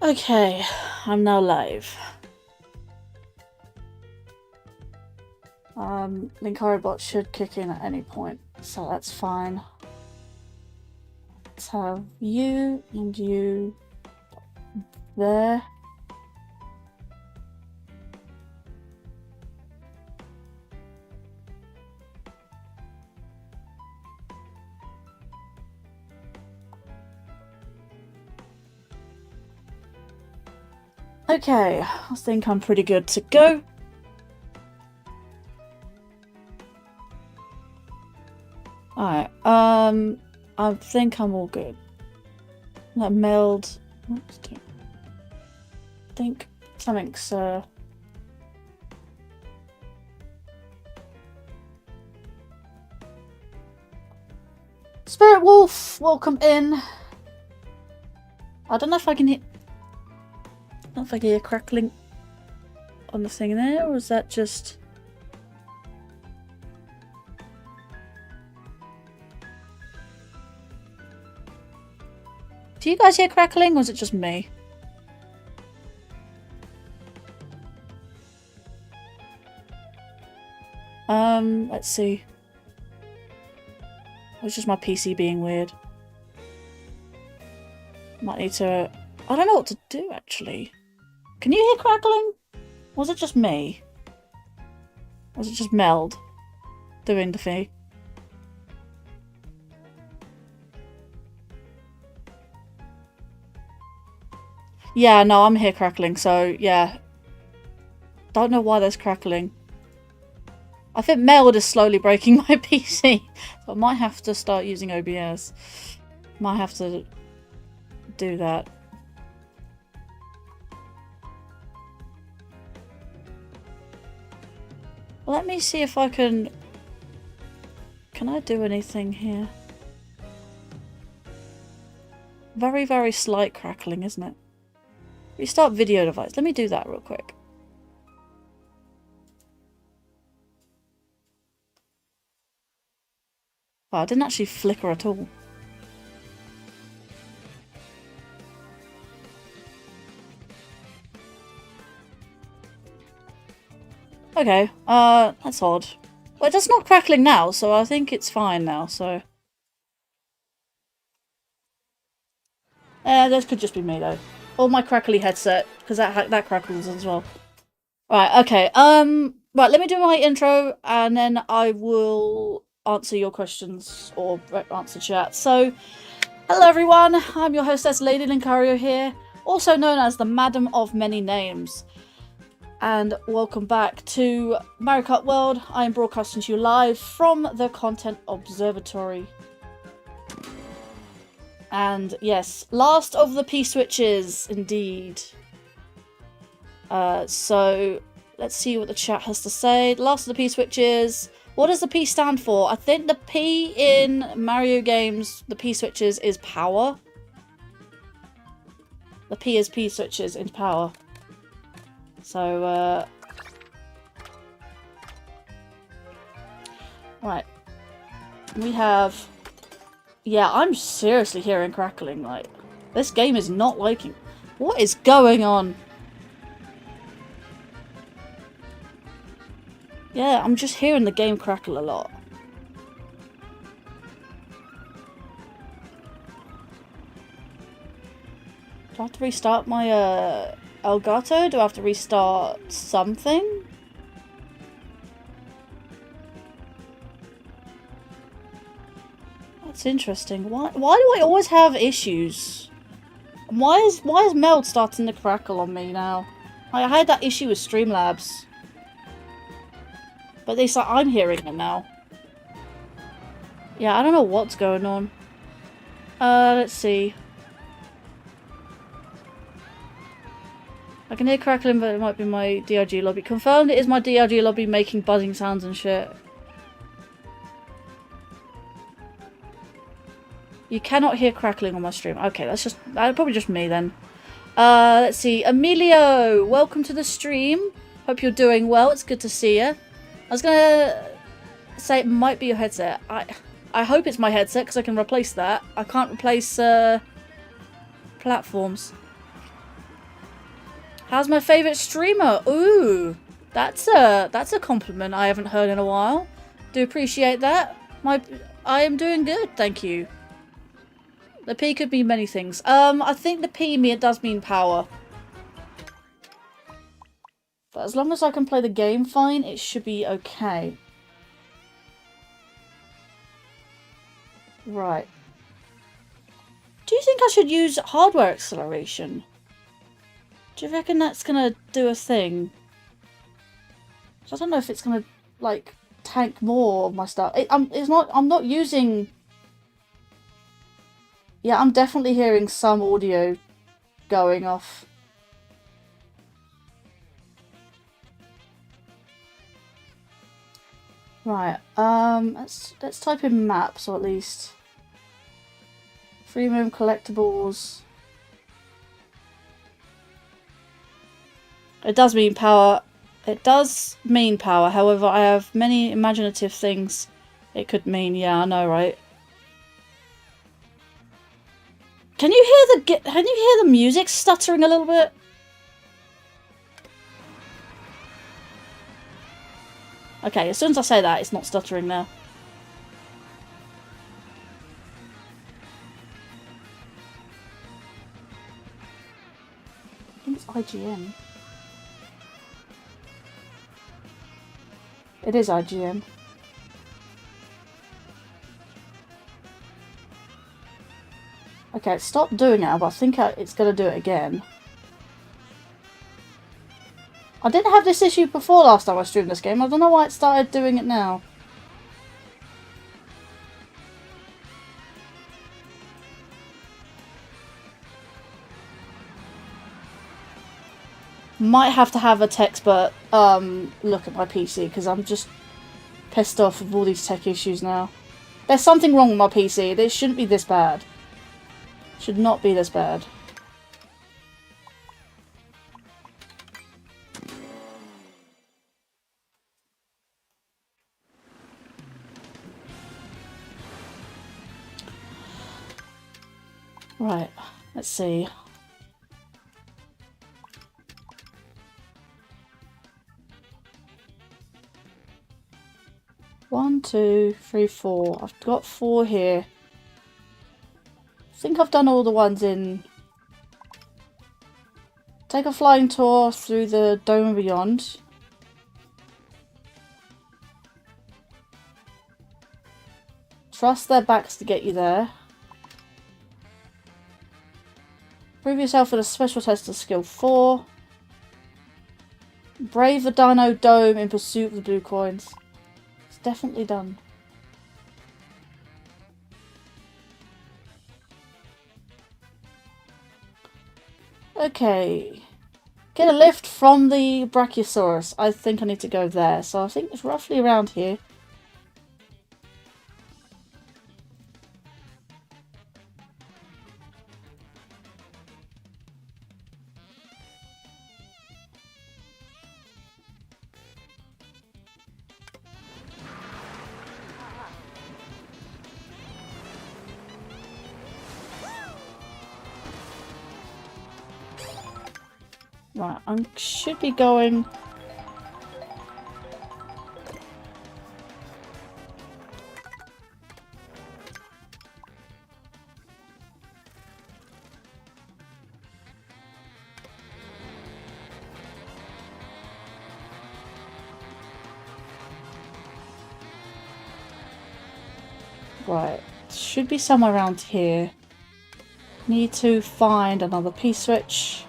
Okay, I'm now live. Linkario bot should kick in at any point, so that's fine. Let's have you and you there. Okay, I think I'm pretty good to go. Alright, I think I'm all good. That meld. Let's do. I think something's Spirit Wolf, welcome in. I don't know if I can hear. I don't know if I can hear crackling on the thing there, or is that just. Do you guys hear crackling, or is it just me? Let's see. It's just my PC being weird. Might need to. I don't know what to do actually. Can you hear crackling? Was it just me? Was it just Meld doing the thing? Yeah, no, I'm here crackling, so yeah. Don't know why there's crackling. I think Meld is slowly breaking my PC, so I might have to start using OBS. Might have to do that. Let me see if I can... Can I do anything here? Very, very slight crackling, isn't it? Restart video device. Let me do that real quick. Wow, it didn't actually flicker at all. Okay, that's odd. Well, it's not crackling now, so I think it's fine now, so... this could just be me, though. Or my crackly headset, because that crackles as well. Right, okay, right, let me do my intro, and then I will answer your questions, or answer chat. So, hello everyone, I'm your hostess, Lady Linkario here, also known as the Madam of Many Names. And welcome back to Mario Kart World. I am broadcasting to you live from the Content Observatory. And yes, last of the P-switches, indeed. So, let's see what the chat has to say. Last of the P-switches. What does the P stand for? I think the P in Mario games, the P-switches, is power. The P is P-switches in power. So, right. We have... Yeah, I'm seriously hearing crackling, like... This game is not liking... What is going on? Yeah, I'm just hearing the game crackle a lot. Do I have to restart my, Elgato? Do I have to restart something? That's interesting. Why do I always have issues? Why is Meld starting to crackle on me now? I had that issue with Streamlabs. But at least I'm hearing it now. Yeah, I don't know what's going on. Let's see. I can hear crackling, but it might be my DRG lobby. Confirmed it is my DRG lobby making buzzing sounds and shit. You cannot hear crackling on my stream. Okay, that's just... probably just me then. Let's see. Emilio, welcome to the stream. Hope you're doing well. It's good to see you. I was gonna say it might be your headset. I hope it's my headset because I can replace that. I can't replace platforms. How's my favourite streamer? Ooh, that's a compliment I haven't heard in a while. Do appreciate that. I am doing good, thank you. The P could mean many things. I think the P does mean power. But as long as I can play the game fine, it should be okay. Right. Do you think I should use hardware acceleration? Do you reckon that's gonna do a thing? I don't know if it's gonna, like, tank more of my stuff. I'm not using... Yeah, I'm definitely hearing some audio going off. Right, let's type in maps, or at least... Free room collectables... It does mean power. It does mean power. However, I have many imaginative things it could mean. Yeah, I know, right? Can you hear the music stuttering a little bit? Okay, as soon as I say that, it's not stuttering now. I think it's IGN. It is IGN. Okay, it stopped doing it, but I think it's going to do it again. I didn't have this issue before last time I streamed this game. I don't know why it started doing it now. Might have to have a techspert look at my PC because I'm just pissed off with all these tech issues now. There's something wrong with my PC. This shouldn't be this bad. Should not be this bad. Right, let's see. 1, 2, 3, 4. I've got 4 here. I think I've done all the ones in... Take a flying tour through the Dome and Beyond. Trust their backs to get you there. Prove yourself with a special test of skill 4. Brave the Dino Dome in pursuit of the blue coins. It's definitely done. Okay. Get a lift from the Brachiosaurus. I think I need to go there. So I think it's roughly around here. Right, I should be going... Right, should be somewhere around here. Need to find another P-switch.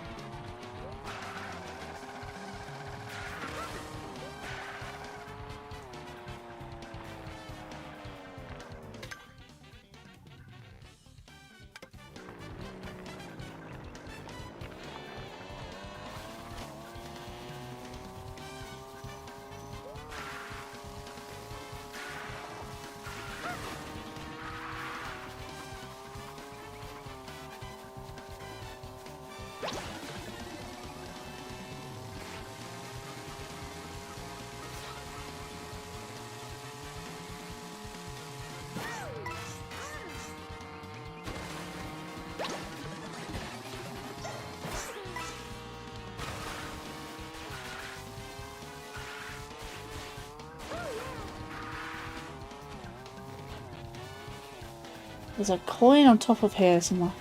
There's a coin on top of here somewhere.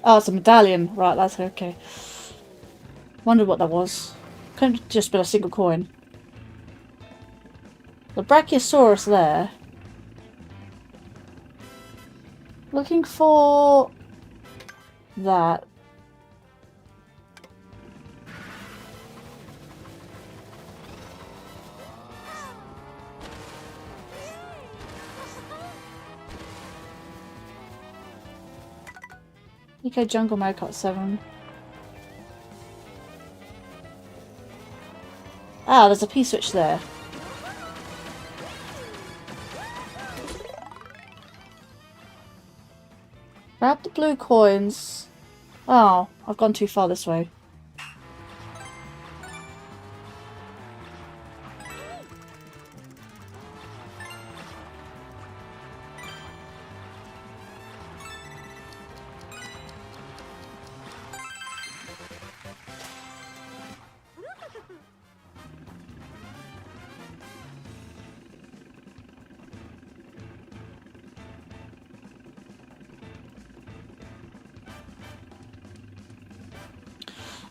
Oh, it's a medallion. Right, that's okay. Wondered what that was. Couldn't have just been a single coin. The Brachiosaurus there. Looking for that. UK Jungle Mario Kart 7. Ah, there's a P-switch there. Grab the blue coins. Oh, I've gone too far this way.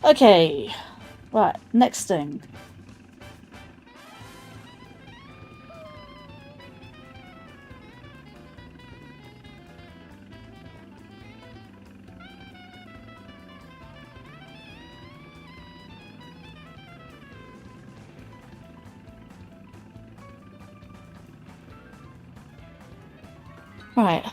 Okay, right, next thing. Right.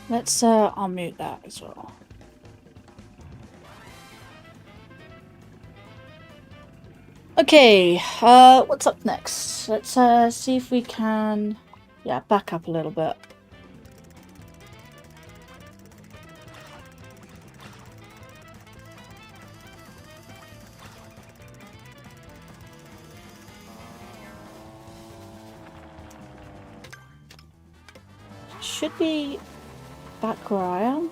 Let's unmute that as well. Okay, what's up next? Let's see if we can, yeah, back up a little bit. Should be back where I am.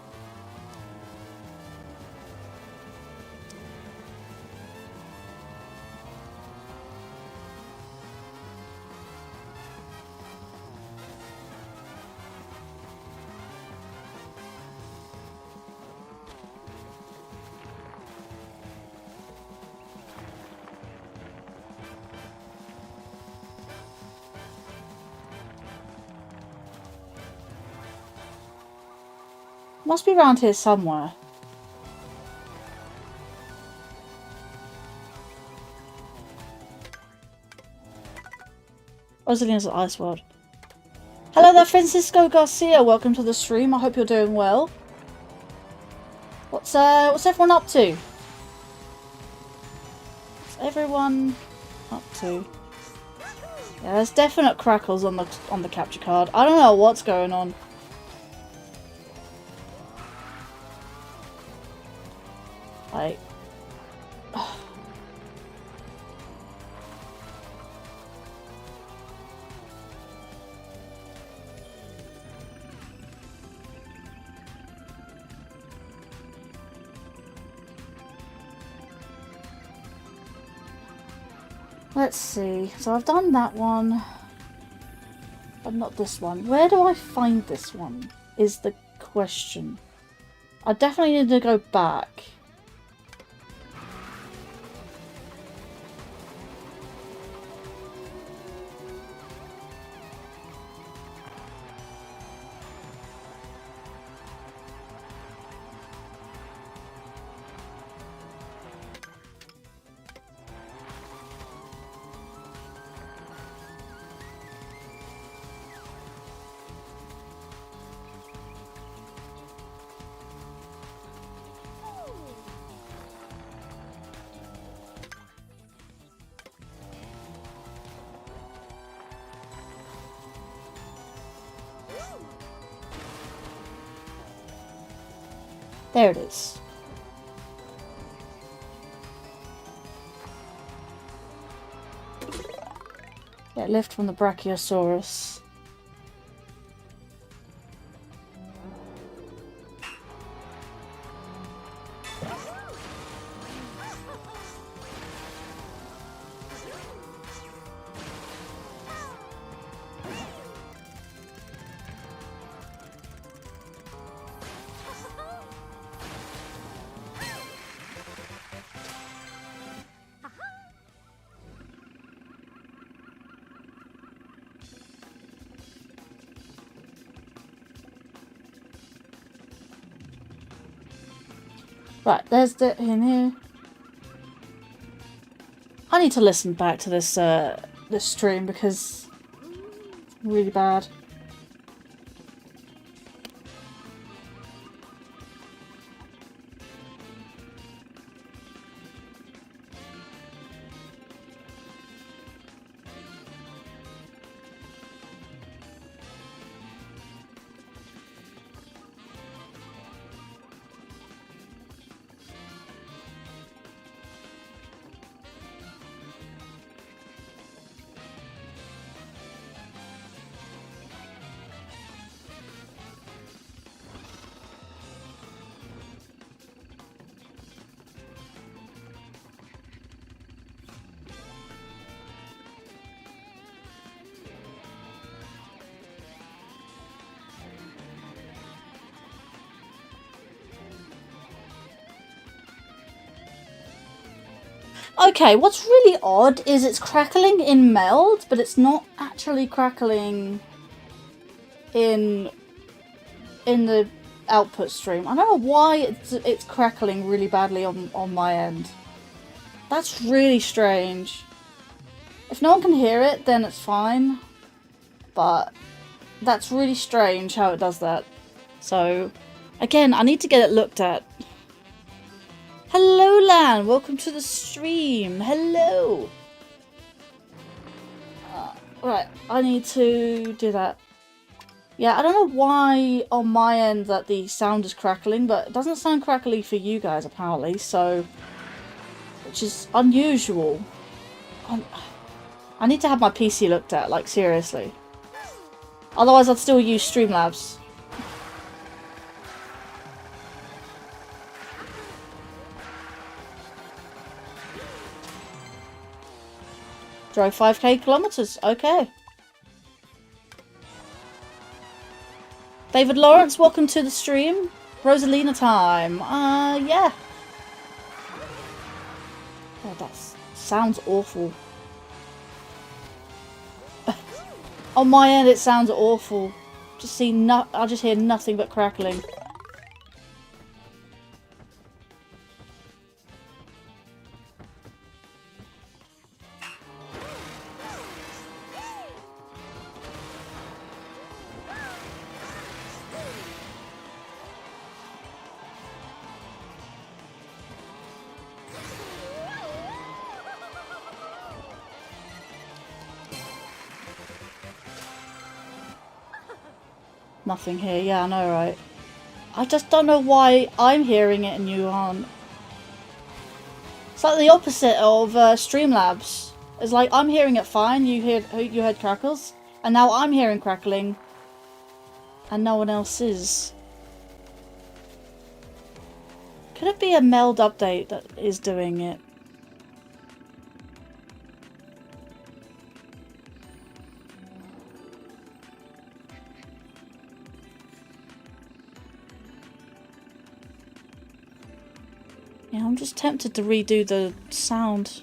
Must be around here somewhere. Rosaline's at Ice World. Hello there, Francisco Garcia. Welcome to the stream. I hope you're doing well. What's everyone up to? What's everyone up to? Yeah, there's definite crackles on the capture card. I don't know what's going on. Like, let's see. So I've done that one, but not this one. Where do I find this one is the question. I definitely need to go back. There it is. Get lift from the Brachiosaurus. Right, there's the in here. I need to listen back to this this stream because it's really bad. Okay, what's really odd is it's crackling in meld, but it's not actually crackling in the output stream. I don't know why it's crackling really badly on my end. That's really strange. If no one can hear it, then it's fine. But that's really strange how it does that. So, again, I need to get it looked at. Hello, Lan! Welcome to the stream. Hello! Right, I need to do that. Yeah, I don't know why on my end that the sound is crackling, but it doesn't sound crackly for you guys apparently, so... Which is unusual. I need to have my PC looked at, like seriously. Otherwise I'd still use Streamlabs. Drove 5k kilometers, okay. David Lawrence, welcome to the stream. Rosalina time. Yeah. Oh, that sounds awful. On my end, it sounds awful. I just hear nothing but crackling. Nothing here. Yeah, I know, right? I just don't know why I'm hearing it and you aren't. It's like the opposite of Streamlabs. It's like I'm hearing it fine, you heard crackles, and now I'm hearing crackling, and no one else is. Could it be a meld update that is doing it? Yeah, I'm just tempted to redo the sound.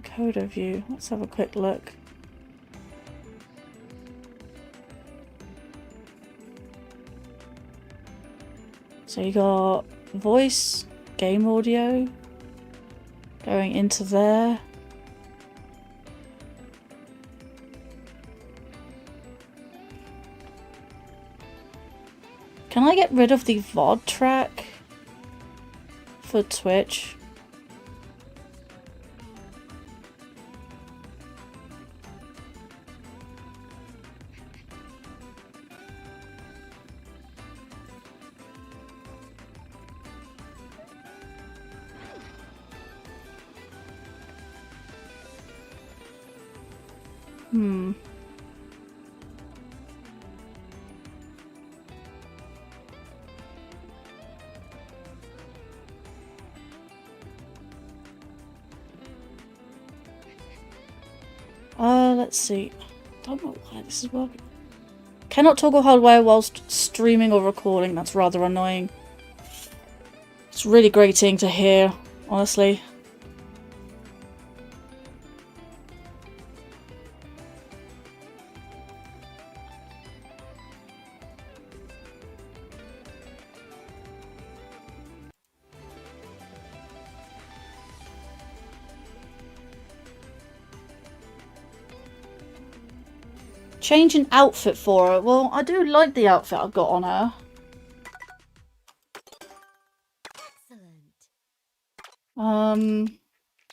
Encoder view. Let's have a quick look. So you got voice, game audio, going into there. Can I get rid of the VOD track for Twitch? Let's see. Don't know why this is working. Cannot toggle hardware whilst streaming or recording. That's rather annoying. It's really grating to hear, honestly. Change an outfit for her. Well, I do like the outfit I've got on her. Excellent.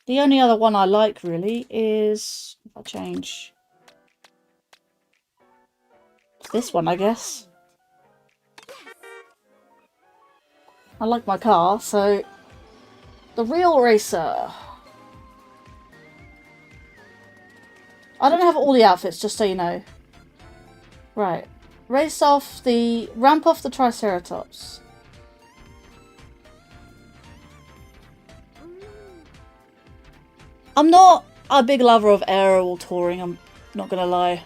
The only other one I like really is if I change this one, I guess. I like my car, so the real racer. I don't have all the outfits, just so you know. Right. Ramp off the Triceratops. I'm not a big lover of aerial touring, I'm not gonna lie.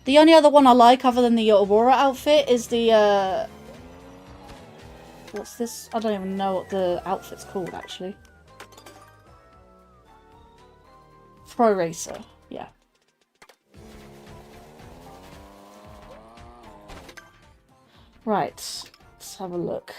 The only other one I like other than the Aurora outfit is the, what's this? I don't even know what the outfit's called, actually. Pro Racer, yeah. Right, let's have a look.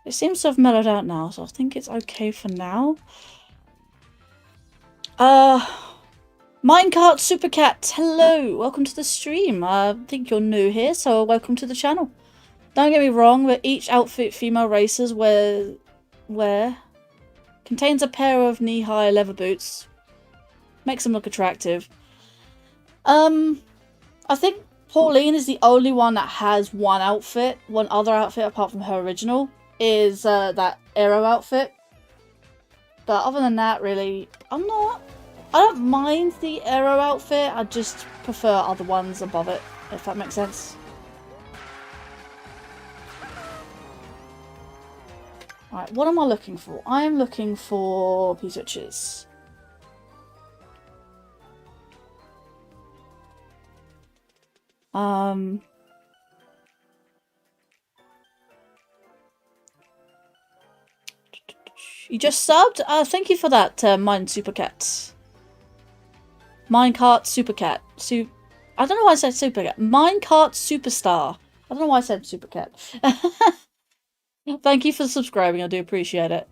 It seems to have mellowed out now, so I think it's okay for now. Minecart Supercat, hello! Welcome to the stream. I think you're new here, so welcome to the channel. Don't get me wrong, but each outfit female racers wear contains a pair of knee-high leather boots. Makes them look attractive. I think Pauline is the only one that has one other outfit apart from her original. Is that Aero outfit. But other than that, really, I don't mind the Aero outfit, I just prefer other ones above it, if that makes sense. Alright, what am I looking for? I am looking for P-switches. You just subbed? Thank you for that, Mine Supercat. Minecart Supercat. I don't know why I said Supercat. Minecart Superstar. I don't know why I said Supercat. Thank you for subscribing, I do appreciate it.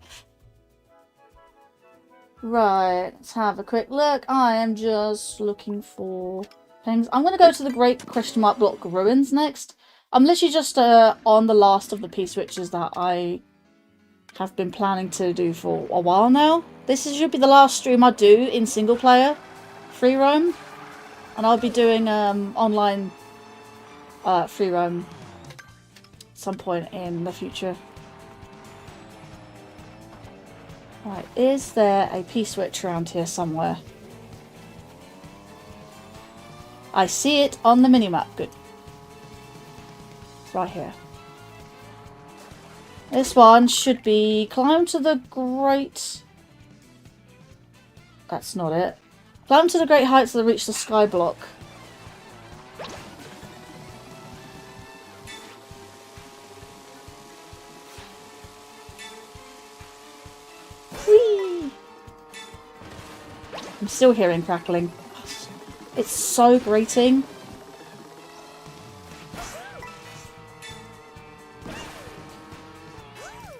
Right, let's have a quick look. I am just looking for things. I'm going to go to the Great Question Mark Block Ruins next. I'm literally just on the last of the P-switches that I have been planning to do for a while now. This should be the last stream I do in single player free roam, and I'll be doing online free roam at some point in the future. Right, is there a P-switch around here somewhere? I see it on the minimap. Good. It's right here. This one should be climb to the great... That's not it. Climb to the great heights to reach the sky block. Whee! I'm still hearing crackling. It's so grating.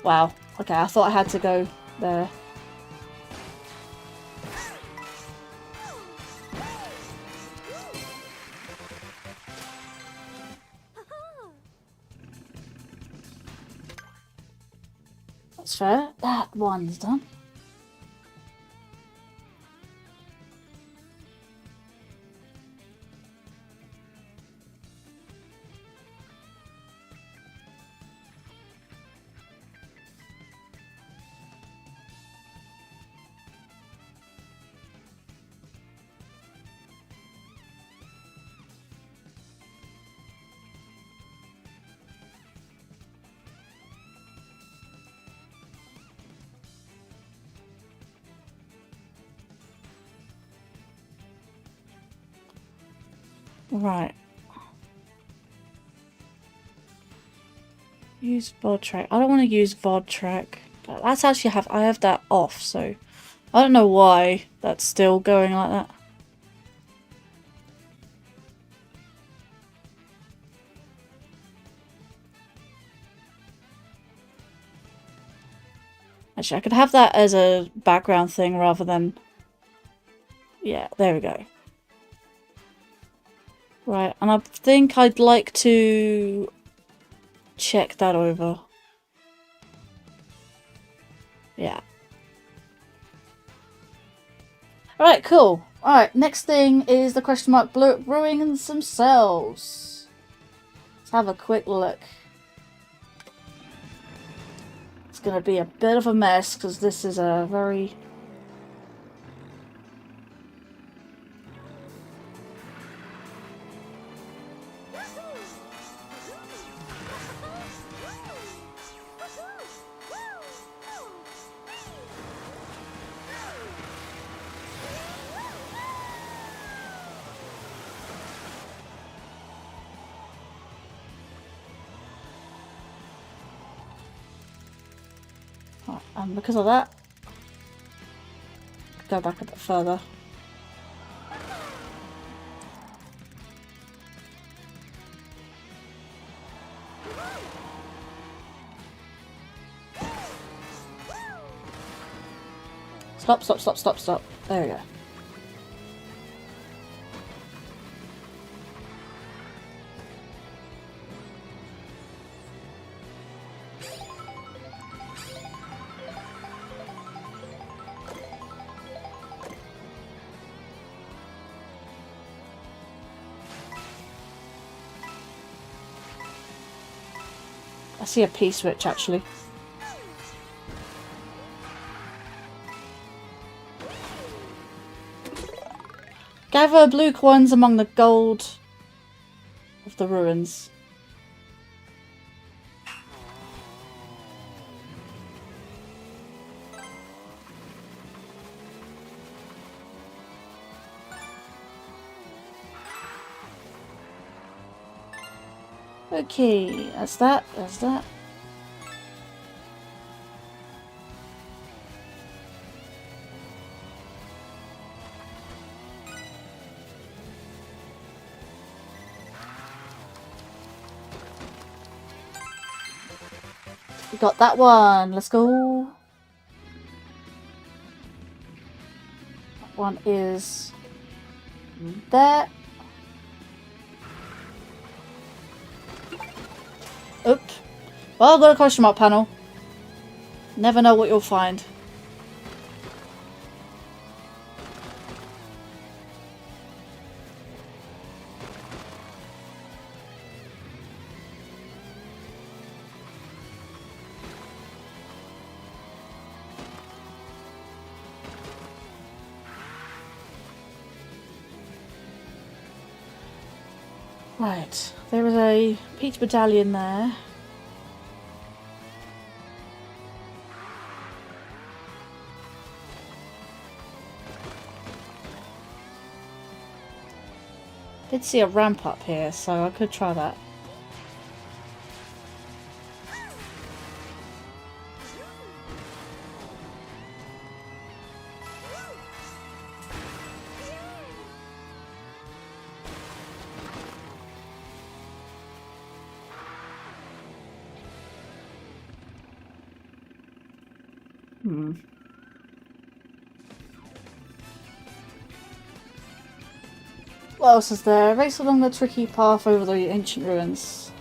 Wow. Okay, I thought I had to go there. That's fair. That one's done. Right. Use VOD track. I don't want to use VOD track. That's actually I have that off, so I don't know why that's still going like that. Actually, I could have that as a background thing rather than... Yeah, there we go. Right, and I think I'd like to check that over. Yeah. Alright, cool. Alright, next thing is the question mark ruins themselves. Let's have a quick look. Let's going to be a bit of a mess because this is a very... And because of that, go back a bit further. Stop, stop, stop, stop, stop. There we go. I see a P-switch actually. Gather blue coins among the gold of the ruins. Okay, that's that, that's that. We got that one, let's go. That one is there. Oops. Well, I've got a question mark panel. Never know what you'll find. Right, there is a peach medallion there. Did see a ramp up here, so I could try that. What else is there? Race along the tricky path over the ancient ruins.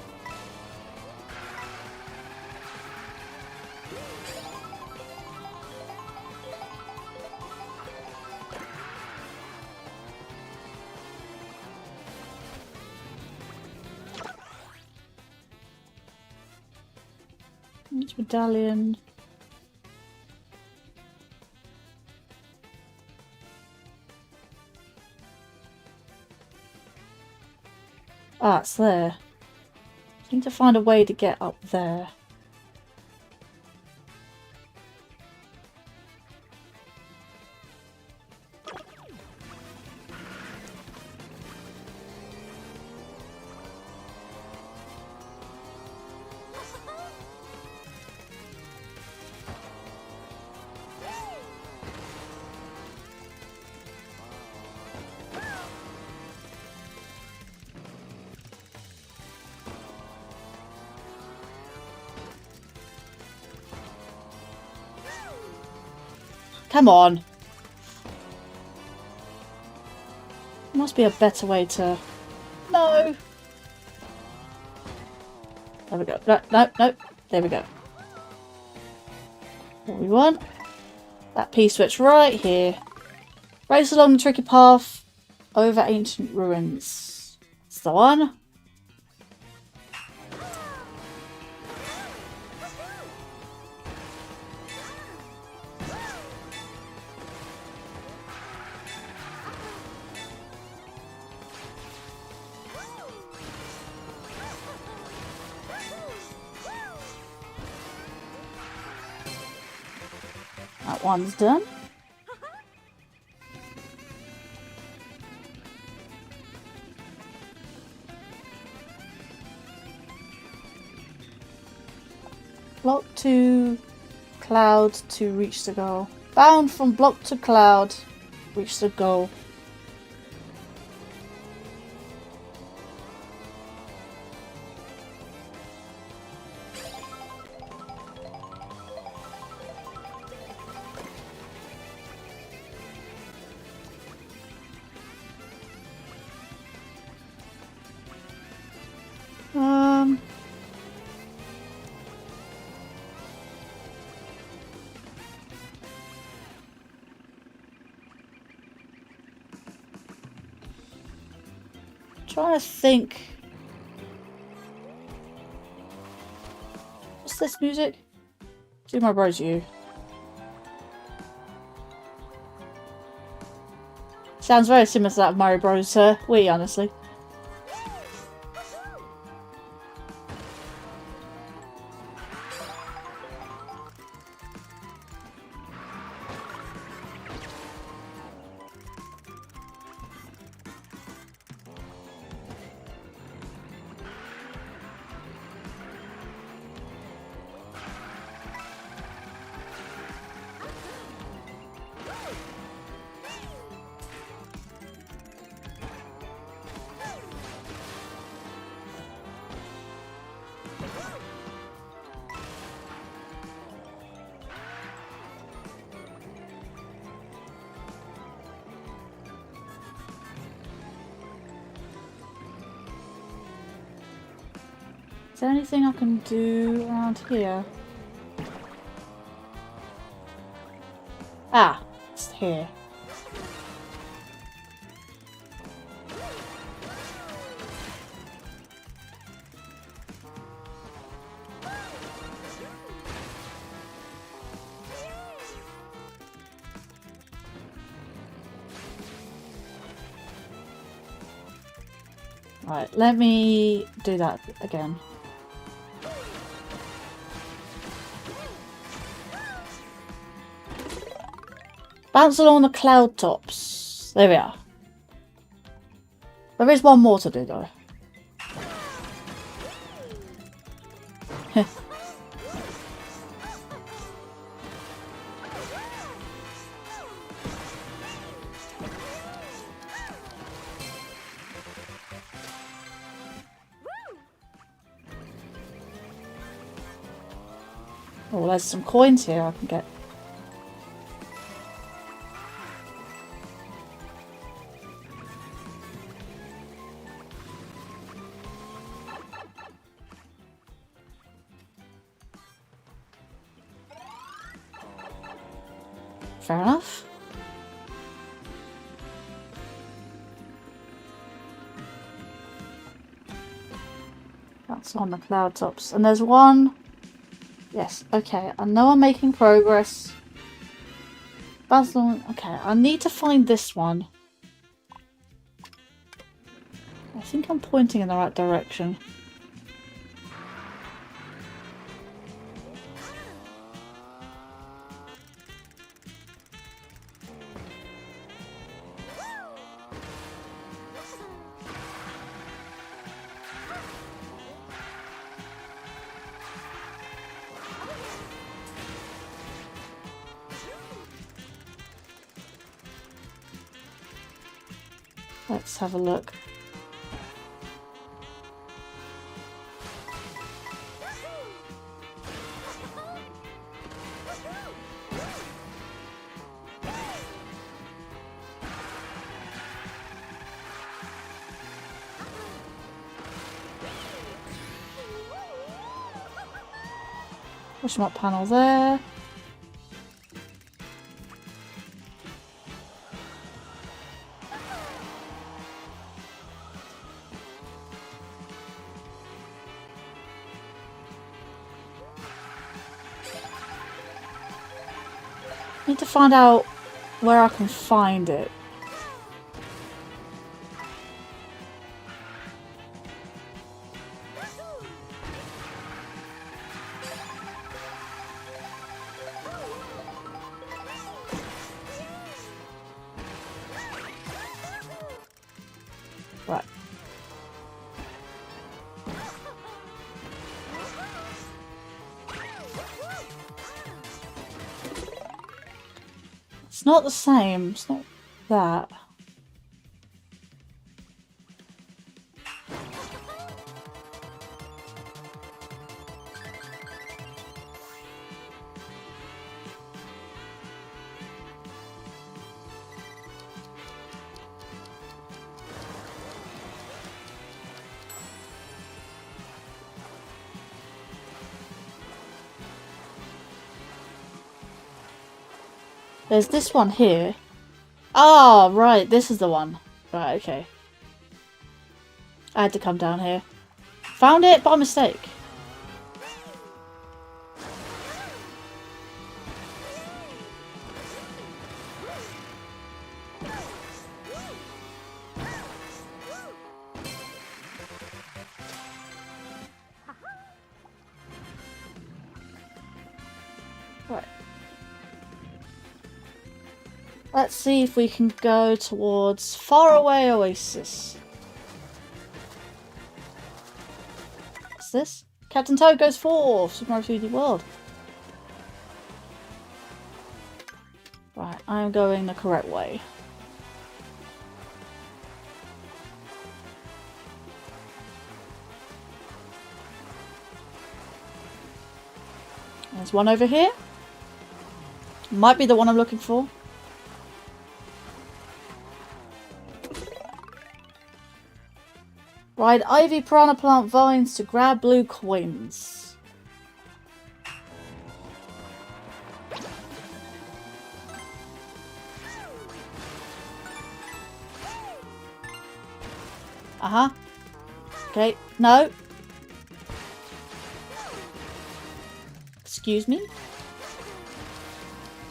Each medallion. Ah, it's there. I need to find a way to get up there. Come on. There must be a better way to... No! There we go. No, no, no. There we go. What we want. That P-switch right here. Race along the tricky path over ancient ruins. That's the one. that one's done. Block to cloud to reach the goal. Bound from block to cloud, reach the goal. Trying to think. What's this music? Do my bros you. Sounds very similar to that of Mario Bros. Wii, honestly. Is there anything I can do around here? Ah, it's here. Right, let me do that again. Bounce along the cloud tops. There we are. There is one more to do though. Oh, there's some coins here I can get. Fair enough. That's on the cloud tops. And there's one. Yes, okay. I know I'm making progress. Basil. Okay, I need to find this one. I think I'm pointing in the right direction. Let's have a look. Push them up panel there. Need to find out where I can find it. Right. It's not the same. It's not that. There's this one here. Ah, right, this is the one. Right, okay. I had to come down here. Found it by mistake. Right. Let's see if we can go towards Faraway Oasis. What's this? Captain Toad goes forth! Super Mario 3D World. Right, I'm going the correct way. There's one over here. Might be the one I'm looking for. Ride Ivy Piranha Plant Vines to grab blue coins. Uh-huh. Okay, no. Excuse me?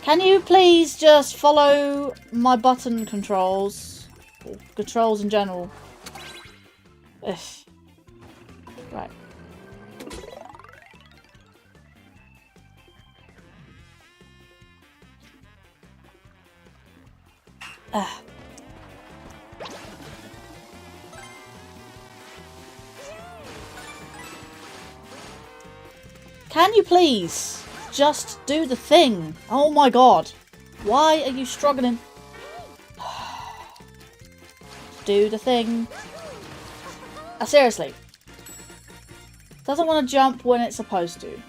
Can you please just follow my button controls? Or controls in general. Ugh. Right. Ugh. Can you please just do the thing? Oh my god. Why are you struggling? Do the thing. Seriously. Doesn't want to jump when it's supposed to.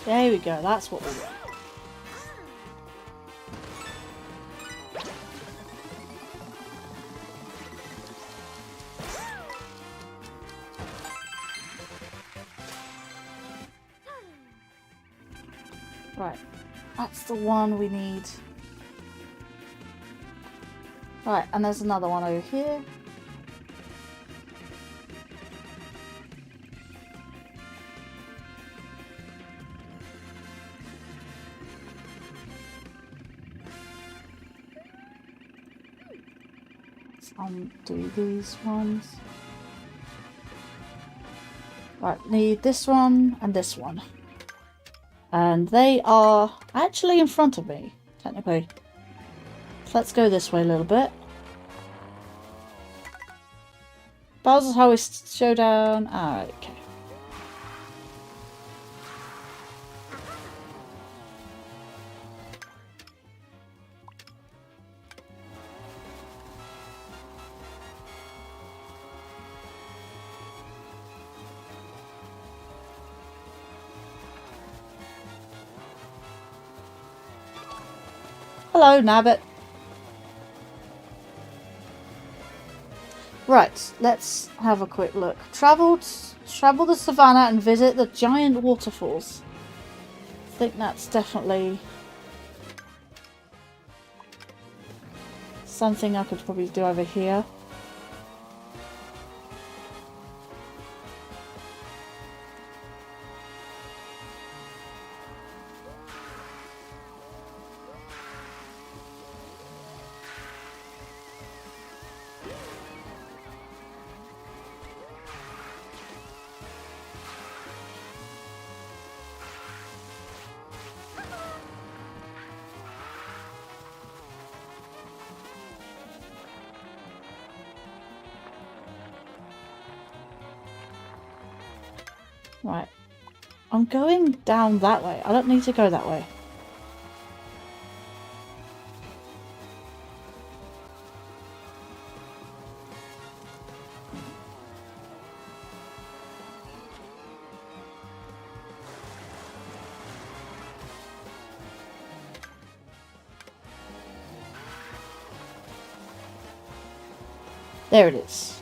There we go, that's what we want. Right, that's the one we need. Right, and there's another one over here. Do these ones. Right, need this one and this one. And they are actually in front of me, technically. So let's go this way a little bit. Bowser's Highway Showdown. Ah, okay. Hello, Nabbit. Right, let's have a quick look. Travel the savannah and visit the giant waterfalls. I think that's definitely something I could probably do over here. Right. I'm going down that way. I don't need to go that way. There it is.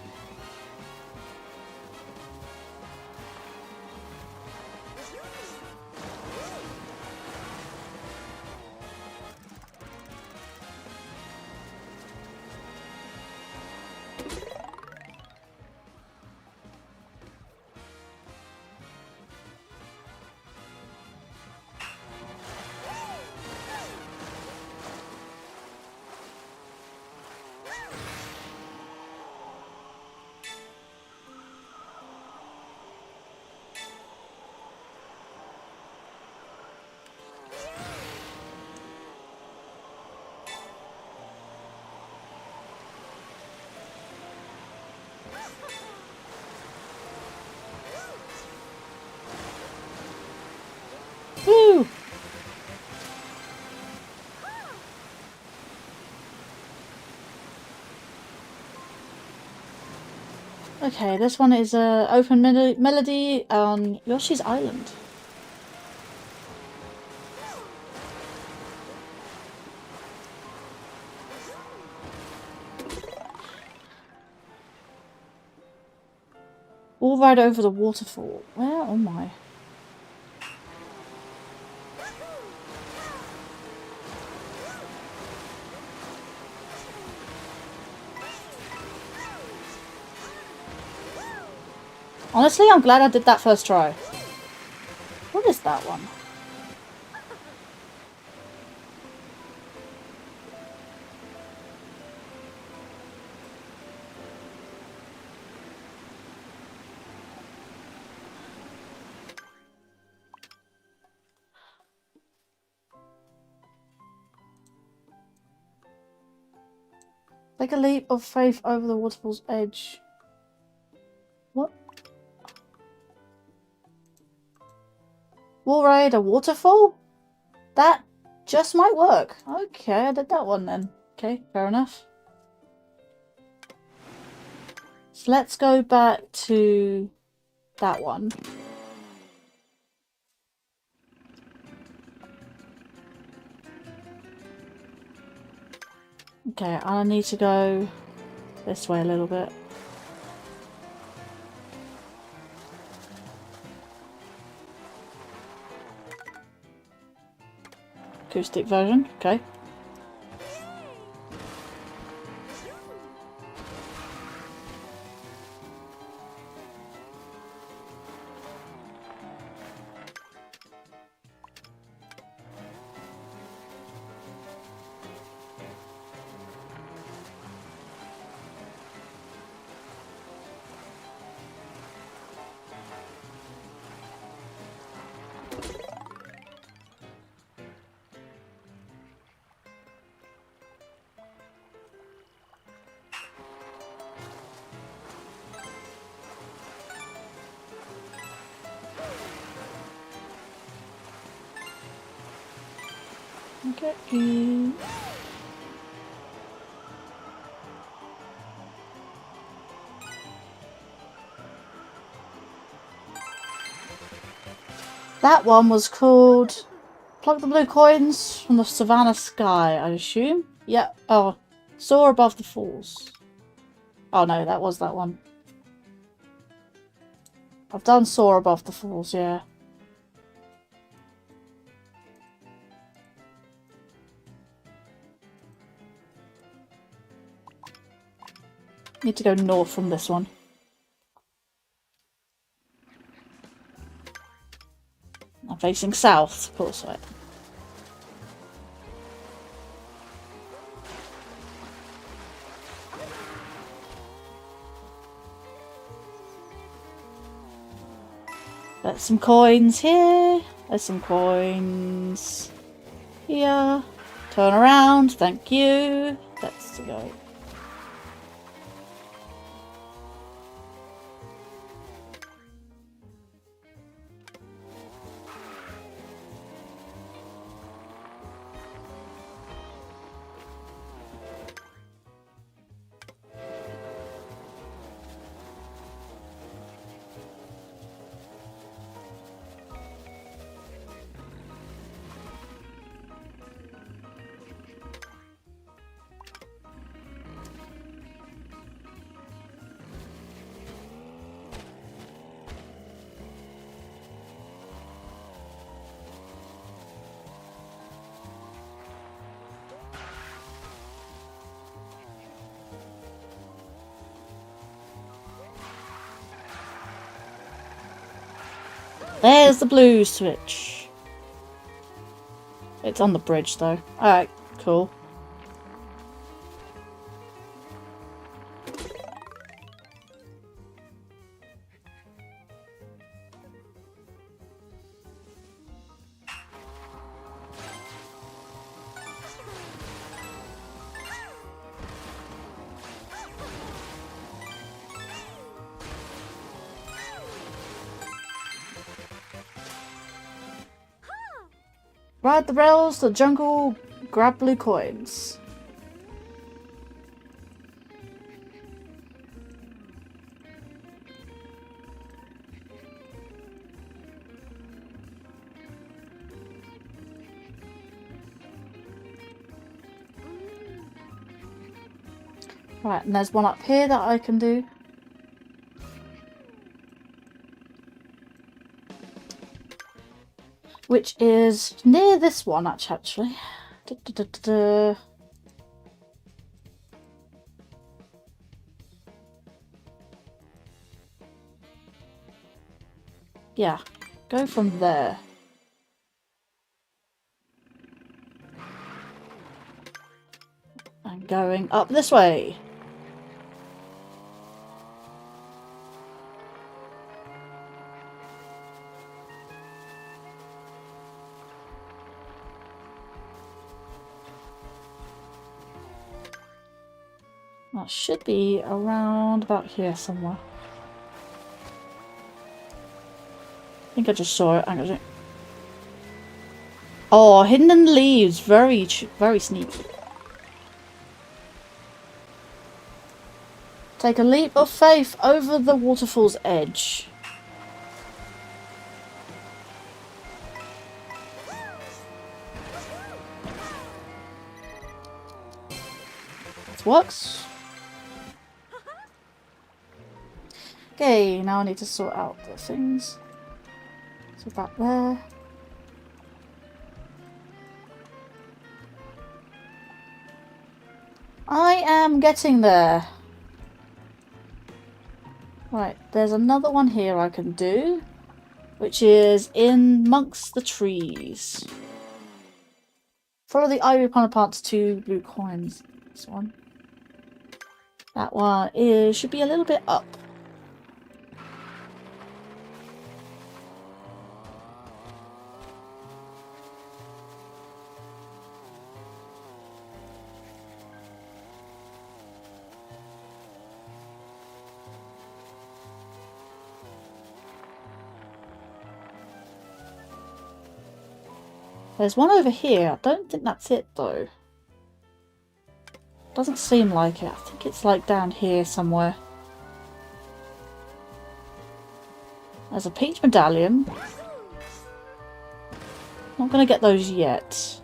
Woo! Okay, this one is a open melody on Yoshi's Island. All right over the waterfall. Where am I? Honestly, I'm glad I did that first try. What is that one? Take a leap of faith over the waterfall's edge. What? Wall ride a waterfall? That just might work. Okay, I did that one then. Okay, fair enough. So let's go back to that one. Okay, I need to go this way a little bit. Acoustic version, okay. Okay. That one was called Plug the Blue Coins from the Savannah Sky, I assume? Yeah. Oh, Soar Above the Falls. Oh no, that was that one. I've done Soar Above the Falls, yeah. Need to go north from this one. I'm facing south, of course, right? There's some coins here. There's some coins here. Turn around, thank you. Let's go. There's the blue switch. It's on the bridge though. Alright, cool. Ride the rails to the jungle, grab blue coins. Right, and there's one up here that I can do. Which is near this one, actually. Yeah, go from there. And going up this way. That should be around about here somewhere. I think I just saw it. Actually. Oh, hidden in the leaves. Very sneaky. Take a leap of faith over the waterfall's edge. This works. Okay, now I need to sort out the things. So that there. I am getting there. Right, there's another one here I can do, which is in amongst the trees. Follow the ivy upon the path to 2 blue coins. This one. That one should be a little bit up. There's one over here. I don't think that's it though. Doesn't seem like it. I think it's like down here somewhere. There's a peach medallion. Not gonna get those yet.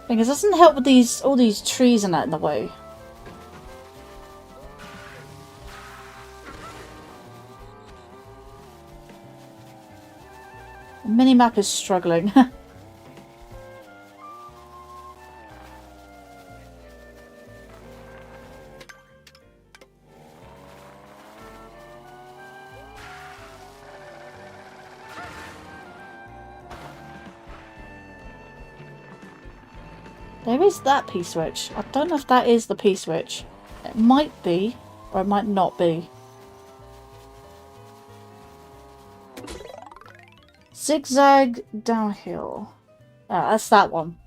Because it doesn't help with all these trees and that in the way. The minimap is struggling. There is that P-switch. I don't know if that is the P-switch. It might be, or it might not be. Zigzag downhill. Ah, that's that one.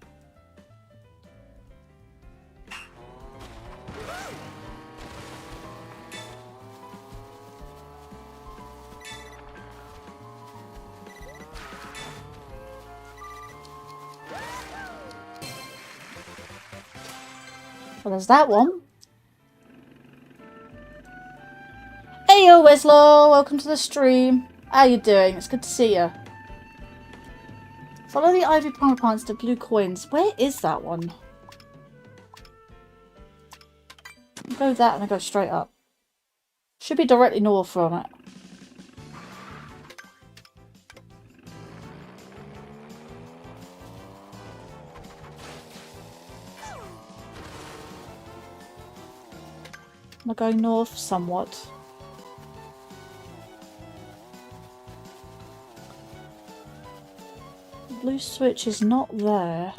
Well, there's that one. Hey yo, Weslow! Welcome to the stream. How you doing? It's good to see you. Follow the ivy palm plants to blue coins. Where is that one? I'll go that and I go straight up. Should be directly north from it. Am I going north somewhat? blue switch is not there.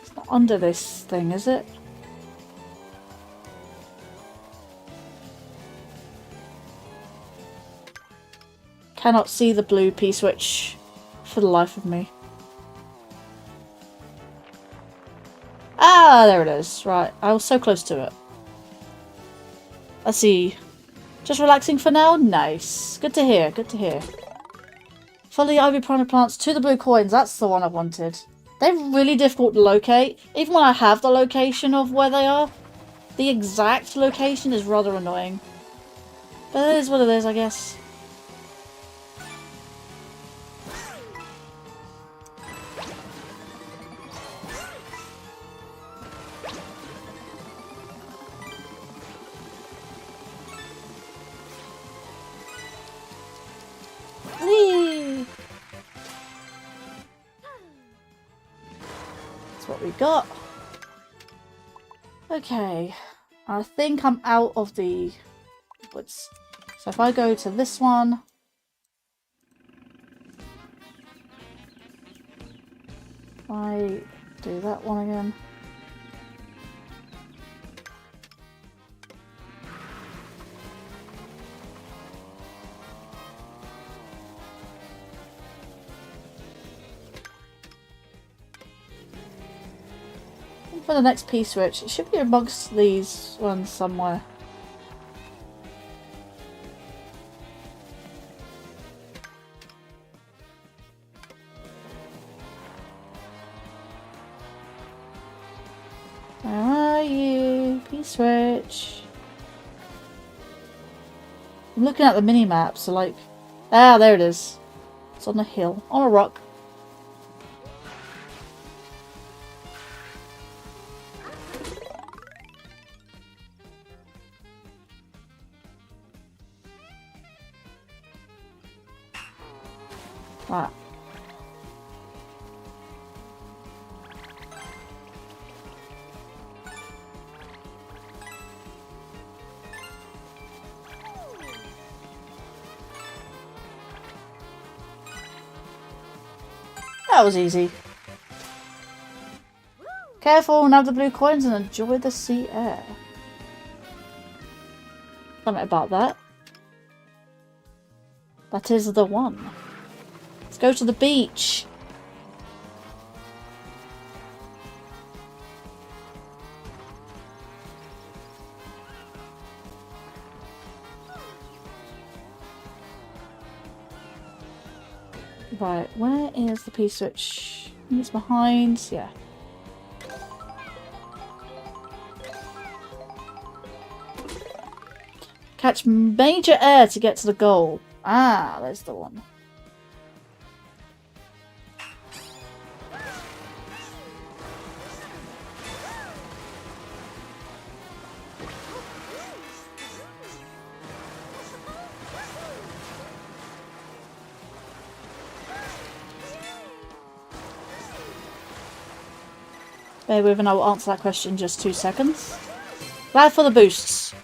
It's not under this thing, is it? Cannot see the blue P-switch for the life of me. Ah, there it is. Right, I was so close to it. Let's see. Just relaxing for now? Nice. Good to hear, good to hear. Follow the ivy primary plants to the blue coins. That's the one I wanted. They're really difficult to locate. Even when I have the location of where they are, the exact location is rather annoying. But it is what it is, I guess. What we got. Okay, I think I'm out of the woods. So if I go to this one, I do that one again. For the next P-switch, it should be amongst these ones somewhere. Where are you? P-switch. I'm looking at the mini-map, so like... Ah, there it is. It's on a hill. On a rock. Right. That was easy. Careful, nab the blue coins and enjoy the sea air. Something about that. That is the one. Let's go to the beach. Right, where is the P-switch? It's behind, yeah. Catch major air to get to the goal. Ah, there's the one. Bear with and I will answer that question in just 2 seconds. Glad for the boosts.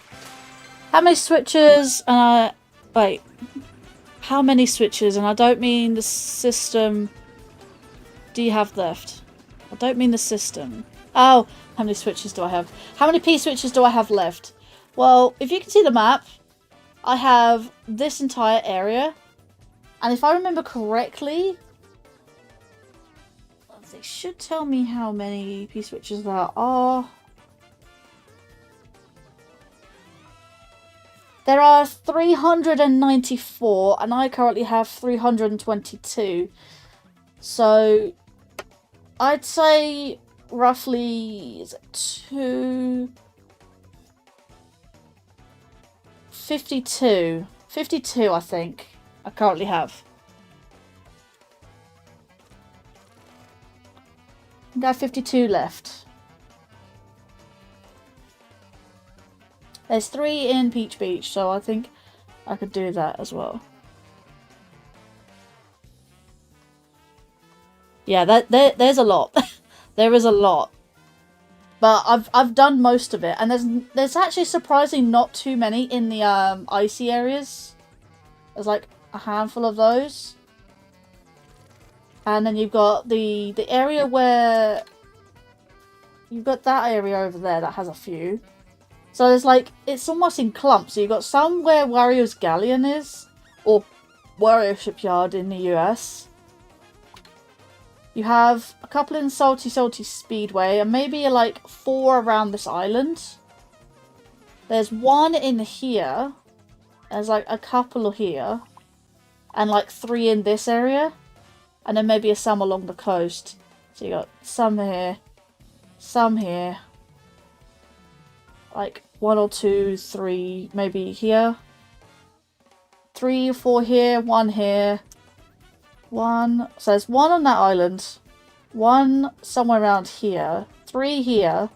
How many switches? Wait. How many switches? And I don't mean the system. Do you have left? I don't mean the system. Oh, how many switches do I have? How many P switches do I have left? Well, if you can see the map, I have this entire area. And if I remember correctly, they should tell me how many P switches there are. There are 394 and I currently have 322. So I'd say roughly, is it 52. 52 I think I currently have. I have 52 left. There's 3 in Peach Beach, so I think I could do that as well. Yeah, there's a lot. There is a lot. But I've done most of it, and there's actually surprisingly not too many in the icy areas. There's like a handful of those. And then you've got the area where... You've got that area over there that has a few. So there's like... It's almost in clumps. So you've got some where Wario's Galleon is. Or Wario Shipyard in the US. You have a couple in Salty Salty Speedway. And maybe like 4 around this island. There's one in here. There's like a couple here. And like 3 in this area. And then maybe some along the coast. So you got some here. Some here. Like 1 or 2, 3 maybe here. 3 or 4 here. 1 here. 1. So there's 1 on that island. 1 somewhere around here. 3 here.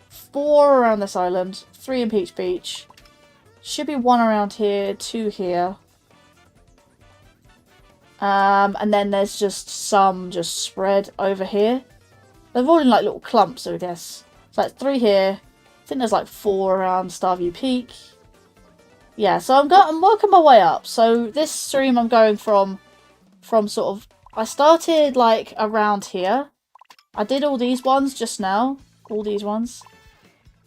4 around this island. 3 in Peach Beach. Should be 1 around here. 2 here. And then there's just some just spread over here. They're all in like little clumps, I guess. So like 3 here. I think there's like 4 around Starview Peak. Yeah, so I'm working my way up. So this stream I'm going from sort of... I started like around here. I did all these ones just now. All these ones.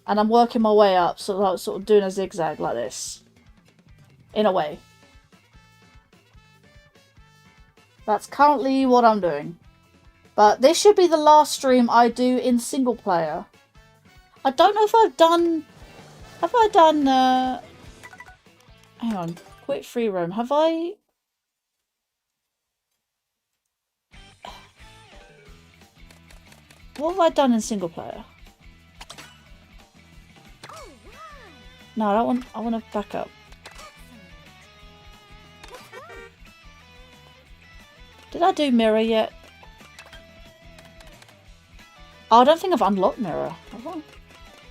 And I'm working my way up. So like sort of doing a zigzag like this. In a way. That's currently what I'm doing. But this should be the last stream I do in single player. I don't know if I've done... Have I done... Hang on. Quit free roam. Have I... What have I done in single player? No, I don't want... I want to back up. Did I do mirror yet? Oh, I don't think I've unlocked mirror. Have I?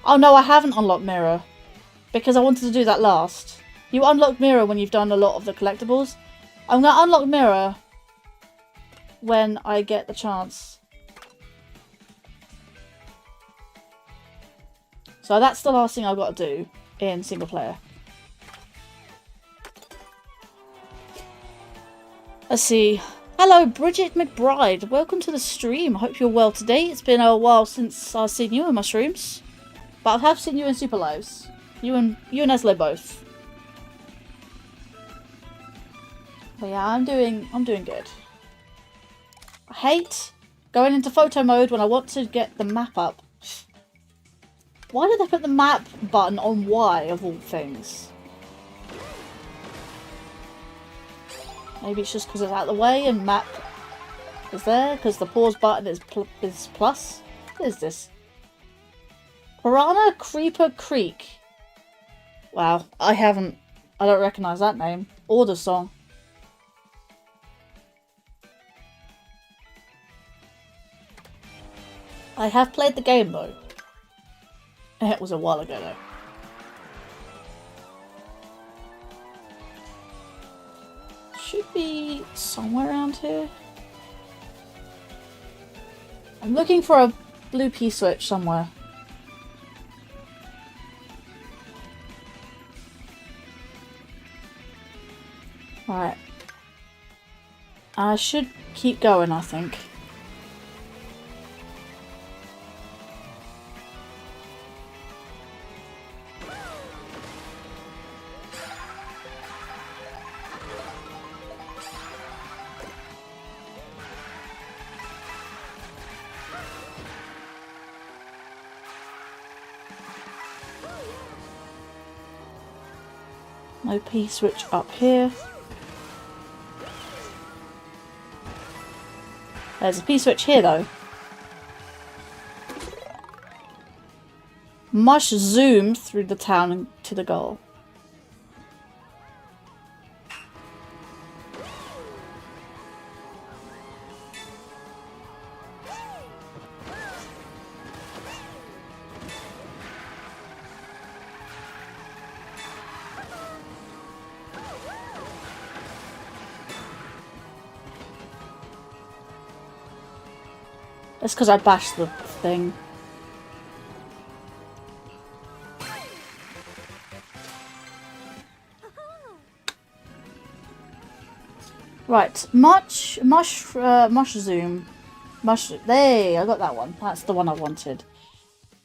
Oh no, I haven't unlocked mirror. Because I wanted to do that last. You unlock mirror when you've done a lot of the collectibles. I'm going to unlock mirror when I get the chance. So that's the last thing I've got to do in single player. Let's see. Hello, Bridget McBride. Welcome to the stream. Hope you're well today. It's been a while since I've seen you in my streams. But I have seen you in Super Lives. You and Esle both. But yeah, I'm doing good. I hate going into photo mode when I want to get the map up. Why did they put the map button on Y of all things? Maybe it's just because it's out of the way and map is there because the pause button is plus. What is this? Piranha Creeper Creek. Wow, I don't recognise that name or the song. I have played the game though. It was a while ago though. Should be somewhere around here. I'm looking for a blue P-switch somewhere. Right. I should keep going, I think. No P-switch up here. There's a P-switch here though. Must zoom through the town to the goal. It's because I bashed the thing. Right, mushroom. There, I got that one. That's the one I wanted.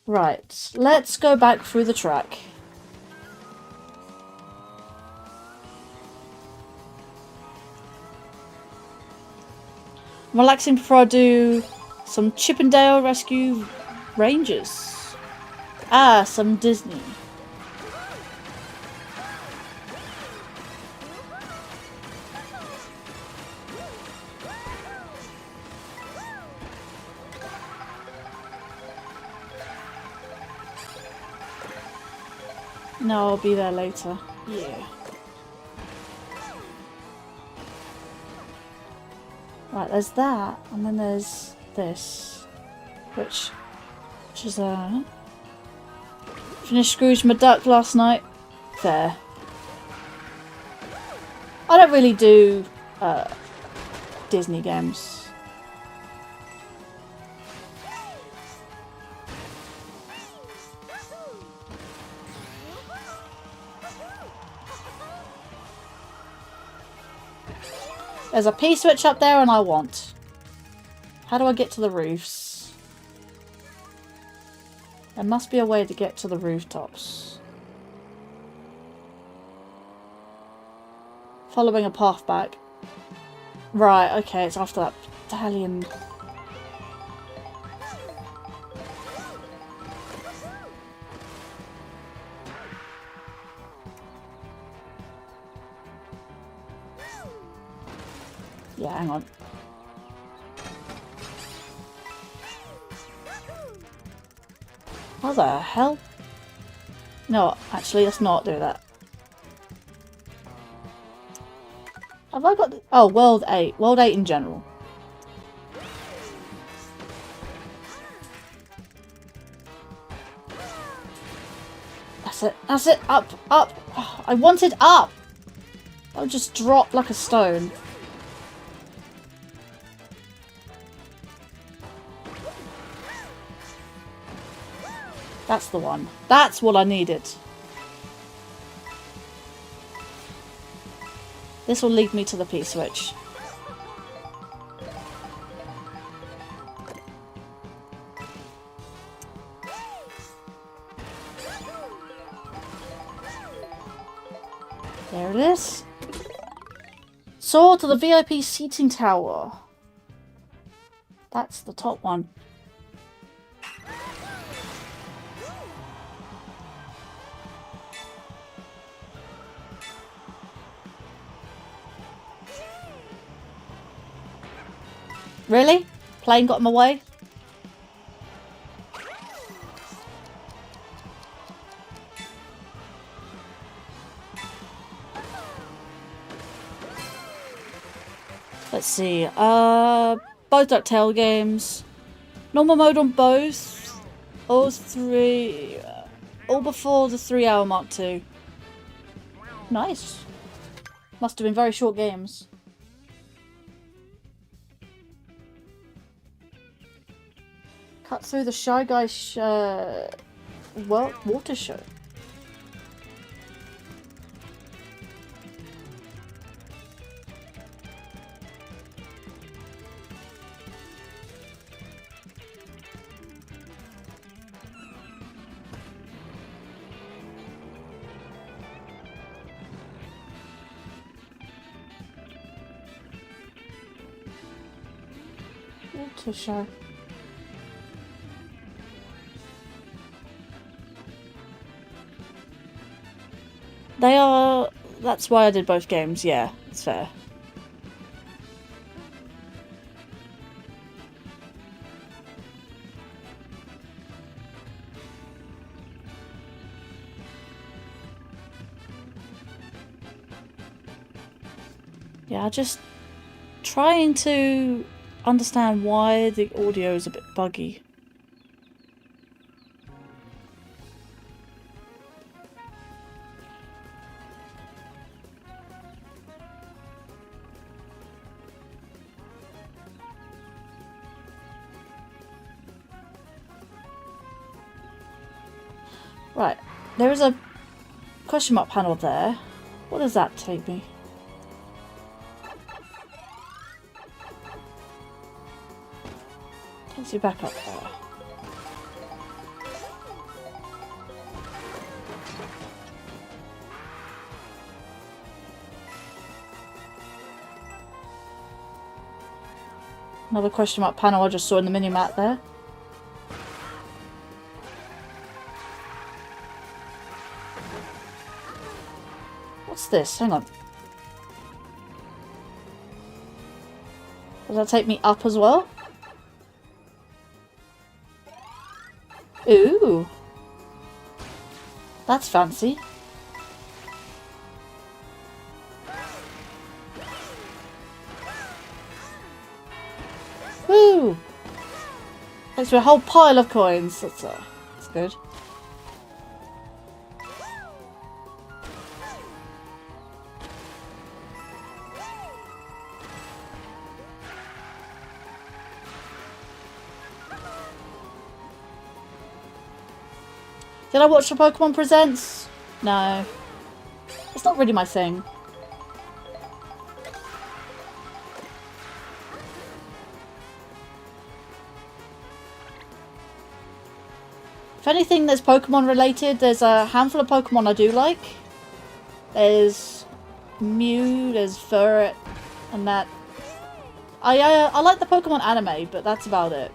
Right, let's go back through the track. Relaxing before I do some Chippendale Rescue Rangers. Ah, some Disney. No, I'll be there later. Yeah. Right, there's that, and then there's this, which is finished Scrooge McDuck last night. There. I don't really do Disney games. There's a P-switch up there and I want. How do I get to the roofs? There must be a way to get to the rooftops. Following a path back. Right, okay, it's after that battalion. Yeah, hang on. What the hell? No, actually, let's not do that. Have I got the... Oh, World 8. World 8 in general. That's it. That's it. Up. Up. Oh, I wanted up. I'll just drop like a stone. That's the one. That's what I needed. This will lead me to the P-switch. There it is. Soar to the VIP seating tower. That's the top one. Really? Plane got in my way? Let's see. Both DuckTale games. Normal mode on both. All three. All before the 3-hour mark too. Nice. Must have been very short games. Cut through the Shy Guy water show. Water show. They are... That's why I did both games, yeah, it's fair. Yeah, just trying to understand why the audio is a bit buggy. Right, there is a question mark panel there. What does that take me? Takes you back up there. Another question mark panel I just saw in the mini-map there. What's this? Hang on. Does that take me up as well? Ooh. That's fancy. Woo! Thanks for a whole pile of coins. That's good. Did I watch the Pokemon Presents? No. It's not really my thing. If anything that's Pokemon related, there's a handful of Pokemon I do like. There's Mew, there's Ferret, and that. I like the Pokemon anime, but that's about it.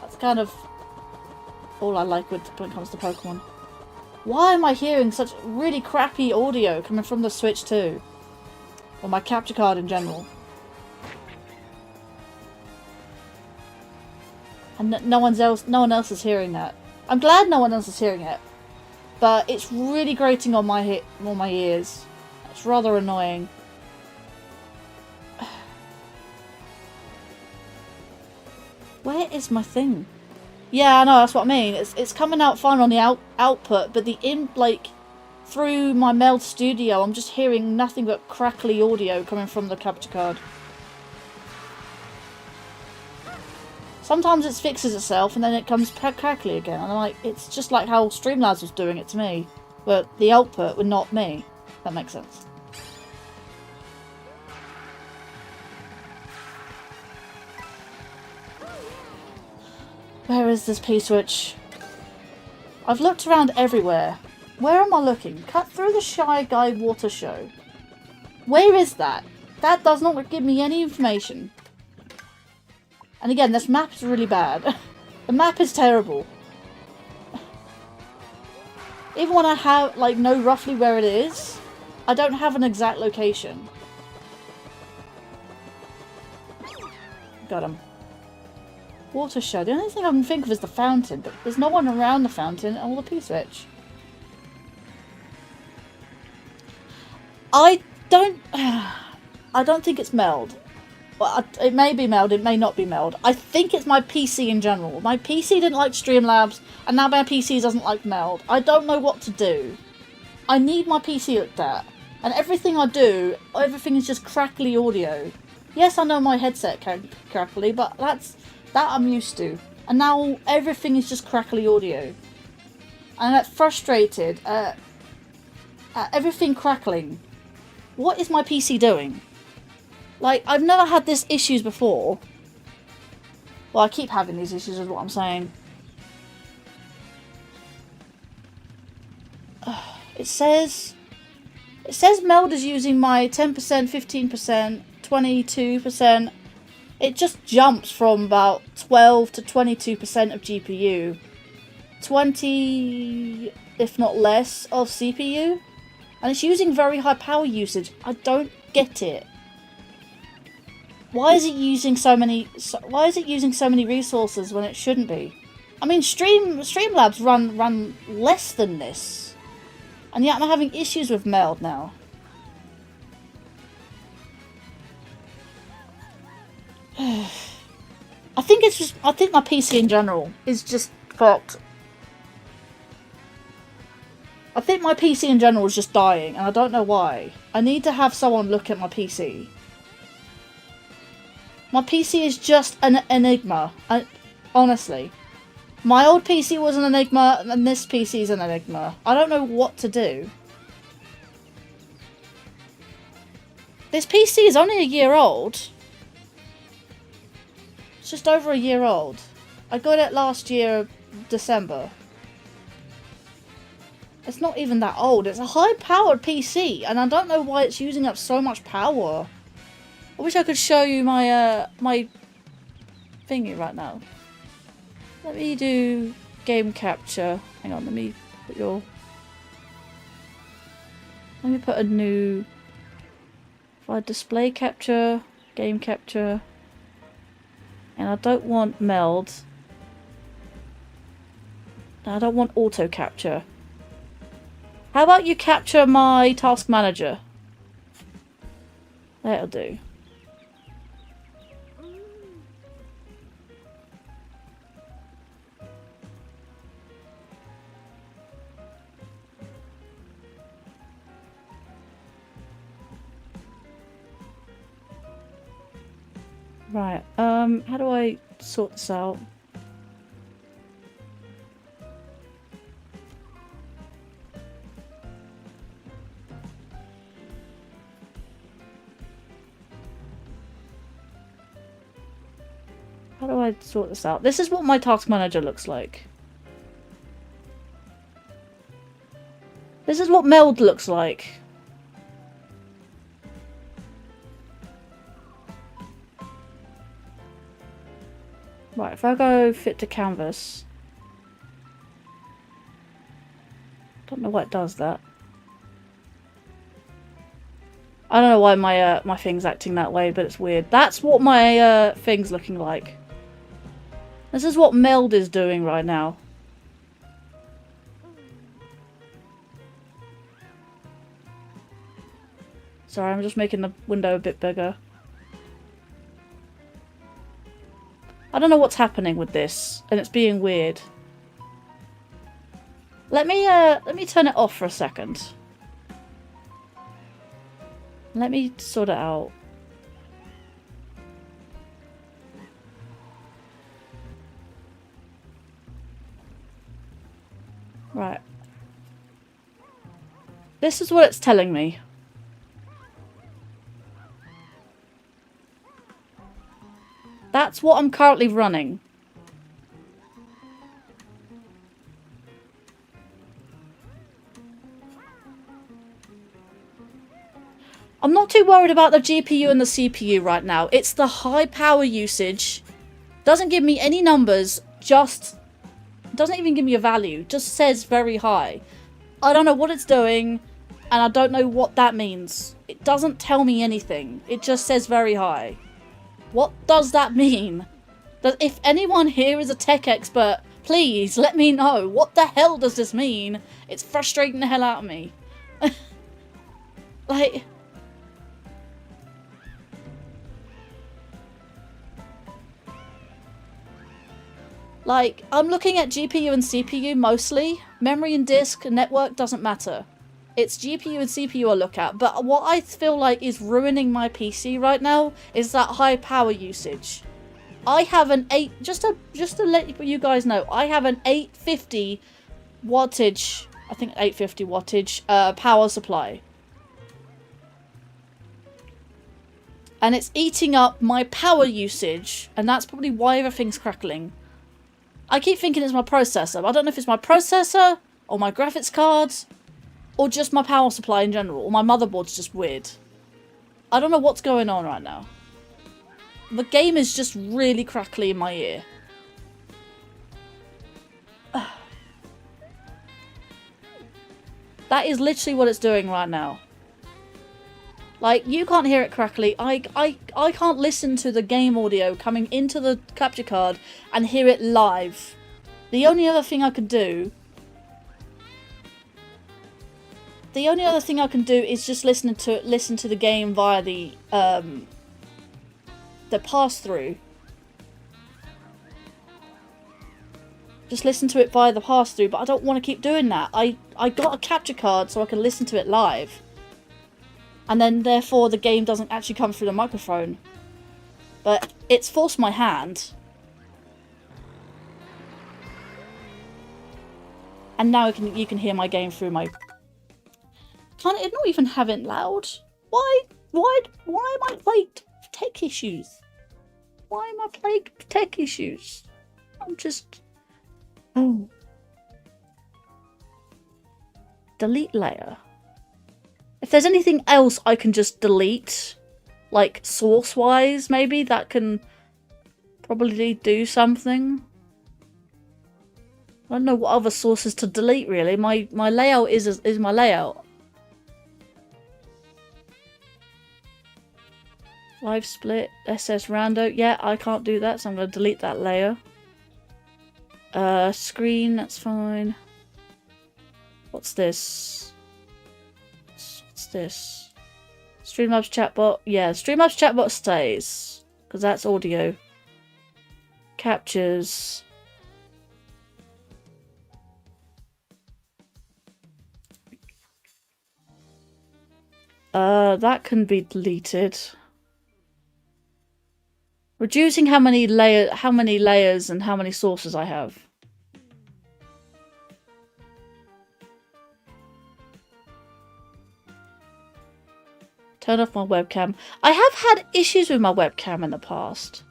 That's kind of all I like when it comes to Pokemon. Why am I hearing such really crappy audio coming from the Switch 2? Or my capture card in general? And no one else is hearing that. I'm glad no one else is hearing it. But it's really grating on my ears. It's rather annoying. Where is my thing? Yeah, I know, that's what I mean. It's coming out fine on the output, but through my Meld Studio, I'm just hearing nothing but crackly audio coming from the capture card. Sometimes it fixes itself and then it comes crackly again. And I'm like, it's just like how Streamlabs was doing it to me, but the output would not me. If that makes sense. Where is this P-switch? I've looked around everywhere. Where am I looking? Cut through the Shy Guy water show. Where is that? That does not give me any information. And again, this map is really bad. The map is terrible. Even when I know roughly where it is, I don't have an exact location. Got him. Water show. The only thing I can think of is the fountain, but there's no one around the fountain or the P-switch. I don't think it's Meld. Well, it may be Meld, it may not be Meld. I think it's my PC in general. My PC didn't like Streamlabs, and now my PC doesn't like Meld. I don't know what to do. I need my PC looked at. And everything I do, everything is just crackly audio. Yes, I know my headset can crackly, but that I'm used to. And now everything is just crackly audio. And I get frustrated at everything crackling. What is my PC doing? Like, I've never had these issues before. Well, I keep having these issues is what I'm saying. It says Meld is using my 10%, 15%, 22%. It just jumps from about 12 to 22% of GPU. 20, if not less, of CPU. And it's using very high power usage. I don't get it. Why is it using so many resources when it shouldn't be? I mean, Streamlabs run less than this. And yet I'm having issues with Meld now. I think my PC in general is just fucked. I think my PC in general is just dying, and I don't know why. I need to have someone look at my PC. My PC is just an enigma. Honestly. My old PC was an enigma, and this PC is an enigma. I don't know what to do. This PC is only a year old. It's just over a year old. I got it last year, December. It's not even that old. It's a high-powered PC, and I don't know why it's using up so much power. I wish I could show you my my thingy right now. Let me do game capture. Hang on, let me put your... Let me put a new... If I display capture, game capture, and I don't want meld. I don't want auto capture. How about you capture my task manager? That'll do. Right, how do I sort this out? How do I sort this out? This is what my task manager looks like. This is what meld looks like. Right, if I go fit to canvas. Don't know what does that. I don't know why my my thing's acting that way, but it's weird. That's what my thing's looking like. This is what meld is doing right now. Sorry, I'm just making the window a bit bigger. I don't know what's happening with this, and it's being weird. Let me turn it off for a second. Let me sort it out. Right. This is what it's telling me. That's what I'm currently running. I'm not too worried about the GPU and the CPU right now. It's the high power usage. Doesn't give me any numbers, just... Doesn't even give me a value. Just says very high. I don't know what it's doing, and I don't know what that means. It doesn't tell me anything. It just says very high. What does that mean? If anyone here is a tech expert, please let me know. What the hell does this mean? It's frustrating the hell out of me. Like... Like, I'm looking at GPU and CPU mostly. Memory and disk and network doesn't matter. It's GPU and CPU I look at. But what I feel like is ruining my PC right now is that high power usage. I have an just to let you guys know, I have an 850 wattage, I think 850 wattage power supply. And it's eating up my power usage, and that's probably why everything's crackling. I keep thinking it's my processor. I don't know if it's my processor, or my graphics cards, or just my power supply in general, or my motherboard's just weird. I don't know what's going on right now. The game is just really crackly in my ear. That is literally what it's doing right now. Like, you can't hear it crackly. I can't listen to the game audio coming into the capture card and hear it live. The only other thing I could do... The only other thing I can do is just listen to the game via the pass-through. Just listen to it via the pass-through, but I don't want to keep doing that. I got a capture card so I can listen to it live. And then, therefore, the game doesn't actually come through the microphone. But it's forced my hand. And now you can hear my game through my... Can't it not even have it loud? Why am I plagued with tech issues? Why am I plagued with tech issues? I'm just... Oh. Delete layer. If there's anything else I can just delete, like source-wise, maybe that can probably do something. I don't know what other sources to delete really. My layout is my layout. Live split, SS rando. Yeah, I can't do that, so I'm going to delete that layer. Screen, that's fine. What's this? What's this? Streamlabs chatbot. Yeah, Streamlabs chatbot stays, because that's audio. Captures. That can be deleted. Reducing how many layers and how many sources I have. Turn off my webcam. I have had issues with my webcam in the past.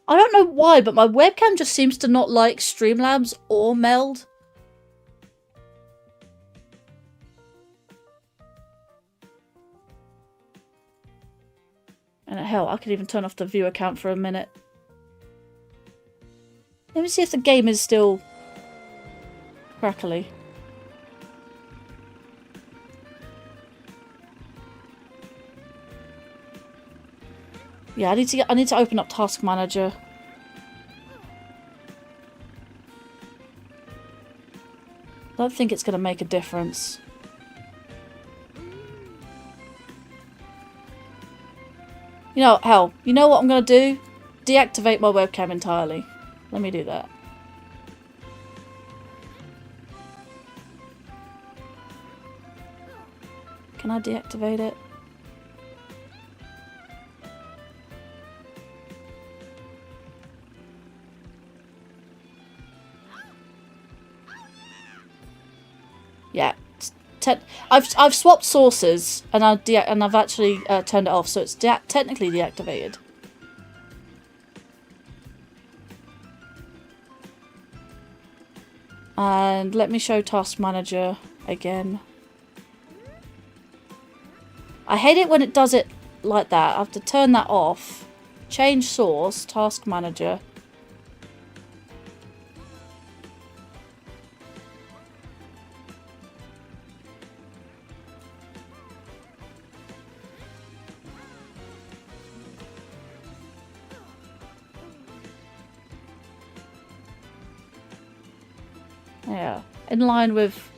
I don't know why, but my webcam just seems to not like Streamlabs or Meld. And hell, I could even turn off the viewer count for a minute. Let me see if the game is still crackly. Yeah, I need to open up Task Manager. I don't think it's going to make a difference. You know, hell, you know what I'm going to do? Deactivate my webcam entirely. Let me do that. Can I deactivate it? Yeah, I've swapped sources and I've actually turned it off, so it's technically deactivated. And let me show Task Manager again. I hate it when it does it like that. I have to turn that off. Change source, Task Manager. Yeah, in line with...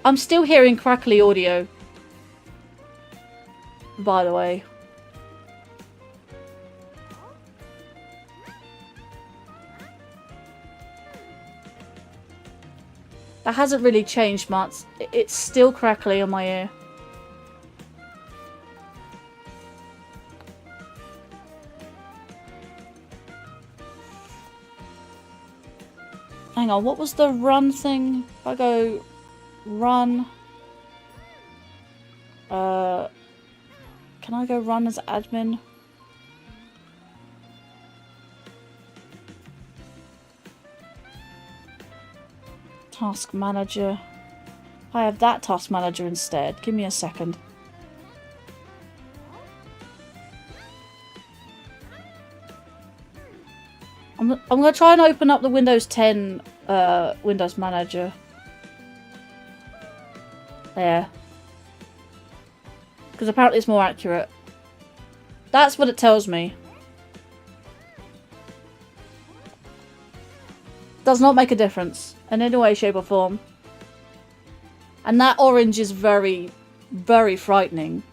I'm still hearing crackly audio, by the way. That hasn't really changed much. It's still crackly on my ear. Hang on, what was the run thing? If I go run... can I go run as admin? Task Manager. I have that Task Manager instead. Give me a second. I'm going to try and open up the Windows 10 Windows Manager. There. Because apparently it's more accurate. That's what it tells me. Does not make a difference in any way, shape or form. And that orange is very, very frightening.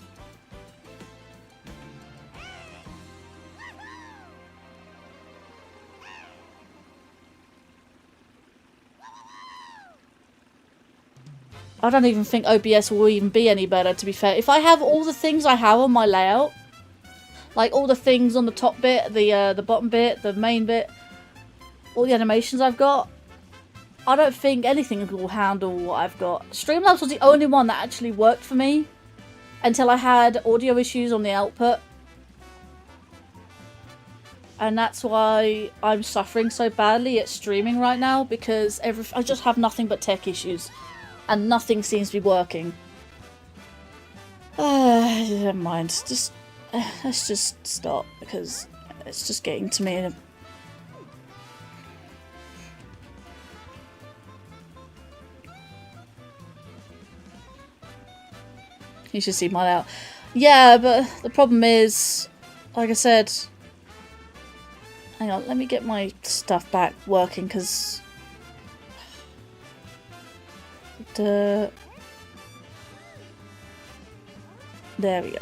I don't even think OBS will even be any better, to be fair. If I have all the things I have on my layout, like all the things on the top bit, the bottom bit, the main bit, all the animations I've got, I don't think anything will handle what I've got. Streamlabs was the only one that actually worked for me. until I had audio issues on the output. And that's why I'm suffering so badly at streaming right now, because I just have nothing but tech issues. And nothing seems to be working. Never mind. Just let's just stop, because it's just getting to me. You should see mine out. Yeah, but the problem is, like I said, hang on, let me get my stuff back working, because there we go.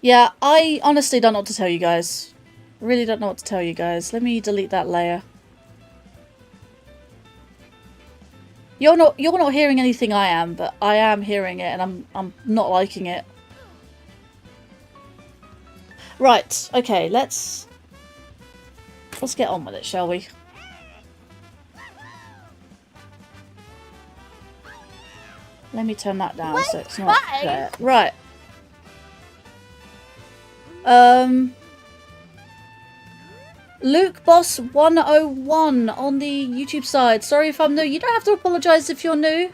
Yeah, I honestly don't know what to tell you guys. Really don't know what to tell you guys. Let me delete that layer. You're not hearing anything I am, but I am hearing it, and I'm not liking it. Right, okay, let's get on with it, shall we? Let me turn that down so it's not there. Right. Luke Boss 101 on the YouTube side. Sorry if I'm new. You don't have to apologise if you're new.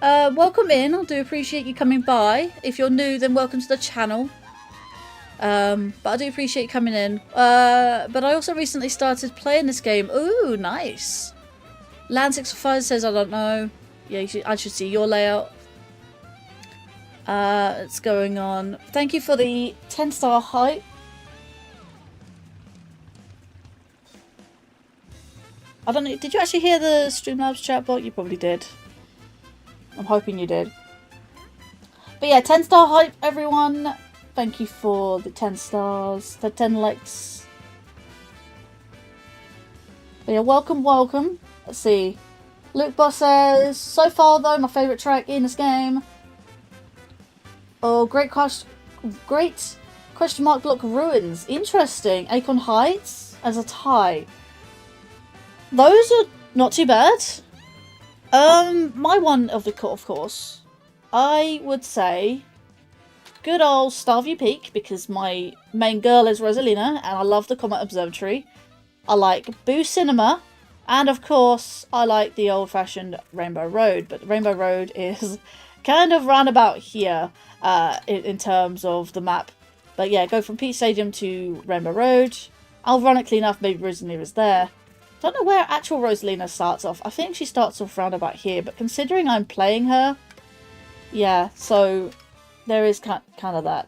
Welcome in. I do appreciate you coming by. If you're new, then welcome to the channel. But I do appreciate you coming in. But I also recently started playing this game. Ooh, nice. Land645 says I don't know. Yeah, I should see your layout. It's going on. Thank you for the 10-star hype. I don't know, did you actually hear the Streamlabs chatbot? You probably did. I'm hoping you did. But yeah, 10-star hype, everyone. Thank you for the 10 stars, the 10 likes. But yeah, welcome, welcome. Let's see. Luke Boss says, so far though, my favourite track in this game. Oh, great question mark block ruins. Interesting. Acorn Heights as a tie. Those are not too bad. My one of course, I would say good old Starview Peak, because my main girl is Rosalina and I love the Comet Observatory. I like Boo Cinema, and of course I like the old-fashioned Rainbow Road, but Rainbow Road is kind of roundabout here in terms of the map. But yeah, go from Peach Stadium to Rainbow Road. Ironically enough, maybe Rosalina is there. Don't know where actual Rosalina starts off. I think she starts off round about here, but considering I'm playing her, yeah, so there is kind of that.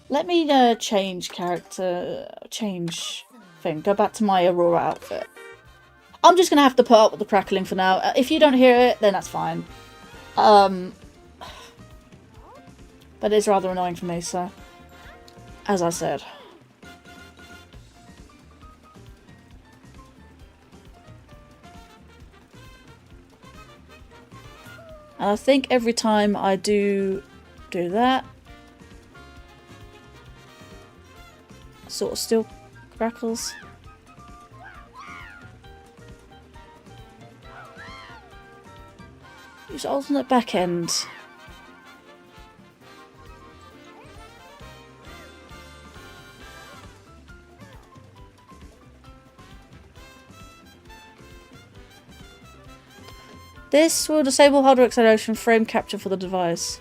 Let me change character, change thing, go back to my Aurora outfit. I'm just going to have to put up with the crackling for now. If you don't hear it, then that's fine. But it's rather annoying for me, so as I said. And I think every time I do that, sort of still crackles. Use alternate back end. This will disable hardware acceleration frame capture for the device.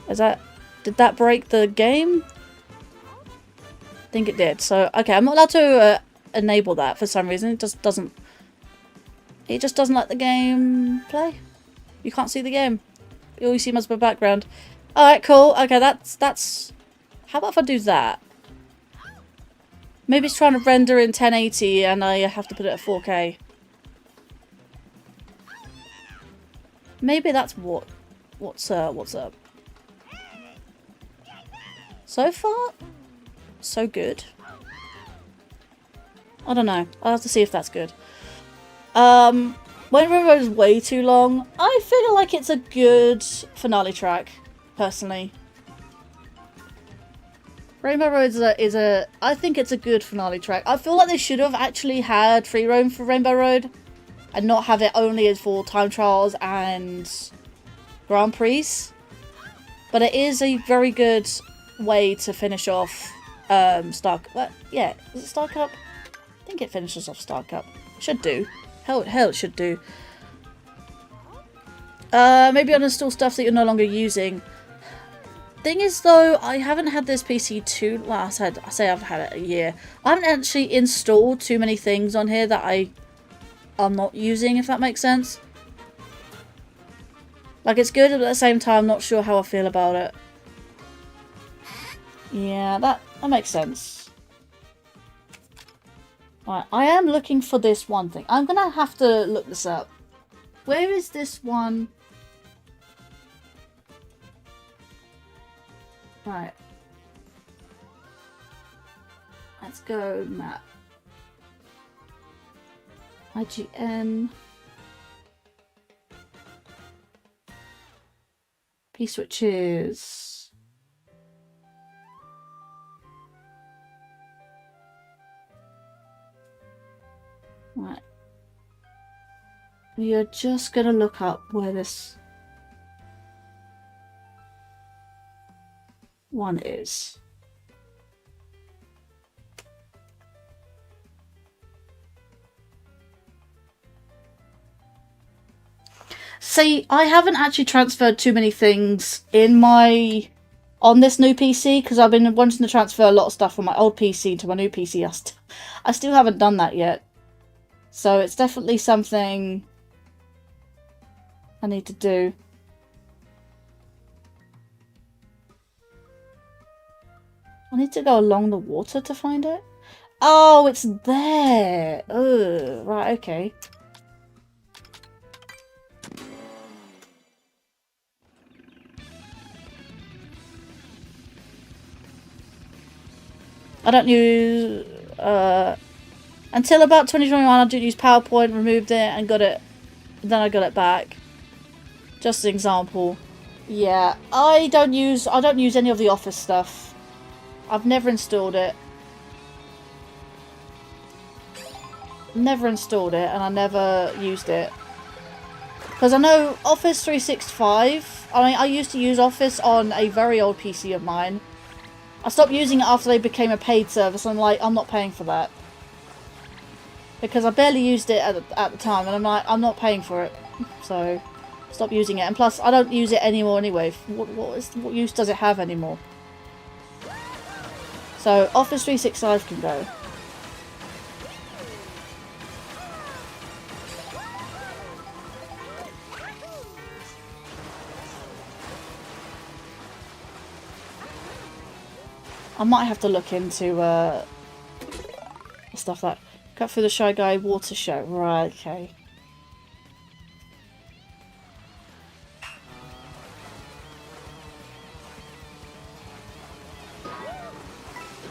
Did that break the game? I think it did. So, okay, I'm not allowed to enable that for some reason. It just doesn't let the game play. You can't see the game. All you see must be background. Alright, cool. Okay, that's... How about if I do that? Maybe it's trying to render in 1080 and I have to put it at 4K. Maybe that's what's up. So far, so good. I don't know. I'll have to see if that's good. When Rainbow is way too long, I feel like it's a good finale track, personally. Rainbow Road is a I think it's a good finale track. I feel like they should have actually had free roam for Rainbow Road and not have it only as for time trials and Grand Prix. But it is a very good way to finish off Star. What? Yeah, is it Star Cup? I think it finishes off Star Cup. Should do. Hell, it should do. Maybe uninstall stuff that you're no longer using. Thing is, though, I haven't had this PC too. Well, I say I've had it a year. I haven't actually installed too many things on here that I'm not using, if that makes sense. Like, it's good, but at the same time, I'm not sure how I feel about it. Yeah, that makes sense. Right, I am looking for this one thing. I'm gonna have to look this up. Where is this one? Right. Let's go map. IGN. P-switches. Right. We are just gonna look up where this one is. See, I haven't actually transferred too many things on this new PC because I've been wanting to transfer a lot of stuff from my old PC to my new PC. I still haven't done that yet. So it's definitely something I need to do. I need to go along the water to find it. Oh, it's there. Oh, right, okay. I don't use until about 2021. I didn't use PowerPoint, removed it, and got it. Then I got it back. Just an example. Yeah, I don't use any of the Office stuff. I've never installed it. Never installed it, and I never used it. Because I know Office 365. I mean, I used to use Office on a very old PC of mine. I stopped using it after they became a paid service. I'm like, I'm not paying for that. Because I barely used it at the time, and I'm like, I'm not paying for it. So, stop using it. And plus, I don't use it anymore anyway. What use does it have anymore? So, Office 365 can go. I might have to look into stuff like cut through the Shy Guy water show. Right, okay.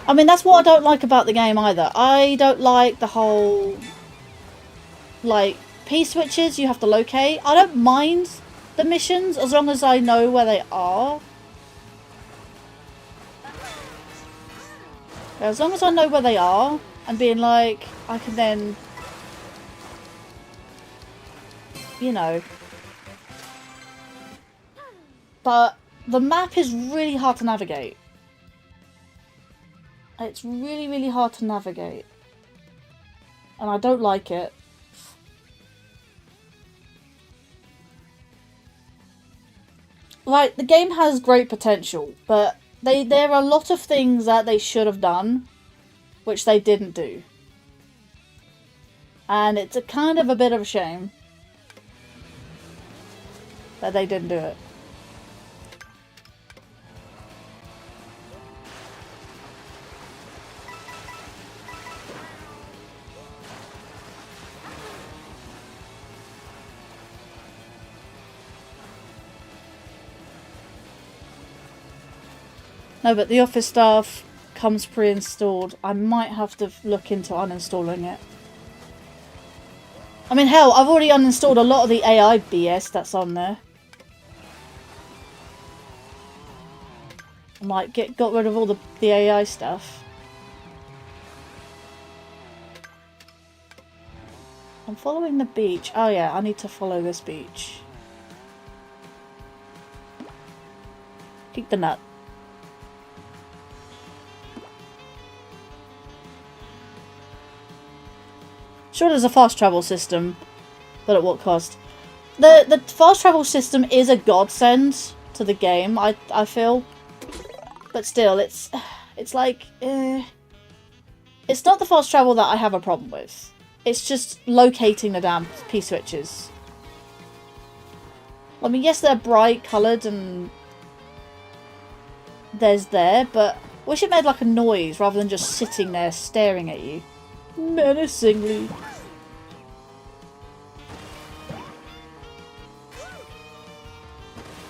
I mean, that's what I don't like about the game either. I don't like the whole like P-switches you have to locate. I don't mind the missions as long as I know where they are. As long as I know where they are, and being like, I can then, you know. But the map is really hard to navigate. It's really, really hard to navigate. And I don't like it. Like, the game has great potential, but there are a lot of things that they should have done, which they didn't do. And it's a kind of a bit of a shame that they didn't do it. No, but the Office stuff comes pre-installed. I might have to look into uninstalling it. I mean, hell, I've already uninstalled a lot of the AI BS that's on there. Like, got rid of all the AI stuff. I'm following the beach. Oh yeah, I need to follow this beach. Keep the nut. Sure, there's a fast travel system, but at what cost? The fast travel system is a godsend to the game, I feel. But still, it's like, it's not the fast travel that I have a problem with. It's just locating the damn P-switches. I mean, yes, they're bright coloured and there's there, but I wish it made like a noise rather than just sitting there staring at you. Menacingly.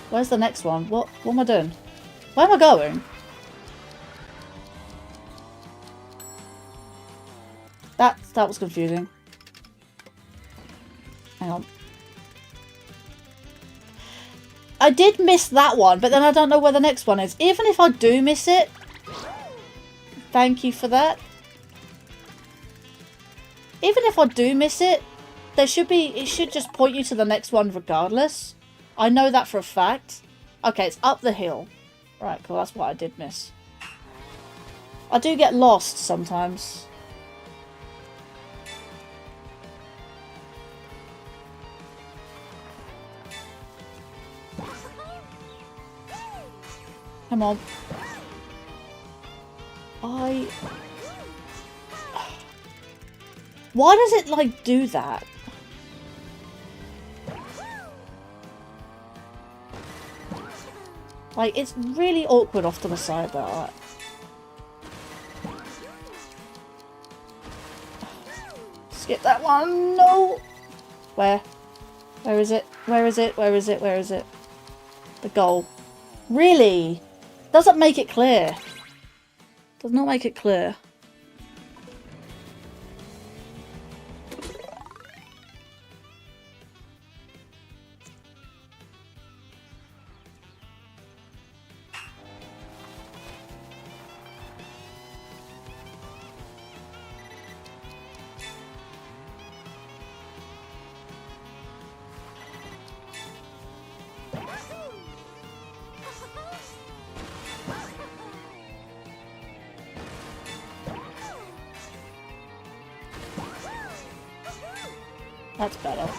Where's the next one? What am I doing? Where am I going? That was confusing. Hang on. I did miss that one, but then I don't know where the next one is. Even if I do miss it, thank you for that. Even if I do miss it, it should just point you to the next one regardless. I know that for a fact. Okay, it's up the hill. Right, cool, that's what I did miss. I do get lost sometimes. Come on. Why does it, like, do that? Like, it's really awkward off to the side, though. Skip that one. No! Where? Where is it? Where is it? Where is it? Where is it? The goal. Really? Doesn't make it clear. Does not make it clear. That's better.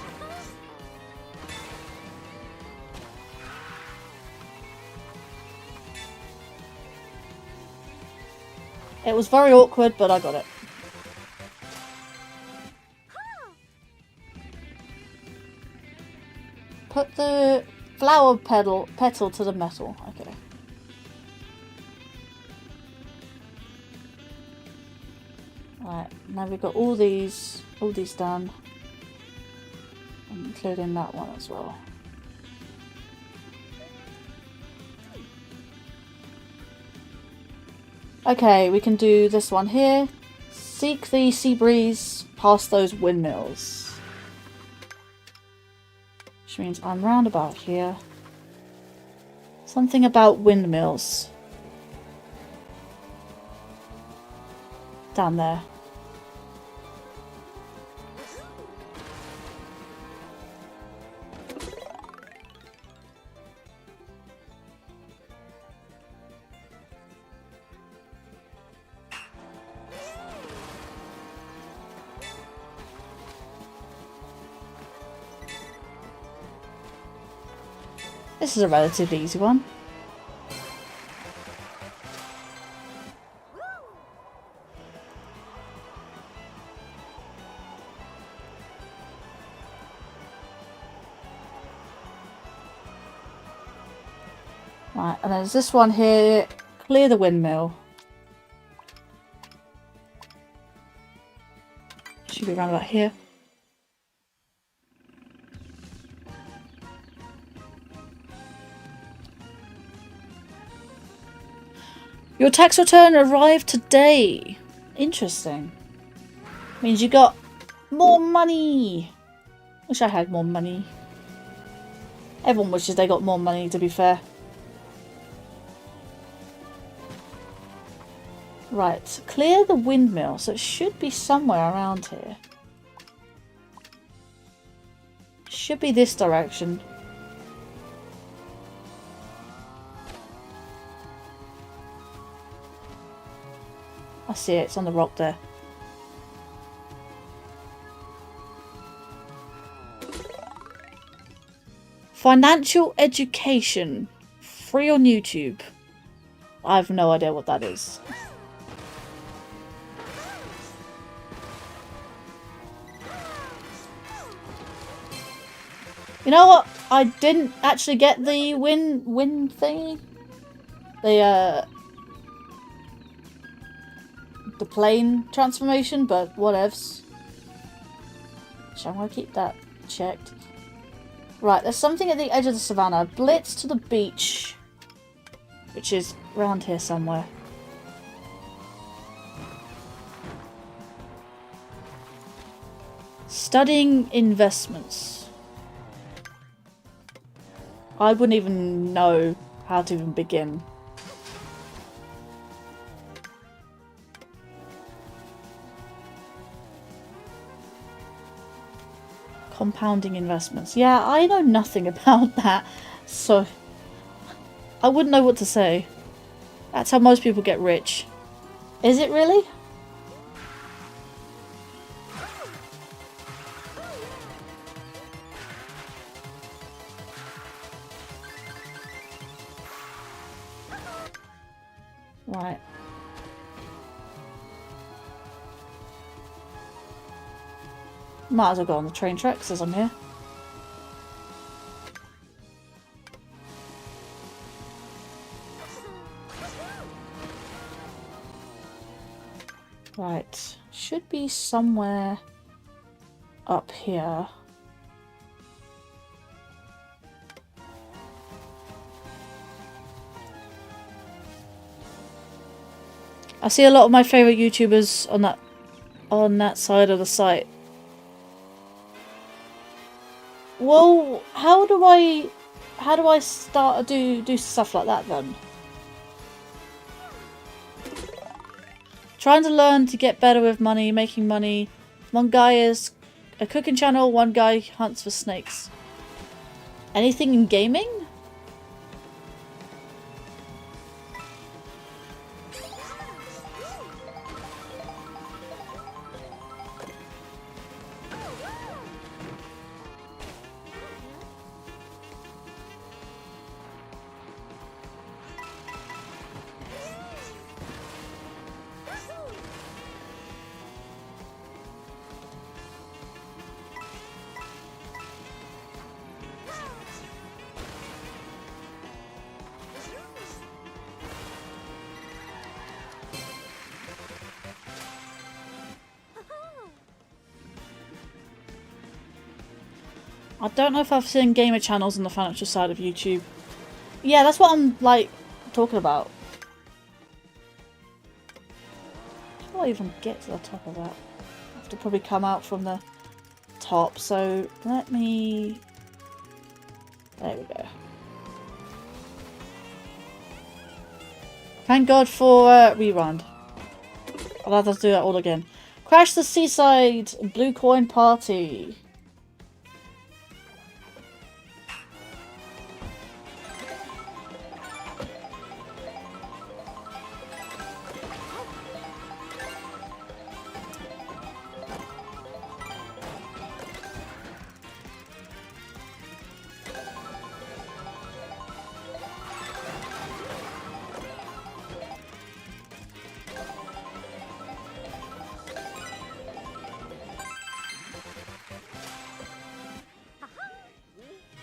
It was very awkward, but I got it. Put the flower petal to the metal. Okay. Right, now we've got all these done. Including that one as well. Okay, we can do this one here. Seek the sea breeze past those windmills. Which means I'm round about here. Something about windmills. Down there. This is a relatively easy one. Right, and there's this one here. Clear the windmill. Should be around about here. Your tax return arrived today. Interesting. Means you got more money. Wish I had more money. Everyone wishes they got more money, to be fair. Right, clear the windmill. So it should be somewhere around here. Should be this direction. I see it, it's on the rock there. Financial education. Free on YouTube. I have no idea what that is. You know what? I didn't actually get the win thingy. The plane transformation, but whatevs. So I'm gonna keep that checked. Right, there's something at the edge of the savannah. Blitz to the beach. Which is around here somewhere. Studying investments. I wouldn't even know how to even begin. Compounding investments. Yeah, I know nothing about that, so I wouldn't know what to say. That's how most people get rich. Is it really? Right. Might as well go on the train tracks as I'm here. Right. Should be somewhere up here. I see a lot of my favourite YouTubers on that side of the site. Well, how do I start to do stuff like that then? Trying to learn to get better with money, making money. One guy is a cooking channel, one guy hunts for snakes. Anything in gaming? I don't know if I've seen gamer channels on the financial side of YouTube. Yeah, that's what I'm, like, talking about. How do I even get to the top of that? I have to probably come out from the top, so let me... There we go. Thank God for Rewind. I'll have to do that all again. Crash the Seaside Blue Coin Party.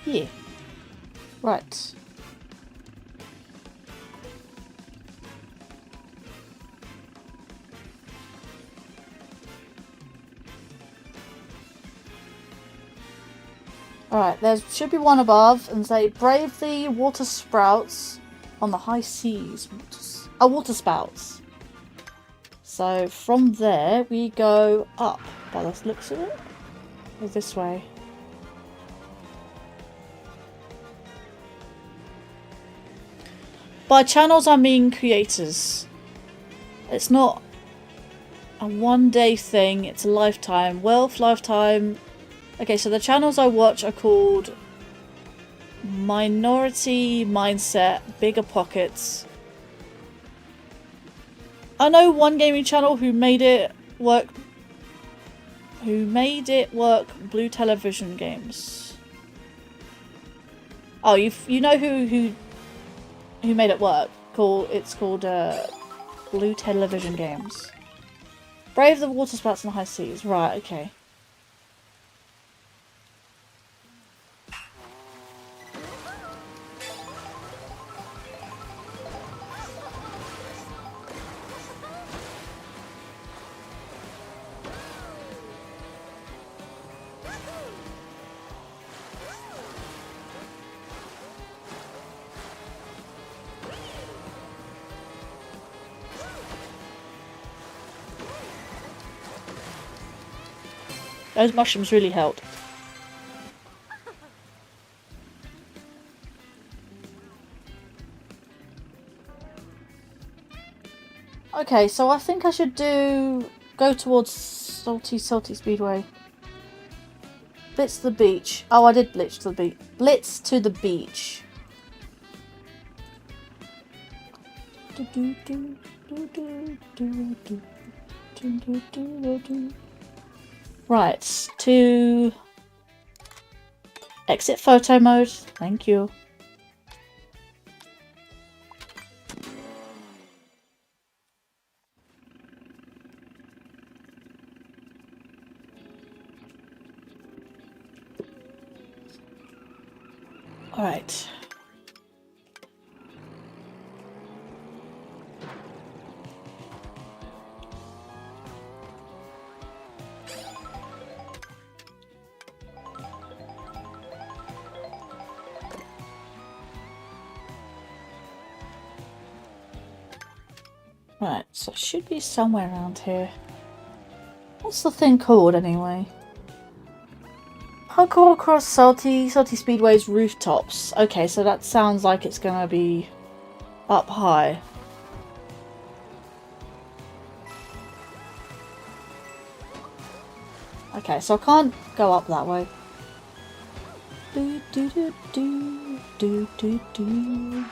Yeah. Right. Alright, there should be one above and say brave the water sprouts on the high seas. Water spouts. So from there we go up by the looks of it. Or this way. By channels, I mean creators. It's not a one-day thing, it's a lifetime. Wealth, lifetime. Okay, so the channels I watch are called Minority Mindset, Bigger Pockets. I know one gaming channel who made it work. Blue Television Games. Oh, you know who made it work? It's called Blue Television Games. Brave the water spouts in the high seas. Right, okay. Those mushrooms really helped. Okay, so I think I should go towards Salty Speedway. Blitz to the beach. Oh, I did blitz to the beach. Blitz to the beach. Right, to exit photo mode. Thank you. All right. Right, so it should be somewhere around here. What's the thing called anyway? Parkour across Salty Speedway's rooftops. Okay, so that sounds like it's gonna be up high. Okay, so I can't go up that way. Do do do do do do do.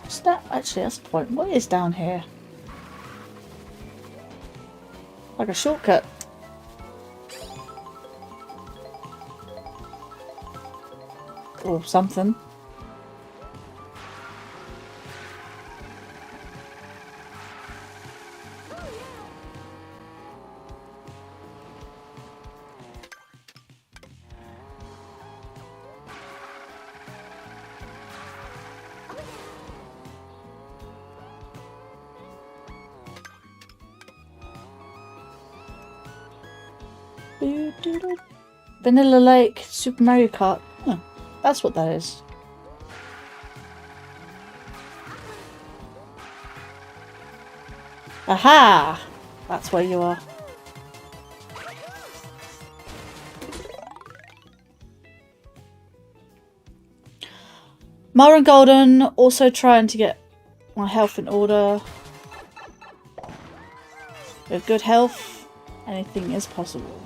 What's that? Actually, that's the point. What is down here? Like a shortcut. Or something. Vanilla Lake, Super Mario Kart. Oh, that's what that is. Aha! That's where you are. Mara and Golden also trying to get my health in order. With good health, anything is possible.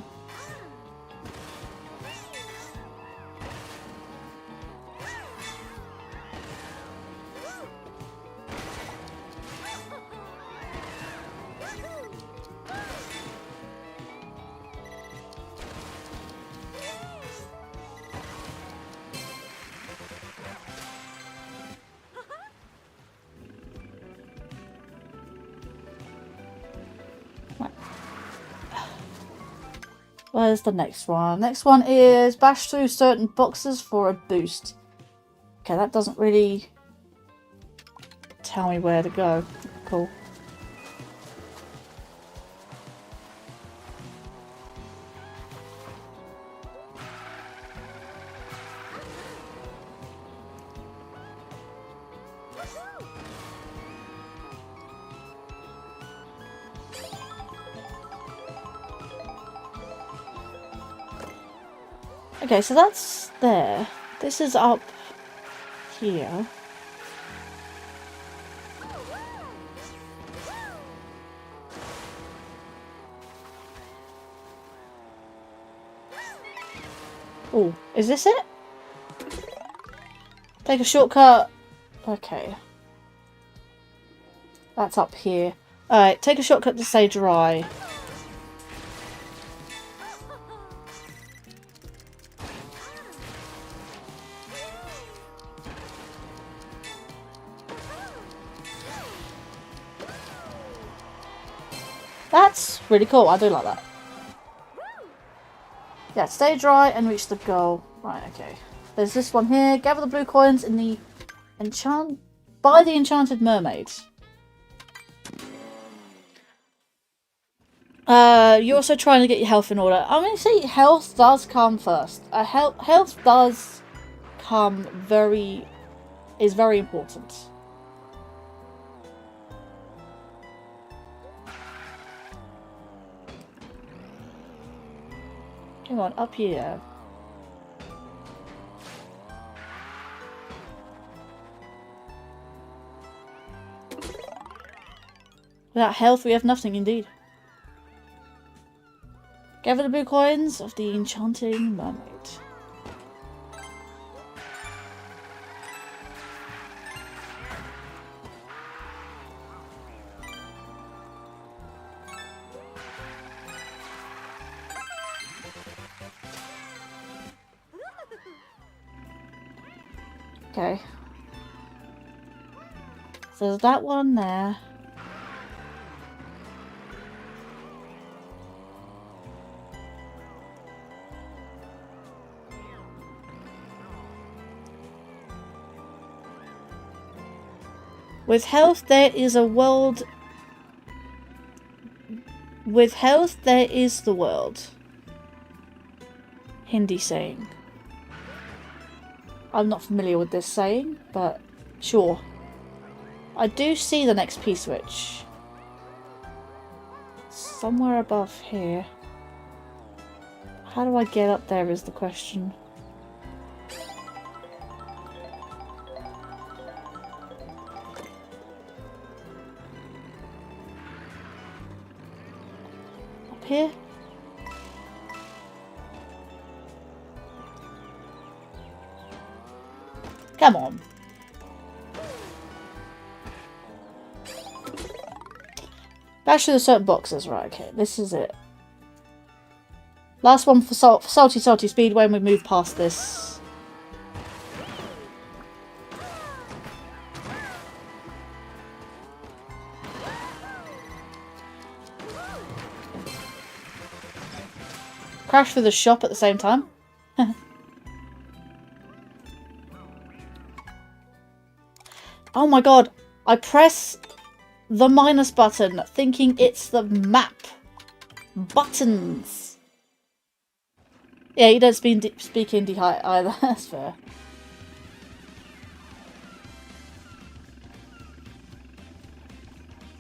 Where's the next one? Next one is bash through certain boxes for a boost. Okay, that doesn't really tell me where to go. Cool. Okay, so that's there. This is up here. Oh, is this it? Take a shortcut. Okay. That's up here. Alright, take a shortcut to stay dry. That's really cool. I do like that. Yeah, stay dry and reach the goal. Right, okay. There's this one here. Gather the blue coins in the by the enchanted mermaid. You're also trying to get your health in order. I mean, see, health does come first. Health does come is very important. Come on, up here. Without health, we have nothing indeed. Gather the blue coins of the enchanting mermaid. Okay. So there's that one there. With health, there is a world. With health, there is the world. Hindi saying. I'm not familiar with this saying, but sure. I do see the next P-switch. Somewhere above here. How do I get up there is the question. Up here? Come on. Bash through the certain boxes. Right, okay. This is it. Last one for Salty Speedway and we move past this. Crash through the shop at the same time. Oh my god, I press the minus button thinking it's the map. Buttons. Yeah, you don't speak Hindi either, that's fair.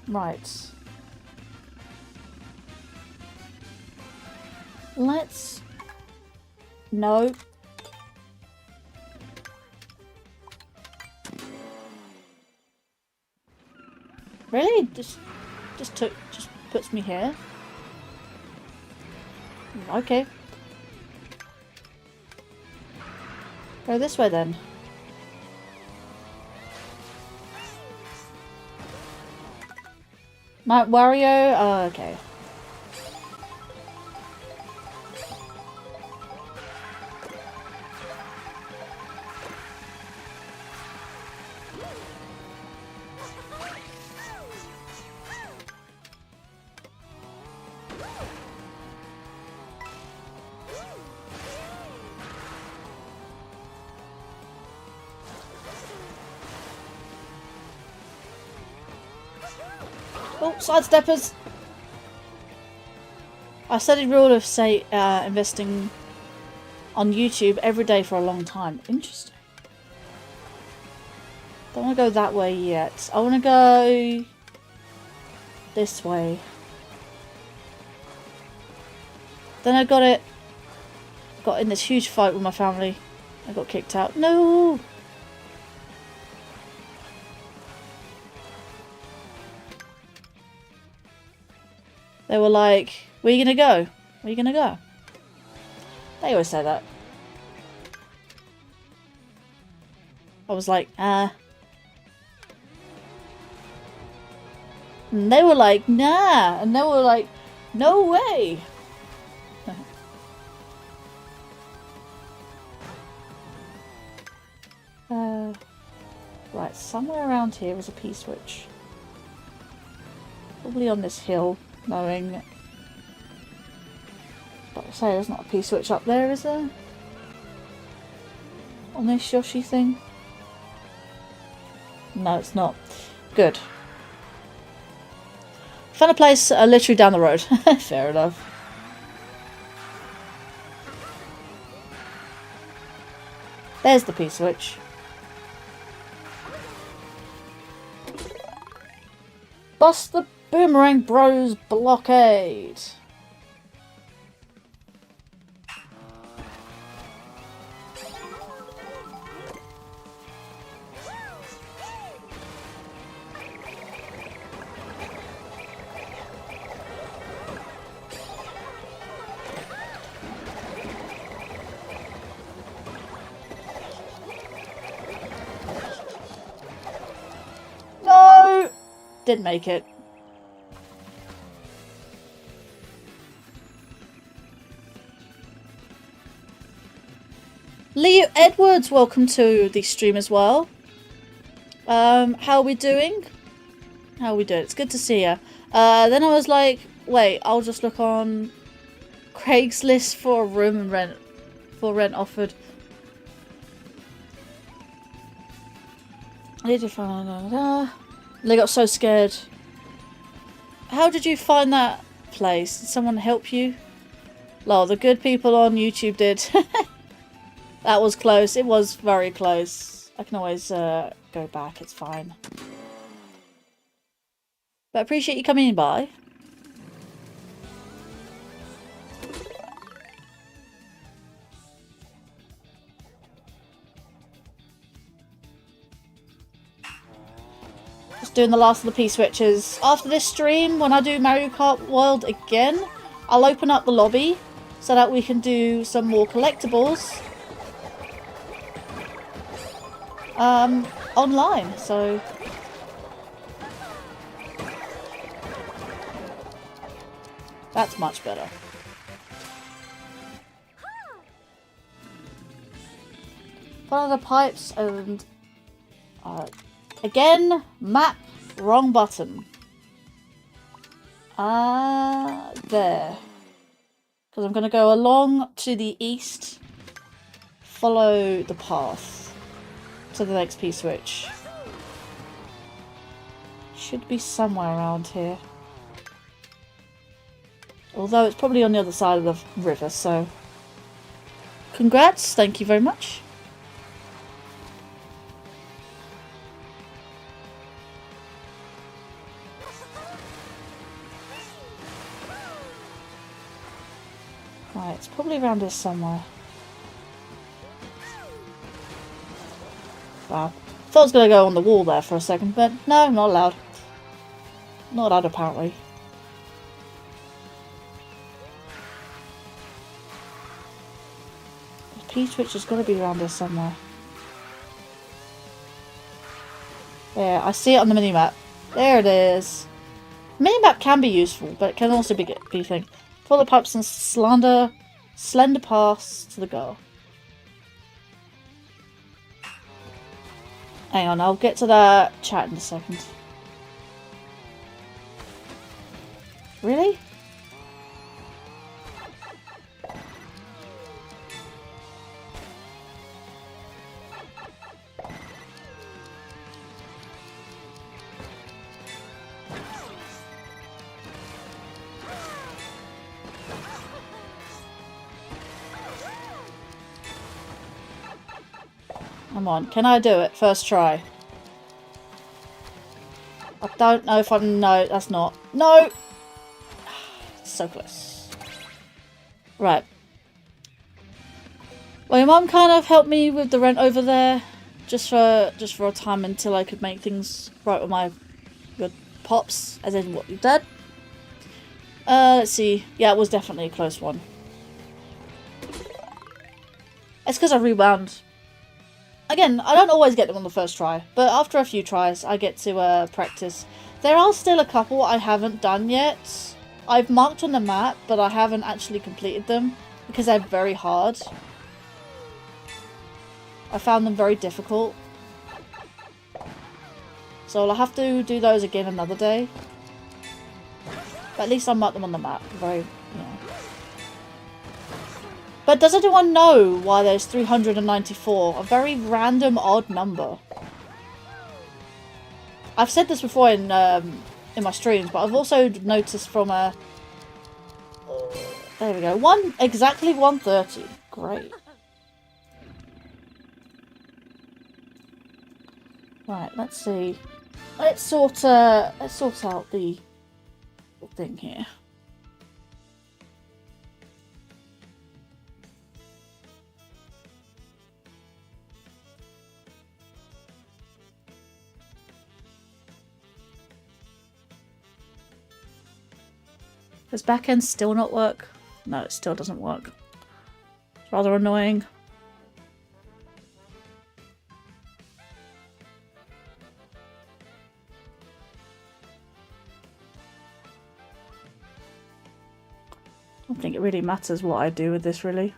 Right. Let's... No. Really? Just puts me here? Okay. Go this way then. Wario? Oh, okay. Oh, sidesteppers! I studied rule of investing on YouTube every day for a long time. Interesting. Don't want to go that way yet. I want to go this way. Then I got in this huge fight with my family. I got kicked out. No! They were like, where are you going to go? Where are you going to go? They always say that. I was like, And they were like, nah. And they were like, no way. Right, somewhere around here is a P-switch. Probably on this hill, knowing... But I say there's not a P-switch up there, is there? On this Yoshi thing? No, it's not. Good. Found a place literally down the road. Fair enough. There's the P-switch. Bust the Boomerang Bros blockade. No! Didn't make it. Leo Edwards, welcome to the stream as well. How are we doing? How are we doing? It's good to see you. Then I was like, wait, I'll just look on Craigslist for a room and rent offered. I did find. They got so scared. How did you find that place? Did someone help you? Lol, the good people on YouTube did. That was close. It was very close. I can always go back. It's fine. But I appreciate you coming by. Just doing the last of the P-switches. After this stream, when I do Mario Kart World again, I'll open up the lobby so that we can do some more collectibles. Online, so that's much better. Follow the pipes and again, map, wrong button. There. Because I'm going to go along to the east, follow the path to the next P-switch. Should be somewhere around here. Although it's probably on the other side of the river, so... Congrats, thank you very much. Right, it's probably around here somewhere. Wow. Thought I was going to go on the wall there for a second, but no, not allowed. Not allowed, apparently. The P-switch has got to be around here somewhere. There, I see it on the minimap. There it is. Minimap can be useful, but it can also be a thing. Follow the pipes and slender paths to the goal. Hang on, I'll get to that chat in a second. Really? Come on, can I do it? First try. I don't know if I'm... No, that's not. No! So close. Right. Well, your mum kind of helped me with the rent over there. Just for a time until I could make things right with my good pops. As in what you did. Let's see. Yeah, it was definitely a close one. It's because I rewound. Again, I don't always get them on the first try, but after a few tries, I get to practice. There are still a couple I haven't done yet. I've marked on the map, but I haven't actually completed them because they're very hard. I found them very difficult. So I'll have to do those again another day. But at least I marked them on the map. Very, you know. But does anyone know why there's 394? A very random, odd number. I've said this before in my streams, but I've also noticed from a... there we go. Exactly 130. Great. Right, let's see. Let's sort out the thing here. Does backend still not work? No, it still doesn't work. It's rather annoying. I don't think it really matters what I do with this, really.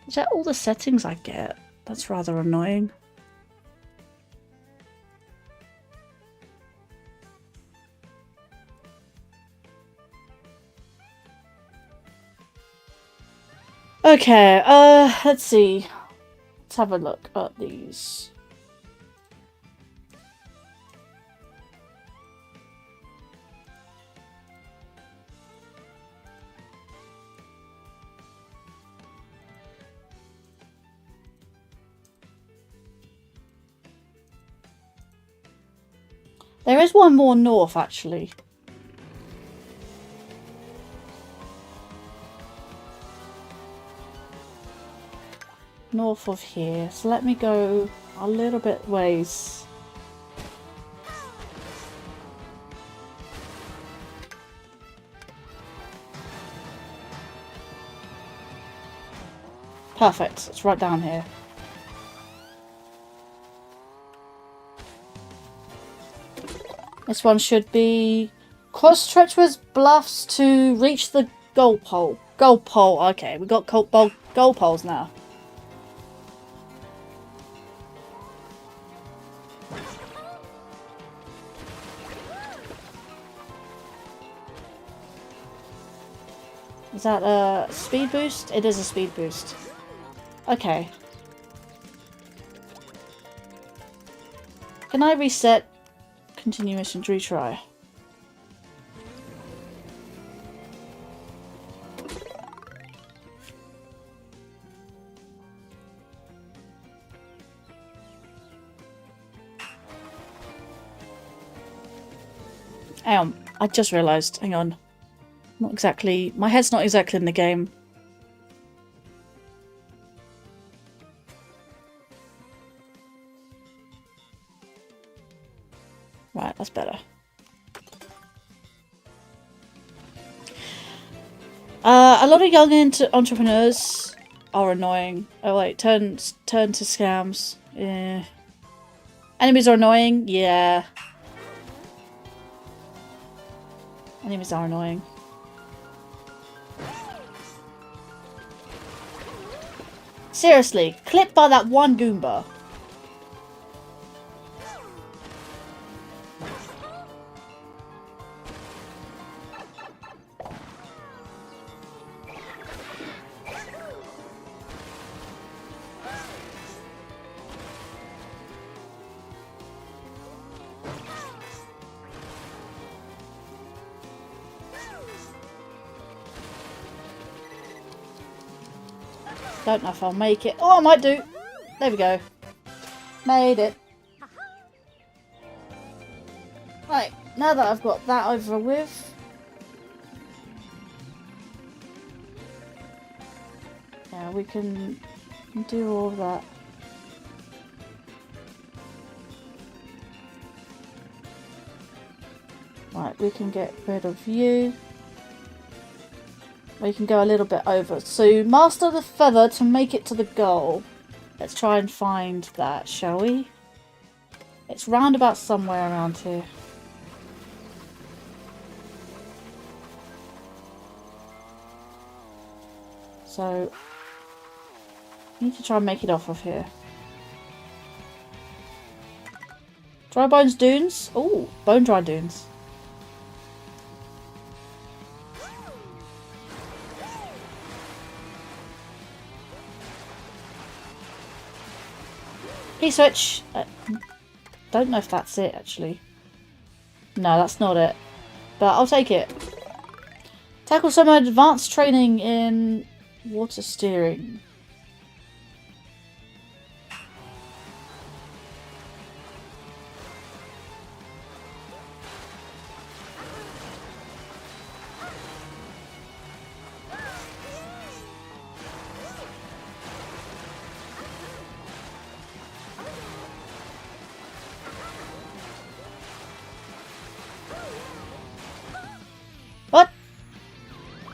Is that all the settings I get? That's rather annoying. Okay, let's see. Let's have a look at these. There is one more north, actually. North of here. So let me go a little bit ways. Perfect. It's right down here. This one should be cross treacherous bluffs to reach the goal pole. Goal pole. Okay, we got goal poles now. Is that a speed boost? It is a speed boost. Okay. Can I reset? Continue mission, retry. Hang on, I just realised. Hang on. Not exactly. My head's not exactly in the game. Right, that's better. A lot of young entrepreneurs are annoying. Oh wait, turn to scams. Yeah. Enemies are annoying. Yeah. Enemies are annoying. Seriously, clipped by that one Goomba. Don't know if I'll make it. Oh, I might do. There we go. Made it. Right, now that I've got that over with. Yeah, we can do all of that. Right, we can get rid of you. We can go a little bit over. So, master the feather to make it to the goal. Let's try and find that, shall we? It's round about somewhere around here. So, I need to try and make it off of here. Dry Bones Dunes. Oh, Bone Dry Dunes. Key switch. Don't know if that's it, actually. No, that's not it. But I'll take it. Tackle some advanced training in water steering. What?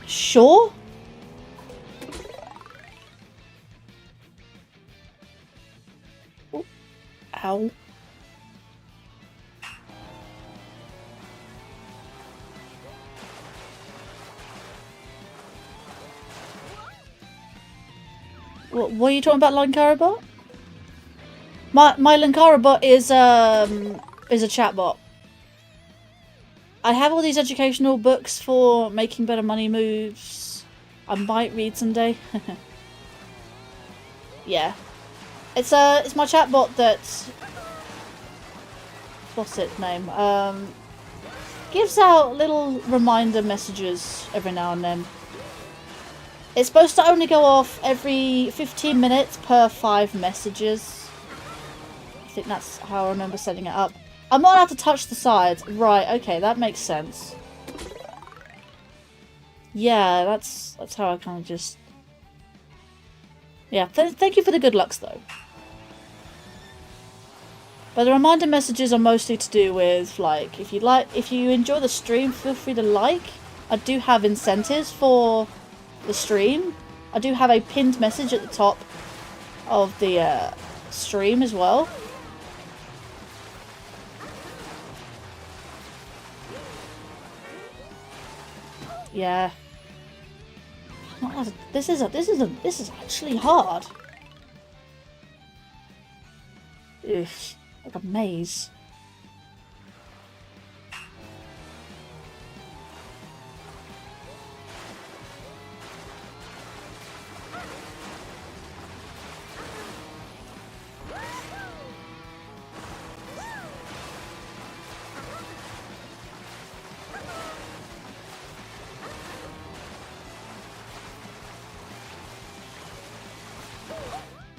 Sure? Ooh. Ow. What are you talking about, Linkario bot? My Linkario bot is a chatbot. I have all these educational books for making better money moves. I might read someday. Yeah, it's my chatbot that, what's its name? Gives out little reminder messages every now and then. It's supposed to only go off every 15 minutes per 5 messages. I think that's how I remember setting it up. I'm not allowed to touch the sides. Right, okay, that makes sense. Yeah, that's how I kind of just... Yeah, thank you for the good lucks, though. But the reminder messages are mostly to do with, like, if you enjoy the stream, feel free to like. I do have incentives for the stream. I do have a pinned message at the top of the stream as well. Yeah. This is actually hard. Ugh, like a maze.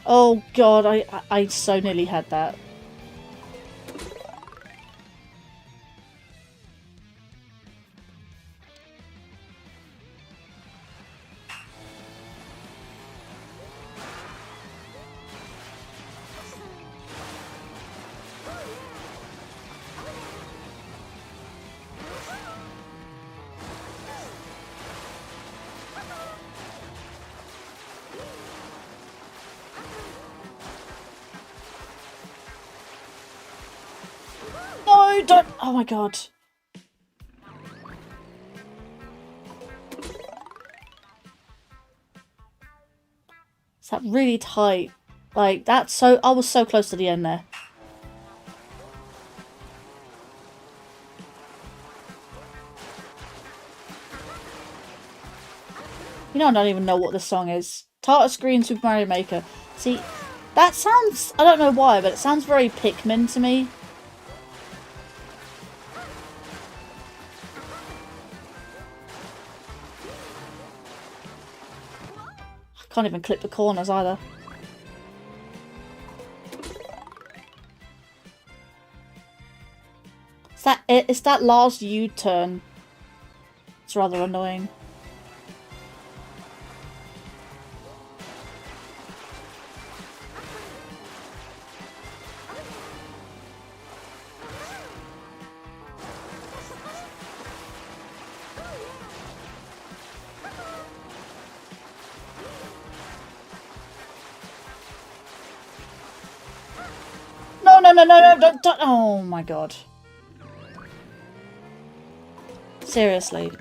Oh god, I so nearly had that. No, don't! Oh my god. Is that really tight? Like, that's so... I was so close to the end there. You know, I don't even know what this song is. Tartar Screen Super Mario Maker. See, that sounds... I don't know why, but it sounds very Pikmin to me. I can't even clip the corners either. It's that last U-turn. It's rather annoying. No, don't. Oh my god. Seriously.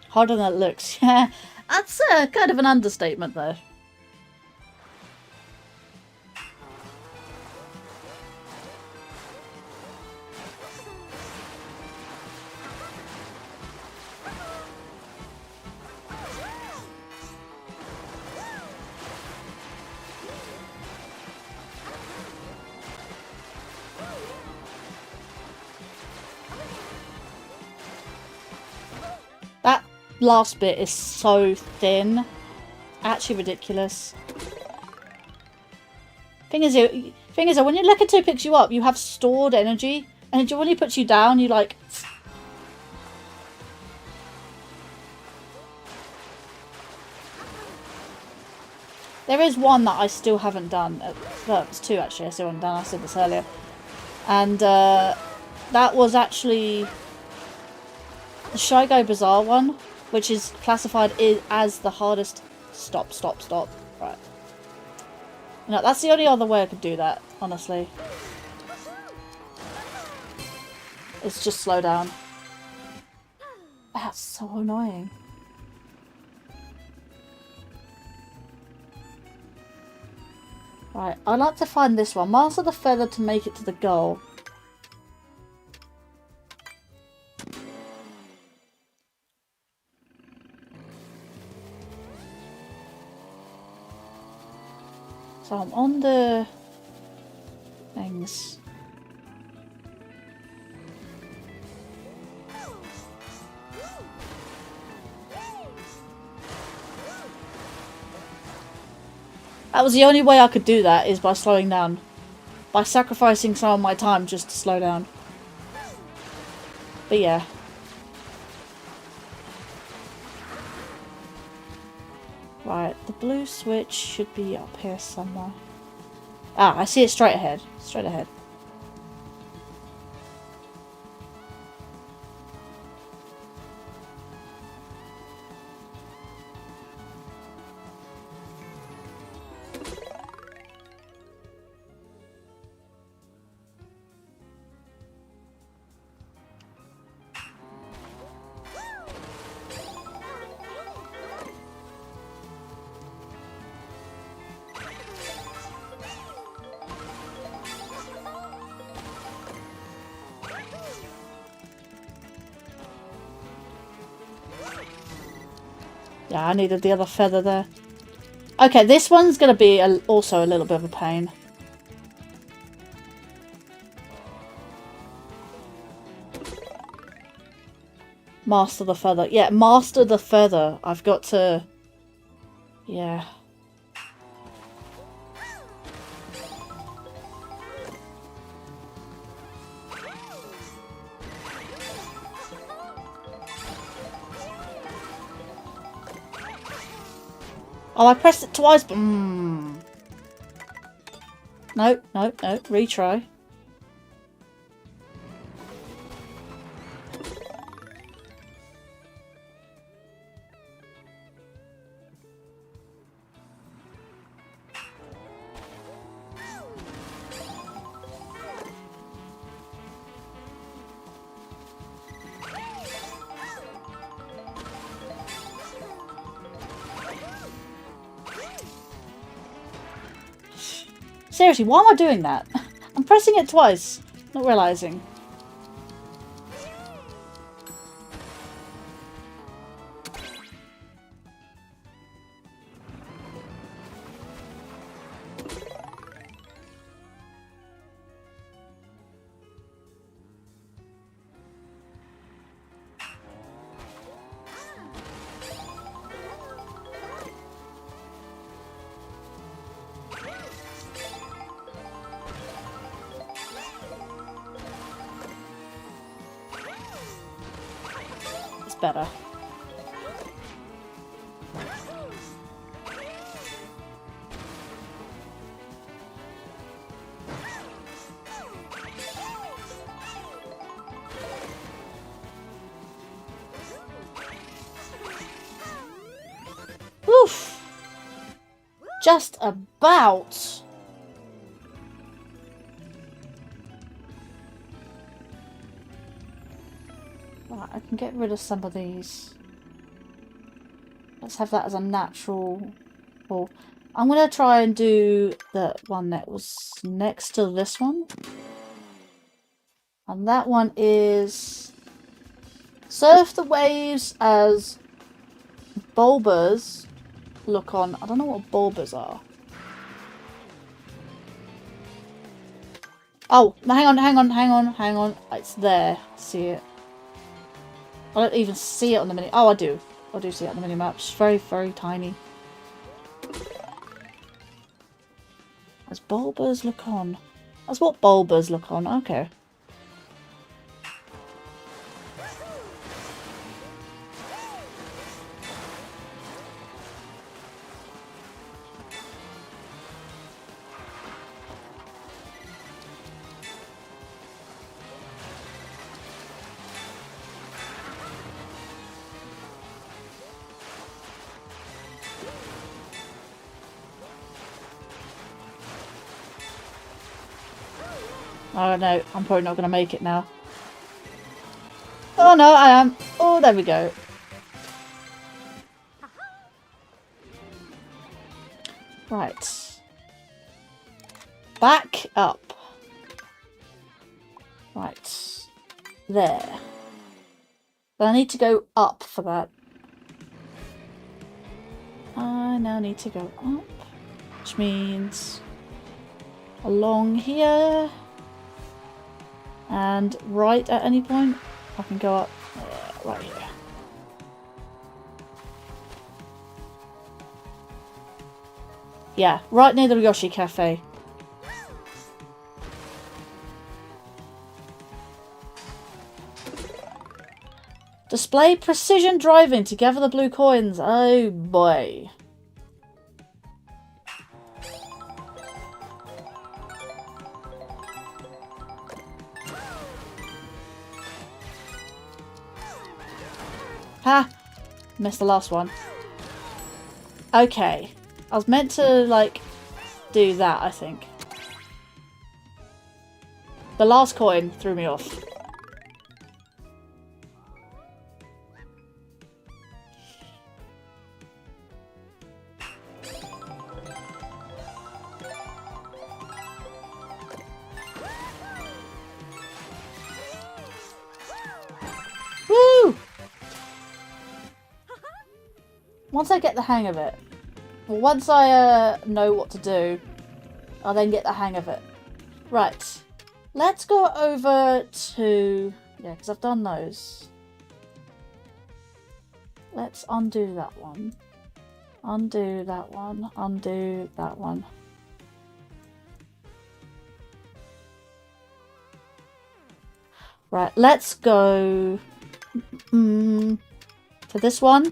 Harder than it looks. Yeah, that's kind of an understatement, though. That last bit is so thin. Actually ridiculous. Thing is, when your Linkario picks you up, you have stored energy, and when he puts you down, you like. There is one that I still haven't done. Well, it's two actually. I still haven't done. I said this earlier, and that was actually the Shy Guy Bazaar one, which is classified as the hardest. Stop. Right. No, that's the only other way I could do that, honestly. It's just slow down. That's so annoying. Right, I'd like to find this one. Master the feather to make it to the goal. So I'm on the things. That was the only way I could do that, is by slowing down. By sacrificing some of my time just to slow down. But yeah. Right, the blue switch should be up here somewhere. Ah, I see it straight ahead. Straight ahead. Yeah, I needed the other feather there. Okay, this one's going to be also a little bit of a pain. Master the feather. Yeah, master the feather. I've got to... Yeah. Oh, I pressed it twice, but... No, retry. Seriously, why am I doing that? I'm pressing it twice, not realising. Better. Oof! Just about. Right, I can get rid of some of these. Let's have that as a natural pull. I'm going to try and do the one that was next to this one. And that one is surf the waves as bulbers look on. I don't know what bulbers are. Oh, hang on. It's there. See it. I don't even see it on the mini. Oh, I do. I do see it on the mini map. It's very, very tiny. As bulbers look on. That's what bulbers look on. Okay. Oh no, I'm probably not going to make it now. Oh no, I am. Oh, there we go. Right. Back up. Right. There. But I need to go up for that. I now need to go up. Which means along here. And right at any point, I can go up right here. Yeah, right near the Yoshi Cafe. Display precision driving to gather the blue coins. Oh boy. Ha! Missed the last one. Okay. I was meant to, like, do that, I think. The last coin threw me off. Woo! Once I get the hang of it. Well, once I know what to do, I'll then get the hang of it. Right. Let's go over to... Yeah, because I've done those. Let's undo that one. Undo that one. Undo that one. Right, let's go to this one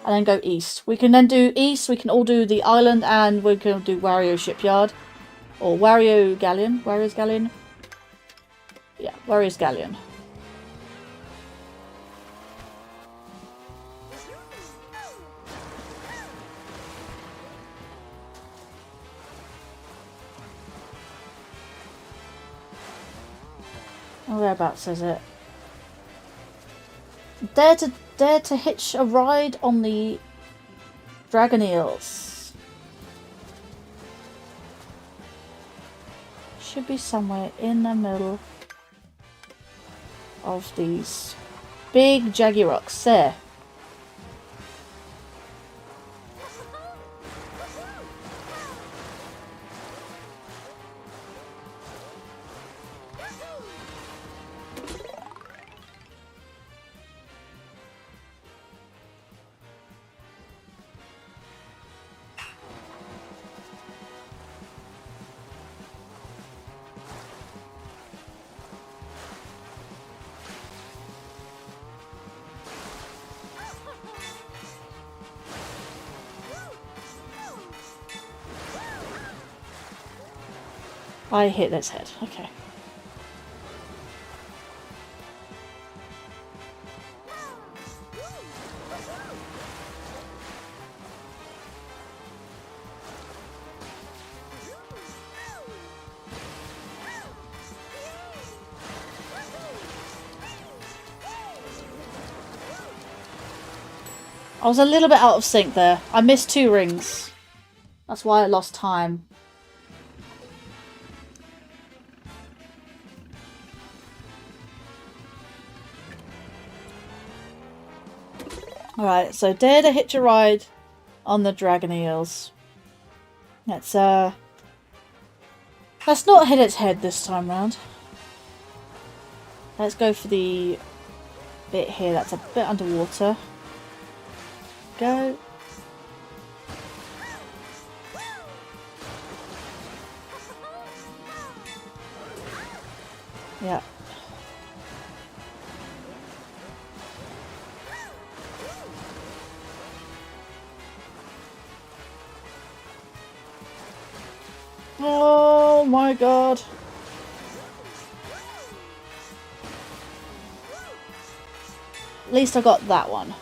and then go east. We can then do east, we can all do the island, and we can do Wario Shipyard. Or Wario Galleon. Wario's Galleon? Yeah, Wario's Galleon. Whereabouts is it? Dare to hitch a ride on the Dragon Eels. Should be somewhere in the middle of these big jaggy rocks. There. I hit its head. Okay. I was a little bit out of sync there. I missed 2 rings. That's why I lost time. Alright, so dare to hitch a ride on the dragon eels. Let's not hit its head this time round. Let's go for the bit here that's a bit underwater. Go. Yeah. Oh my god. At least I got that one.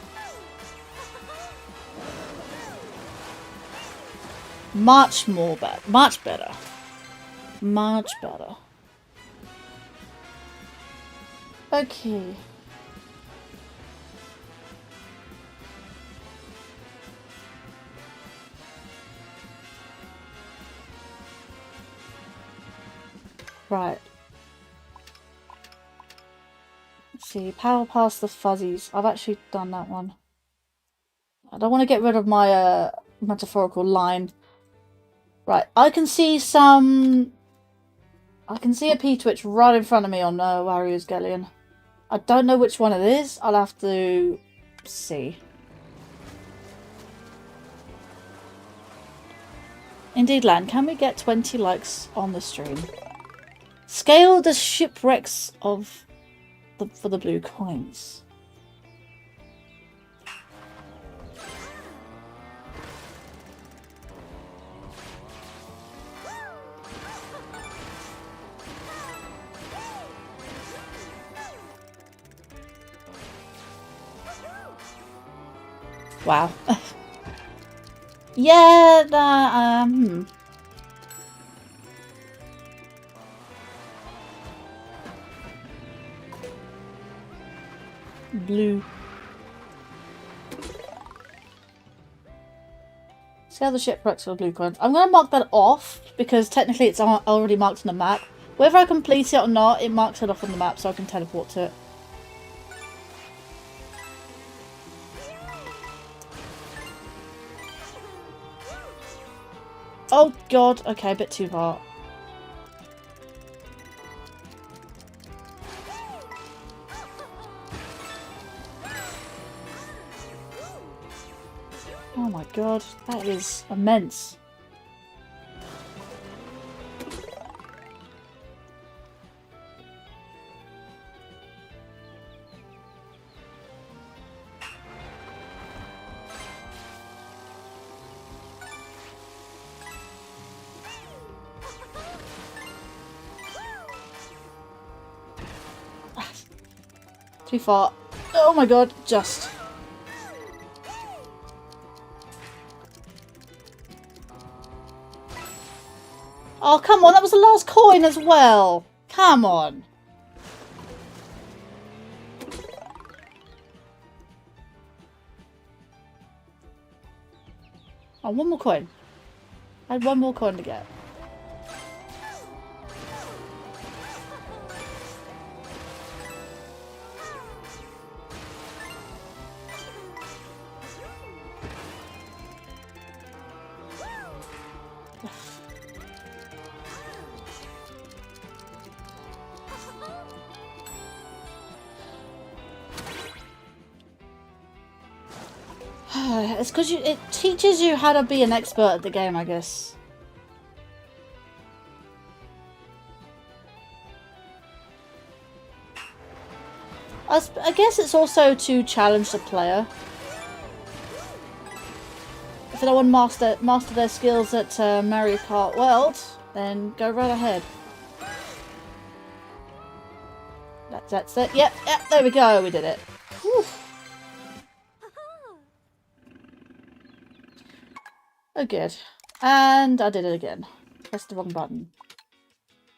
Much more better. Much better. Much better. Okay. Right. Let's see. Power past the fuzzies. I've actually done that one. I don't want to get rid of my metaphorical line. Right. I can see some... I can see a P-twitch right in front of me on Wario's Galleon. I don't know which one it is. I'll have to see. Indeed, Lan, can we get 20 likes on the stream? Scale the shipwrecks of for the blue coins. Wow. Yeah, blue. Scale the shipwrecks for blue coins. I'm going to mark that off because technically it's already marked on the map. Whether I complete it or not, it marks it off on the map so I can teleport to it. Oh god, okay, a bit too far. Oh my god, that is immense. Too far. Oh my god, just. Oh, come on, that was the last coin as well. Come on. Oh, one more coin. I had one more coin to get. It's because it teaches you how to be an expert at the game, I guess. I guess it's also to challenge the player. If anyone master their skills at Mario Kart World, then go right ahead. That's it. Yep, there we go. We did it. Whew. Oh, good. And I did it again. Pressed the wrong button.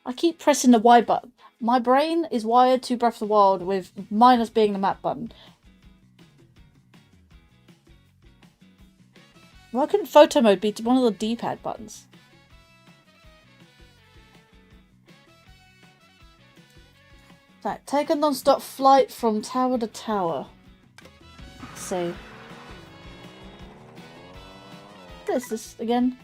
I keep pressing the Y button. My brain is wired to Breath of the Wild with minus being the map button. Why couldn't photo mode be one of the D-pad buttons? Right, take a non-stop flight from tower to tower. Let's see. What is this again?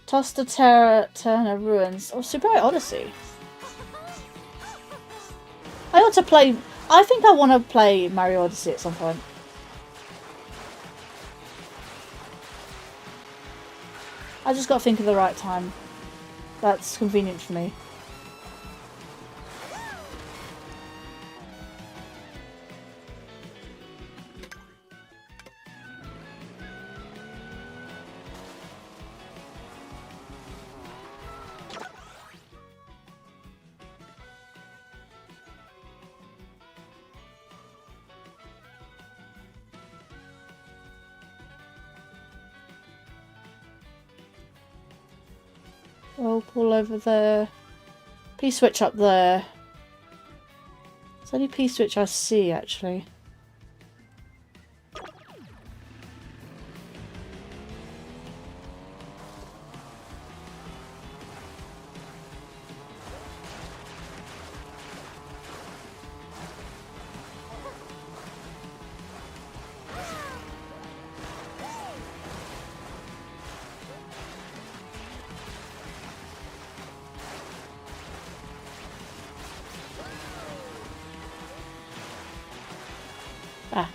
Toss the Turner Ruins. Oh, Super Odyssey. I ought to play... I think I want to play Mario Odyssey at some point. I just got to think of the right time. That's convenient for me. Whirlpool over there. P-switch up there. It's only P-switch I see, actually. Ah.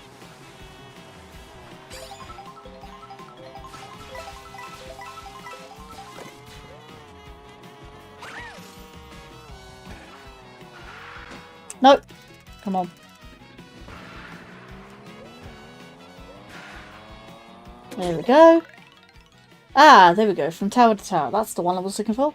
Nope. Come on. There we go. Ah, there we go. From tower to tower. That's the one I was looking for.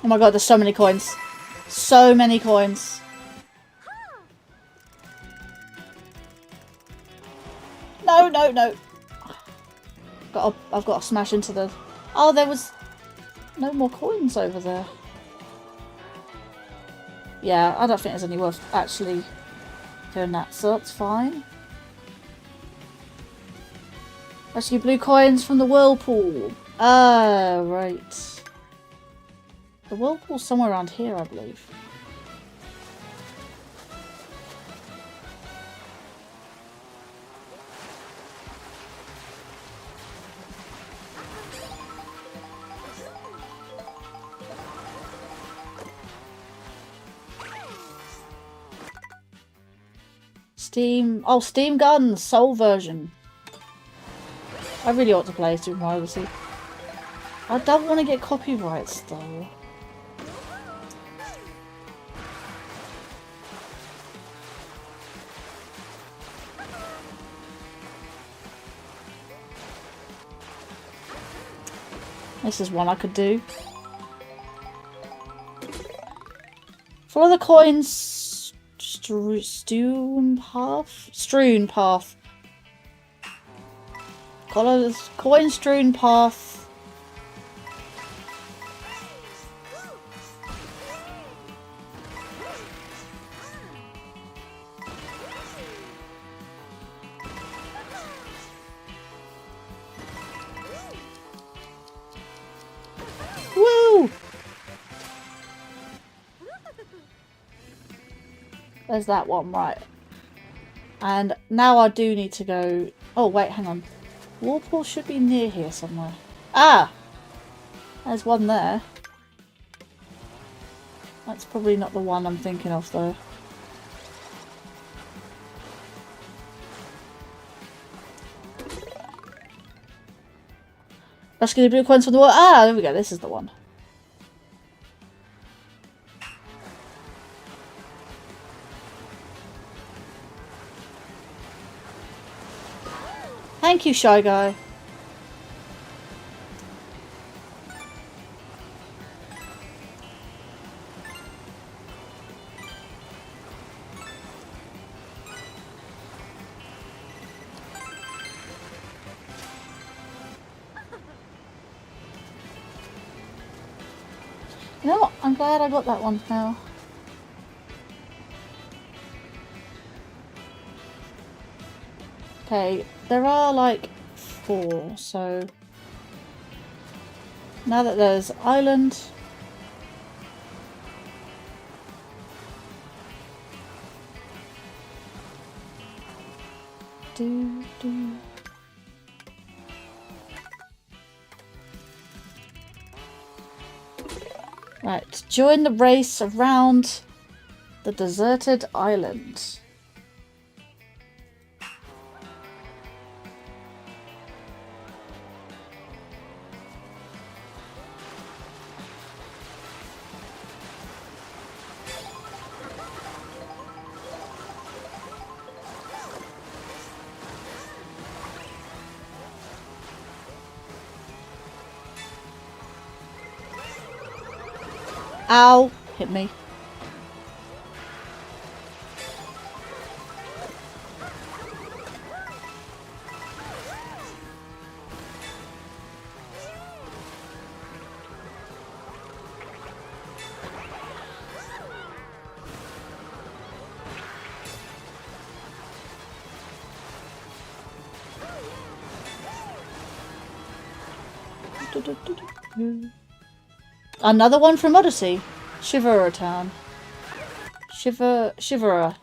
Oh my god, there's so many coins. So many coins. No, no, no. I've got to smash into the... Oh, there was no more coins over there. Yeah, I don't think there's any worth actually doing that, so that's fine. Rescue blue coins from the whirlpool. Ah, right. The whirlpool's somewhere around here, I believe. Steam... Oh, Steam Guns! Soul version. I really ought to play Super Mario Odyssey. I don't want to get copyrights, though. This is one I could do. Follow the coins strewn path. Follow the coin strewn path. Woo! There's that one, right. And now I do need to go... Oh, wait, hang on. Whirlpool should be near here somewhere. Ah! There's one there. That's probably not the one I'm thinking of, though. Rescue the blue coins from the water. Ah, there we go. This is the one. Thank you, Shy Guy. You know what? I'm glad I got that one now. Okay, there are like 4, so now that there's island, Right, join the race around the deserted island. Ow! Hit me. Another one from Odyssey. Shiveria Town. Shiveria.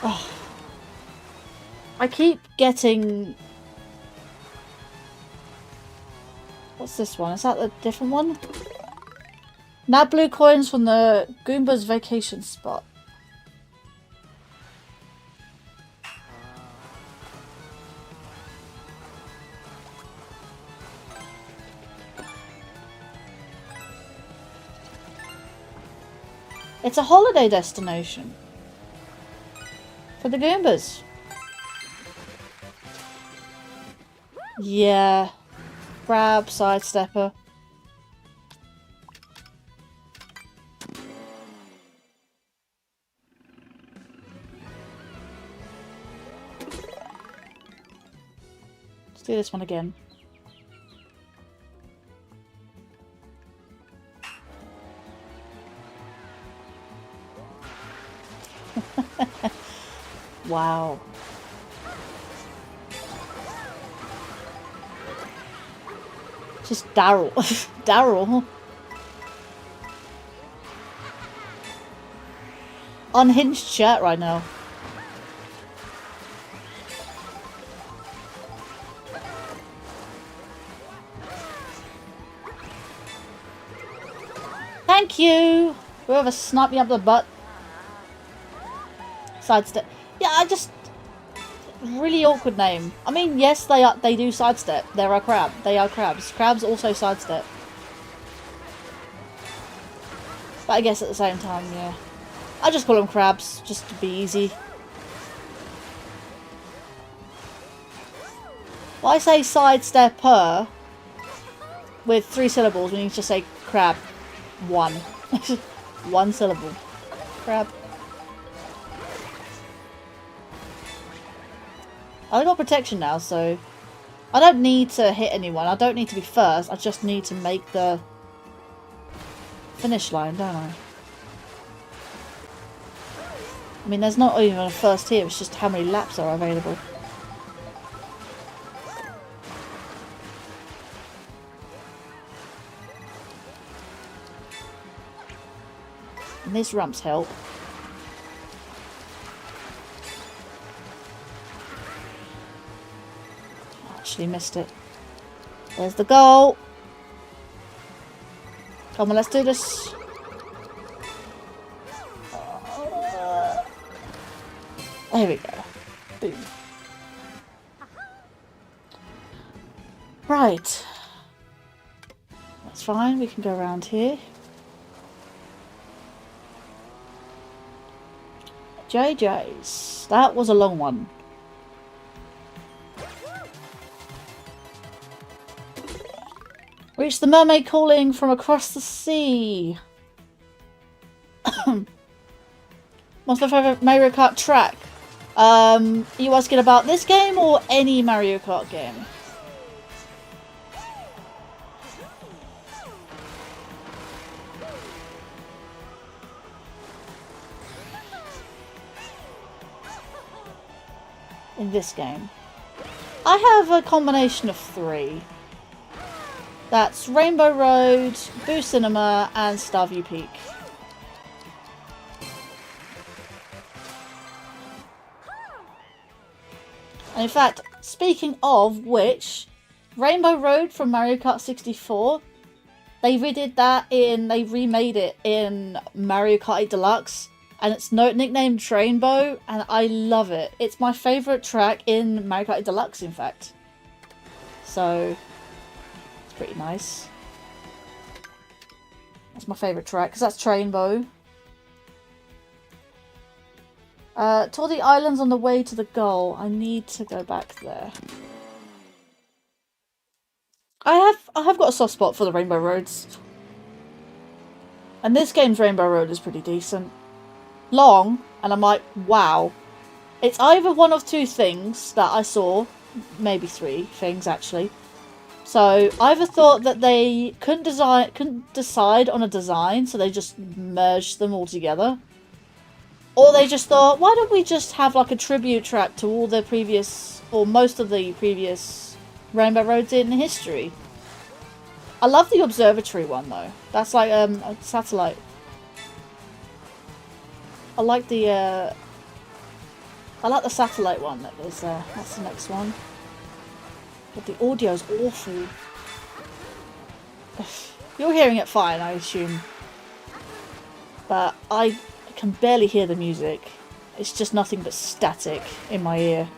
Oh. I keep getting... What's this one? Is that a different one? Now blue coins from the Goomba's vacation spot. It's a holiday destination. For the Goombas. Yeah. Grab, sidestepper. Let's do this one again. Wow. Just Daryl. Daryl. Unhinged chat right now. Thank you! Whoever sniped me up the butt. Sidestep. Yeah, I just... Really awkward name. I mean, yes, they do sidestep. They are crabs. Crabs also sidestep. But I guess at the same time, yeah. I just call them crabs, just to be easy. Well, I say sidestepper. with 3 syllables, we need to say crab. 1. 1 syllable. Crab. I got protection now, so I don't need to hit anyone. I don't need to be first. I just need to make the finish line, don't I? I mean, there's not even a first here. It's just how many laps are available. And these ramps help. Actually missed it. There's the goal. Come on, let's do this. There we go. Boom. Right. That's fine. We can go around here. JJ's. That was a long one. Reach the mermaid calling from across the sea. What's my favourite Mario Kart track? Are you asking about this game or any Mario Kart game? In this game. I have a combination of 3. That's Rainbow Road, Boo Cinema, and Starview Peak. And in fact, speaking of which, Rainbow Road from Mario Kart 64, they redid that they remade it in Mario Kart 8 Deluxe, and it's nicknamed Trainbow, and I love it. It's my favourite track in Mario Kart 8 Deluxe, in fact. So, it's pretty nice. That's my favourite track, because that's Trainbow. Tour the islands on the way to the goal. I need to go back there. I have got a soft spot for the Rainbow Roads. And this game's Rainbow Road is pretty decent. Long, and I'm like, wow. It's either one of 2 things that I saw. Maybe 3 things, actually. So, I either thought that they couldn't decide on a design, so they just merged them all together. Or they just thought, why don't we just have like a tribute track to all the previous, or most of the previous Rainbow Roads in history. I love the observatory one though. That's like a satellite. I like the satellite one that is there. That's the next one. But the audio's awful. You're hearing it fine, I assume. But I can barely hear the music. It's just nothing but static in my ear.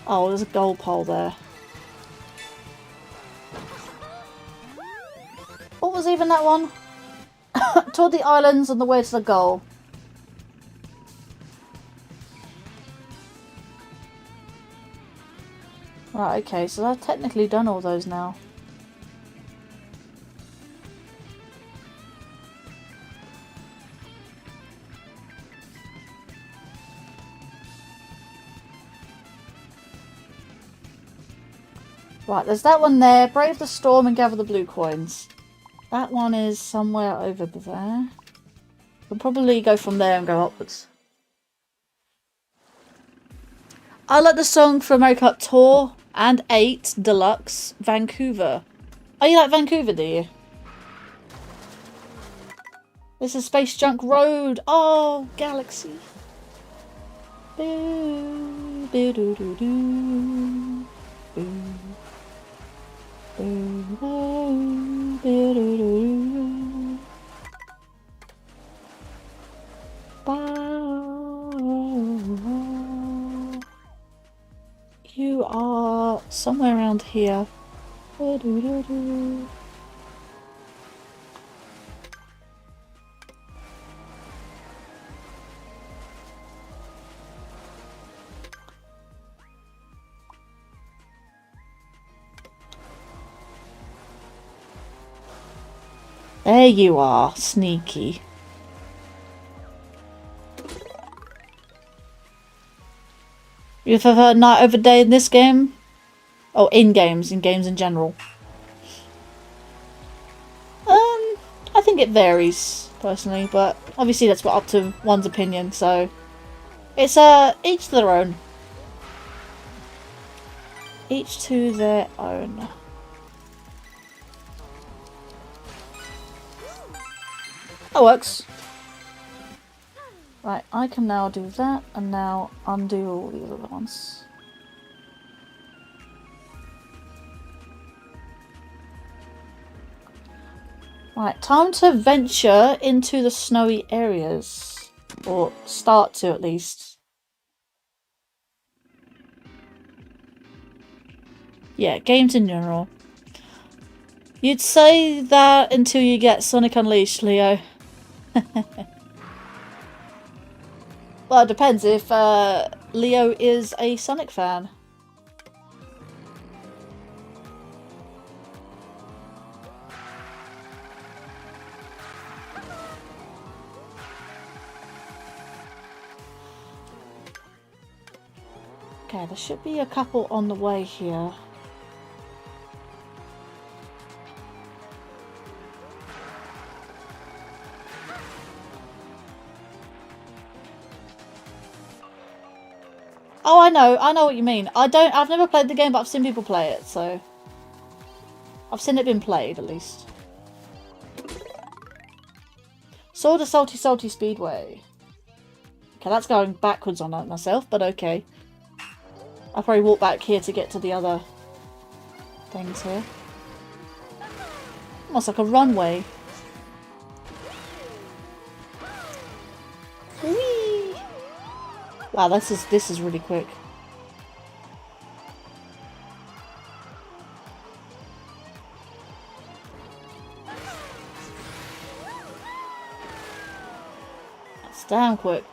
Oh, there's a goal pole there. What was even that one? Toward the islands on the way to the goal. Right, okay, so I've technically done all those now. Right, there's that one there. Brave the storm and gather the blue coins. That one is somewhere over there. We'll probably go from there and go upwards. I like the song from Mario Kart Tour and 8 Deluxe, Vancouver. Oh, you like Vancouver, do you? This is Space Junk Road. Oh, Galaxy. Boo, boo, doo, doo, doo. Boo. Boo, boo, boo, doo, doo. You are somewhere around here. There you are, sneaky. You prefer night over day in this game? Oh, in games in general. I think it varies, personally, but obviously that's up to one's opinion, so it's each to their own. Each to their own. That works. Right, I can now do that, and now undo all the other ones. Right, time to venture into the snowy areas. Or start to, at least. Yeah, games in general. You'd say that until you get Sonic Unleashed, Leo. Well, it depends if Leo is a Sonic fan. Okay, there should be a couple on the way here. Oh, I know what you mean. I've never played the game, but I've seen people play it, so I've seen it been played, at least. Saw the Salty Salty Speedway. Okay, that's going backwards on myself, but okay. I'll probably walk back here to get to the other things here. Almost like a runway. Whee! Wow, this is really quick. That's damn quick.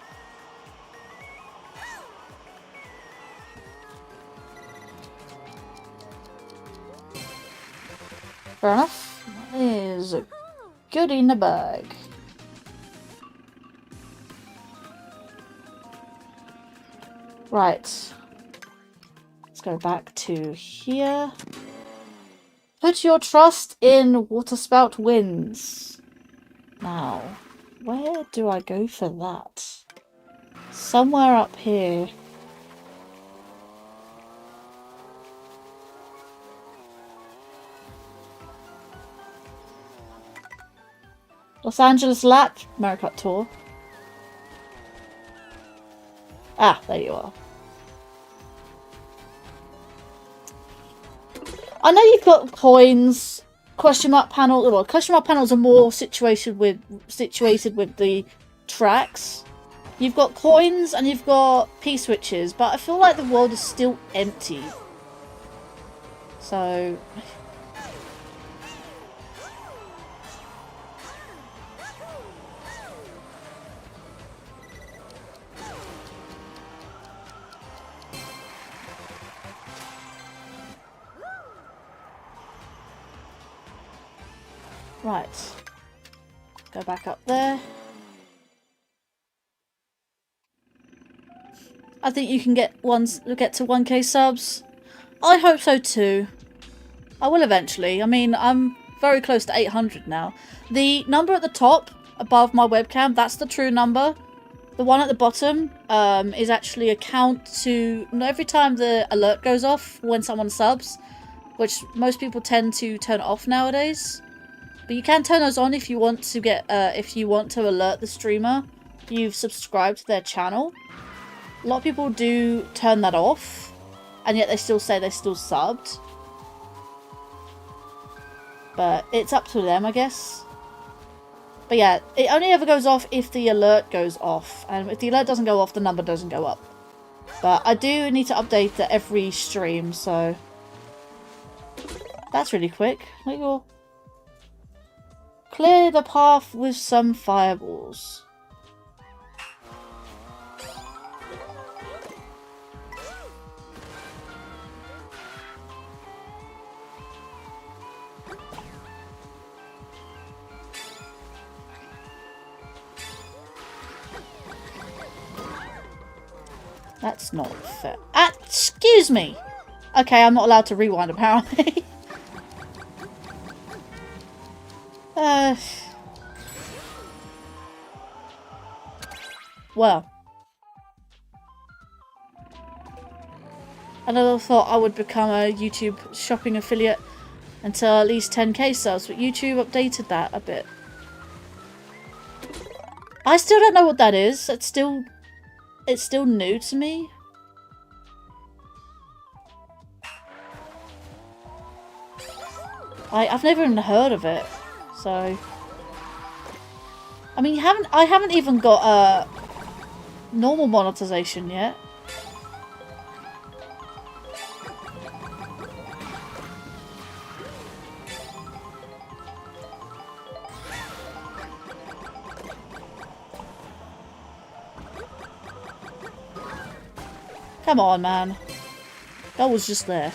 Fair enough. That is a goodie in the bag. Right. Let's go back to here. Put your trust in Waterspout Winds. Now, where do I go for that? Somewhere up here. Los Angeles Lap, Mario Kart Tour. Ah, there you are. I know you've got coins, question mark panel. Well, question mark panels are more situated with the tracks. You've got coins and you've got P-switches, but I feel like the world is still empty. So right. Go back up there. I think you can get to 1k subs. I hope so too. I will eventually. I mean, I'm very close to 800 now. The number at the top above my webcam, that's the true number. The one at the bottom is actually a count to every time the alert goes off when someone subs, which most people tend to turn off nowadays. But you can turn those on if you want to alert the streamer you've subscribed to their channel. A lot of people do turn that off, and yet they still say they're still subbed. But it's up to them, I guess. But yeah, it only ever goes off if the alert goes off. And if the alert doesn't go off, the number doesn't go up. But I do need to update that every stream, so... That's really quick. Let go. Clear the path with some fireballs. That's not fair. Excuse me! Okay, I'm not allowed to rewind apparently. Well. I never thought I would become a YouTube shopping affiliate until at least 10k subs, but YouTube updated that a bit. I still don't know what that is. It's still new to me. I've never even heard of it, so I mean, I haven't even got normal monetization yet. Come on, man. That was just there.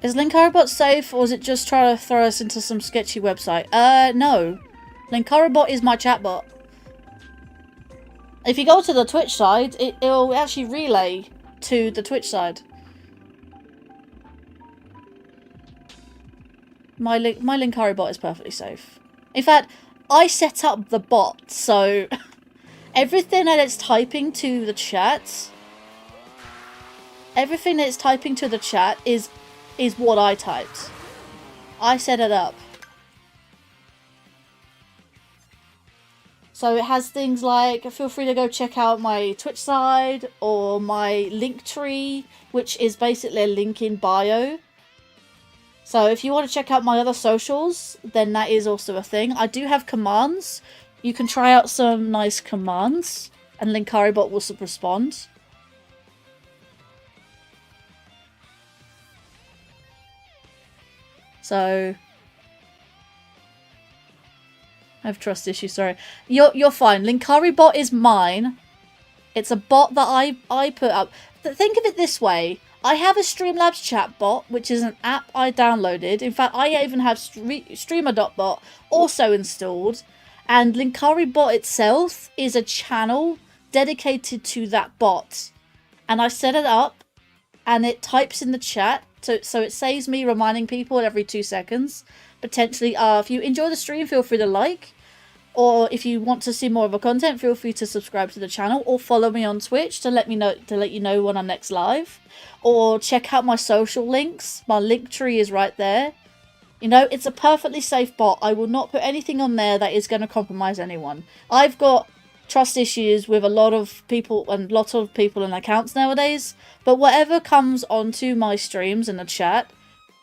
Is Linkario safe, or is it just trying to throw us into some sketchy website? No. Linkario is my chatbot. If you go to the Twitch side, it'll actually relay to the Twitch side. My Linkario bot is perfectly safe. In fact, I set up the bot, so everything that it's typing to the chat, is what I typed. I set it up. So it has things like, feel free to go check out my Twitch side or my link tree, which is basically a link in bio. So if you want to check out my other socials, then that is also a thing. I do have commands. You can try out some nice commands, and Linkario bot will respond. So I have trust issues, sorry. You're fine. Linkario bot is mine. It's a bot that I put up. Think of it this way. I have a Streamlabs chat bot, which is an app I downloaded. In fact, I even have Streamer.bot also installed. And Linkario bot itself is a channel dedicated to that bot. And I set it up, and it types in the chat. So it saves me reminding people every 2 seconds. Potentially, if you enjoy the stream, feel free to like. Or if you want to see more of the content, feel free to subscribe to the channel or follow me on Twitch to let you know when I'm next live. Or check out my social links. My link tree is right there. You know, it's a perfectly safe bot. I will not put anything on there that is going to compromise anyone. I've got trust issues with a lot of people and accounts nowadays. But whatever comes onto my streams in the chat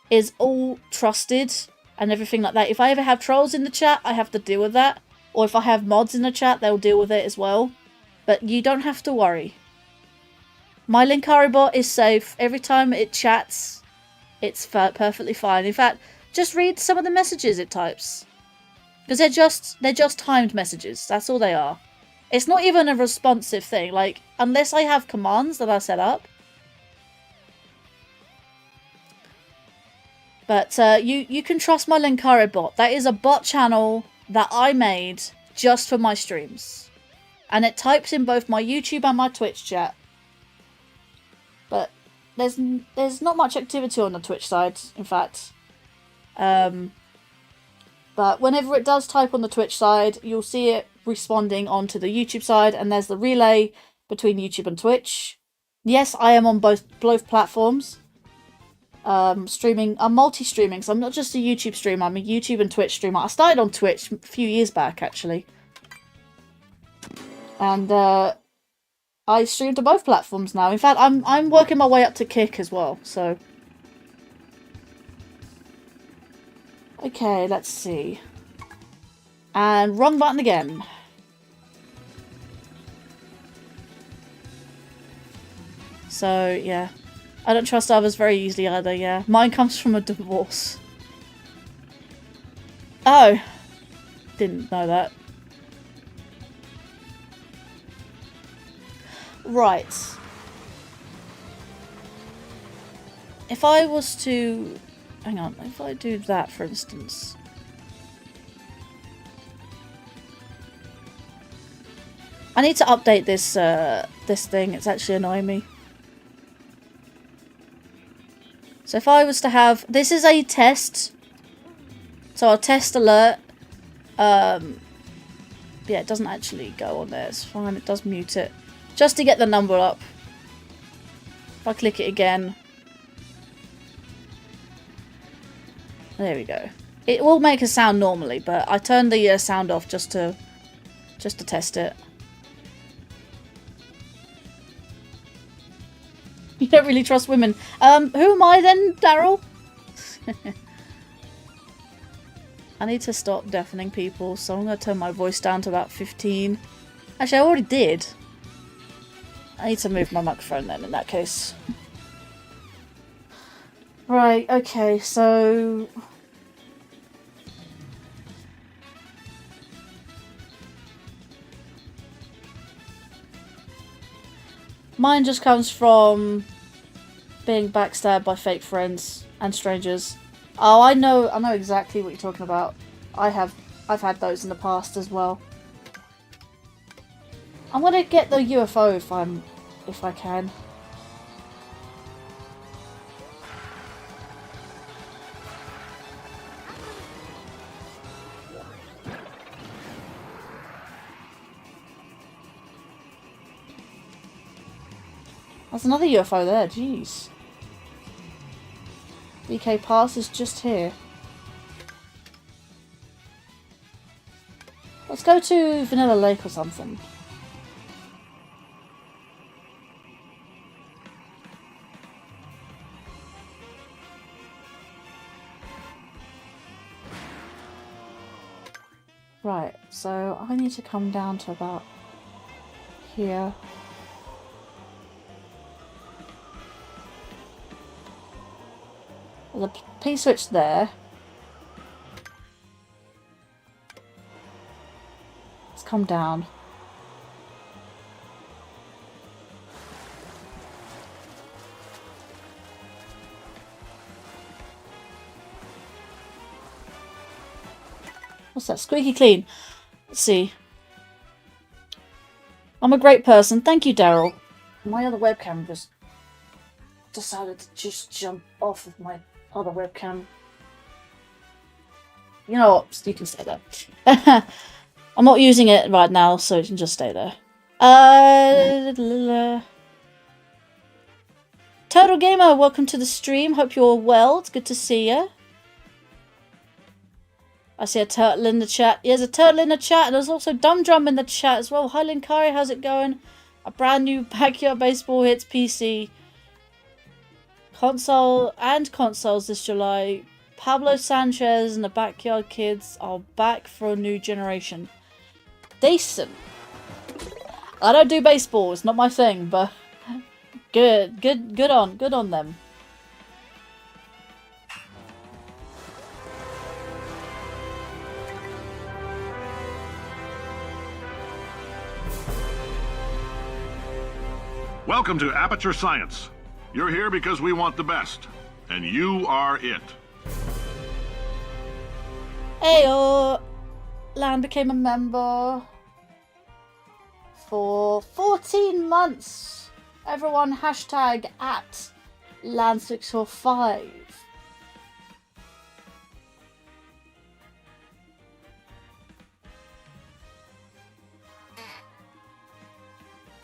is all trusted and everything like that. If I ever have trolls in the chat, I have to deal with that. Or if I have mods in the chat, they'll deal with it as well. But you don't have to worry. My Linkario bot is safe. Every time it chats, it's perfectly fine. In fact, just read some of the messages it types. Because they're just timed messages. That's all they are. It's not even a responsive thing. Like, unless I have commands that I set up. But you can trust my Linkario bot. That is a bot channel that I made just for my streams. And it types in both my YouTube and my Twitch chat. But there's not much activity on the Twitch side, in fact. But whenever it does type on the Twitch side, you'll see it responding onto the YouTube side, and there's the relay between YouTube and Twitch. Yes, I am on both platforms. Streaming, I'm multi-streaming, so I'm not just a YouTube streamer, I'm a YouTube and Twitch streamer. I started on Twitch a few years back, actually. And I stream to both platforms now. In fact, I'm working my way up to Kick as well, so. Okay, let's see. And wrong button again. So, yeah. I don't trust others very easily either, yeah. Mine comes from a divorce. Oh. Didn't know that. Right. If I was to... Hang on. If I do that, for instance. I need to update this this thing. It's actually annoying me. So if I was to have... This is a test. So a test alert. Yeah, it doesn't actually go on there. It's fine. It does mute it. Just to get the number up. If I click it again. There we go. It will make a sound normally, but I turned the sound off just to test it. You don't really trust women. Who am I then, Daryl? I need to stop deafening people, so I'm going to turn my voice down to about 15. Actually, I already did. I need to move my microphone then, in that case. Right, okay, so... Mine just comes from being backstabbed by fake friends and strangers. Oh, I know exactly what you're talking about. I've had those in the past as well. I'm gonna get the UFO if I can. There's another UFO there, jeez. BK Pass is just here. Let's go to Vanilla Lake or something. Right, so I need to come down to about here. There's a P-switch there. Let's come down. What's that? Squeaky clean. Let's see. I'm a great person. Thank you, Daryl. My other webcam just decided to just jump off of my other webcam. You know what? You can stay there. I'm not using it right now, so it can just stay there. Turtle Gamer, welcome to the stream. Hope you're well. It's good to see you. I see a turtle in the chat. There's a turtle in the chat, and there's also Dumb Drum in the chat as well. Hi, Linkario, how's it going? A brand new Backyard Baseball hits PC. Console and consoles this July. Pablo Sanchez and the Backyard Kids are back for a new generation. Decent. I don't do baseball, it's not my thing, but good on them. Welcome to Aperture Science. You're here because we want the best, and you are it. Heyo! Lan became a member for 14 months. Everyone hashtag at Lan645.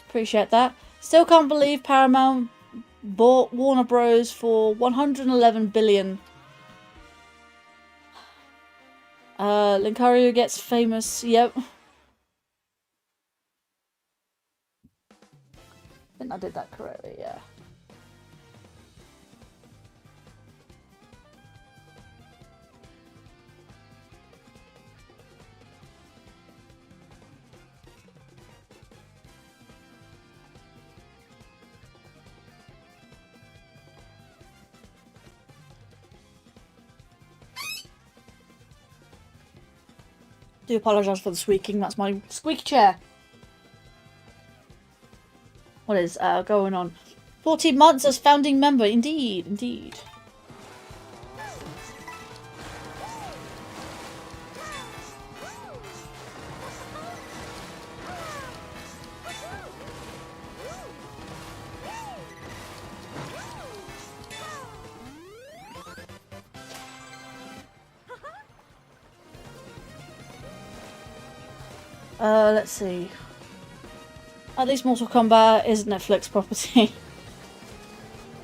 Appreciate that. Still can't believe Paramount bought Warner Bros. For $111 billion. Linkario gets famous. Yep. I think I did that correctly, yeah. Do apologise for the squeaking, that's my squeaky chair. What is going on? 14 months as founding member, indeed, indeed. Let's see. At least Mortal Kombat is a Netflix property.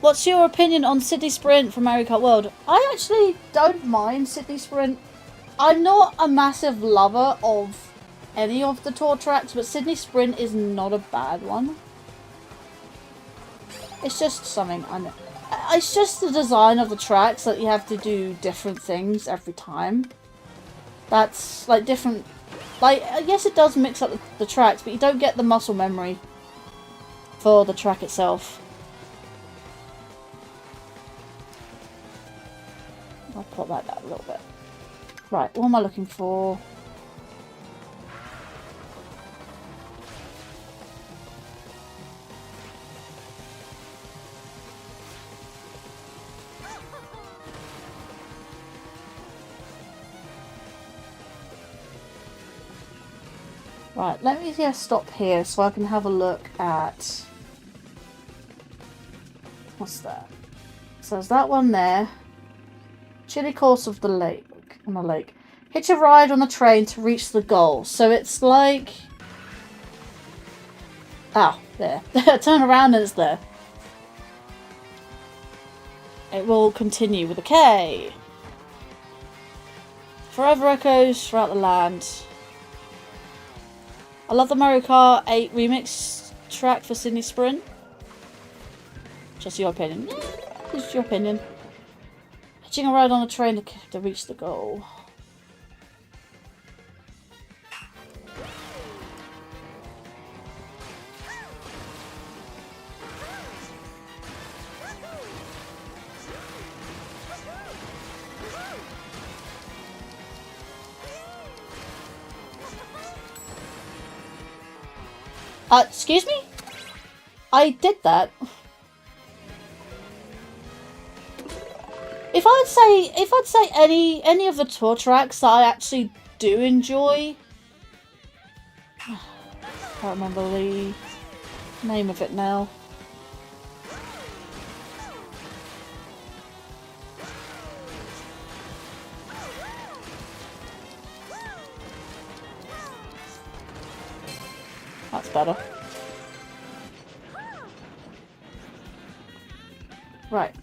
What's your opinion on Sydney Sprint from Mario Kart World? I actually don't mind Sydney Sprint. I'm not a massive lover of any of the tour tracks, but Sydney Sprint is not a bad one. It's just something I know. It's just the design of the tracks that you have to do different things every time. That's like different. Like, I guess it does mix up the tracks, but you don't get the muscle memory for the track itself. I'll put that down a little bit. Right, what am I looking for? Right, let me just stop here so I can have a look at... What's that? So there's that one there. Chilly course of the lake. On the lake. Hitch a ride on the train to reach the goal. So it's like... Ah, there. Turn around and it's there. It will continue with a K. Forever echoes throughout the land. I love the Mario Kart 8 remix track for Sydney Sprint. Just your opinion. Just your opinion. Hitching a ride on a train to reach the goal. Excuse me? I did that. If I'd say any of the tour tracks that I actually do enjoy, I can't remember the name of it now. That's better. Right.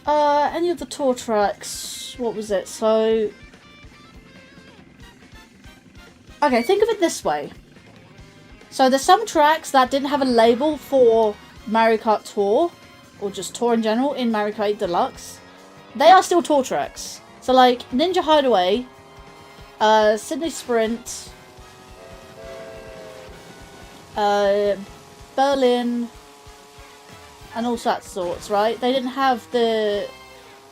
Any of the tour tracks, what was it? So... Okay, think of it this way. So there's some tracks that didn't have a label for Mario Kart Tour, or just Tour in general, in Mario Kart 8 Deluxe. They are still tour tracks. So like, Ninja Hideaway, Sydney Sprint, Berlin, and all sorts of sorts, right? They didn't have the...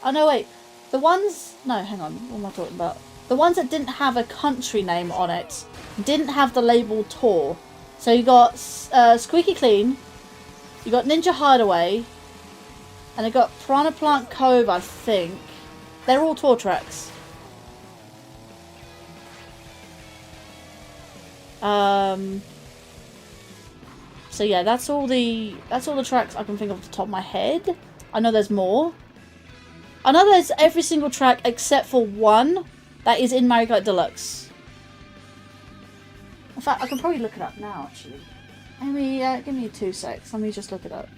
Oh no, wait. The ones... No, hang on. What am I talking about? The ones that didn't have a country name on it didn't have the label Tour. So you got Squeaky Clean, you got Ninja Hideaway, and you got Piranha Plant Cove, I think. They're all tour tracks. So yeah, that's all the tracks I can think of off the top of my head. I know there's more. I know there's every single track except for one that is in Mario Kart Deluxe. In fact, I can probably look it up now, actually. Give me 2 secs. Let me just look it up.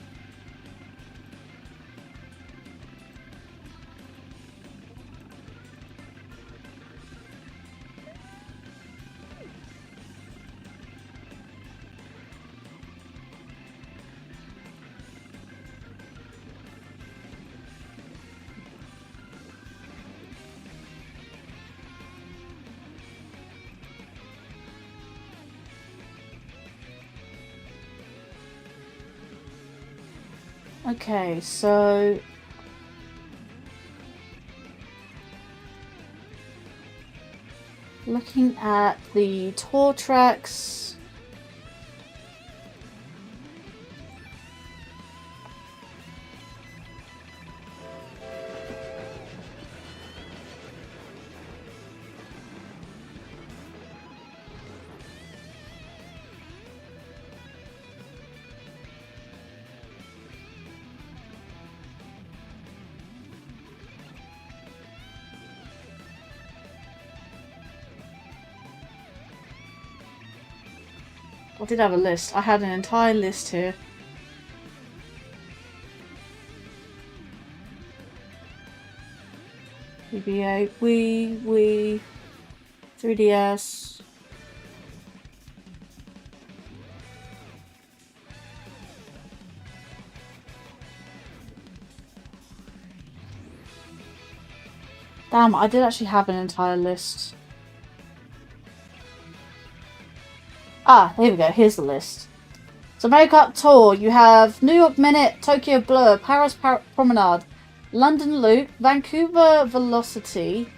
Okay, so... Looking at the tour tracks... I did have a list. I had an entire list here. GBA, Wii, 3DS. Damn, I did actually have an entire list. Ah, here we go. Here's the list. So Mario Kart Tour, you have New York Minute, Tokyo Blur, Paris Promenade, London Loop, Vancouver Velocity,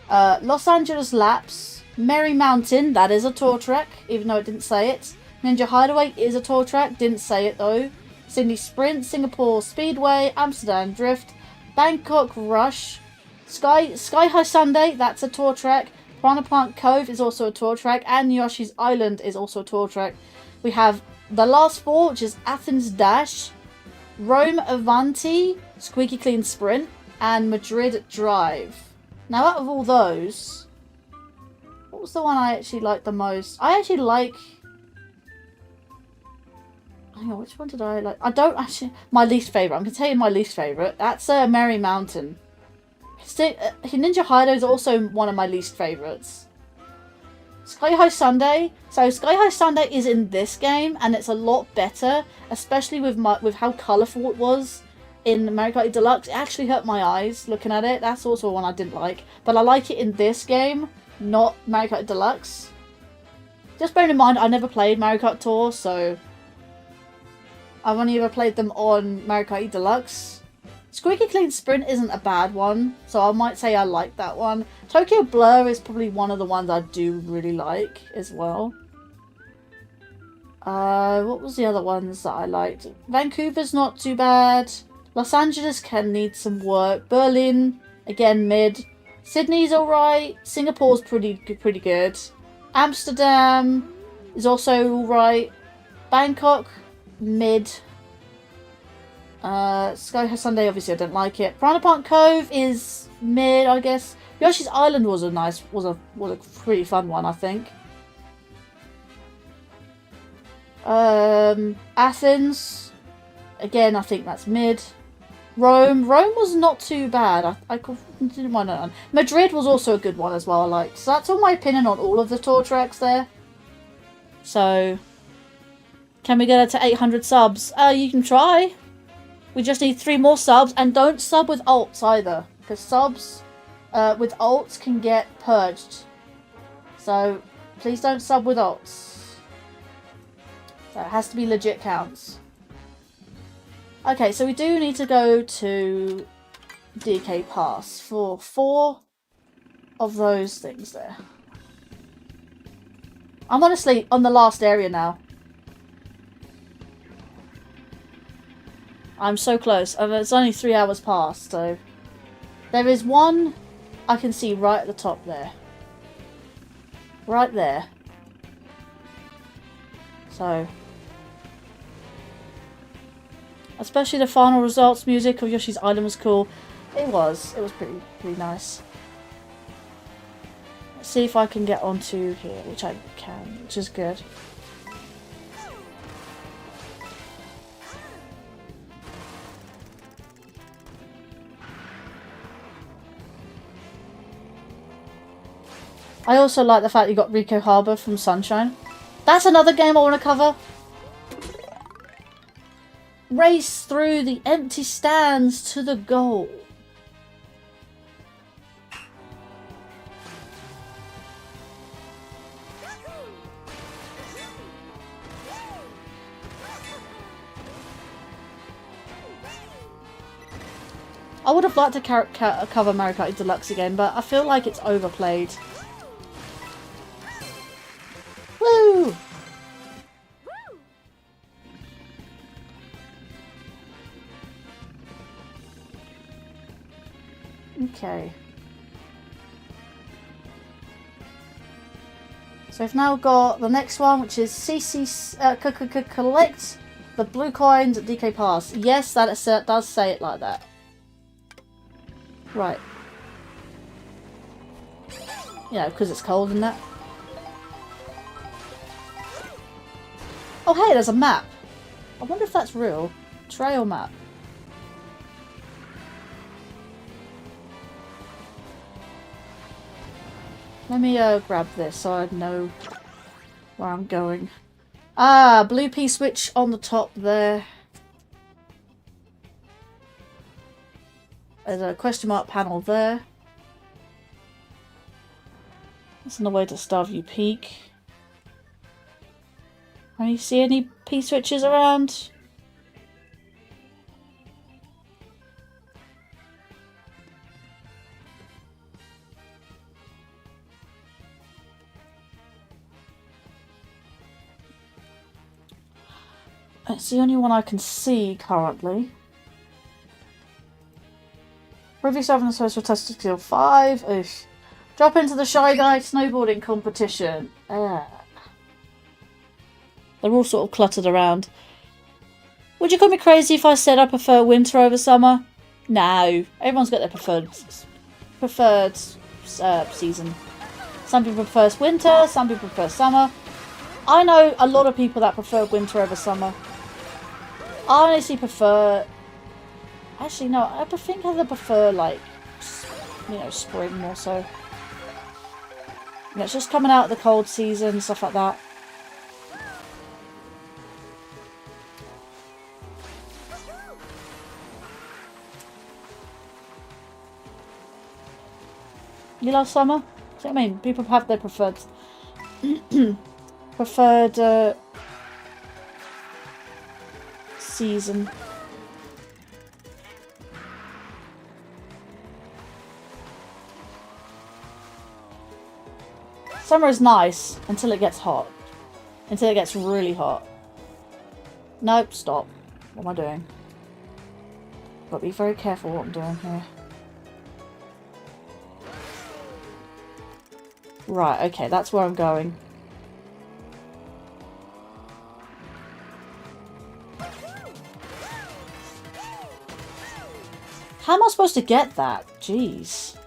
Los Angeles Laps, Merry Mountain, that is a tour track, even though it didn't say it. Ninja Hideaway is a tour track, didn't say it though. Sydney Sprint, Singapore Speedway, Amsterdam Drift, Bangkok Rush, Sky High Sunday, that's a tour track. Piranha Plant Cove is also a tour track, and Yoshi's Island is also a tour track. We have the last four, which is Athens Dash, Rome Avanti, Squeaky Clean Sprint, and Madrid Drive. Now, out of all those, what was the one I actually liked the most? I actually like... Hang on, which one did I like? I don't actually... My least favourite. I'm going to tell you my least favourite. That's Merry Mountain. Ninja Hideaway is also one of my least favourites. Sky High Sunday. So Sky High Sunday is in this game, and it's a lot better, especially with how colourful it was in Mario Kart Deluxe. It actually hurt my eyes looking at it. That's also one I didn't like, but I like it in this game, not Mario Kart Deluxe. Just bearing in mind, I never played Mario Kart Tour, so I've only ever played them on Mario Kart Deluxe. Squeaky Clean Sprint isn't a bad one, so I might say I like that one. Tokyo Blur is probably one of the ones I do really like as well. What was the other ones that I liked? Vancouver's not too bad. Los Angeles can need some work. Berlin, again, mid. Sydney's alright. Singapore's pretty good. Amsterdam is also alright. Bangkok, mid. Sky High Sunday, obviously I don't like it. Piranha Plant Cove is mid, I guess. Yoshi's Island was a pretty fun one, I think. Athens, again, I think that's mid. Rome was not too bad. I didn't mind that one. Madrid was also a good one as well, I liked. So that's all my opinion on all of the tour tracks there. So, can we get it to 800 subs? You can try. We just need 3 more subs, and don't sub with alts either, because subs with alts can get purged. So please don't sub with alts. So it has to be legit counts. Okay, so we do need to go to DK Pass for 4 of those things there. I'm honestly on the last area now. I'm so close. It's only 3 hours past, so... There is one I can see right at the top there. Right there. So... Especially the final results music of Yoshi's Island was cool. It was pretty nice. Let's see if I can get onto here, which I can, which is good. I also like the fact you got Rico Harbour from Sunshine. That's another game I want to cover. Race through the empty stands to the goal. I would have liked to cover Mario Kart Deluxe again, but I feel like it's overplayed. Woo! Okay. So we've now got the next one, which is collect the blue coins at DK Pass. Yes, that does say it like that. Right. You know, because it's cold and that. Oh, hey, there's a map. I wonder if that's real. Trail map. Let me grab this so I know where I'm going. Ah, blue P-switch on the top there. There's a question mark panel there. That's on the way to Starview Peak. Can you see any P-switches around? It's the only one I can see currently. Prove yourself in the social test skill 5. Oof. Drop into the Shy Guy snowboarding competition. They're all sort of cluttered around. Would you call me crazy if I said I prefer winter over summer? No. Everyone's got their preferred season. Some people prefer winter, some people prefer summer. I know a lot of people that prefer winter over summer. I honestly prefer... Actually, no. I think I prefer, like, you know, spring more so. You know, it's just coming out of the cold season, stuff like that. You love summer? See what I mean? People have their preferred... preferred, season. Summer is nice until it gets hot. Until it gets really hot. Nope, stop. What am I doing? Got to be very careful what I'm doing here. Right, okay, that's where I'm going. How am I supposed to get that? Jeez.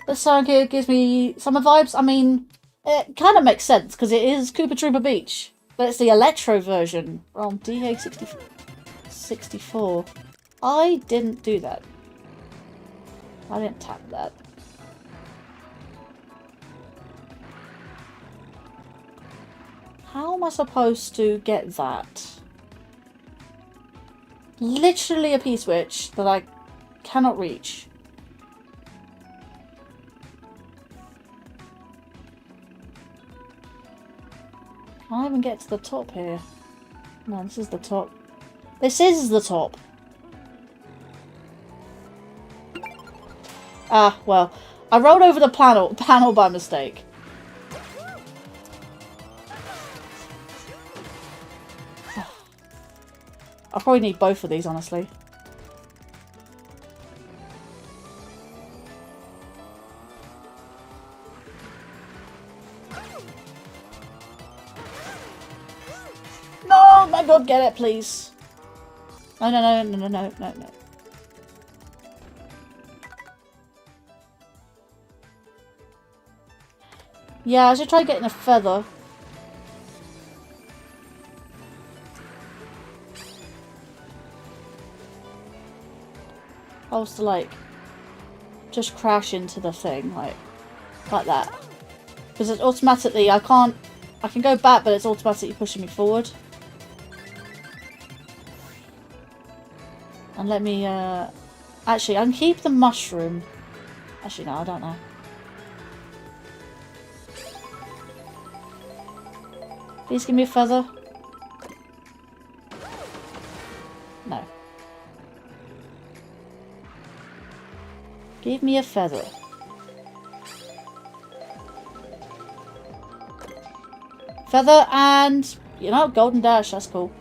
This song here gives me summer vibes. I mean, it kind of makes sense because it is Koopa Troopa Beach, but it's the electro version from DA64. I didn't do that. I didn't tap that. How am I supposed to get that? Literally a P-switch that I cannot reach. Can I even get to the top here? No, this is the top. This is the top. Ah, well. I rolled over the panel by mistake. I probably need both of these, honestly. No, my God, get it, please. No, no, no, no, no, no, no, no. Yeah, I should try getting a feather. I was to, like, just crash into the thing, like that. Because it's automatically, I can go back, but it's automatically pushing me forward. And let me, actually, I can keep the mushroom. Actually, no, I don't know. Please give me a feather. No. Give me a feather. Feather and, you know, golden dash, that's cool.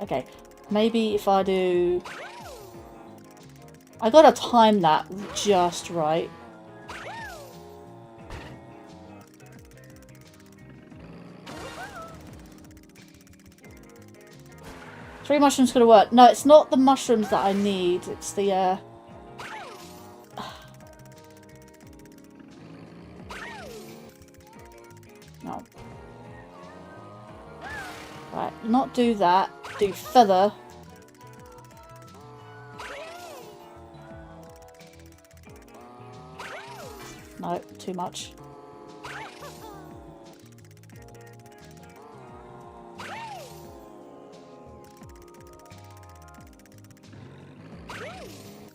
Okay, maybe if I do... I gotta time that just right. Three mushrooms could have worked. No, it's not the mushrooms that I need. It's the, No. Right, not do that. Do feather. No, too much.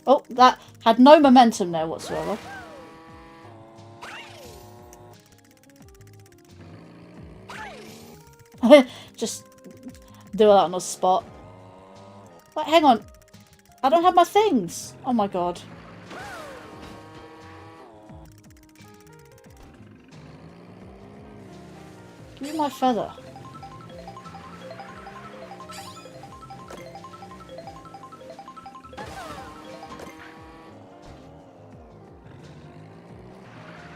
Oh, that had no momentum there whatsoever. Just do that on the spot. Wait, hang on. I don't have my things. Oh my god. Give me my feather.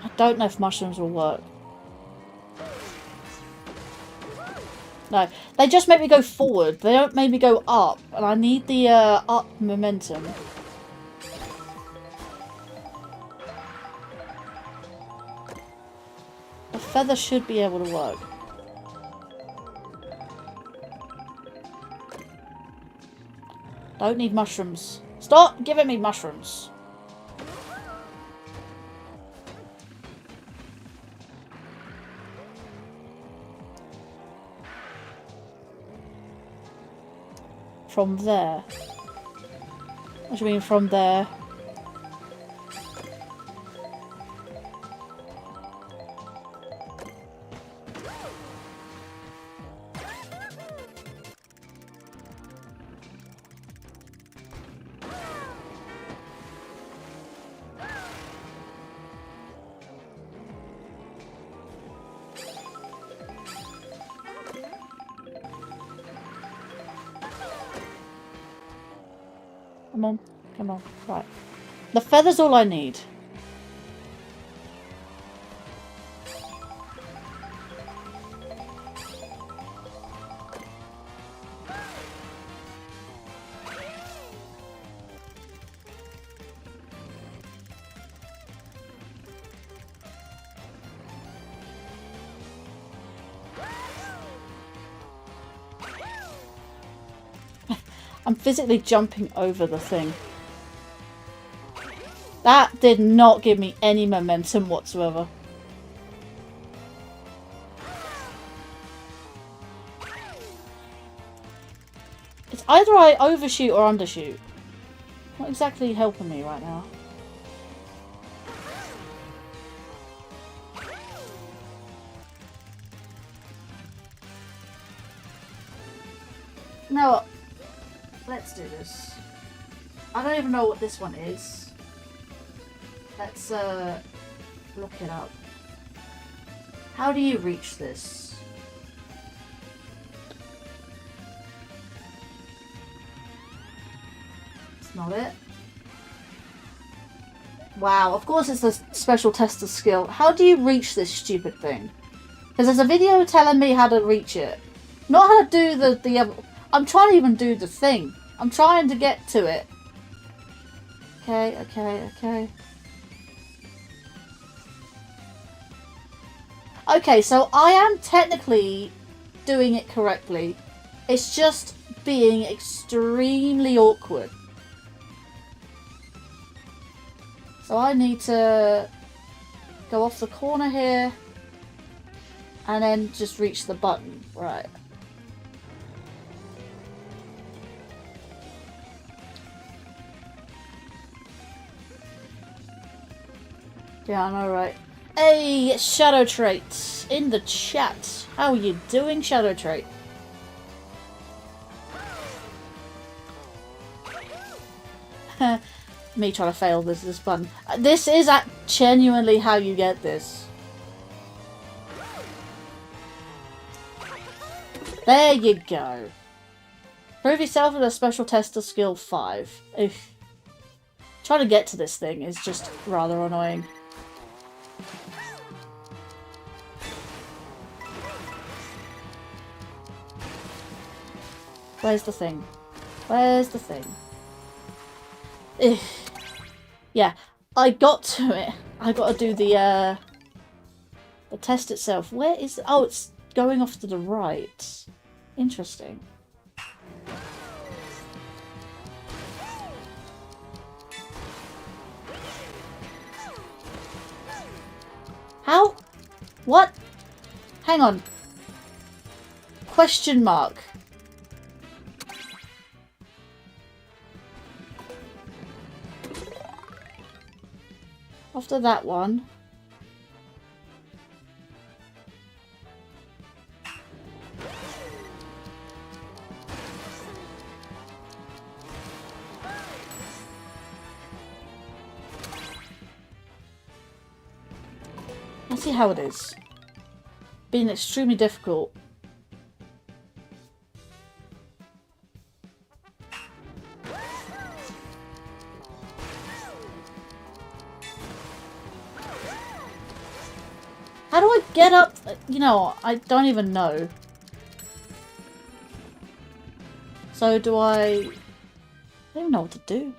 I don't know if mushrooms will work. No, they just make me go forward. They don't make me go up. And I need the up momentum. The feather should be able to work. Don't need mushrooms. Stop giving me mushrooms. From there. What do you mean from there? Come on, come on. Right. The feather's all I need. I'm physically jumping over the thing. That did not give me any momentum whatsoever. It's either I overshoot or undershoot. Not exactly helping me right now. No. Let's do this. I don't even know what this one is. Let's look it up. How do you reach this? It's not it. Wow, of course it's a special test of skill. How do you reach this stupid thing? Because there's a video telling me how to reach it. Not how to do the other... I'm trying to even do the thing. I'm trying to get to it. Okay, okay, okay. Okay, so I am technically doing it correctly. It's just being extremely awkward. So I need to go off the corner here and then just reach the button. Right. Yeah, I know, right? Hey, Shadow Trait in the chat. How are you doing, Shadow Trait? Me trying to fail this button. This is genuinely how you get this. There you go. Prove yourself with a special test of skill 5. Oof. Trying to get to this thing is just rather annoying. Where's the thing? Where's the thing? Ugh. Yeah, I got to it. I got to do the test itself. Where is it? Oh, it's going off to the right. Interesting. How? What? Hang on. Question mark. After that one. Let's see how it is. Being extremely difficult. How do I get up? You know, I don't even know. So do I don't even know what to do.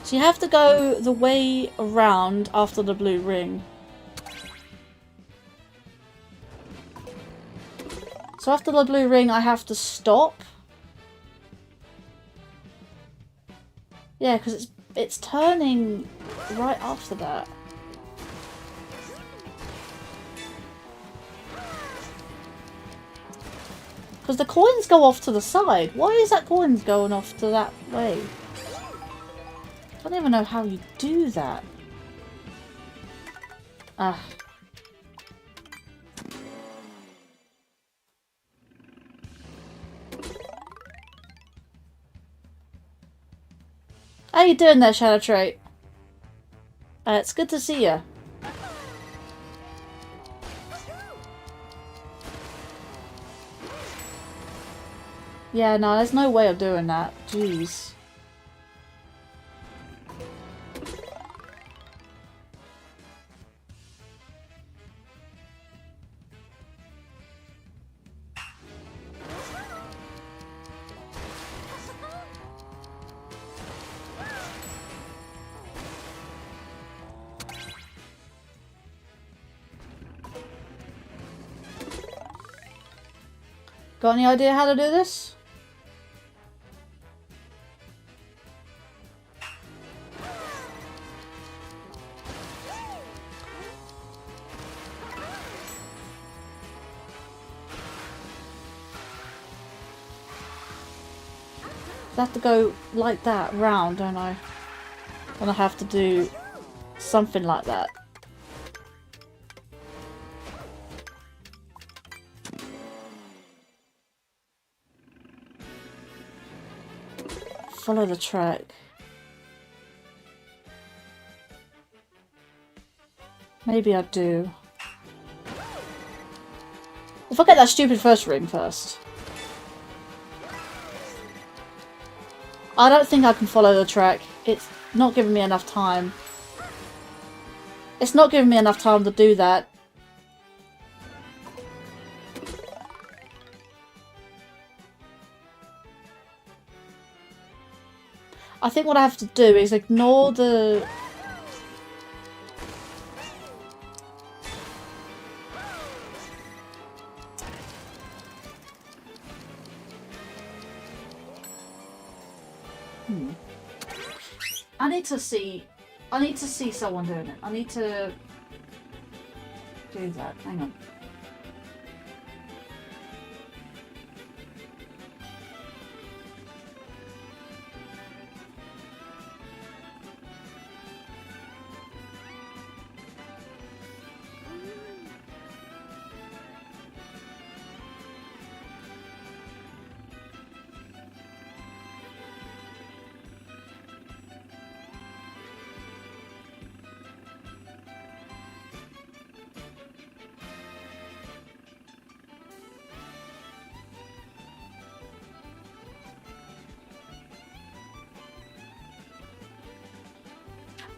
So you have to go the way around after the blue ring. So after the blue ring, I have to stop. Yeah, because it's turning right after that. Because the coins go off to the side. Why is that coins going off to that way? I don't even know how you do that. Ah. How you doing there, Shadow Trait? It's good to see you. Yeah, no, there's no way of doing that. Jeez. Got any idea how to do this? I have to go like that round, don't I? And I have to do something like that. Follow the track. Maybe I do. If I get that stupid first ring first. I don't think I can follow the track. It's not giving me enough time. It's not giving me enough time to do that. I think what I have to do is ignore the... I need to see someone doing it. I need to do that. Hang on.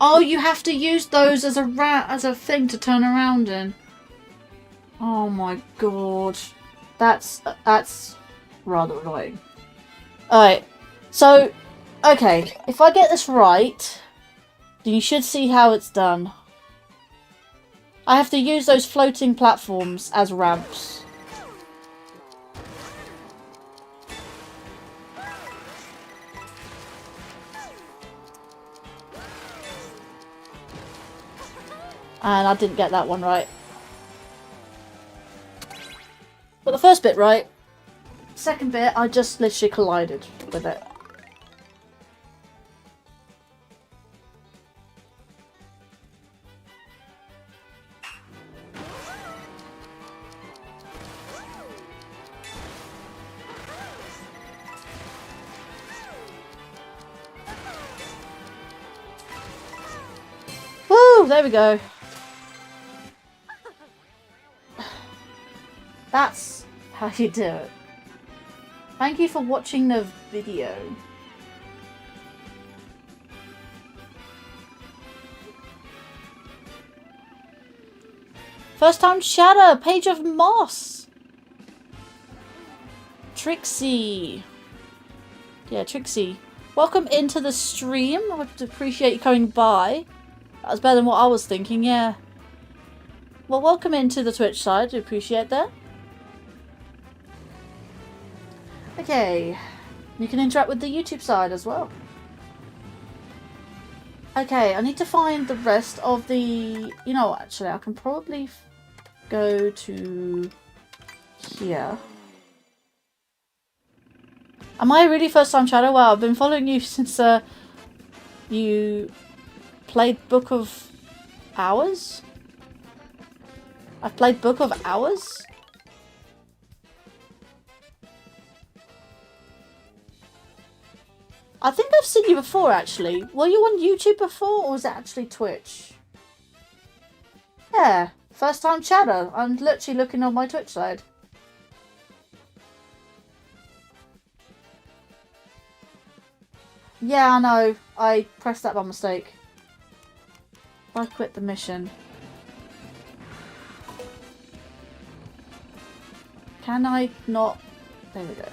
Oh, you have to use those as a thing to turn around in. Oh my god. That's rather annoying. Alright. So, okay. If I get this right, then you should see how it's done. I have to use those floating platforms as ramps. And I didn't get that one right. But the first bit right. Second bit, I just literally collided with it. Woo! There we go. That's how you do it. Thank you for watching the video. First time shatter, Page of Moss. Trixie. Yeah, Trixie. Welcome into the stream. I would appreciate you coming by. That was better than what I was thinking, yeah. Well, welcome into the Twitch side. I appreciate that. Okay. You can interact with the YouTube side as well. Okay, I need to find the rest of the... You know, actually, I can probably go to here. Am I really first time Shadow? Wow, I've been following you since you played Book of Hours? I've played Book of Hours? I think I've seen you before, actually. Were you on YouTube before, or was it actually Twitch? Yeah, first time chatter. I'm literally looking on my Twitch side. Yeah, I know. I pressed that by mistake. I quit the mission. Can I not? There we go.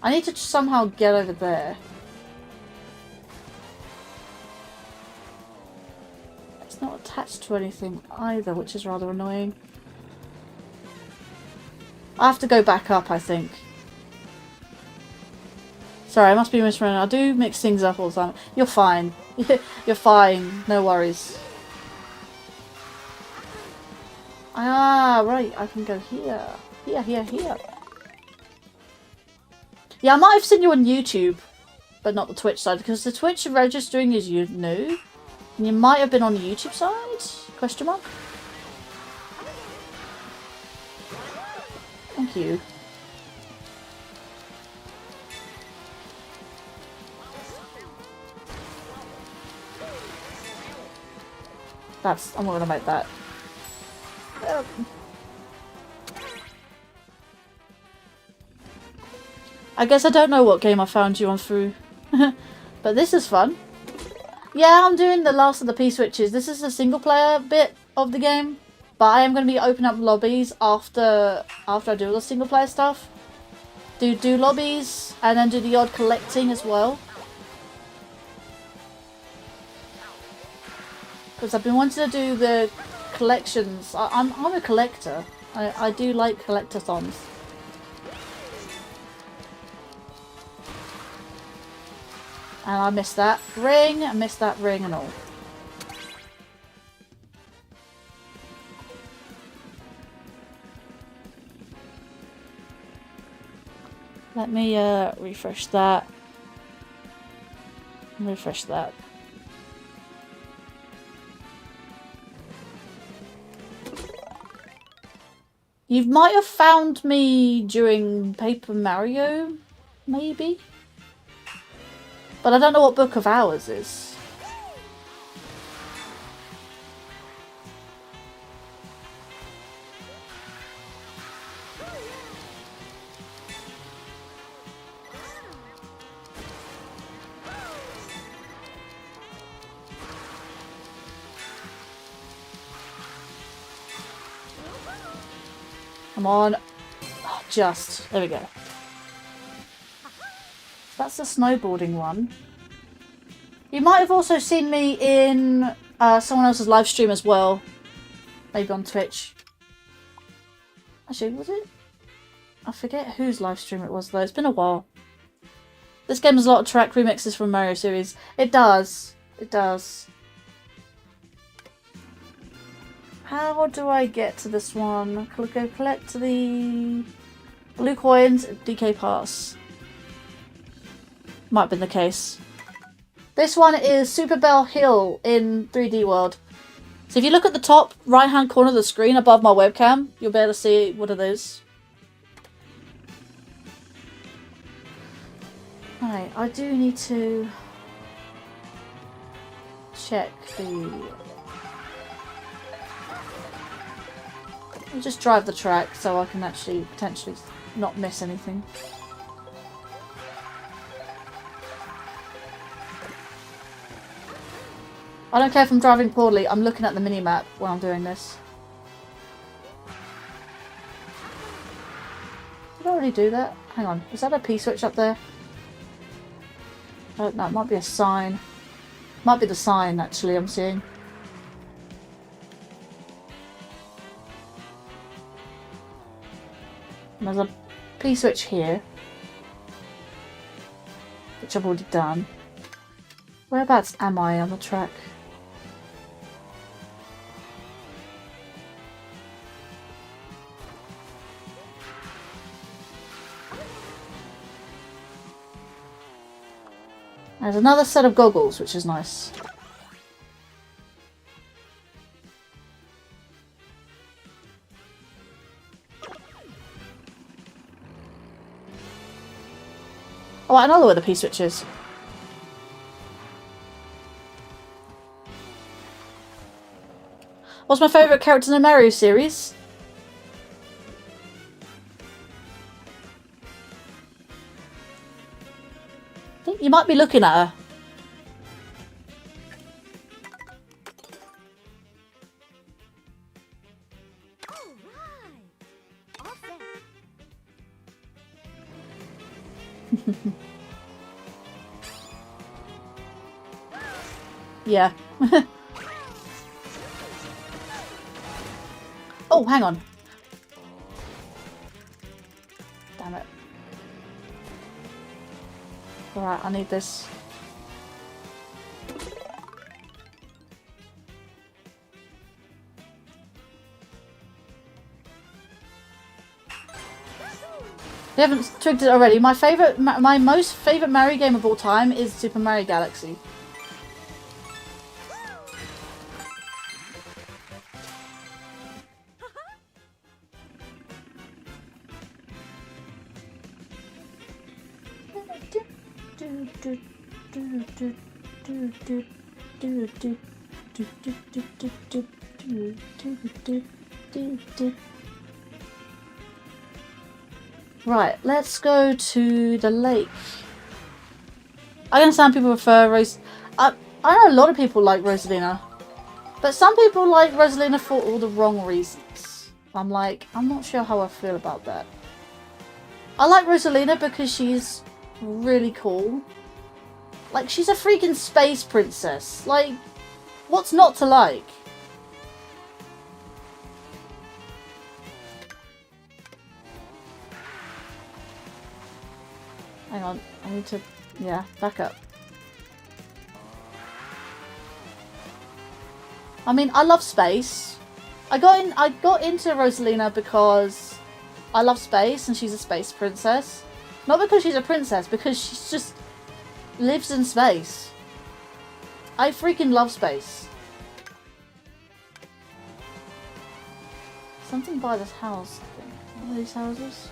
I need to somehow get over there. It's not attached to anything either, which is rather annoying. I have to go back up, I think. Sorry, I must be misremembering. I do mix things up all the time. You're fine. You're fine. No worries. Ah, right. I can go here. Here. Yeah, I might have seen you on YouTube, but not the Twitch side, because the Twitch registering is you new. And you might have been on the YouTube side? Question mark? Thank you. I'm gonna make that. I guess I don't know what game I found you on through. But this is fun. Yeah, I'm doing the last of the P-switches. This is the single player bit of the game. But I am going to be opening up lobbies after I do all the single player stuff. Do lobbies and then do the odd collecting as well. Because I've been wanting to do the collections. I'm a collector. I do like collectathons. And I missed that ring, and all. Let me refresh that. Refresh that. You might have found me during Paper Mario, maybe? But I don't know what Book of Hours is. Come on. Oh, just. There we go. That's the snowboarding one. You might have also seen me in someone else's live stream as well. Maybe on Twitch. Actually, was it? I forget whose live stream it was though. It's been a while. This game has a lot of track remixes from Mario series. It does. It does. How do I get to this one? Go collect the blue coins at DK Pass. Might have been the case. This one is Super Bell Hill in 3D World. So if you look at the top right hand corner of the screen above my webcam, you'll be able to see what it is. Alright, I do need to check the... I'll just drive the track so I can actually potentially not miss anything. I don't care if I'm driving poorly, I'm looking at the mini-map when I'm doing this. Did I already do that? Hang on, is that a P-switch up there? Oh, no, it might be a sign. Might be the sign, actually, I'm seeing. And there's a P-switch here. Which I've already done. Whereabouts am I on the track? There's another set of goggles, which is nice. Oh, I know where the P-switch is. What's my favourite character in the Mario series? I think you might be looking at her. Yeah. Oh, hang on. Damn it. Alright, I need this. You haven't twigged it already. My most favourite Mario game of all time is Super Mario Galaxy. Right, let's go to the lake. I understand people prefer Rose. I know a lot of people like Rosalina, but some people like Rosalina for all the wrong reasons. I'm not sure how I feel about that. I like Rosalina because she's really cool. Like, she's a freaking space princess. Like, what's not to like? Hang on, I need to, yeah, back up. I mean, I love space. I got into Rosalina because I love space and she's a space princess. Not because she's a princess, because she's just lives in space. I freaking love space. Something by this house, I think. One of these houses.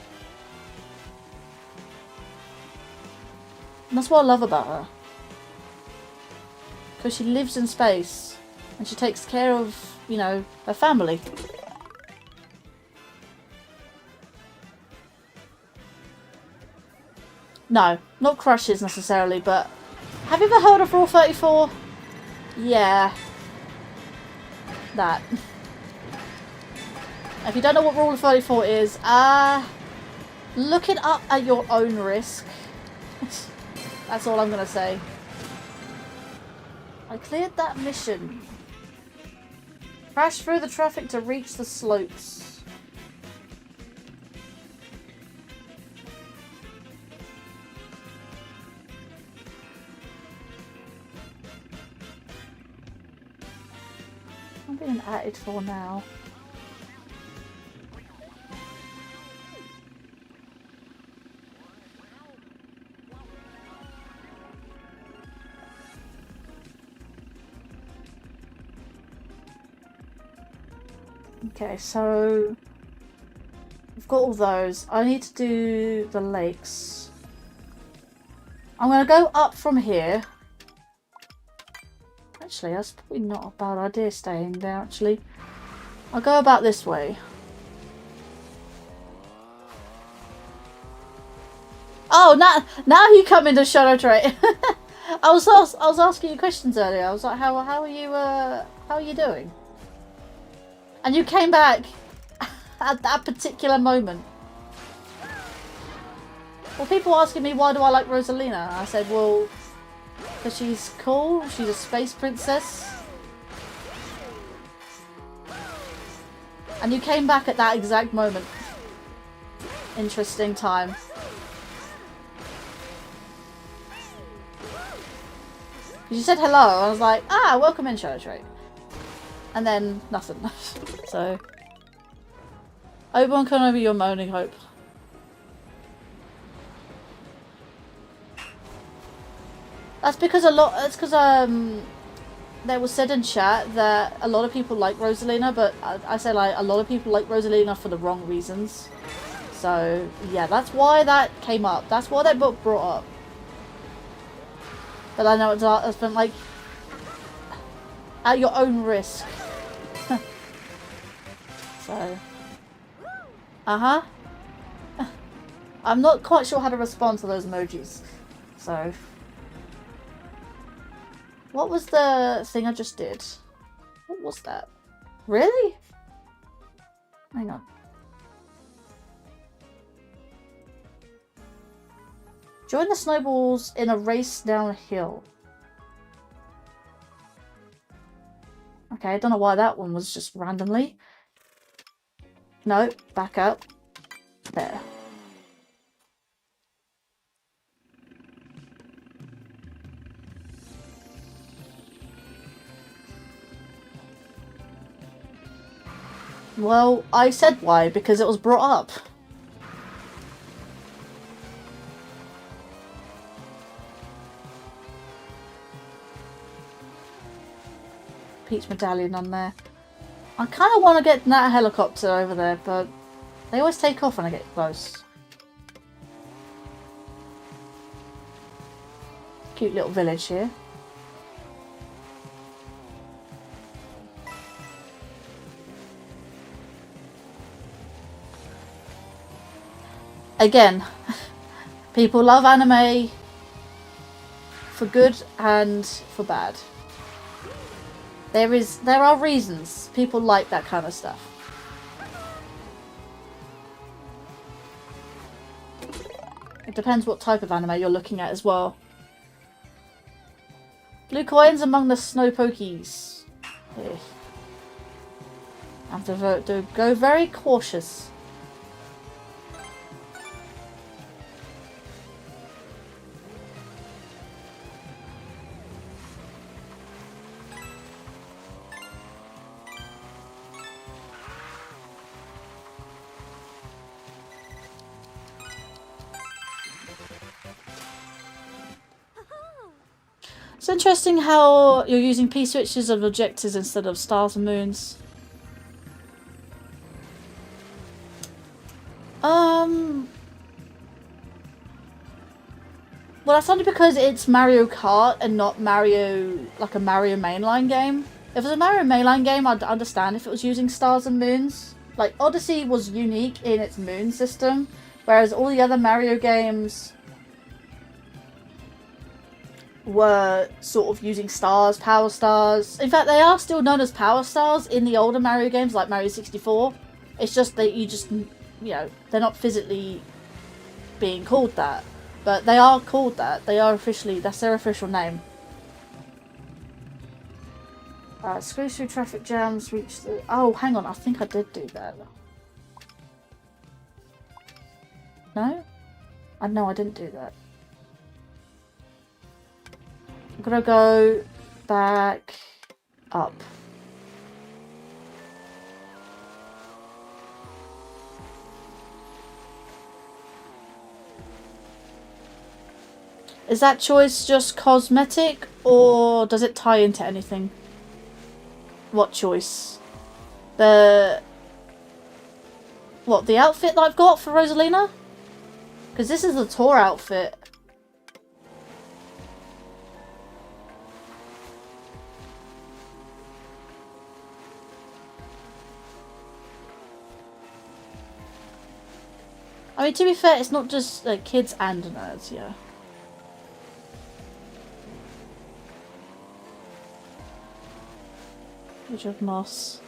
And that's what I love about her. Because she lives in space. And she takes care of, you know, her family. No, not crushes necessarily, but... Have you ever heard of Rule 34? Yeah. That. If you don't know what Rule of 34 is, look it up at your own risk. That's all I'm gonna say. I cleared that mission. Crash through the traffic to reach the slopes. I'm being added for now. Okay, so we've got all those. I need to do the lakes. I'm going to go up from here. Actually, that's probably not a bad idea staying there, actually. I'll go about this way. Oh, now you come into Shadow Trait. I was asking you questions earlier. I was like, how are you doing? And you came back at that particular moment. Well, people asking me why do I like Rosalina? I said, well, because she's cool. She's a space princess. And you came back at that exact moment. Interesting time. You said hello. I was like, welcome in, Shadow Trait. And then nothing. So Obi-Wan Kenobi, your moaning hope. That's because there was said in chat that a lot of people like Rosalina, but I said like a lot of people like Rosalina for the wrong reasons. So yeah, that's why that came up. That's why that book brought up. But I know it's been like at your own risk. So, I'm not quite sure how to respond to those emojis. So, what was the thing I just did? What was that? Really? Hang on. Join the snowballs in a race downhill. Okay, I don't know why that one was just randomly. No, back up. There. Well, I said why, because it was brought up. Peach medallion on there. I kind of want to get that helicopter over there, but they always take off when I get close. Cute little village here. Again, people love anime for good and for bad. There are reasons people like that kind of stuff. It depends what type of anime you're looking at as well. Blue coins among the snow pokies. Ugh. I have to go very cautious. It's interesting how you're using P-switches of objectives instead of stars and moons. Well, that's only because it's Mario Kart and not Mario, like a Mario mainline game. If it was a Mario mainline game, I'd understand if it was using stars and moons. Like, Odyssey was unique in its moon system, whereas all the other Mario games were sort of using stars, power stars. In fact, they are still known as power stars in the older Mario games, like Mario 64. It's just that you just, you know, they're not physically being called that. But they are called that. They are officially, that's their official name. Screw through traffic jams, reach the... Oh, hang on, I think I did do that. No? No, I didn't do that. I'm gonna go back up. Is that choice just cosmetic, or does it tie into anything? What choice? The outfit that I've got for Rosalina? Because this is the tour outfit. I mean, to be fair, it's not just like kids and nerds, yeah. Age of Moss.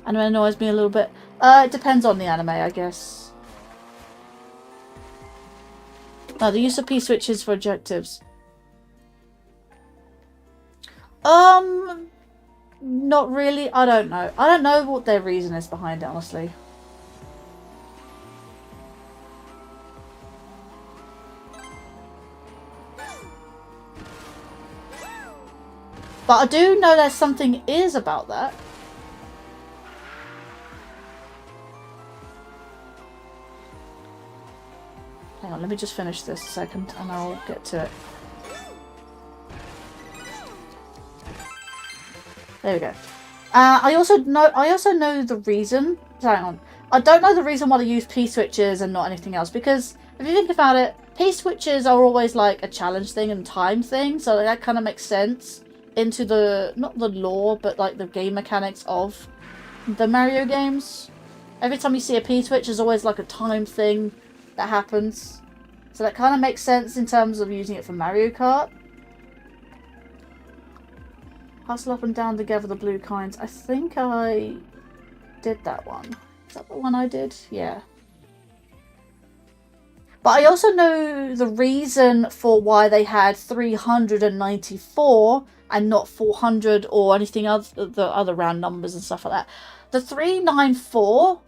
Anime annoys me a little bit. It depends on the anime, I guess. No, the use of P-switches for objectives. Not really. I don't know. I don't know what their reason is behind it, honestly. But I do know there's something is about that. Hang on, let me just finish this a second and I'll get to it. There we go. I also know the reason. Hang on. I don't know the reason why they use P-switches and not anything else, because if you think about it, P-switches are always like a challenge thing and time thing, so that kind of makes sense into the, not the lore, but like the game mechanics of the Mario games. Every time you see a P-switch, there's always like a time thing that happens. So that kind of makes sense in terms of using it for Mario Kart. Hustle up and down together the blue coins. I think I did that one. Is that the one I did? Yeah. But I also know the reason for why they had 394 and not 400 or anything other, the other round numbers and stuff like that. The 394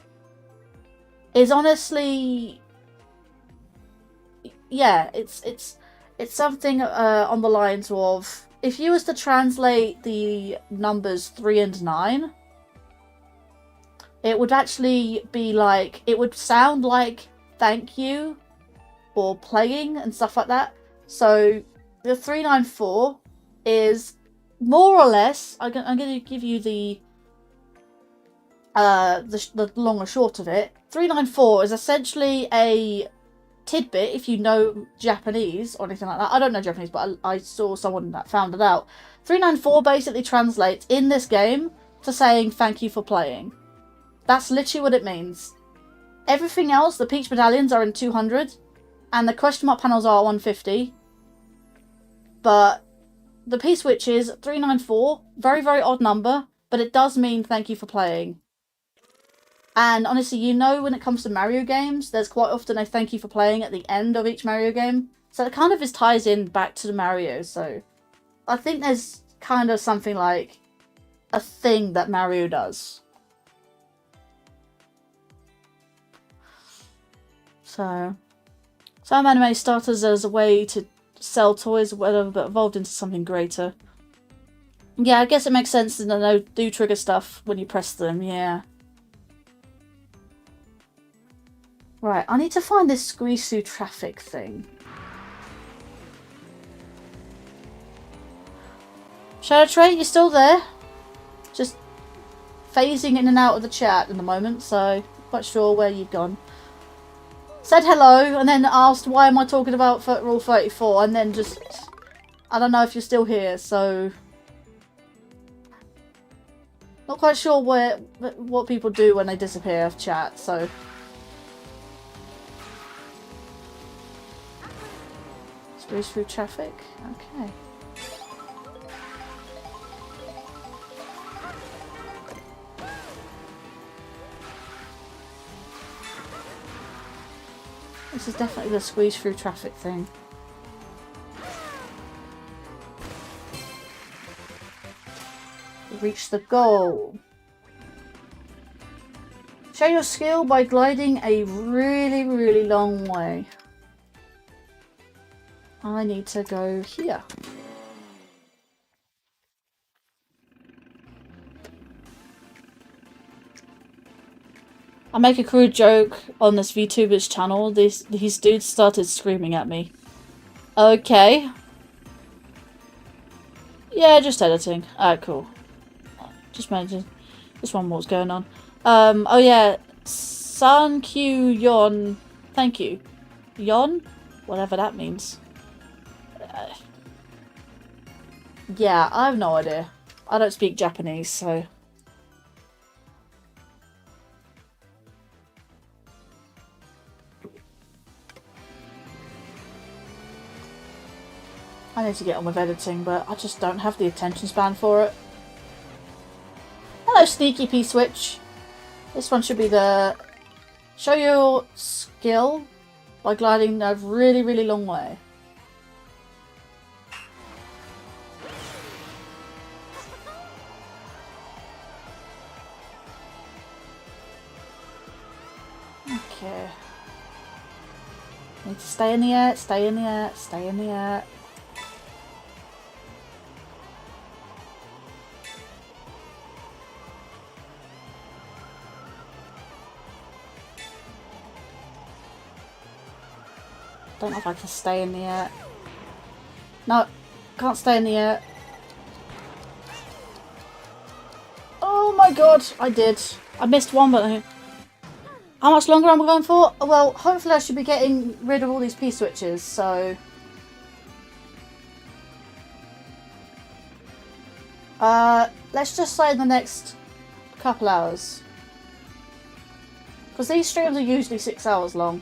is honestly, yeah, it's something on the lines of, if you was to translate the numbers 3 and 9, it would actually be like, it would sound like thank you or playing and stuff like that. So the 394 is more or less, I'm going to give you the long or short of it. 394 is essentially a tidbit, if you know Japanese or anything like that. I don't know Japanese, but I saw someone that found it out. 394 basically translates in this game to saying thank you for playing. That's literally what it means. Everything else, the Peach medallions are in 200 and the question mark panels are 150. But the P-switches, 394, very, very odd number, but it does mean thank you for playing. And honestly, you know, when it comes to Mario games, there's quite often a thank you for playing at the end of each Mario game. So it kind of just ties in back to the Mario. So I think there's kind of something like a thing that Mario does. So some anime started as a way to sell toys or whatever, but evolved into something greater. Yeah, I guess it makes sense that they do trigger stuff when you press them, yeah. Right, I need to find this squeeze through traffic thing. Shadow Tray, you're still there? Just phasing in and out of the chat in the moment, so not quite sure where you've gone. Said hello, and then asked why am I talking about Rule 34, and then just, I don't know if you're still here, so not quite sure what people do when they disappear off chat, so. Squeeze through traffic, okay. This is definitely the squeeze through traffic thing. Reach the goal. Show your skill by gliding a really, really long way. I need to go here. I make a crude joke on this VTuber's channel. These dudes started screaming at me. Okay. Yeah, just editing. Alright, cool. Just managing. Just wondering what's going on. Oh yeah. San Q Yon. Thank you. Yon? Whatever that means. Yeah, I have no idea. I don't speak Japanese, so... I need to get on with editing, but I just don't have the attention span for it. Hello, Sneaky P-Switch. This one should be the... Show your skill by gliding a really, really long way. Okay. Need to stay in the air, stay in the air, stay in the air. Don't know if I can stay in the air. No, can't stay in the air. Oh my god, I did. I missed one, but how much longer am I going for? Well, hopefully I should be getting rid of all these P-switches, so... let's just say the next couple hours. Because these streams are usually 6 hours long.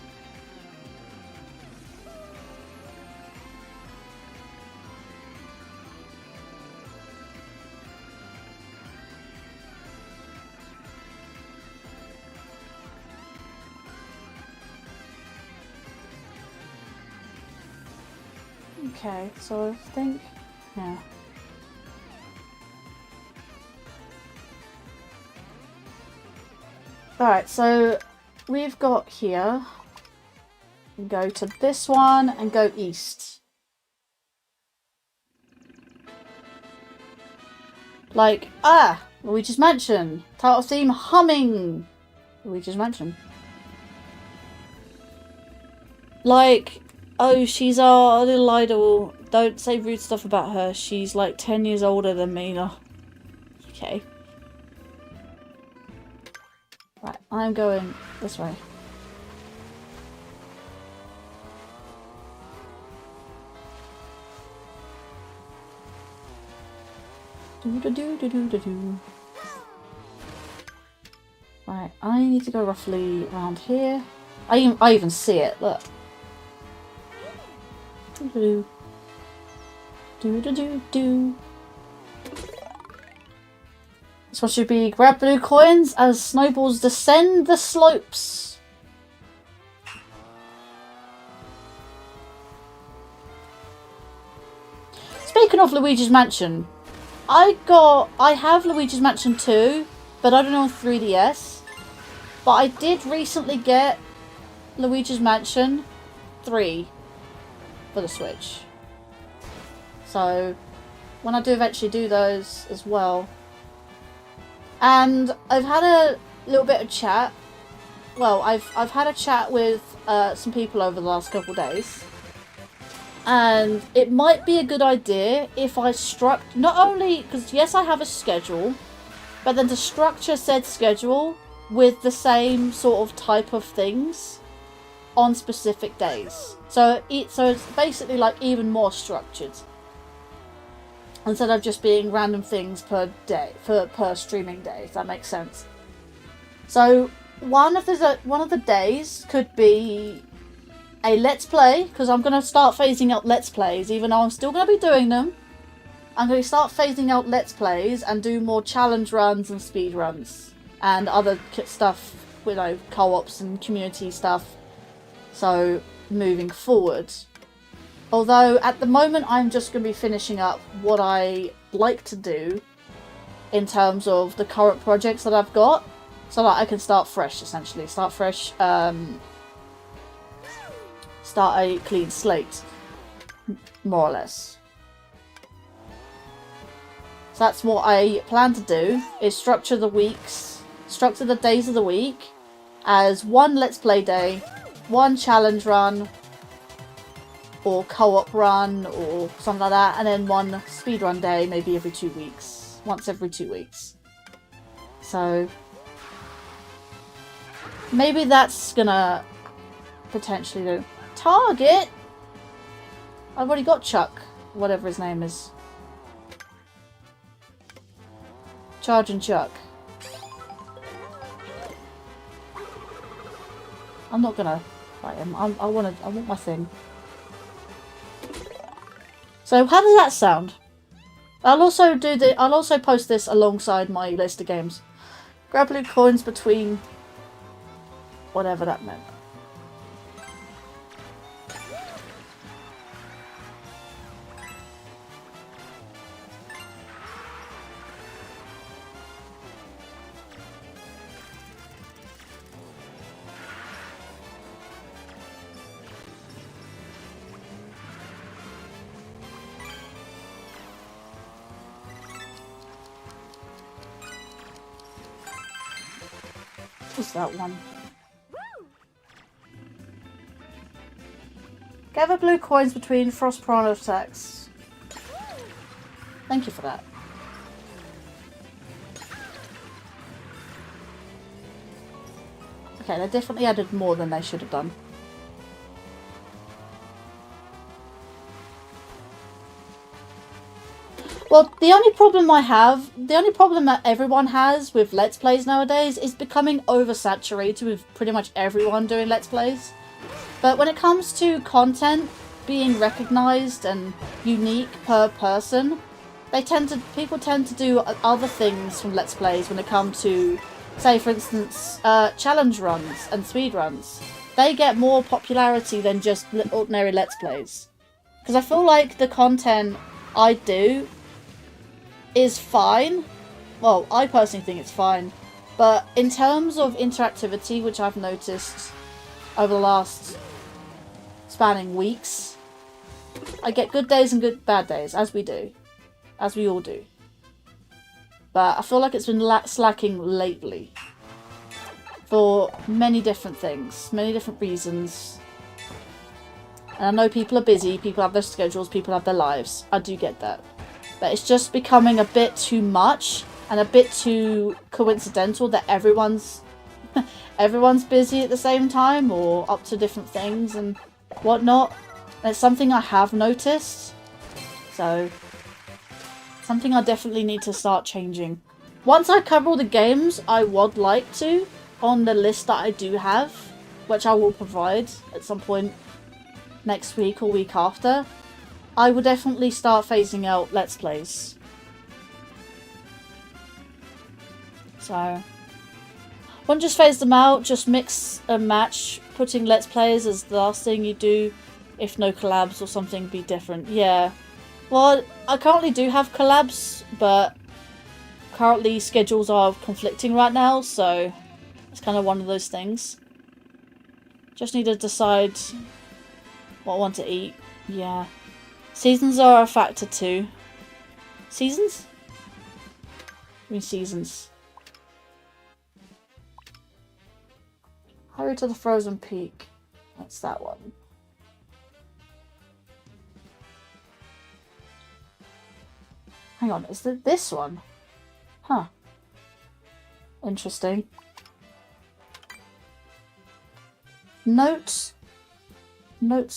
Okay, so I think, yeah. Alright, so we've got here, go to this one and go east. Like, Luigi's Mansion, title theme humming, Luigi's Mansion. Like, oh, she's our little idol. Don't say rude stuff about her. She's like 10 years older than me. No. Okay. Right, I'm going this way. Do-do-do-do-do-do. Right, I need to go roughly around here. I even see it, look. Do do do do do. This one should be grab blue coins as snowballs descend the slopes. Speaking of Luigi's Mansion, I have Luigi's Mansion 2, but I don't know on 3DS. But I did recently get Luigi's Mansion 3. For the Switch. So when I do eventually do those as well. And I've had a little bit of chat. Well, I've had a chat with some people over the last couple of days. And it might be a good idea if I not only, because yes, I have a schedule, but then to structure said schedule with the same sort of type of things on specific days. So it's basically like even more structured. Instead of just being random things per day, per streaming day, if that makes sense. So one of the days could be a let's play, because I'm going to start phasing out let's plays, even though I'm still going to be doing them. I'm going to start phasing out let's plays and do more challenge runs and speed runs and other stuff, you know, co-ops and community stuff. So, moving forward. Although, at the moment, I'm just going to be finishing up what I like to do in terms of the current projects that I've got. So that I can start fresh, essentially. Start fresh, start a clean slate, more or less. So that's what I plan to do, is structure the days of the week as one Let's Play day, one challenge run, or co-op run, or something like that, and then one speedrun day, maybe every 2 weeks. Once every 2 weeks. So maybe that's gonna potentially do. Target? I've already got Chuck, whatever his name is. Charging Chuck. I'm not gonna fight him. I want my thing. So how does that sound? I'll also post this alongside my list of games. Grab blue coins between whatever that meant. What's that one? Gather blue coins between Frost Piranha attacks. Thank you for that. Okay, they definitely added more than they should have done. Well, the only problem that everyone has with Let's Plays nowadays is becoming oversaturated with pretty much everyone doing Let's Plays. But when it comes to content being recognised and unique per person, people tend to do other things from Let's Plays when it comes to, say for instance, challenge runs and speed runs. They get more popularity than just ordinary Let's Plays. Because I feel like the content I do is fine. Well, I personally think it's fine. But in terms of interactivity, which I've noticed over the last spanning weeks, I get good days and bad days, as we do. As we all do. But I feel like it's been slacking lately. For many different things. Many different reasons. And I know people are busy, people have their schedules, people have their lives. I do get that. But it's just becoming a bit too much and a bit too coincidental that everyone's busy at the same time or up to different things and whatnot. And it's something I have noticed. So, something I definitely need to start changing. Once I cover all the games I would like to on the list that I do have, which I will provide at some point next week or week after, I will definitely start phasing out Let's Plays. So, won't just phase them out, just mix and match, putting Let's Plays as the last thing you do, if no collabs or something be different. Yeah. Well, I currently do have collabs, but currently schedules are conflicting right now, so it's kind of one of those things. Just need to decide what I want to eat. Yeah. Seasons are a factor too. Seasons? I mean seasons. Hurry to the frozen peak. That's that one. Hang on, is it this one? Huh. Interesting. Notes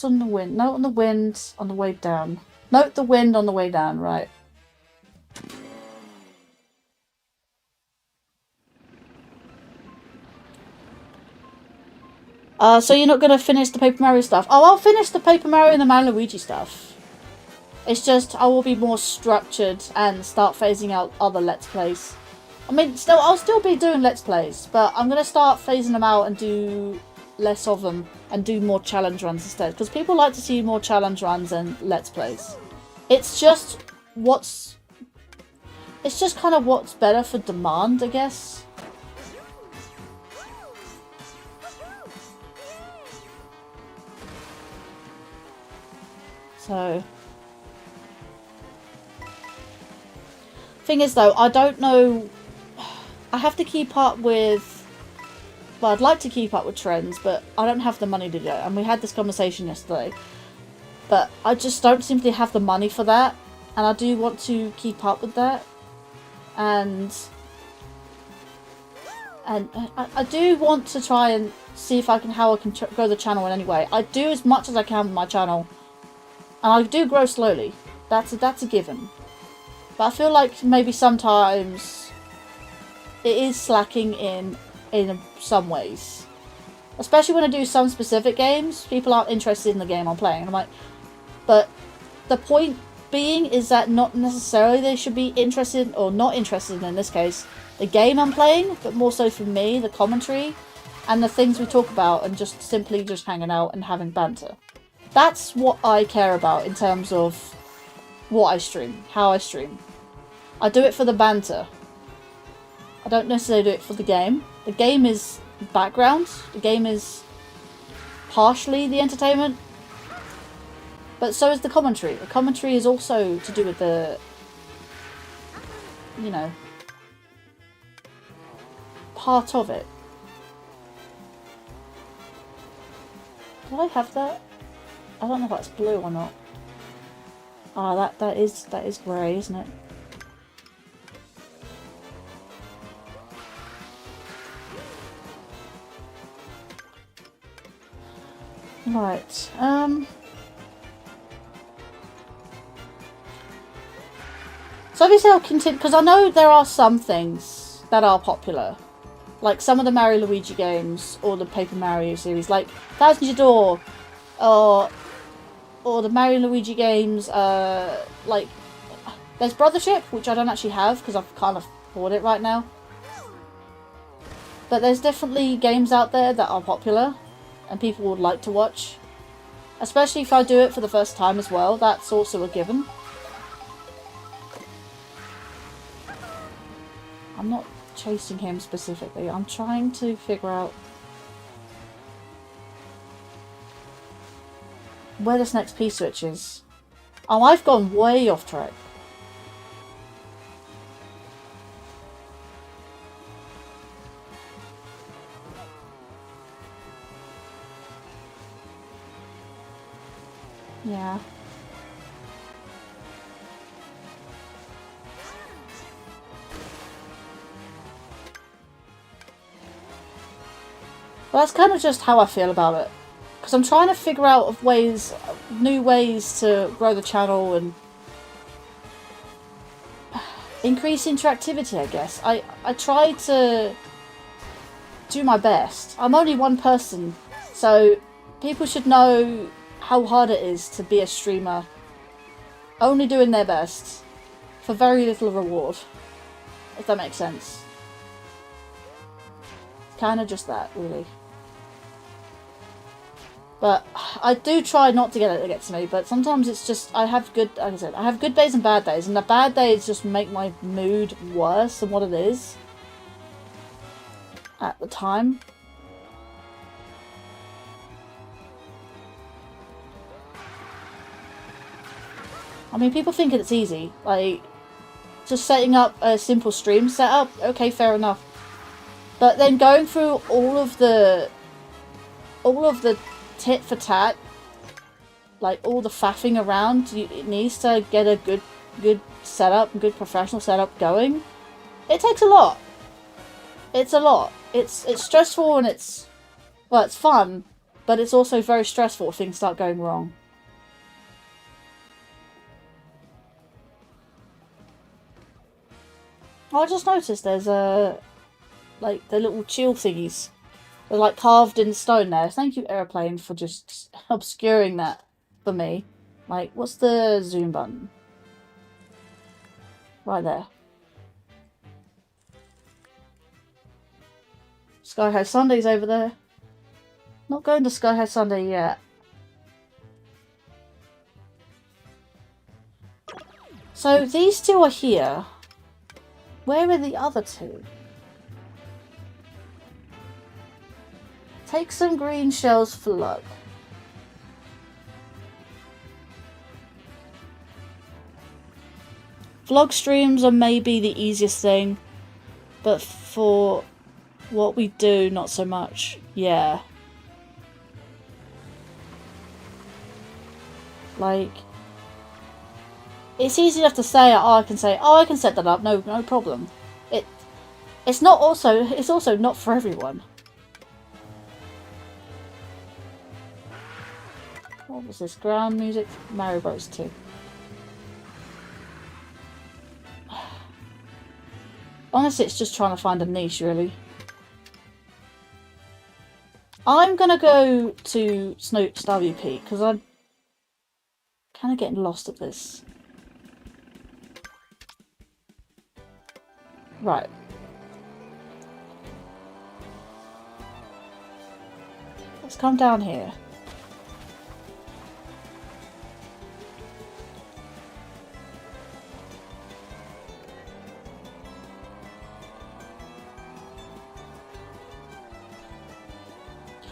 on the wind. Note on the wind on the way down. Note the wind on the way down, right. So you're not going to finish the Paper Mario stuff? Oh, I'll finish the Paper Mario and the Mario Luigi stuff. It's just I will be more structured and start phasing out other Let's Plays. I mean, I'll still be doing Let's Plays, but I'm going to start phasing them out and do less of them and do more challenge runs instead. Because people like to see more challenge runs and Let's Plays. It's just it's just kind of what's better for demand, I guess. So, thing is though, I don't know. I have to keep up with. Well, I'd like to keep up with trends, but I don't have the money to do it. And we had this conversation yesterday. But I just don't simply have the money for that. And I do want to keep up with that. And I do want to try and see if how I can grow the channel in any way. I do as much as I can with my channel. And I do grow slowly. That's a given. But I feel like maybe sometimes it is slacking in some ways. Especially when I do some specific games, people aren't interested in the game I'm playing. I'm like, but the point being is that not necessarily they should be interested, or not interested in this case, the game I'm playing, but more so for me, the commentary, and the things we talk about, and just simply just hanging out and having banter. That's what I care about in terms of what I stream, how I stream. I do it for the banter. I don't necessarily do it for the game. The game is background. The game is partially the entertainment. But so is the commentary. The commentary is also to do with the, you know, part of it. Do I have that? I don't know if that's blue or not. Ah, that is grey, isn't it? Right. So obviously I'll continue, because I know there are some things that are popular. Like some of the Mario Luigi games, or the Paper Mario series, like Thousand Year Door, or the Mario Luigi games, like, there's Brothership, which I don't actually have, because I can't afford it right now. But there's definitely games out there that are popular, and people would like to watch. Especially if I do it for the first time as well, that's also a given. I'm not chasing him specifically, I'm trying to figure out where this next P-switch is. Oh, I've gone way off track. Yeah. Well, that's kind of just how I feel about it. Because I'm trying to figure out of new ways to grow the channel and increase interactivity, I guess. I try to do my best. I'm only one person, so people should know how hard it is to be a streamer. Only doing their best for very little reward. If that makes sense. Kind of just that, really. But I do try not to get it to get to me, but sometimes it's just, like I said, I have good days and bad days, and the bad days just make my mood worse than what it is at the time. I mean, people think it's easy, like, just setting up a simple stream setup, okay, fair enough. But then going through all of the tit for tat, like all the faffing around, it needs to get a good setup, good professional setup going. It takes a lot. It's a lot. It's stressful, and it's fun, but it's also very stressful if things start going wrong. I just noticed there's like the little chill thingies. They're like carved in stone there. Thank you, Airplane, for just obscuring that for me. Like, what's the zoom button? Right there. Sky High Sunday's over there. Not going to Skyhead Sunday yet. So these two are here. Where are the other two? Take some green shells for luck. Vlog streams are maybe the easiest thing, but for what we do, not so much. Yeah. Like, it's easy enough to say, oh, I can set that up, no problem. It's also not for everyone. What was this? Ground music? Mario Bros 2. Honestly, it's just trying to find a niche, really. I'm gonna go to Starview Peak, because I'm kind of getting lost at this. Right. Let's come down here.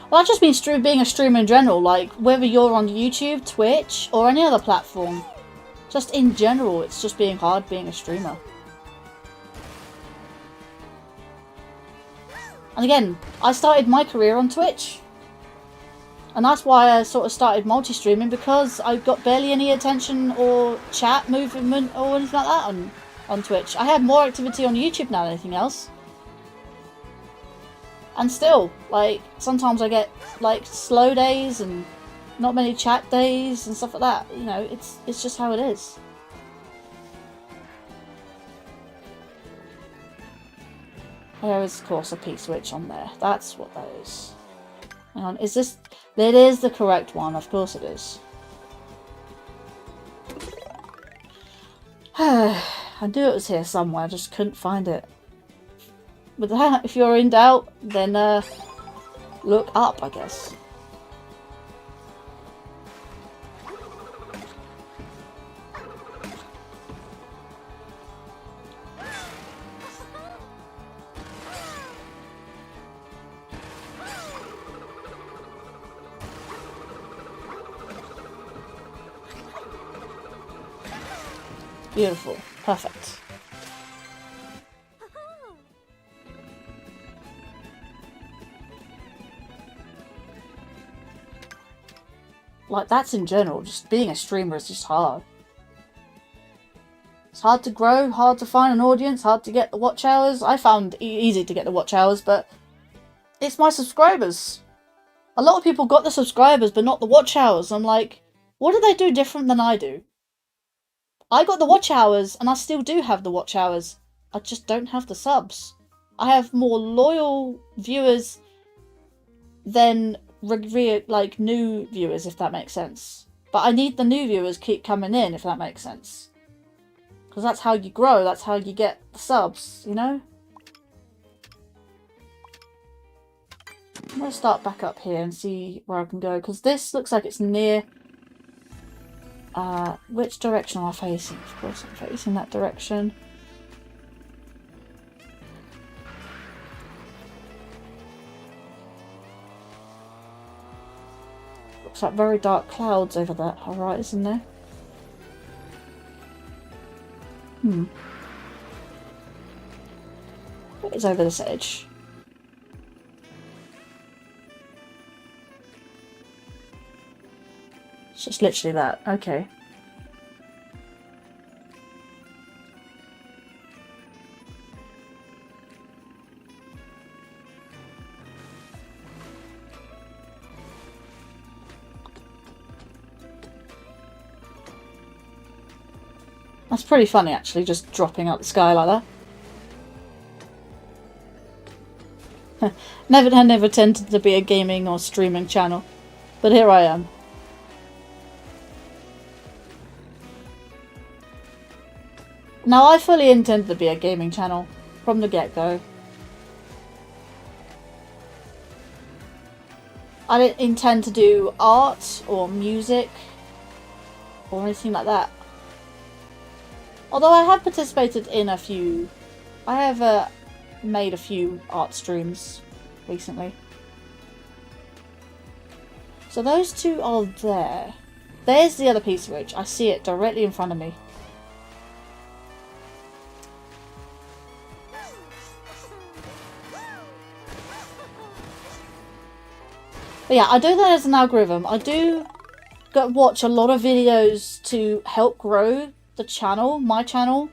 Well, I've just been being a streamer in general, like, whether you're on YouTube, Twitch, or any other platform. Just in general, it's just being hard being a streamer. And again, I started my career on Twitch. And that's why I sort of started multi-streaming, because I got barely any attention or chat movement or anything like that on Twitch. I have more activity on YouTube now than anything else. And still, like, sometimes I get, like, slow days and not many chat days and stuff like that. You know, it's just how it is. There is, of course, a P-switch on there. That's what that is. Hang on, is this... It is the correct one, of course it is. I knew it was here somewhere, I just couldn't find it. But that, if you're in doubt, then look up, I guess. Beautiful. Perfect. Like, that's in general. Just being a streamer is just hard. It's hard to grow, hard to find an audience, hard to get the watch hours. I found easy to get the watch hours, but it's my subscribers. A lot of people got the subscribers, but not the watch hours. I'm like, what do they do different than I do? I got the watch hours, and I still do have the watch hours. I just don't have the subs. I have more loyal viewers than like new viewers, if that makes sense. But I need the new viewers keep coming in, if that makes sense. Because that's how you grow, that's how you get the subs, you know? I'm going to start back up here and see where I can go, because this looks like it's near... which direction am I facing? Of course I'm facing that direction. Looks like very dark clouds over that horizon there. What is over this edge? It's just literally that. Okay. That's pretty funny, actually, just dropping out the sky like that. Never tended to be a gaming or streaming channel, but here I am. Now, I fully intended to be a gaming channel from the get-go. I don't intend to do art or music or anything like that. Although I have participated in a few. I have made a few art streams recently. So those two are there. There's the other piece of which I see it directly in front of me. But yeah, I do that as an algorithm. I do watch a lot of videos to help grow the channel, my channel.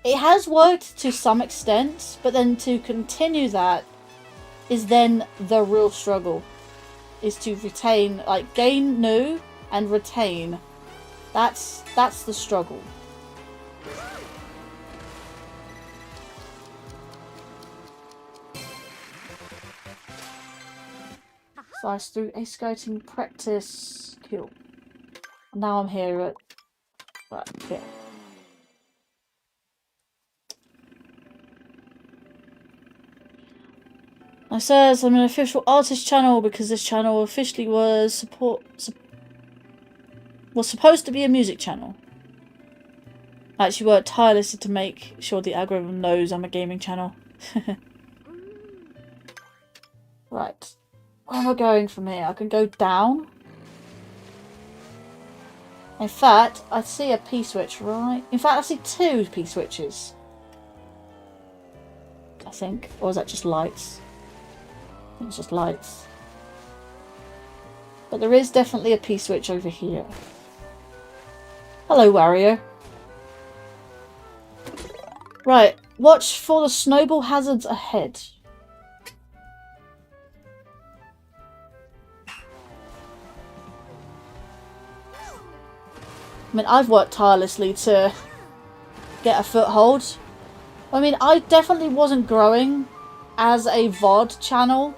It has worked to some extent, but then to continue that is then the real struggle. Is to retain, like, gain new and retain. That's the struggle. Slice through a skating practice. Cool. Now I'm here at... right, here. It says I'm an official artist channel because this channel officially was supposed to be a music channel. I actually worked tirelessly to make sure the algorithm knows I'm a gaming channel. Right. Where am I going from here? I can go down. In fact, I see a P-switch, right? In fact, I see two P-switches. I think. Or is that just lights? I think it's just lights. But there is definitely a P-switch over here. Hello, Wario. Right. Watch for the snowball hazards ahead. I mean, I've worked tirelessly to get a foothold. I mean, I definitely wasn't growing as a VOD channel,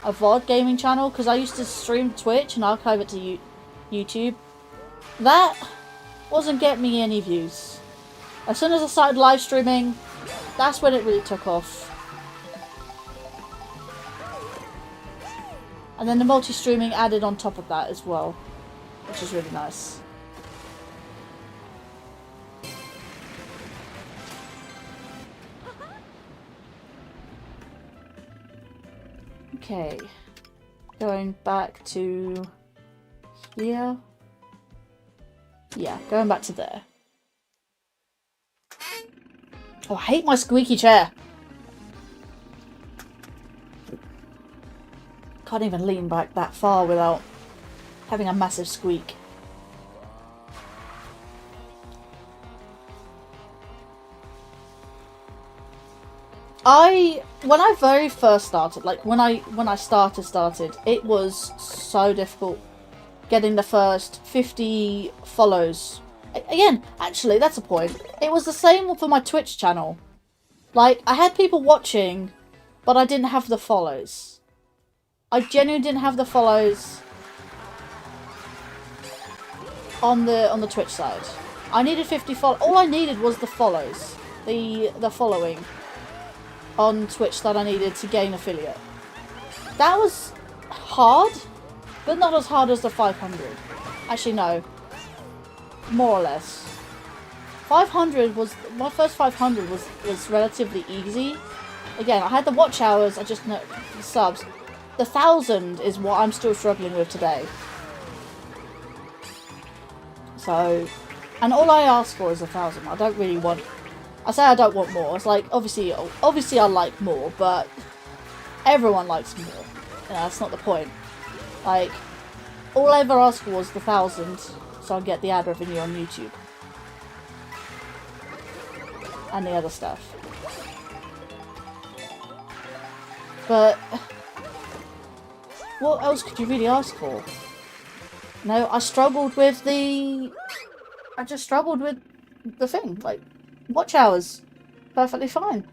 a VOD gaming channel, because I used to stream Twitch and archive it to YouTube. That wasn't getting me any views. As soon as I started live streaming, that's when it really took off. And then the multi-streaming added on top of that as well, which is really nice. Okay, going back to here. Yeah, going back to there. Oh, I hate my squeaky chair. Can't even lean back that far without having a massive squeak. When I very first started, like when I started, it was so difficult getting the first 50 follows. Again, actually, that's a point. It was the same for my Twitch channel. Like, I had people watching, but I didn't have the follows. I genuinely didn't have the follows on the Twitch side. I needed 50 follow. All I needed was the follows, the following on Twitch that I needed to gain affiliate. That was hard, but not as hard as the 500. Actually, no. More or less. 500 was... my first 500 was relatively easy. Again, I had the watch hours, I just know the subs. The 1,000 is what I'm still struggling with today. So... and all I ask for is 1,000. I don't really want... I say I don't want more. It's like, obviously I like more, but everyone likes more. You know, that's not the point. Like, all I ever asked for was the 1,000, so I'd get the ad revenue on YouTube. And the other stuff. But what else could you really ask for? No, I struggled with the... I just struggled with the thing, like... watch hours. Perfectly fine.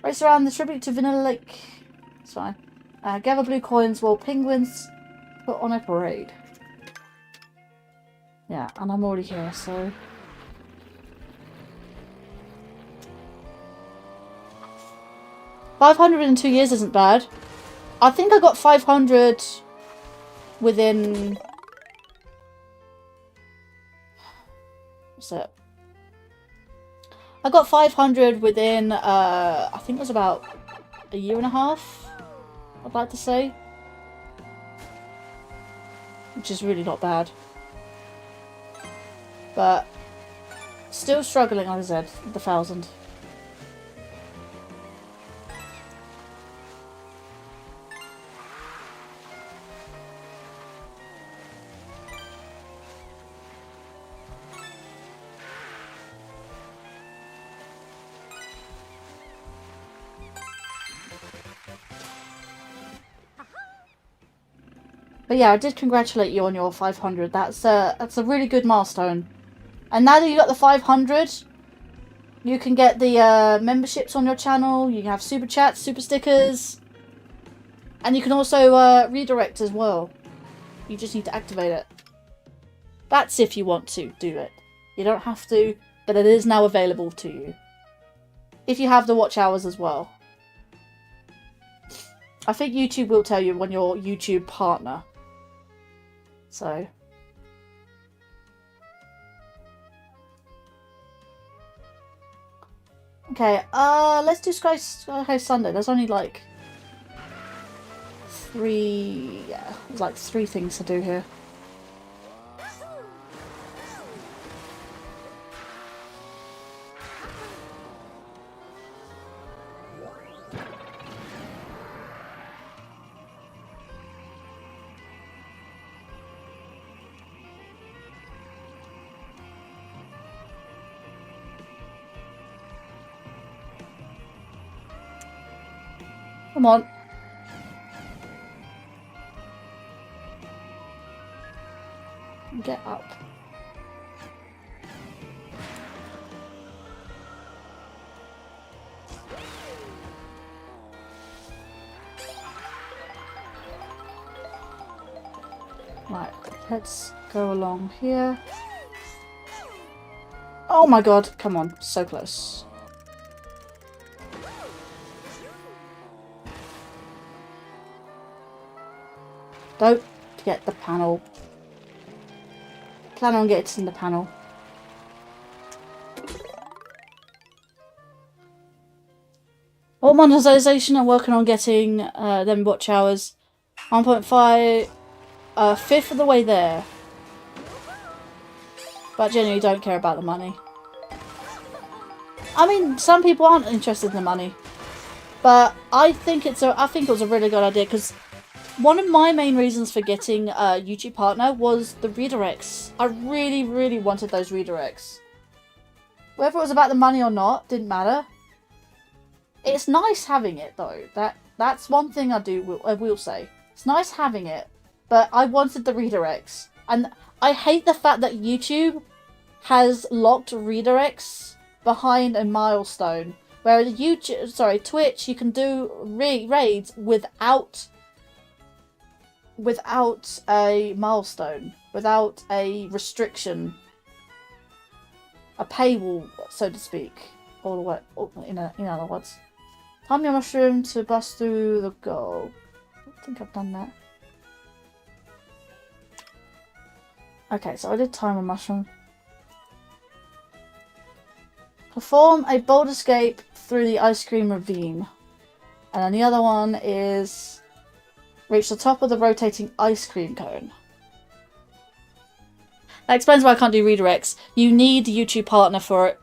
Race around the tribute to Vanilla Lake. It's fine. Gather blue coins while penguins put on a parade. Yeah, and I'm already here, so... 500 in 2 years isn't bad. I think I got 500 within... What's that? I got 500 within, I think it was about a year and a half, I'd like to say. Which is really not bad. But still struggling, like I said, with the 1,000. But yeah, I did congratulate you on your 500. That's a really good milestone. And now that you got the 500, you can get the memberships on your channel. You can have super chats, super stickers, and you can also redirect as well. You just need to activate it. That's if you want to do it. You don't have to, but it is now available to you. If you have the watch hours as well. I think YouTube will tell you when you're YouTube partner. So. Okay, let's do Sky Sunday. There's only like there's like 3 things to do here. Come on. Get up. Right, let's go along here. Oh my god, come on, so close. Don't forget the panel. Plan on getting the panel. What monetization? I'm working on getting them watch hours. 1.5, 1/5 of the way there. But genuinely don't care about the money. I mean, some people aren't interested in the money. But I think it was a really good idea because one of my main reasons for getting a YouTube partner was the redirects. I really, really wanted those redirects. Whether it was about the money or not, didn't matter. It's nice having it though. That's one thing I will say. It's nice having it, but I wanted the redirects. And I hate the fact that YouTube has locked redirects behind a milestone. Whereas Twitch, you can do raids without a milestone, without a restriction, a paywall, so to speak, all the way. In other words, time your mushroom to bust through the goal. I think I've done that. Okay, so I did time a mushroom. Perform a bold escape through the ice cream ravine, and then the other one is reach the top of the rotating ice cream cone. That explains why I can't do redirects. You need the YouTube partner for it.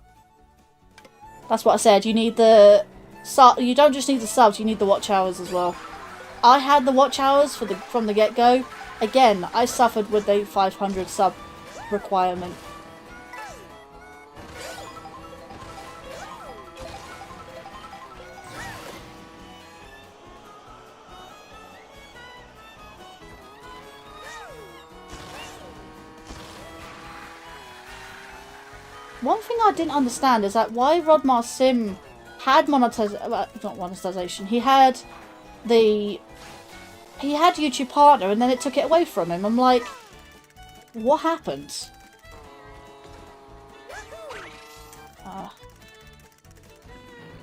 That's what I said. You need the sub. You don't just need the subs. You need the watch hours as well. I had the watch hours from the get-go. Again, I suffered with the 500 sub requirement. One thing I didn't understand is that why Rodmar Sim had not monetization. He had YouTube partner and then it took it away from him. I'm like, what happened?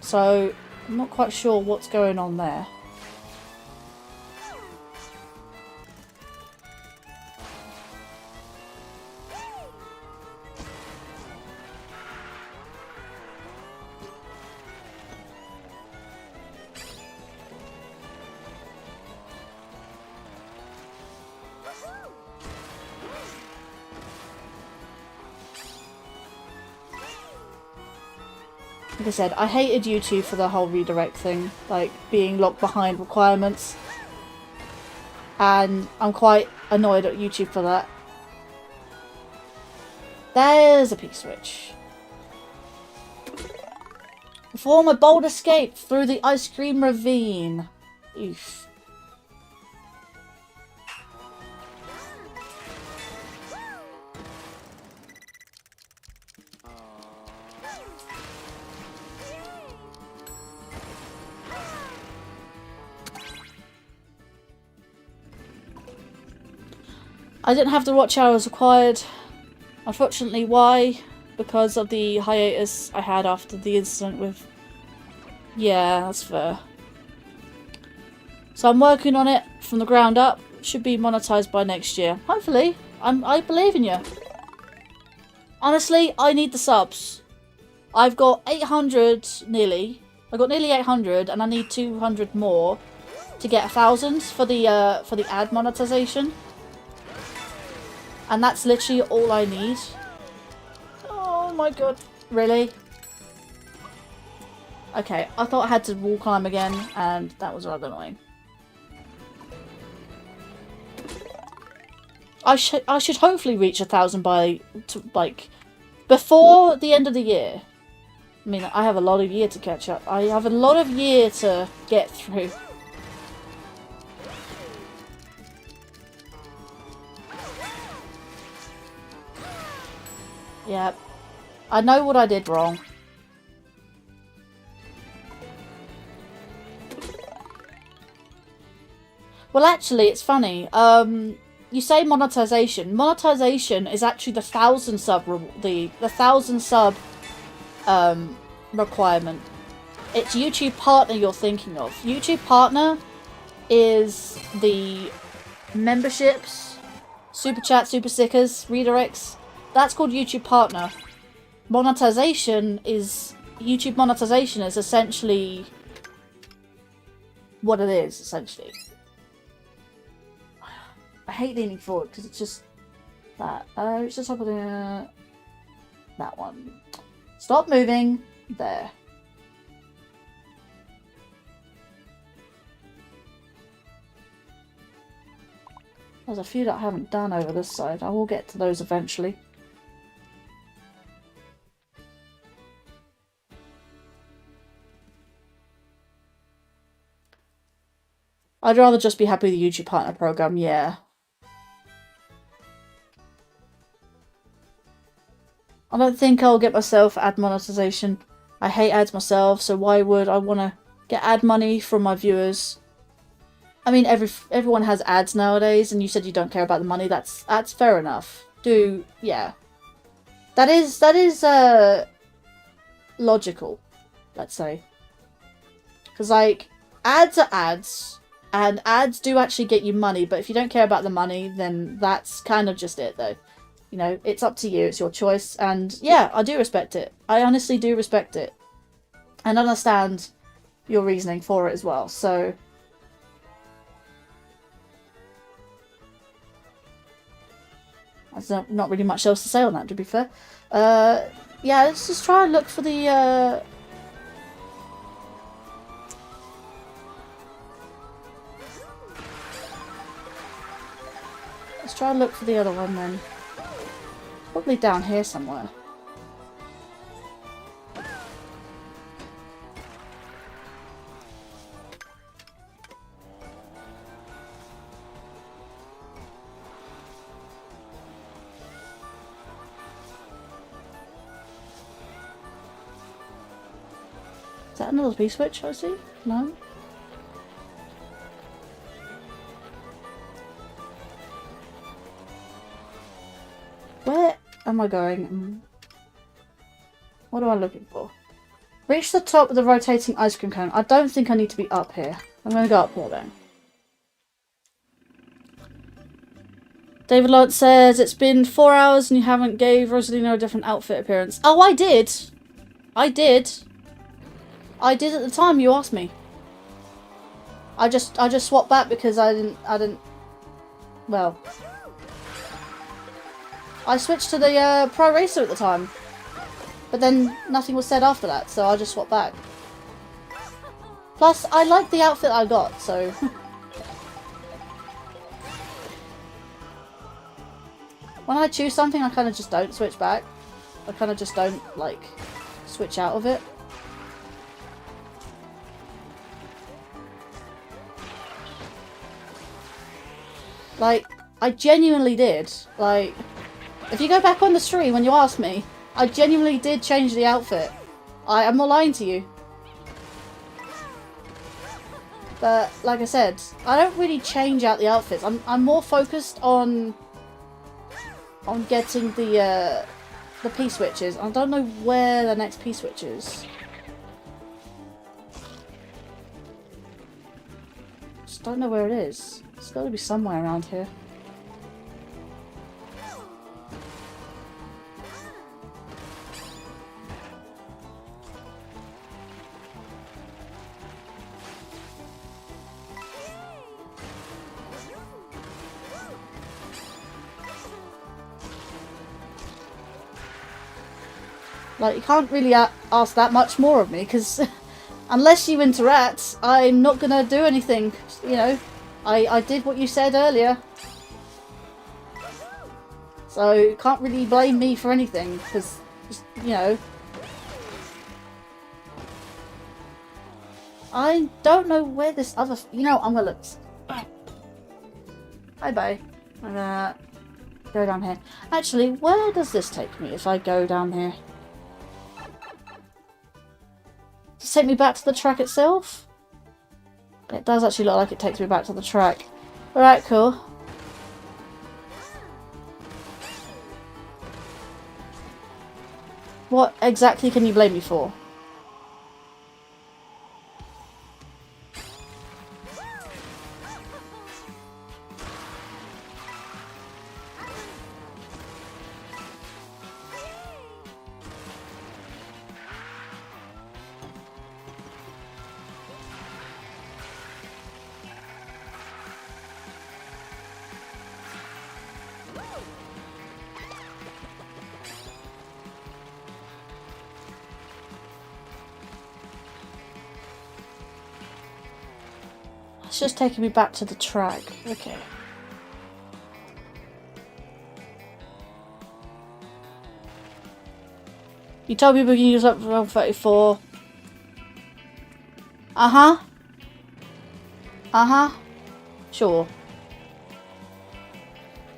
So I'm not quite sure what's going on there. Like I said, I hated YouTube for the whole redirect thing, like being locked behind requirements. And I'm quite annoyed at YouTube for that. There's a P-switch. Perform a bold escape through the ice cream ravine. Oof. I didn't have the watch hours required. Unfortunately, why? Because of the hiatus I had after the incident with... Yeah, that's fair. So I'm working on it from the ground up. Should be monetized by next year. Hopefully. I believe in you. Honestly, I need the subs. I've got 800 nearly. I got nearly 800 and I need 200 more to get 1,000 for the ad monetization. And that's literally all I need. Oh my god. Really? Okay, I thought I had to wall climb again, and that was rather annoying. I should hopefully reach 1,000 by, like, before the end of the year. I mean, I have a lot of year to catch up. I have a lot of year to get through. Yep. I know what I did wrong. Well, actually, it's funny. You say monetization. Monetization is actually the 1,000 sub the 1,000 sub requirement. It's YouTube Partner you're thinking of. YouTube Partner is the memberships, super chat, super stickers, redirects. That's called YouTube Partner. Monetization is... YouTube monetization is essentially what it is, essentially. I hate leaning forward because it's just that. It's just top of the... that one. Stop moving. There. There's a few that I haven't done over this side. I will get to those eventually. I'd rather just be happy with the YouTube Partner program, yeah. I don't think I'll get myself ad monetization. I hate ads myself, so why would I want to get ad money from my viewers? I mean, everyone has ads nowadays, and you said you don't care about the money. That's fair enough. Yeah. That is logical, let's say. Because, like, ads are ads. And ads do actually get you money, but if you don't care about the money, then that's kind of just it, though. You know, it's up to you, it's your choice, and yeah, I do respect it. I honestly do respect it. And understand your reasoning for it as well, so... There's not really much else to say on that, to be fair. Yeah, let's just try and look for the, Let's try and look for the other one then. Probably down here somewhere. Is that another P-switch I see? No? Where am I going? What am I looking for? Reach the top of the rotating ice cream cone. I don't think I need to be up here. I'm going to go up here then. David Lawrence says, it's been 4 hours and you haven't gave Rosalina a different outfit appearance. Oh, I did! I did! I did at the time you asked me. I just swapped back because I didn't... Well... I switched to the Pro Racer at the time. But then nothing was said after that, so I just swapped back. Plus, I like the outfit I got, so... When I choose something, I kind of just don't switch back. I kind of just don't, like, switch out of it. Like, I genuinely did. Like, if you go back on the stream when you asked me, I genuinely did change the outfit. I'm not lying to you. But, like I said, I don't really change out the outfits. I'm more focused on getting the P-switches. I don't know where the next P-switch is. Just don't know where it is. It's got to be somewhere around here. Like, you can't really ask that much more of me, because unless you interact, I'm not gonna do anything, you know. I did what you said earlier. So, you can't really blame me for anything, because, you know. I don't know where this other... You know, I'm gonna look... Bye-bye. I'm gonna go down here. Actually, where does this take me if I go down here? Does it take me back to the track itself? It does actually look like it takes me back to the track. Alright, cool. What exactly can you blame me for? It's just taking me back to the track. Okay. You told me we can use up level 34. Uh-huh. Uh-huh. Sure.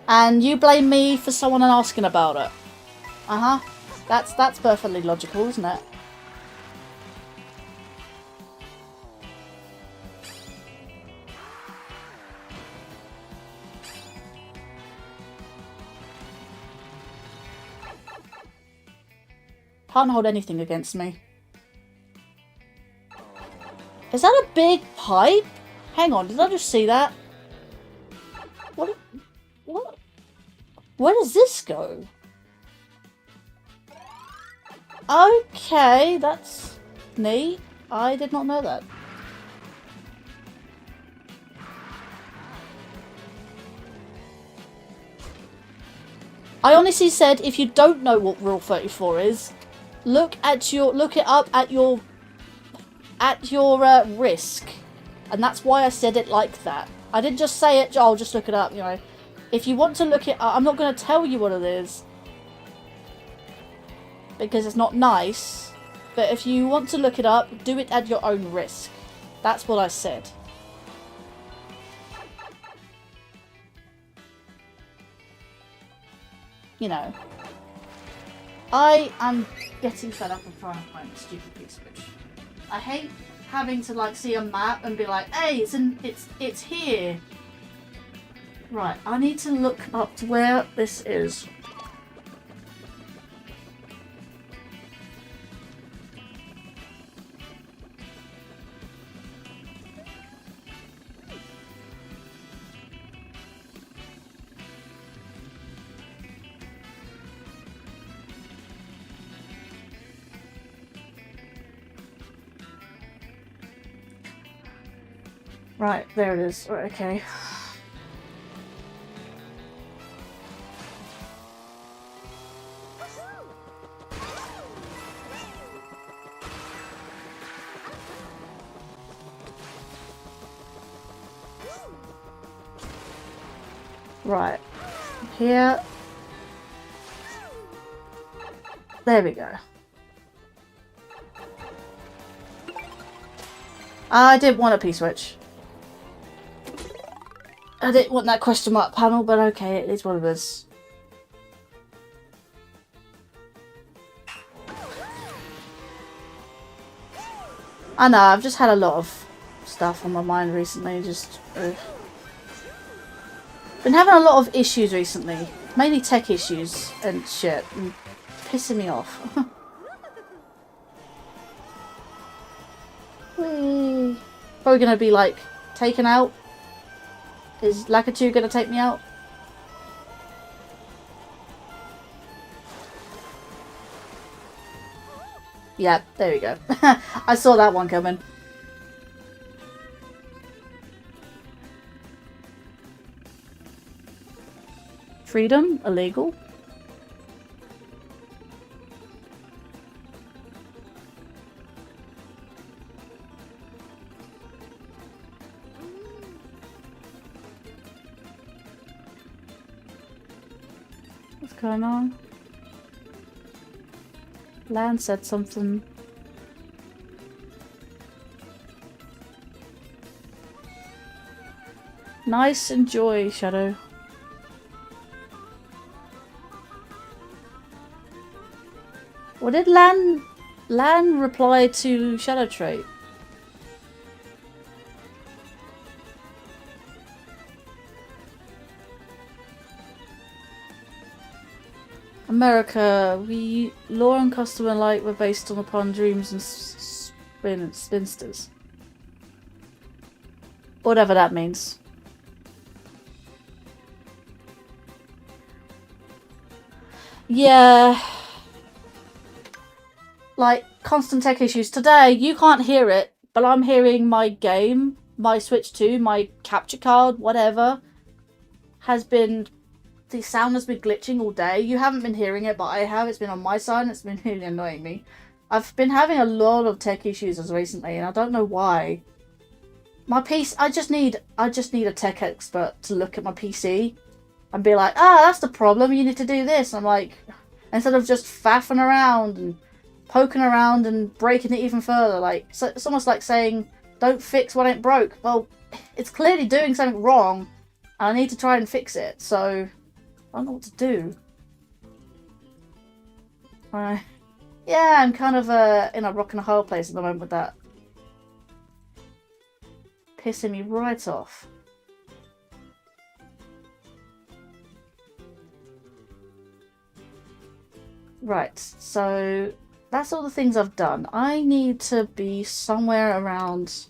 And you blame me for someone asking about it. Uh-huh. That's perfectly logical, isn't it? Can't hold anything against me. Is that a big pipe? Hang on, did I just see that? What? What? Where does this go? Okay, that's neat. I did not know that. I honestly said if you don't know what Rule 34 is, look it up at your risk, and that's why I said it like that. I didn't just say it. Oh, just look it up. You know, if you want to look it up, I'm not going to tell you what it is because it's not nice. But if you want to look it up, do it at your own risk. That's what I said. You know, I am getting fed up of trying to find a stupid P-switch. I hate having to like see a map and be like, hey, it's here. Right, I need to look up to where this is. Right, there it is. Right, okay. Right. Here. There we go. I didn't want a P-switch. I didn't want that question mark panel, but okay, it is what it is. I know, I've just had a lot of stuff on my mind recently, just... Been having a lot of issues recently. Mainly tech issues and shit, and pissing me off. Whee. Probably gonna be like, taken out. Is Lakitu gonna take me out? Yeah, there we go. I saw that one coming. Freedom? Illegal? What's going on? Lan said something. Nice, enjoy, Shadow. What did Lan reply to Shadow Trait? America, law and custom alike were based upon dreams and spinsters. Whatever that means. Yeah. Like, constant tech issues. Today, you can't hear it, but I'm hearing my game, my Switch 2, my capture card, whatever, has been... The sound has been glitching all day. You haven't been hearing it, but I have. It's been on my side and it's been really annoying me. I've been having a lot of tech issues as recently, and I don't know why. My PC... I just need a tech expert to look at my PC and be like, that's the problem, you need to do this. And I'm like... Instead of just faffing around and poking around and breaking it even further, like, so it's almost like saying, don't fix what ain't broke. Well, it's clearly doing something wrong, and I need to try and fix it, so I don't know what to do. Yeah, I'm kind of in a rock and a hard place at the moment with that. Pissing me right off. Right, so that's all the things I've done. I need to be somewhere around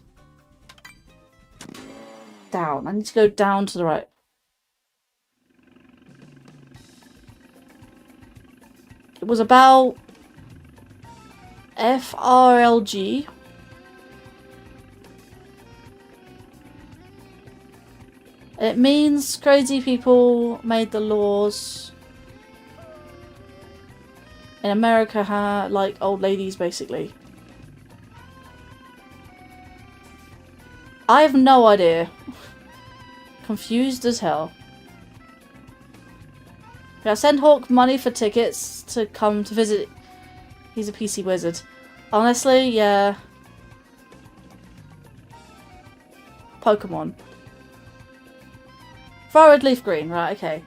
down. I need to go down to the right. It was about FRLG. It means crazy people made the laws. In America, like old ladies, basically. I have no idea. Confused as hell. Yeah, send Hawk money for tickets to come to visit. He's a PC wizard. Honestly, yeah. Pokemon. Forward leaf green, right, okay.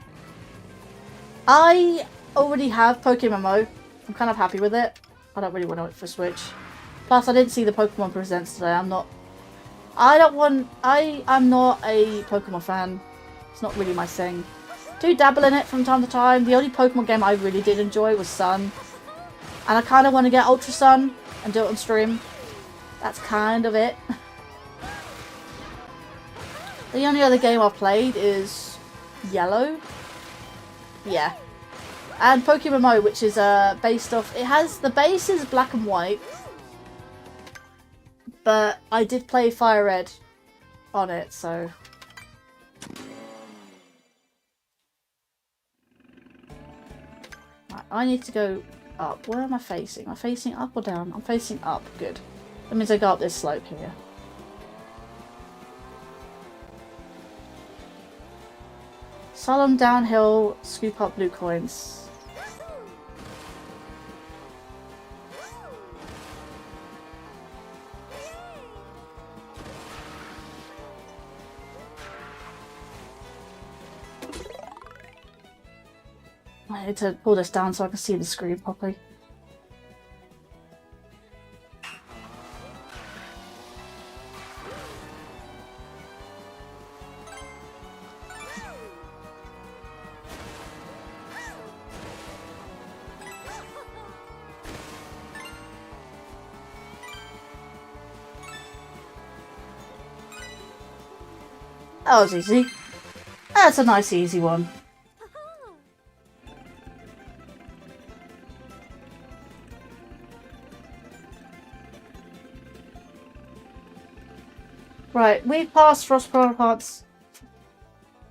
I already have Pokemon. I'm kind of happy with it. I don't really want to wait for Switch. Plus, I didn't see the Pokemon Presents today. I'm not a Pokemon fan. It's not really my thing. Do dabble in it from time to time. The only Pokemon game I really did enjoy was Sun. And I kind of want to get Ultra Sun and do it on stream. That's kind of it. The only other game I've played is Yellow. Yeah. And Pokemon Mo, which is based off... It has... The base is black and white. But I did play Fire Red on it, so... Right, I need to go up. Where am I facing? Am I facing up or down? I'm facing up. Good. That means I go up this slope here. Slalom downhill, scoop up blue coins. I need to pull this down so I can see the screen properly. That was easy. That's a nice easy one. Right, we've passed Frost Parts.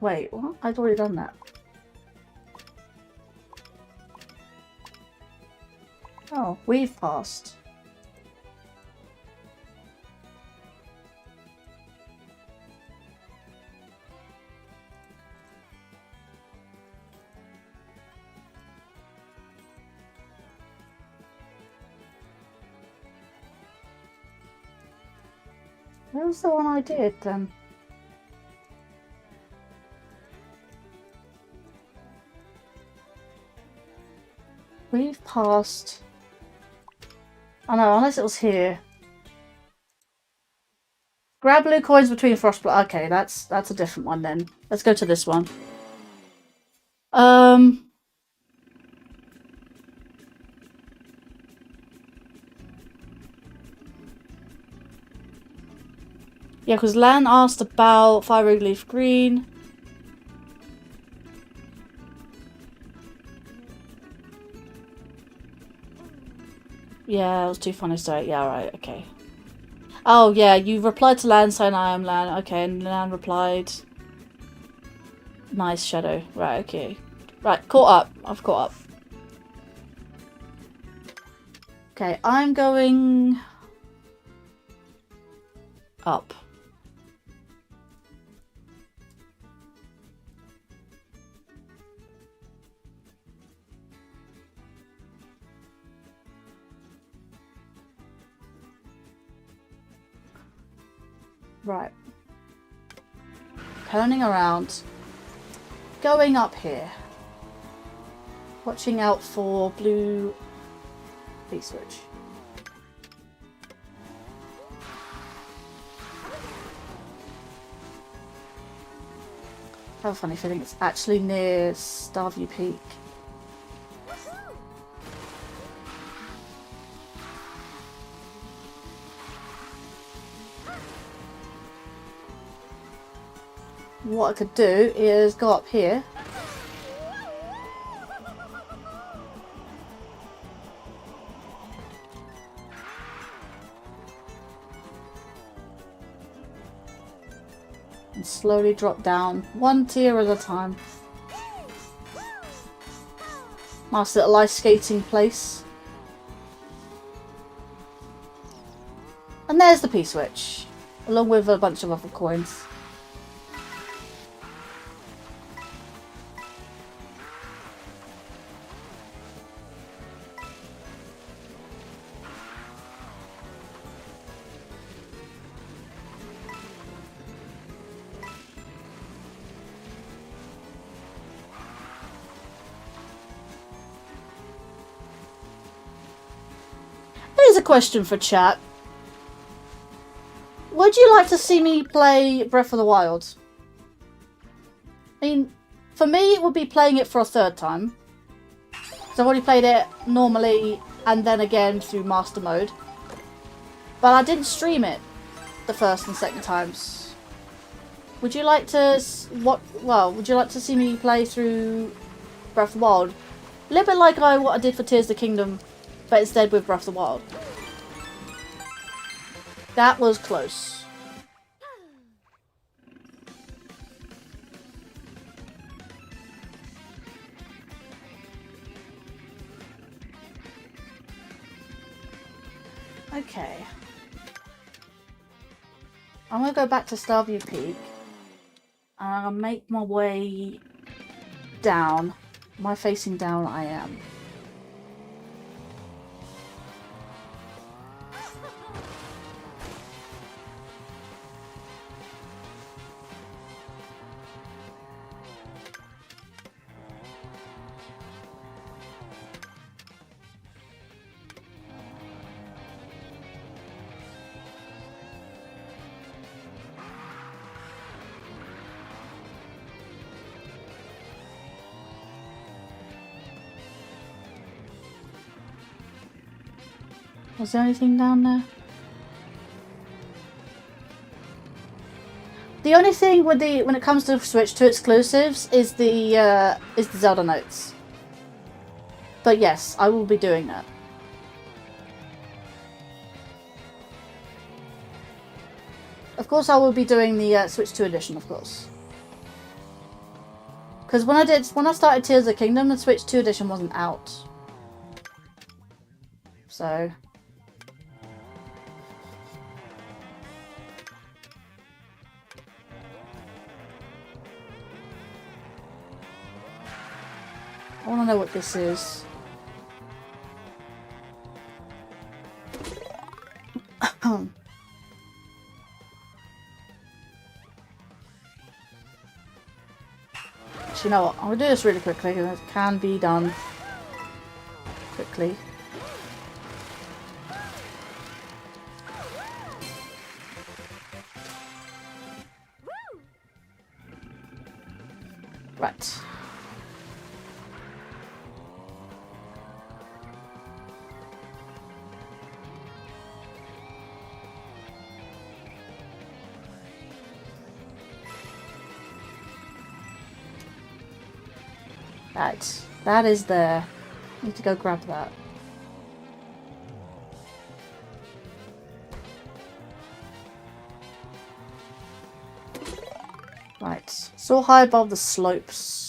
Wait, what? I'd already done that. Oh, we've passed. Where was the one I did then? We've passed. Oh no, unless it was here. Grab blue coins between frost. Okay, that's a different one then. Let's go to this one. Yeah, because Lan asked about Fiery Leaf Green. Yeah, it was too funny to say. Yeah, right, okay. Oh, yeah, you replied to Lan saying I am Lan. Okay, and Lan replied. Nice Shadow. Right, okay. Right, caught up. I've caught up. Okay, I'm going up. Right. Turning around. Going up here. Watching out for blue V-switch. I have a funny feeling it's actually near Starview Peak. What I could do is go up here. And slowly drop down, one tier at a time. Nice little ice skating place. And there's the P-switch, along with a bunch of other coins. Here's a question for chat. Would you like to see me play Breath of the Wild? I mean, for me it would be playing it for a third time. So I've already played it normally and then again through Master Mode. But I didn't stream it the first and second times. Would you like to would you like to see me play through Breath of the Wild? A little bit like what I did for Tears of the Kingdom, but instead with Breath of the Wild. That was close. Okay. I'm gonna go back to Starview Peak. And I'll make my way down? Am I facing down? I am. Was there anything down there? The only thing with when it comes to Switch 2 exclusives is the Zelda notes. But yes, I will be doing that. Of course, I will be doing the Switch 2 edition, of course. Because when I started Tears of the Kingdom, the Switch 2 edition wasn't out. So. I want to know what this is. You know what? I'm going to do this really quickly because it can be done quickly. Right. Right, that is there. I need to go grab that. Right, so high above the slopes.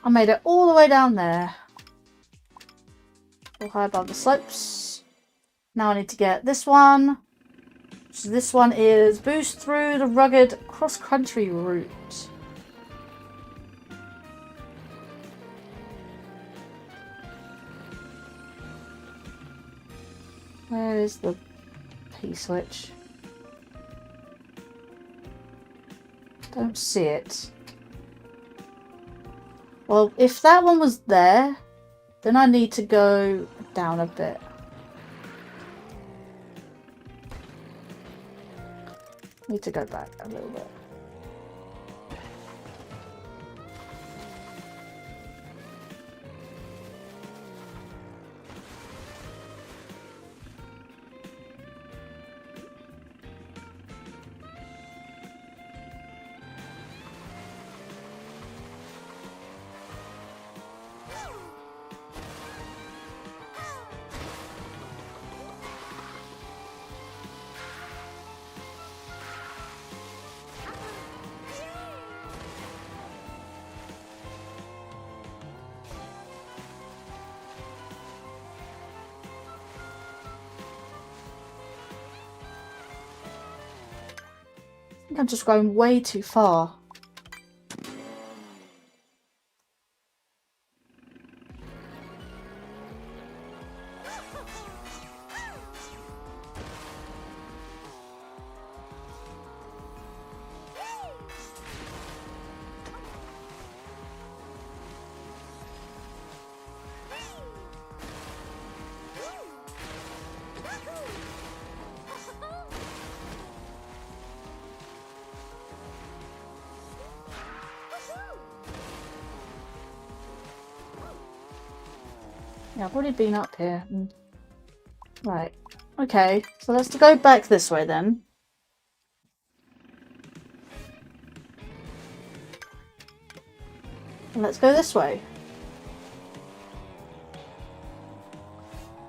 I made it all the way down there. All high above the slopes. Now I need to get this one. So this one is boost through the rugged cross-country route. Where is the P-switch? Don't see it. Well, if that one was there, then I need to go down a bit. Need to go back a little bit. I think I'm just going way too far. Yeah, I've already been up here. Right. Okay, so let's go back this way then. And let's go this way.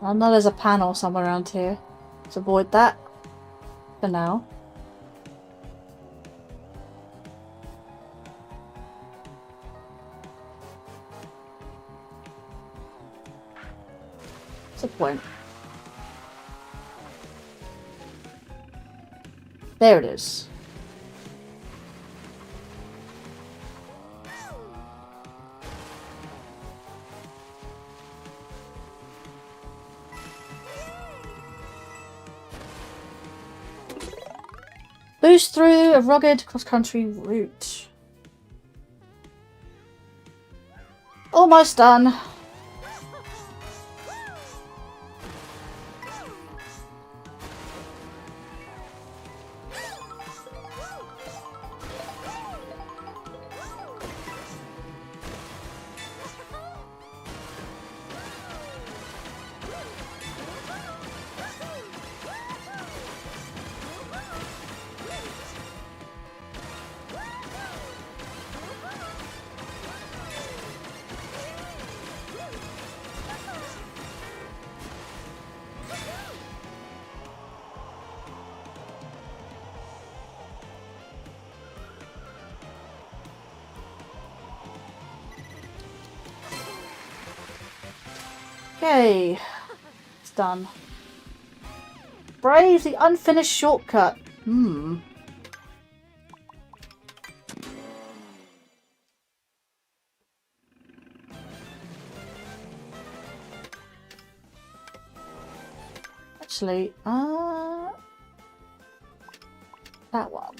I know there's a panel somewhere around here. Let's avoid that for now. What's the point? There it is. Boost through a rugged cross-country route. Almost done. Okay, it's done. Brave the unfinished shortcut. Actually, that one.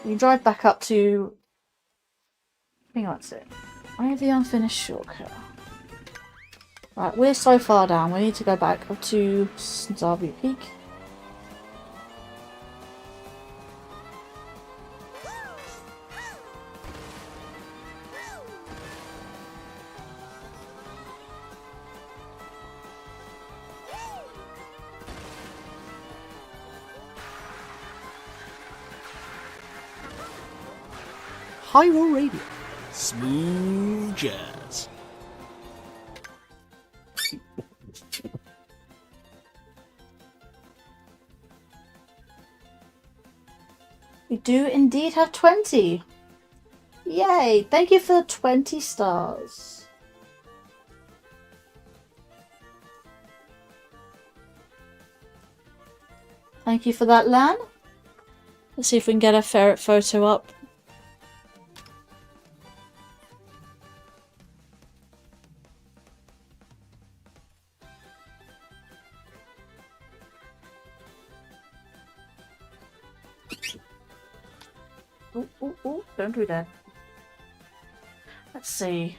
You drive back up to. I think that's it. Brave the unfinished shortcut. Right, we're so far down. We need to go back up to Zabu Peak. Hyrule Radio. Smooth jazz. We do indeed have 20. Yay! Thank you for the 20 stars. Thank you for that, Lan. Let's see if we can get a ferret photo up. Oh, don't do that. Let's see.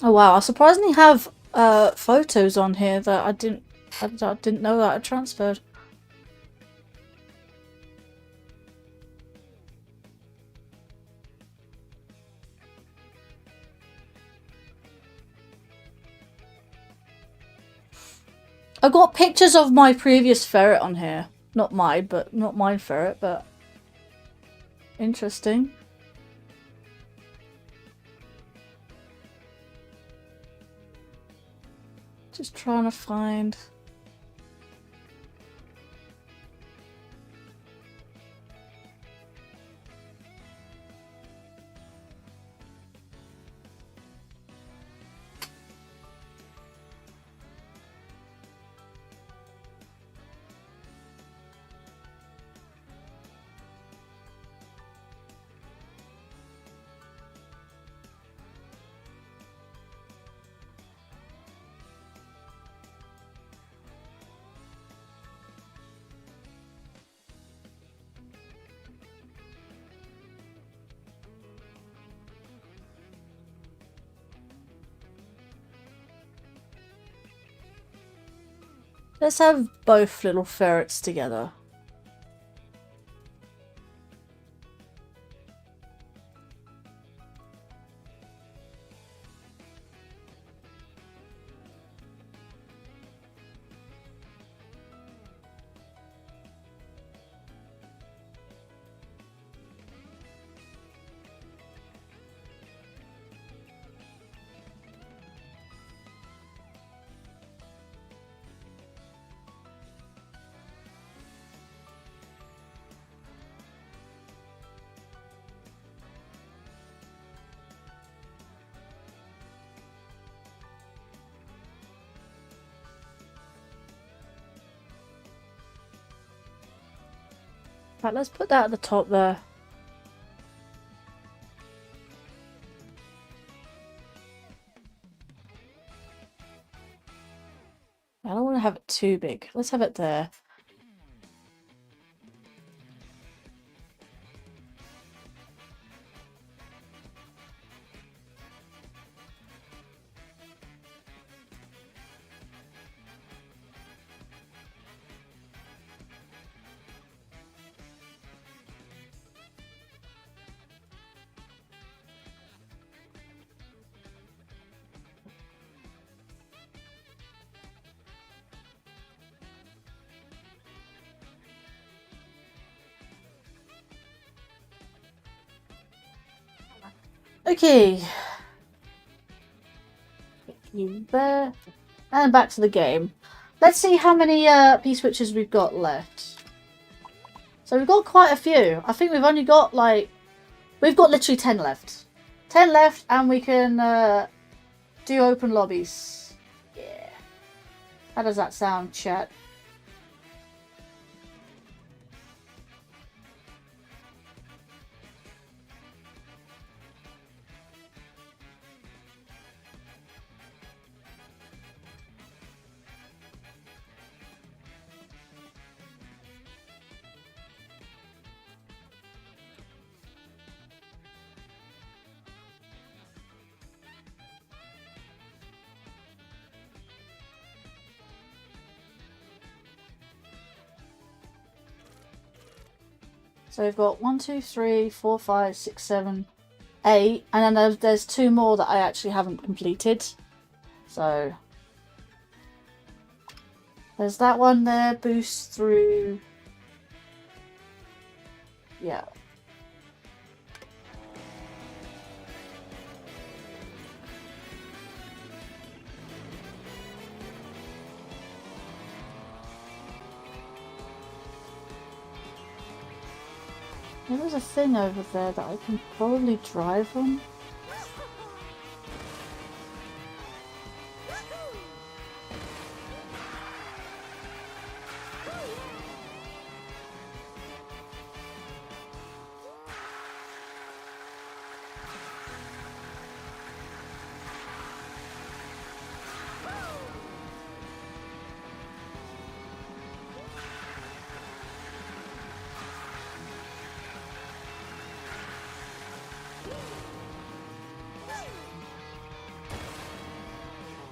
Oh wow, I surprisingly have photos on here that I didn't know that I transferred. I got pictures of my previous ferret on here. Not mine, but not mine ferret, but interesting. Just trying to find. Let's have both little ferrets together. Right, let's put that at the top there. I don't want to have it too big. Let's have it there. Okay. You there. And back to the game. Let's see how many P-switches we've got left. So we've got quite a few. I think we've only got like... We've got literally 10 left. 10 left and we can do open lobbies. Yeah. How does that sound, chat? So we've got 1, 2, 3, 4, 5, 6, 7, 8, and then there's 2 more that I actually haven't completed. So there's that one there, boost through. Yeah. There's a thing over there that I can probably drive on.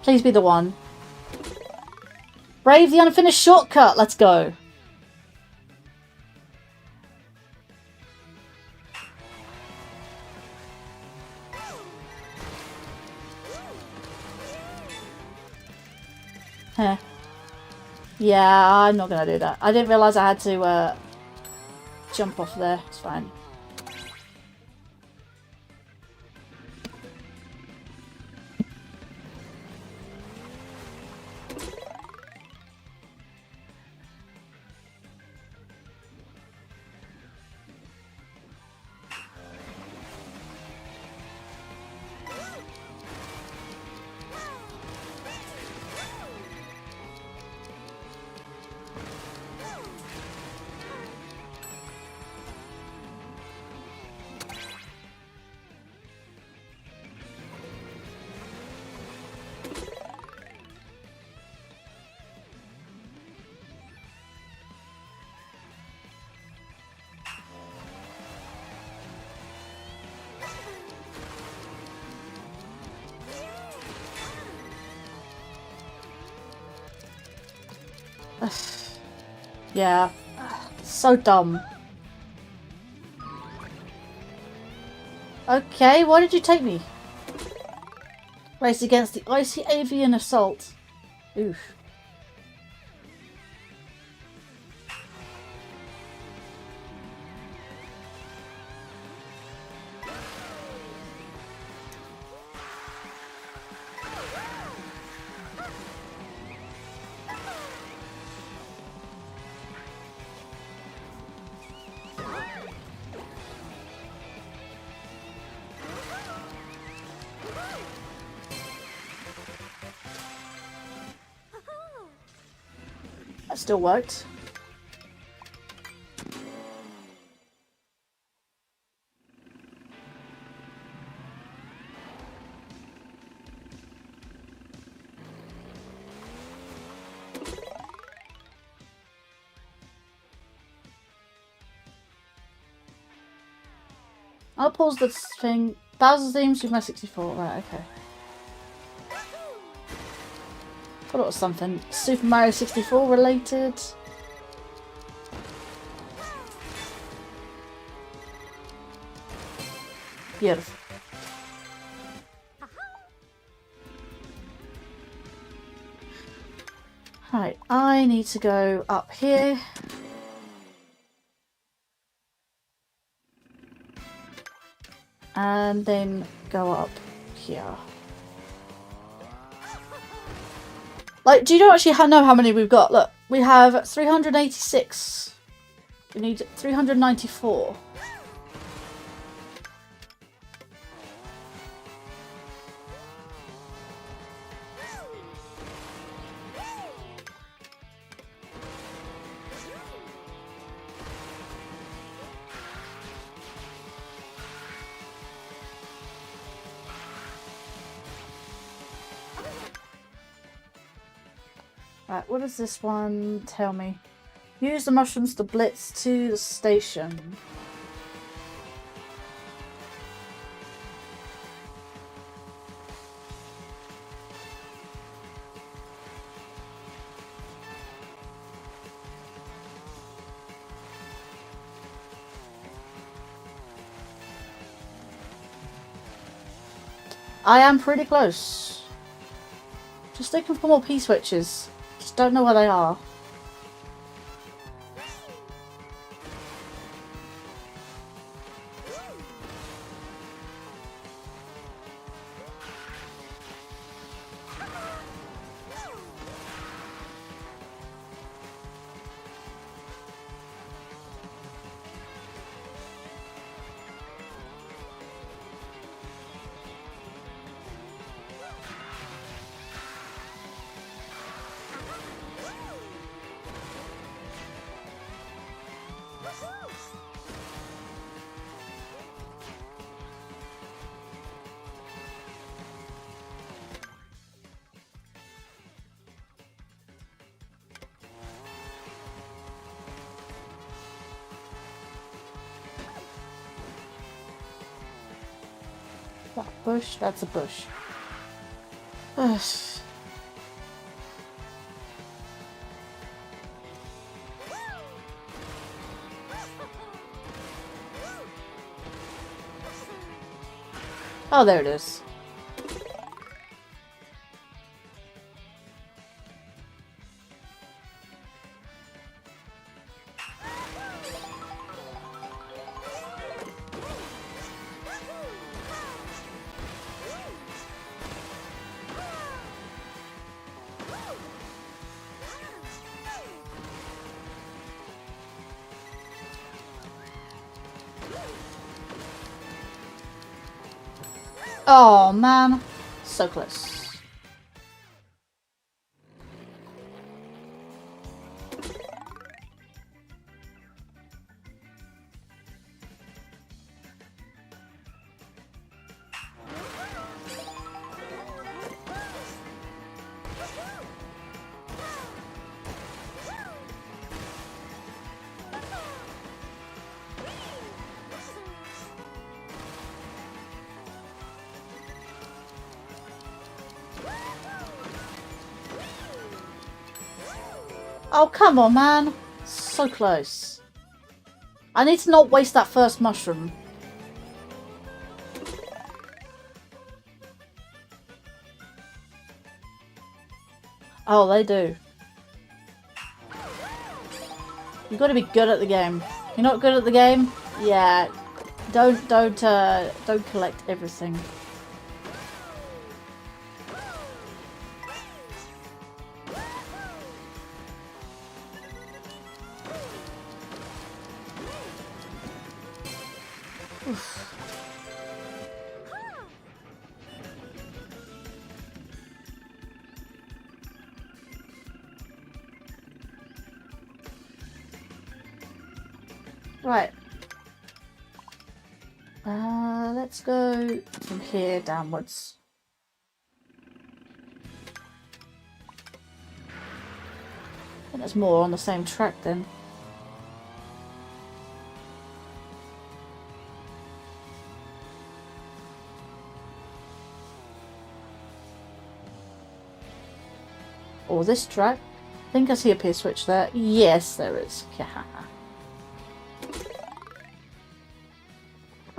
Please be the one. Brave the unfinished shortcut. Let's go. Heh. Yeah, I'm not gonna do that. I didn't realise I had to jump off there. It's fine. Yeah. So dumb. Okay, why did you take me? Race against the icy avian assault. Oof. That still worked. I'll pause this thing. Bowser's theme, Super Mario 64. Right, okay. Thought it was something Super Mario 64 related. Beautiful. Right, I need to go up here. And then go up here. Like, do you actually know how many we've got? Look, we have 386. We need 394. Right, what does this one tell me? Use the mushrooms to blitz to the station. I am pretty close. Just looking for more P-switches. Just don't know where they are. That bush? That's a bush. Ugh. Oh, there it is. Oh man, so close. Oh, come on, man. So close. I need to not waste that first mushroom. Oh, they do. You've got to be good at the game. You're not good at the game? Yeah. Don't collect everything. Right. Let's go from here downwards. I think there's more on the same track then. Or this track. I think I see a P-switch there. Yes, there is.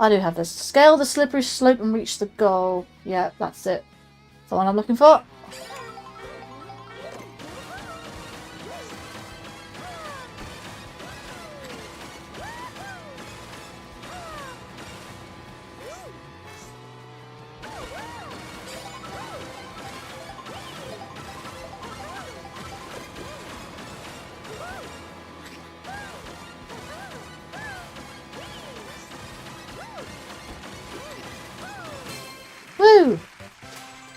I do have this. Scale the slippery slope and reach the goal. Yeah, that's it. That's the one I'm looking for. Woo!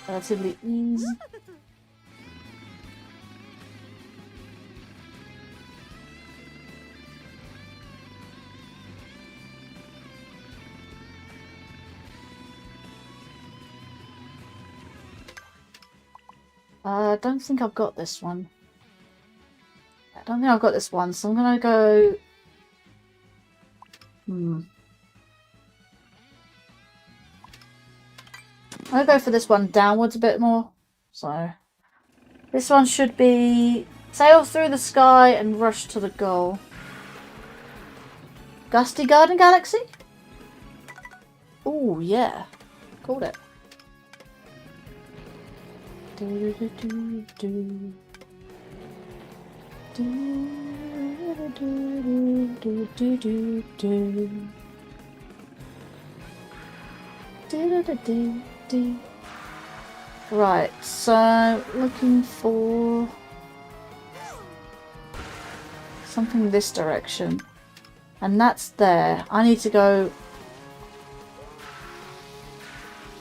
Relatively easy. I don't think I've got this one. I don't think I've got this one, so I'm gonna go... I'm gonna go for this one downwards a bit more. So, this one should be sail through the sky and rush to the goal. Gusty Garden Galaxy? Oh yeah, called it. Do do do do. Do do do do do do. Do do do do. Right, so looking for something this direction, and that's there. I need to go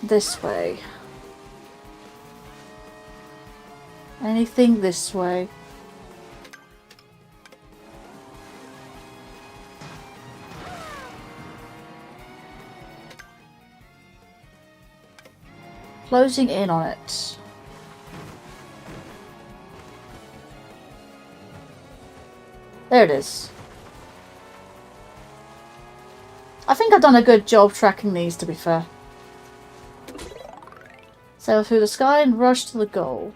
this way. Anything this way. Closing in on it. There it is. I think I've done a good job tracking these, to be fair. Sail through the sky and rush to the goal.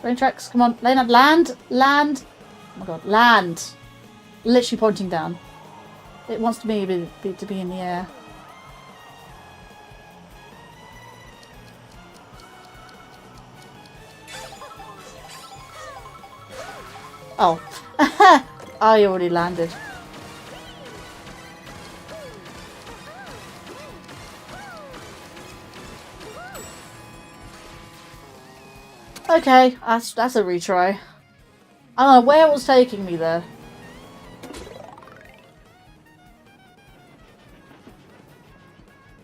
Train tracks, come on, Leonard, land, land. Oh my god, land. Literally pointing down. It wants to be in the air. Oh. I already landed. Okay, that's a retry. I don't know where it was taking me there.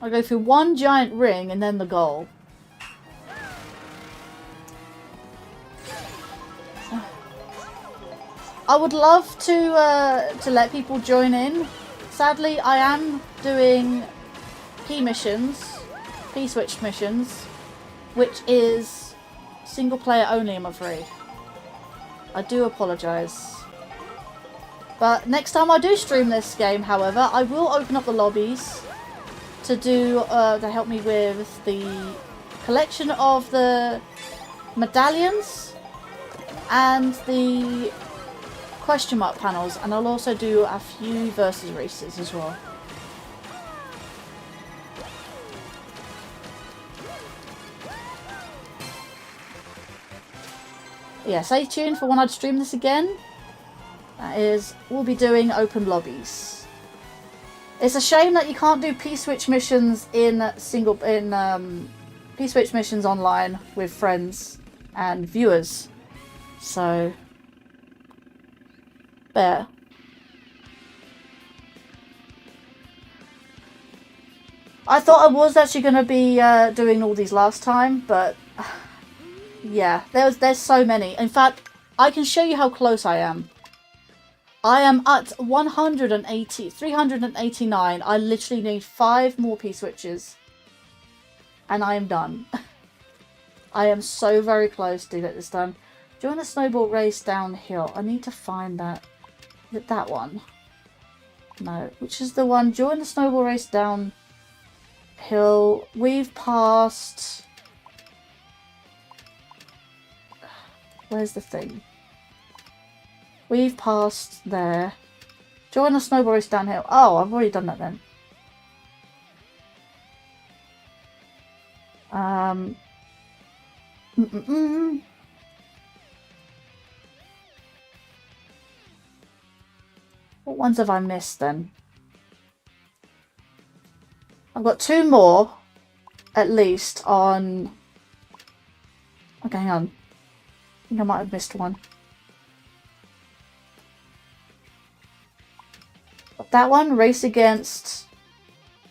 I go through one giant ring and then the goal. I would love to let people join in. Sadly, I am doing P-switch missions, which is single player only, I'm afraid. I do apologise. But next time I do stream this game, however, I will open up the lobbies to do to help me with the collection of the medallions and the question mark panels, and I'll also do a few versus races as well. Yeah, stay tuned for when I stream this again. That is, we'll be doing open lobbies. It's a shame that you can't do P-switch missions P-switch missions online with friends and viewers. So there. I thought I was actually going to be doing all these last time, but yeah, there's so many. In fact, I can show you how close I am. I am at 389. I literally need 5 more P-switches. And I am done. I am so very close to get this done. Join the snowball race downhill. I need to find that. Is it that one? No. Which is the one? Join the snowball race downhill. We've passed... Where's the thing? We've passed there. Join the snowball race downhill. Oh, I've already done that then. What ones have I missed then? I've got 2 more, at least, on... Okay, hang on. I think I might have missed one. Got that one, race against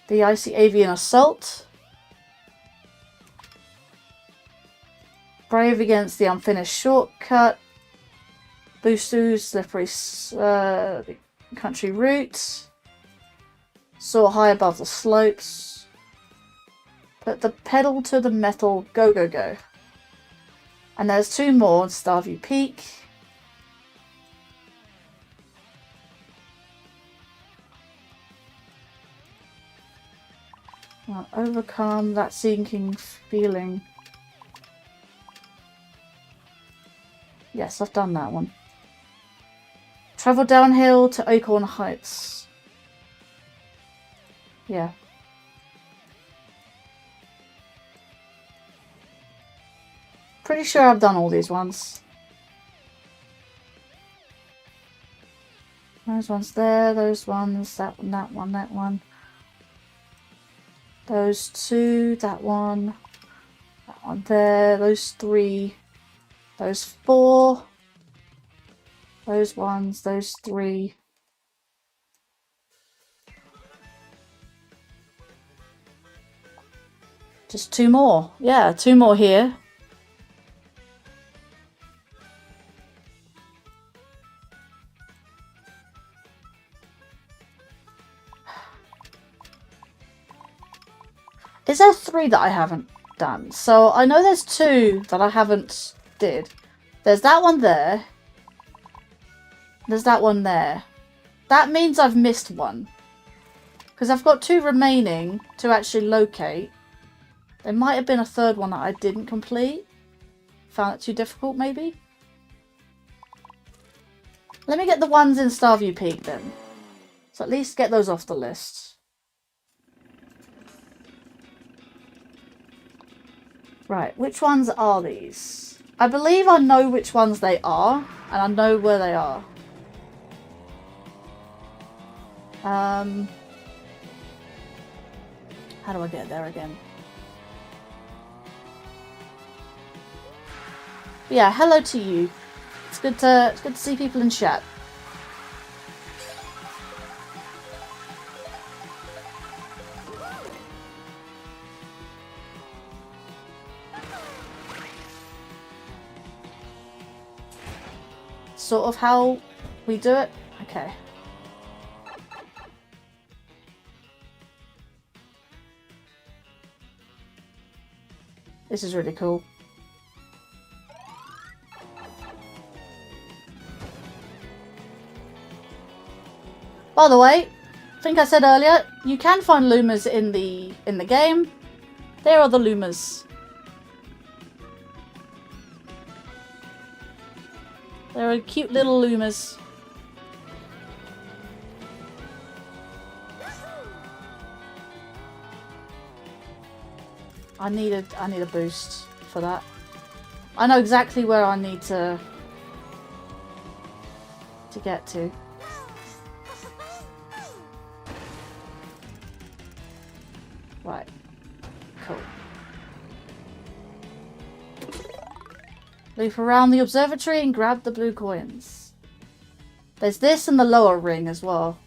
the Icy Avian Assault. Brave against the Unfinished Shortcut. Boostu, Slippery Country Route. Soar high above the slopes. Put the pedal to the metal. Go, go, go. And there's 2 more. Starview Peak. Overcome that sinking feeling. Yes, I've done that one. Travel downhill to Acorn Heights. Yeah. Pretty sure I've done all these ones. Those ones there, those ones, that one, that one, that one. Those 2, that one there, those 3, those 4, those ones, those 3. Just 2 more. Yeah, 2 more here. Is there 3 that I haven't done? So I know there's 2 that I haven't did. There's that one there. There's that one there. That means I've missed one. Because I've got 2 remaining to actually locate. There might have been a 3rd one that I didn't complete. Found it too difficult, maybe? Let me get the ones in Starview Peak then. So at least get those off the list. Right, which ones are these? I believe I know which ones they are, and I know where they are. How do I get there again? But yeah, hello to you. It's good to see people in chat. Sort of how we do it. Okay. This is really cool. By the way, I think I said earlier, you can find Lumas in the game. There are the Lumas. There are cute little Lumas. I need a boost for that. I know exactly where I need to get to. Right. Cool. Loop around the observatory and grab the blue coins. There's this in the lower ring as well.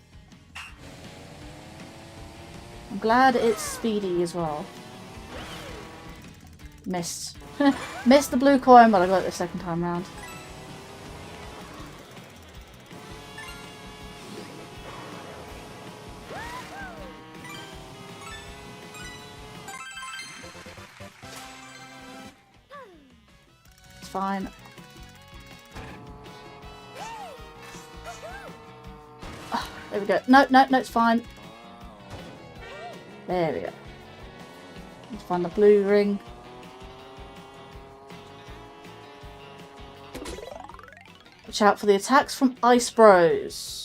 I'm glad it's speedy as well. Missed. Missed the blue coin, but I got it the second time round. It's fine. Oh, there we go. No, it's fine. There we go. Let's find the blue ring. Watch out for the attacks from Ice Bros.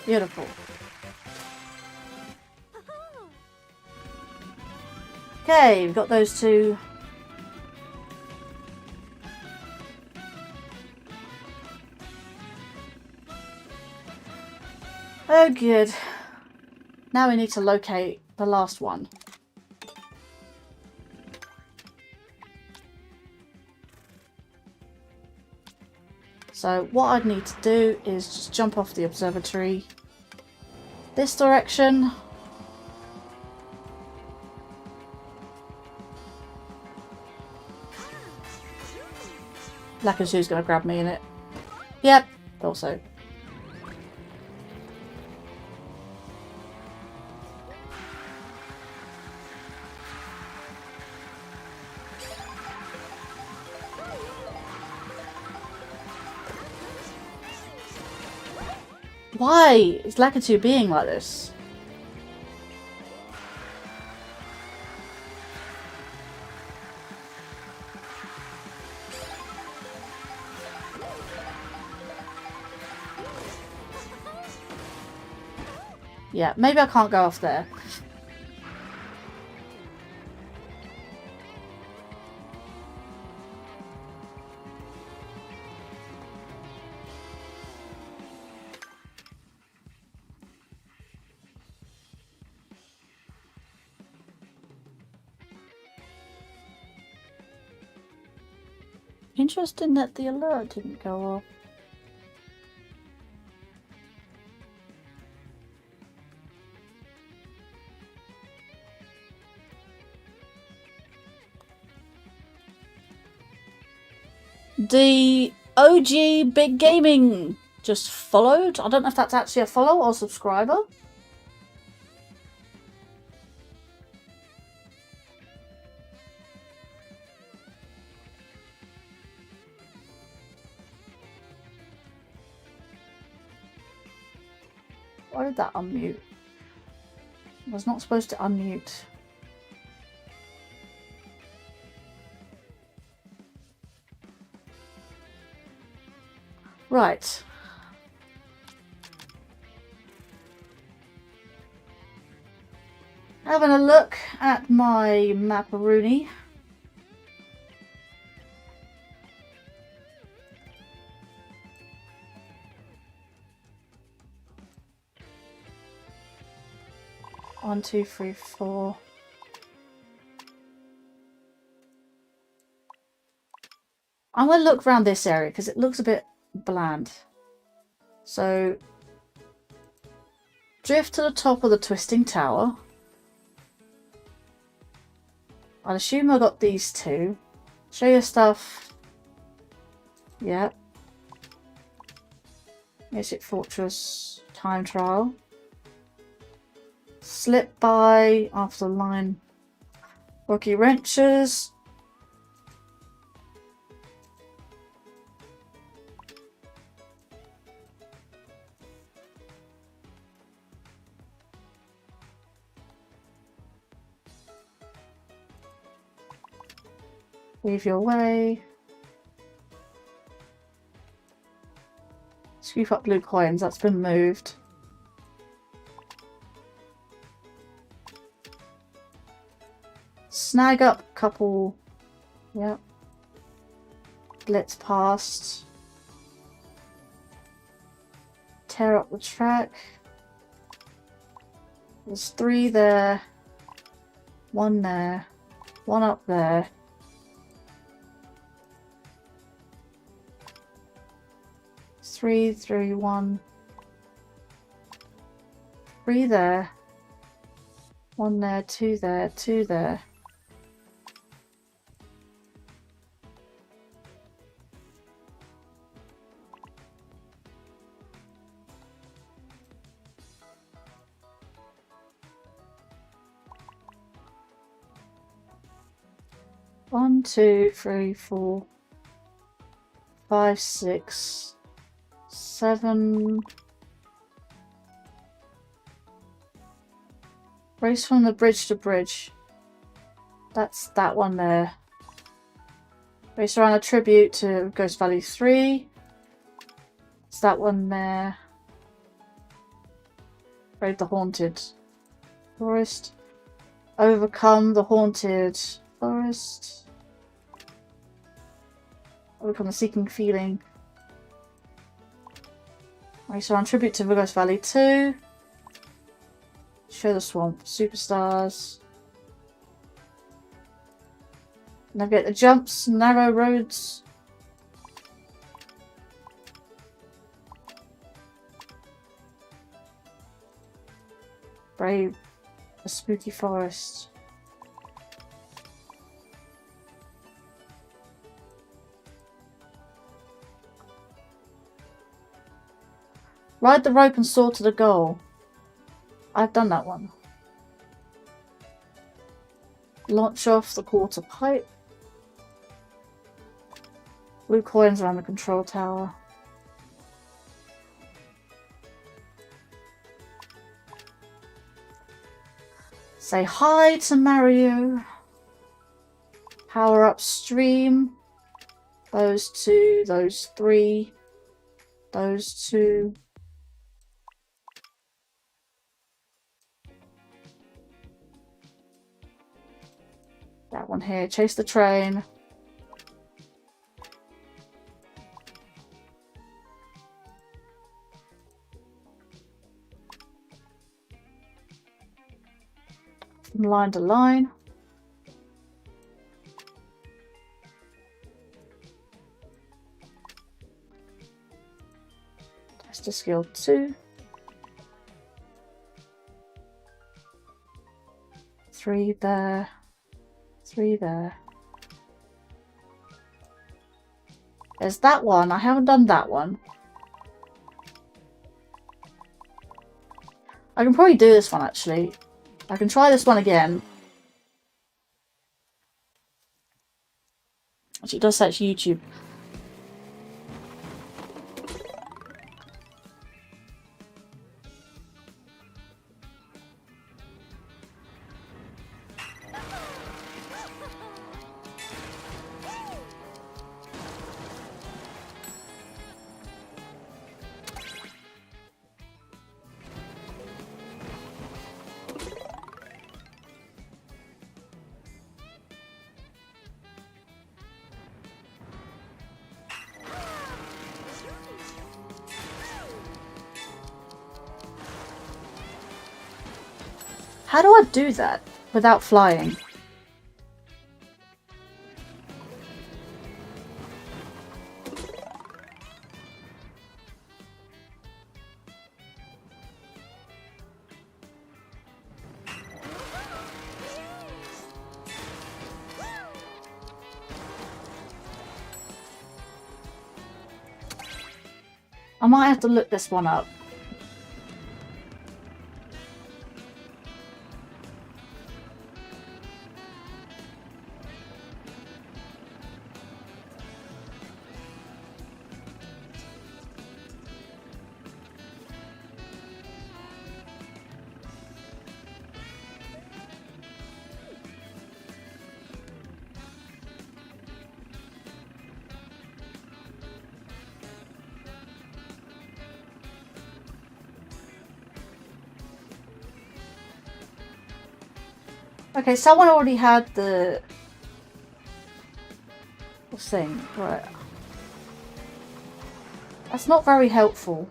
Beautiful. Okay, we've got those two. Oh, good. Now we need to locate the last one. So what I'd need to do is just jump off the observatory this direction. Lakinshu's gonna grab me in it. Yep, thought so. Why is Lakinshu being like this? Yeah, maybe I can't go off there. Interesting that the alert didn't go off. The OG Big Gaming just followed. I don't know if that's actually a follow or subscriber. Why did that unmute? I was not supposed to unmute. Right. Having a look at my maparoni. One, two, three, four. I'm going to look around this area because it looks a bit bland. So, drift to the top of the twisting tower. I'll assume I got these two. Show your stuff. Yep. Music Fortress time trial. Slip by after the line. Rocky wrenches. Leave your way. Scoop up blue coins, that's been moved. Snag up a couple. Yep. Blitz past. Tear up the track. There's 3 there. 1 there. 1 up there. 3, 3, 1. 3 there. 1 there, 2 there, 2 there. One, 2, 3, 4, 5, 6, 7. Race from the bridge to bridge. That's that one there. Race around a tribute to Ghost Valley 3. It's that one there. Raid the haunted forest. Overcome the haunted forest. Overcome the seeking feeling. Race around tribute to Ghost Valley 2. Show the swamp. Superstars. Navigate the jumps. Narrow roads. Brave a spooky forest. Ride the rope and soar to the goal. I've done that one. Launch off the quarter pipe. Blue coins around the control tower. Say hi to Mario. Power upstream. Those 2, those 3, those 2. That one here. Chase the train. From line to line. Tester skill 2. 3 there. 3 there. There's that one. I haven't done that one. I can probably do this one actually. I can try this one again. Actually, it does search YouTube. How do I do that without flying? I might have to look this one up. Okay, someone already had the thing, right? That's not very helpful.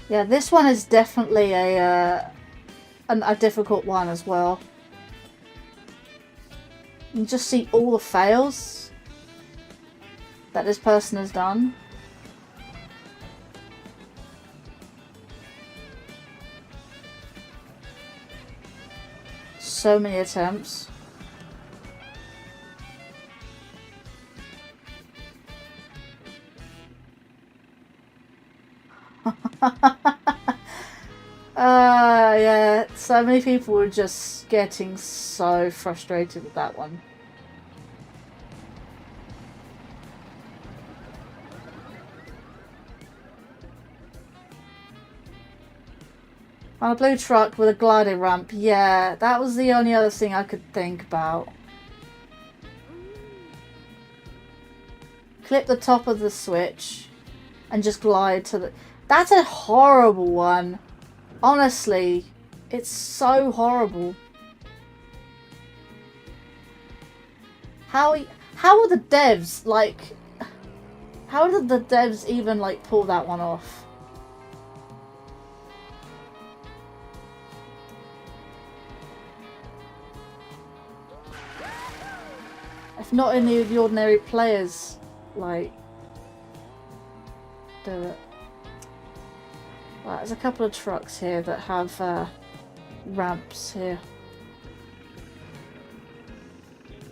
Yeah, this one is definitely a difficult one as well. You can just see all the fails that this person has done. So many attempts. Yeah, so many people were just getting so frustrated with that one. On a blue truck with a gliding ramp, yeah, that was the only other thing I could think about. Clip the top of the switch and just glide to the... That's a horrible one. Honestly, it's so horrible. How are the devs, like... How did the devs even, like, pull that one off? If not any of the ordinary players, like, do it. Right, there's a couple of trucks here that have ramps here.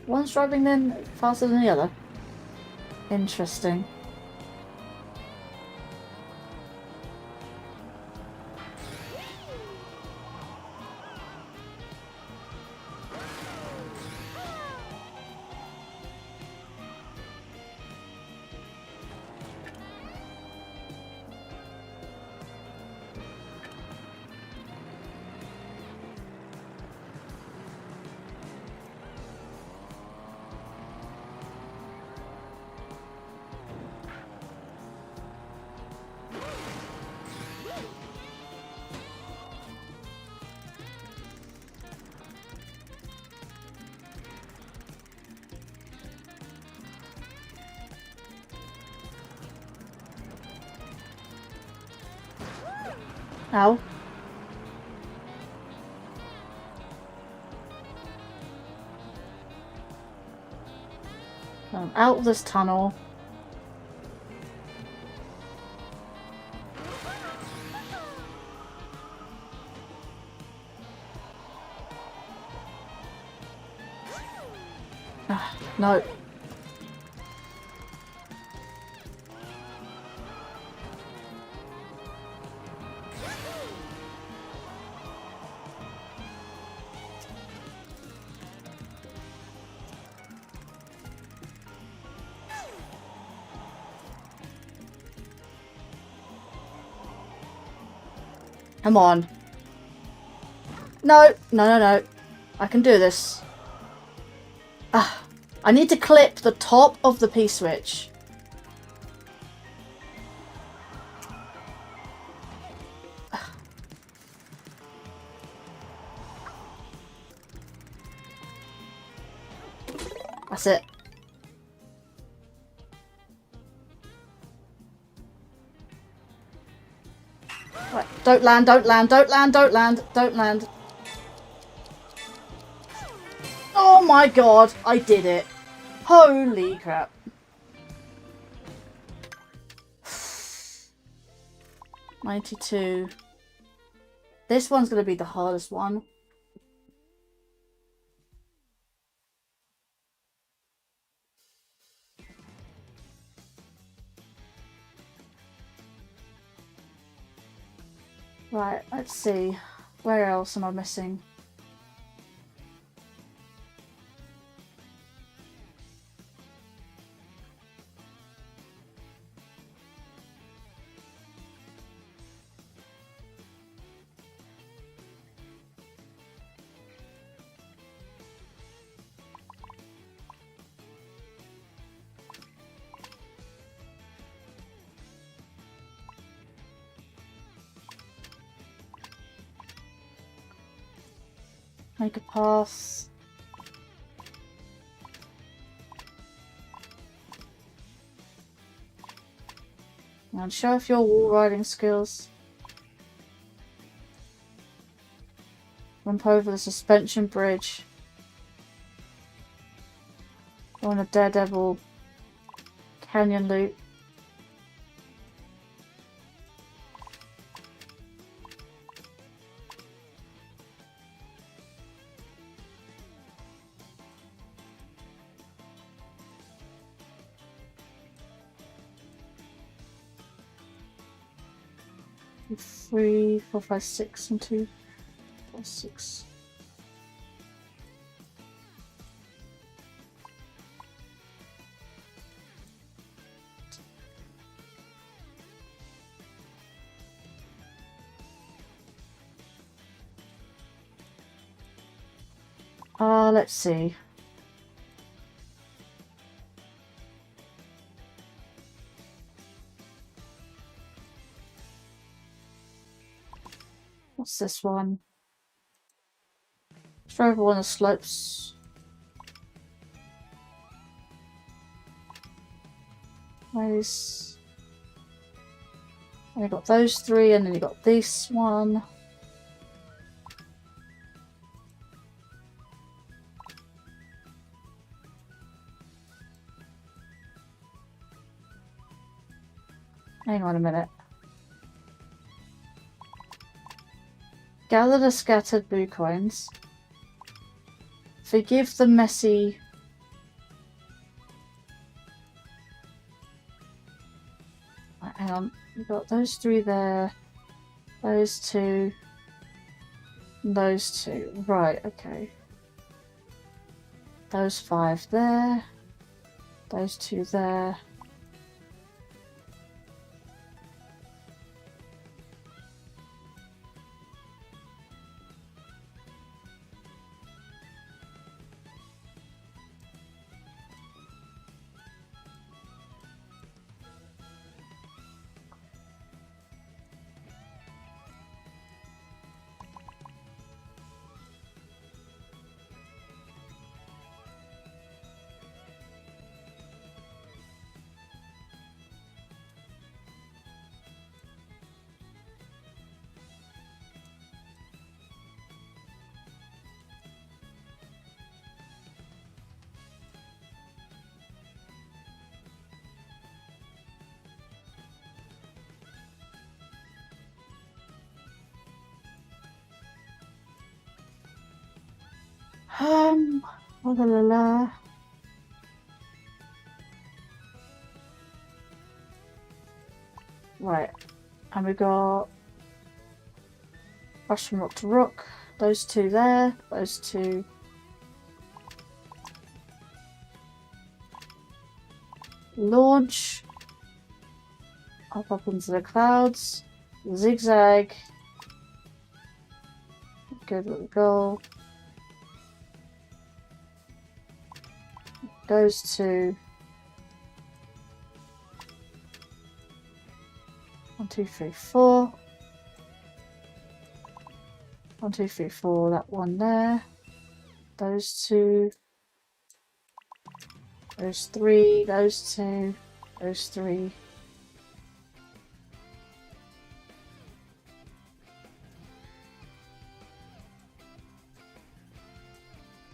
One's driving then faster than the other. Interesting. Ow. Out of this tunnel. No. Come on. No, no, no, no. I can do this. Ah, I need to clip the top of the P-switch. That's it. Right, don't land, don't land, don't land, don't land, don't land. Oh my god, I did it. Holy crap. $92. This one's going to be the hardest one. Right, let's see. Where else am I missing? Make a pass. And show off your wall riding skills. Jump over the suspension bridge. Go on a daredevil canyon loop. Three, four, five, six, and 2, 4, 6. Let's see. What's this one? Throw over one of the slopes. Nice. And you got those 3, and then you got this one. Hang on a minute. Gather the scattered blue coins. Forgive the messy... Right, hang on. We've got those 3 there. Those 2. And those 2. Right, okay. Those 5 there. Those 2 there. La la la la. And we got rush from rock to rock. Those two there. Those two. Launch. Up into the clouds. Zigzag. Good little goal. Goes to 1, 2, 3, 4. 1, 2, 3, 4. That one there. Those two. Those three. Those two. Those three.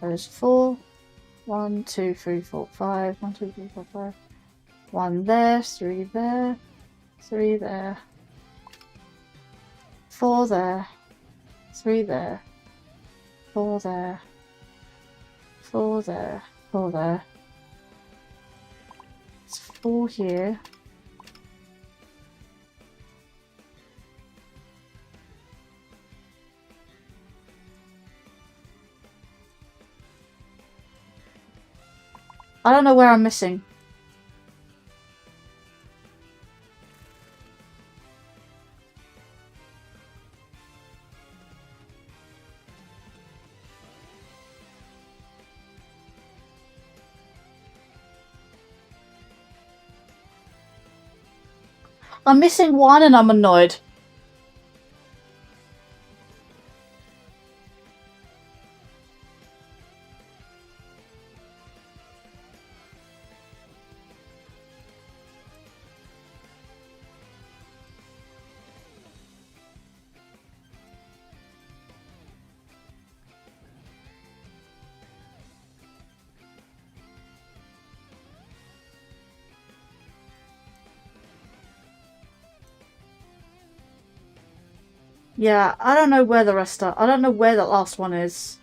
Those 4. 1, 2, 3, 4, 5. 1, 2, 3, 4, 5. 1 there, 3 there, 3 there, 4 there, 3 there, 4 there, 4 there, 4 there. It's 4 here. I don't know where I'm missing. I'm missing one and I'm annoyed. Yeah, I don't know where the rest are. I don't know where that last one is.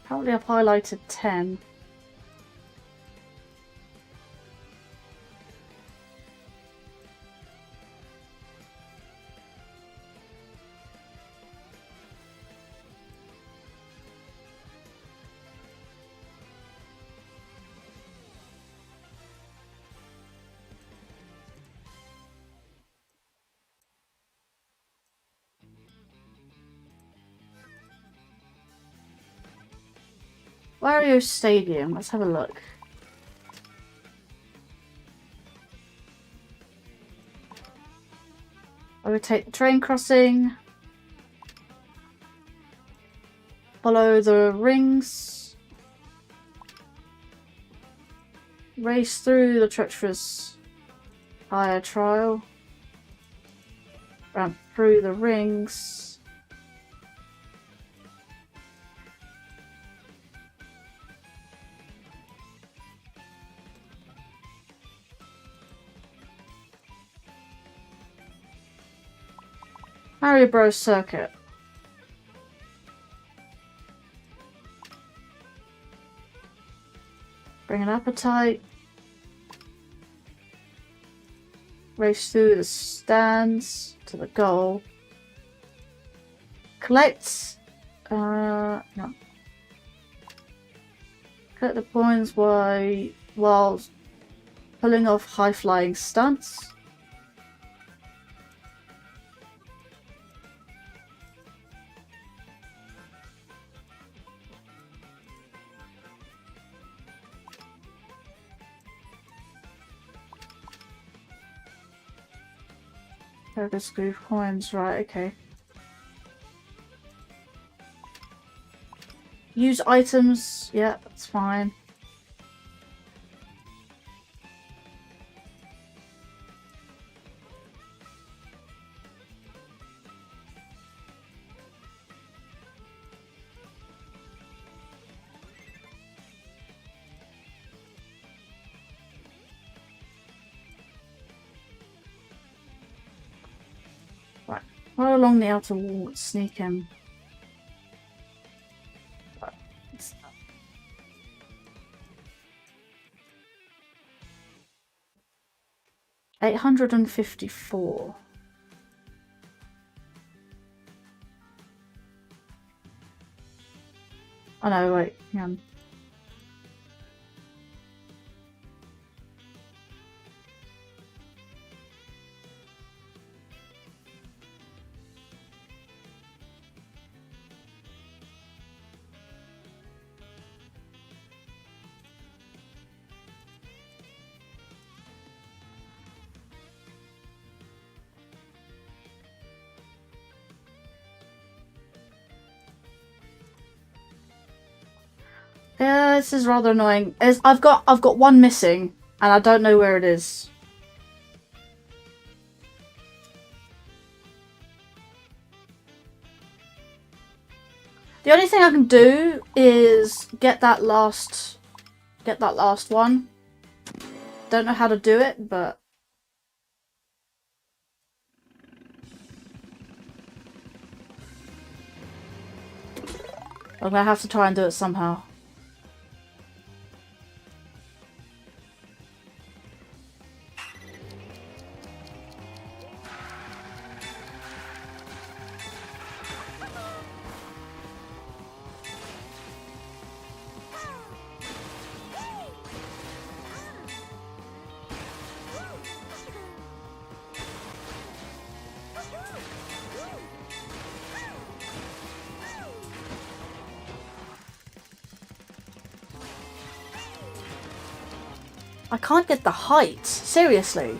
Apparently I've highlighted 10. Mario Stadium, let's have a look. I would take the train crossing. Follow the rings. Race through the treacherous fire trial. Ramp through the rings. Mario Bros. Circuit. Bring an appetite. Race through the stands to the goal. Collect. No. Collect the points while pulling off high-flying stunts. Focus group coins, right, okay. Use items. Yeah, that's fine. Right. Right along the outer wall. Let's sneak in. 854. Oh no, wait, hang on. Yeah, this is rather annoying. I've got one missing, and I don't know where it is. The only thing I can do is get that last one. Don't know how to do it, but I'm gonna have to try and do it somehow. I can't get the height. Seriously.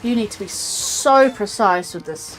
You need to be so precise with this.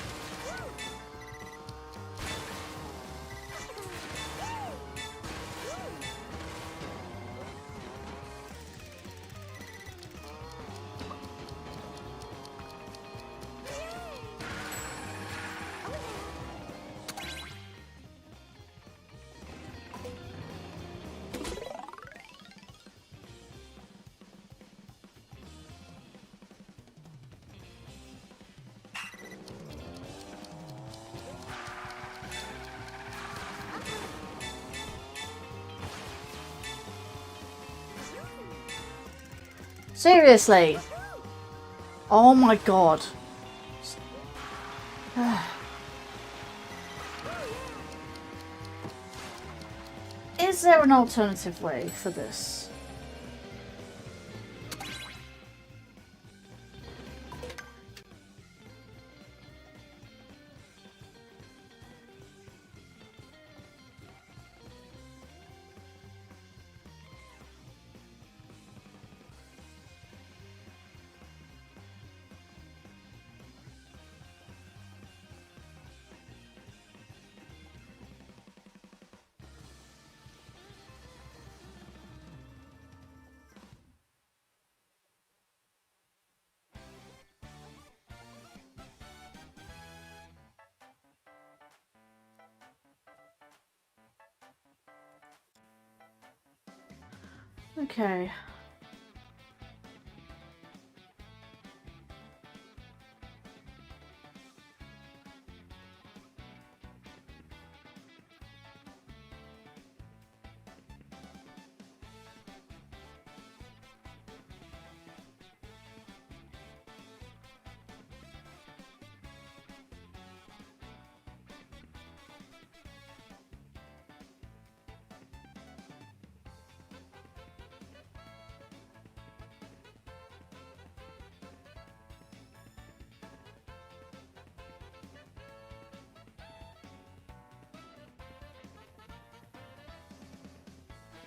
Seriously. Oh my god. Is there an alternative way for this? Okay.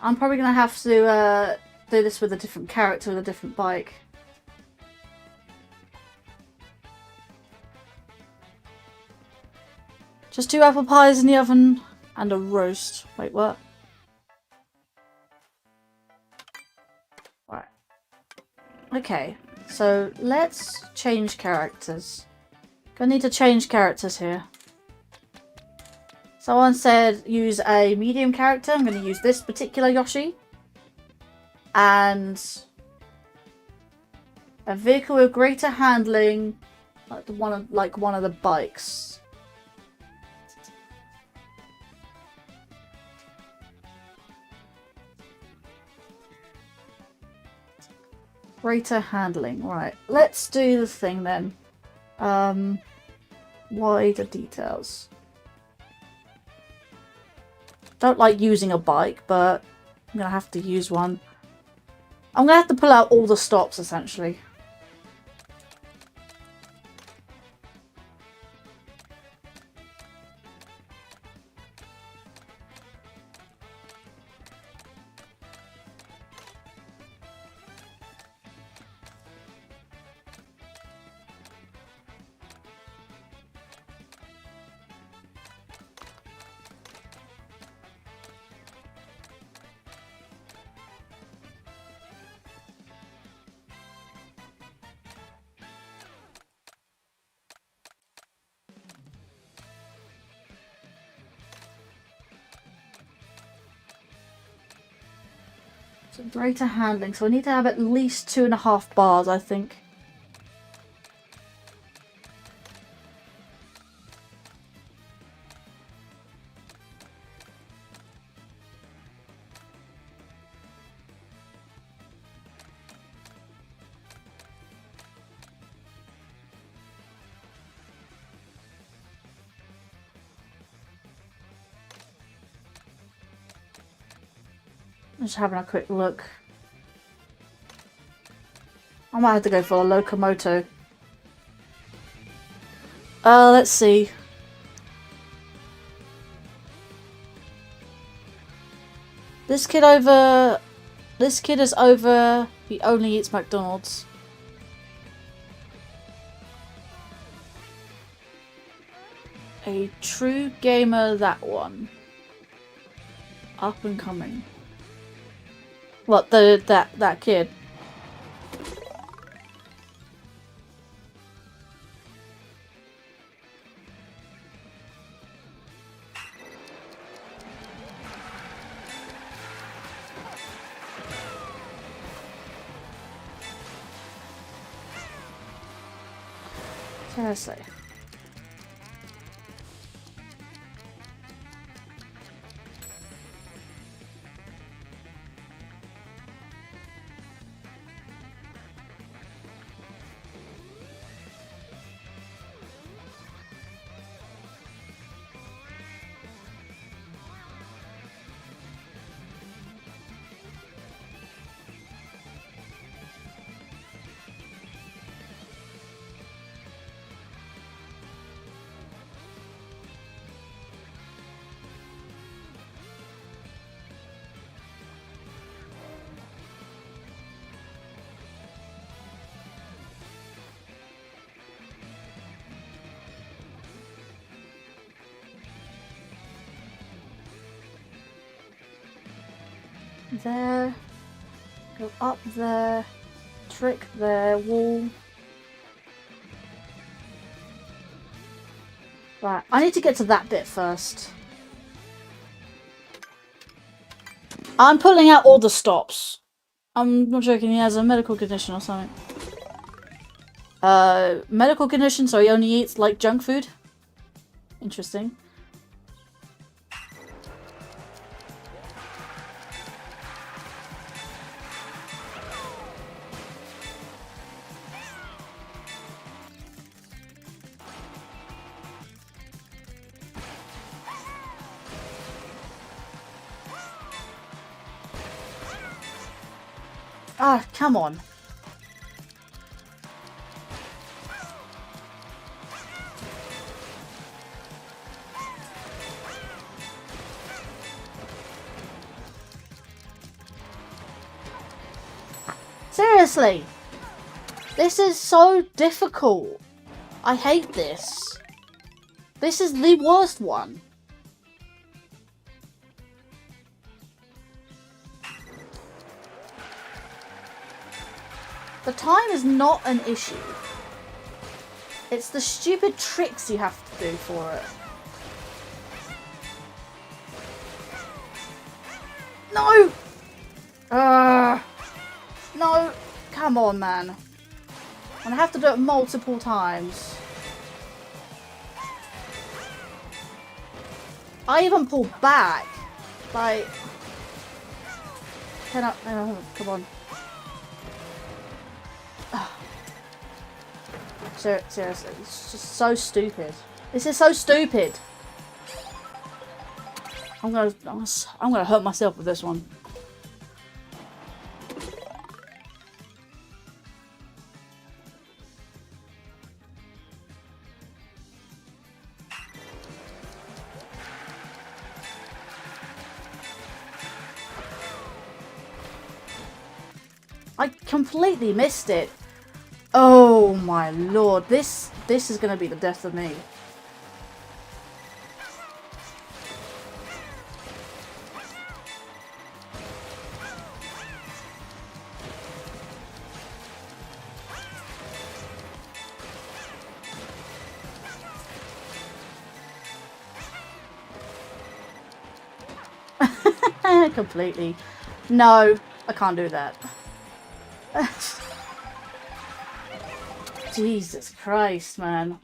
I'm probably going to have to do this with a different character with a different bike. Just 2 apple pies in the oven and a roast. Wait, what? Right. Okay, so let's change characters. Gonna need to change characters here. Someone said use a medium character. I'm going to use this particular Yoshi. And a vehicle with greater handling, like one of the bikes. Greater handling, right. Let's do the thing then. Wider details. Don't like using a bike, but I'm gonna have to use one. I'm gonna have to pull out all the stops essentially. So greater handling, so I need to have at least 2.5 bars, I think. Just having a quick look. I might have to go for a locomoto. Let's see. This kid is over. He only eats McDonald's. A true gamer, that one. Up and coming. What, that kid? Seriously. There, go up there, trick there, wall. Right, I need to get to that bit first. I'm pulling out all the stops. I'm not joking, he has a medical condition or something. Medical condition, so he only eats, like, junk food? Interesting. Ah, come on. Seriously! This is so difficult. I hate this. This is the worst one. The time is not an issue. It's the stupid tricks you have to do for it. No! No! Come on, man. And I have to do it multiple times. I even pull back. Like... Can I... come on. Seriously, it's just so stupid. This is so stupid. I'm gonna hurt myself with this one. I completely missed it. Oh my lord, this is gonna be the death of me. Completely. No, I can't do that. Jesus Christ, man.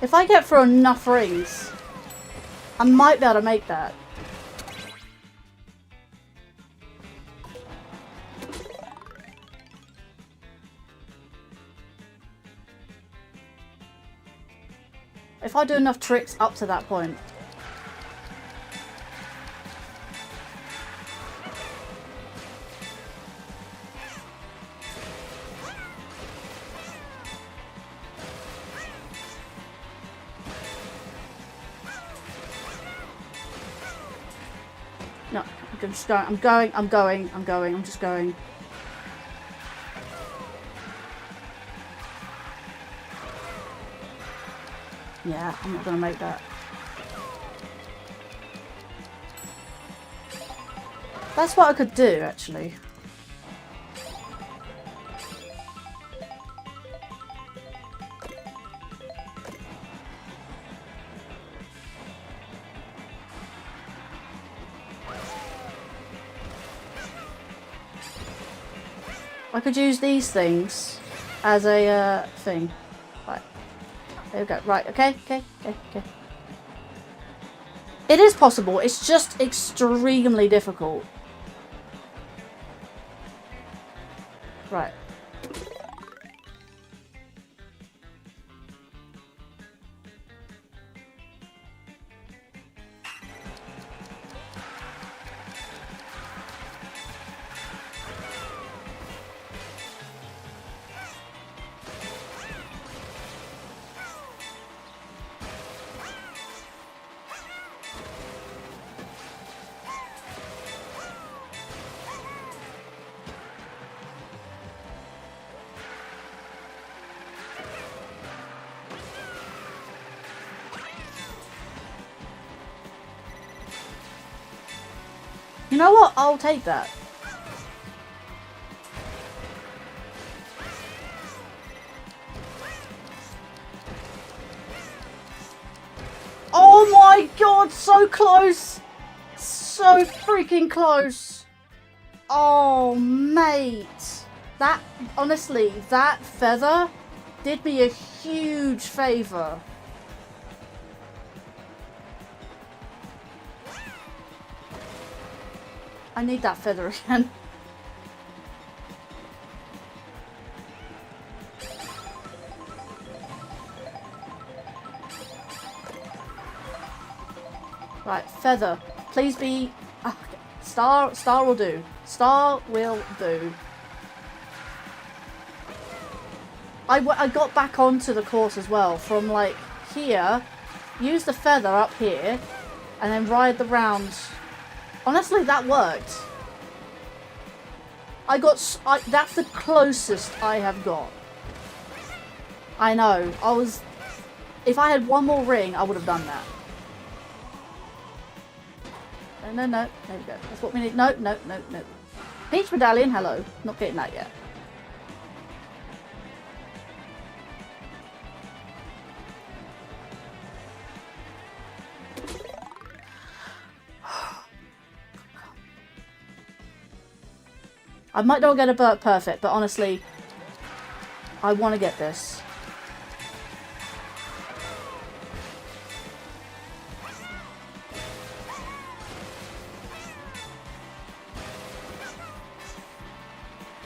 If I get through enough rings, I might be able to make that. If I do enough tricks up to that point. No, I'm just going. I'm just going. Yeah, I'm not gonna make that. That's what I could do, actually. I could use these things as a thing. Right. There we go. Right, okay. It is possible, it's just extremely difficult. Right. You know what? I'll take that. Oh my god, so close! So freaking close! Oh, mate. That, honestly, that feather did me a huge favor. I need that feather again. Right, feather. Please be... Oh, okay. Star will do. Star will do. I got back onto the course as well. From, like, here. Use the feather up here. And then ride the round. Honestly, that worked. That's the closest I have got. I know. If I had one more ring, I would have done that. No. There we go. That's what we need. No. Peach medallion, hello. Not getting that yet. I might not get a perfect, but honestly, I want to get this.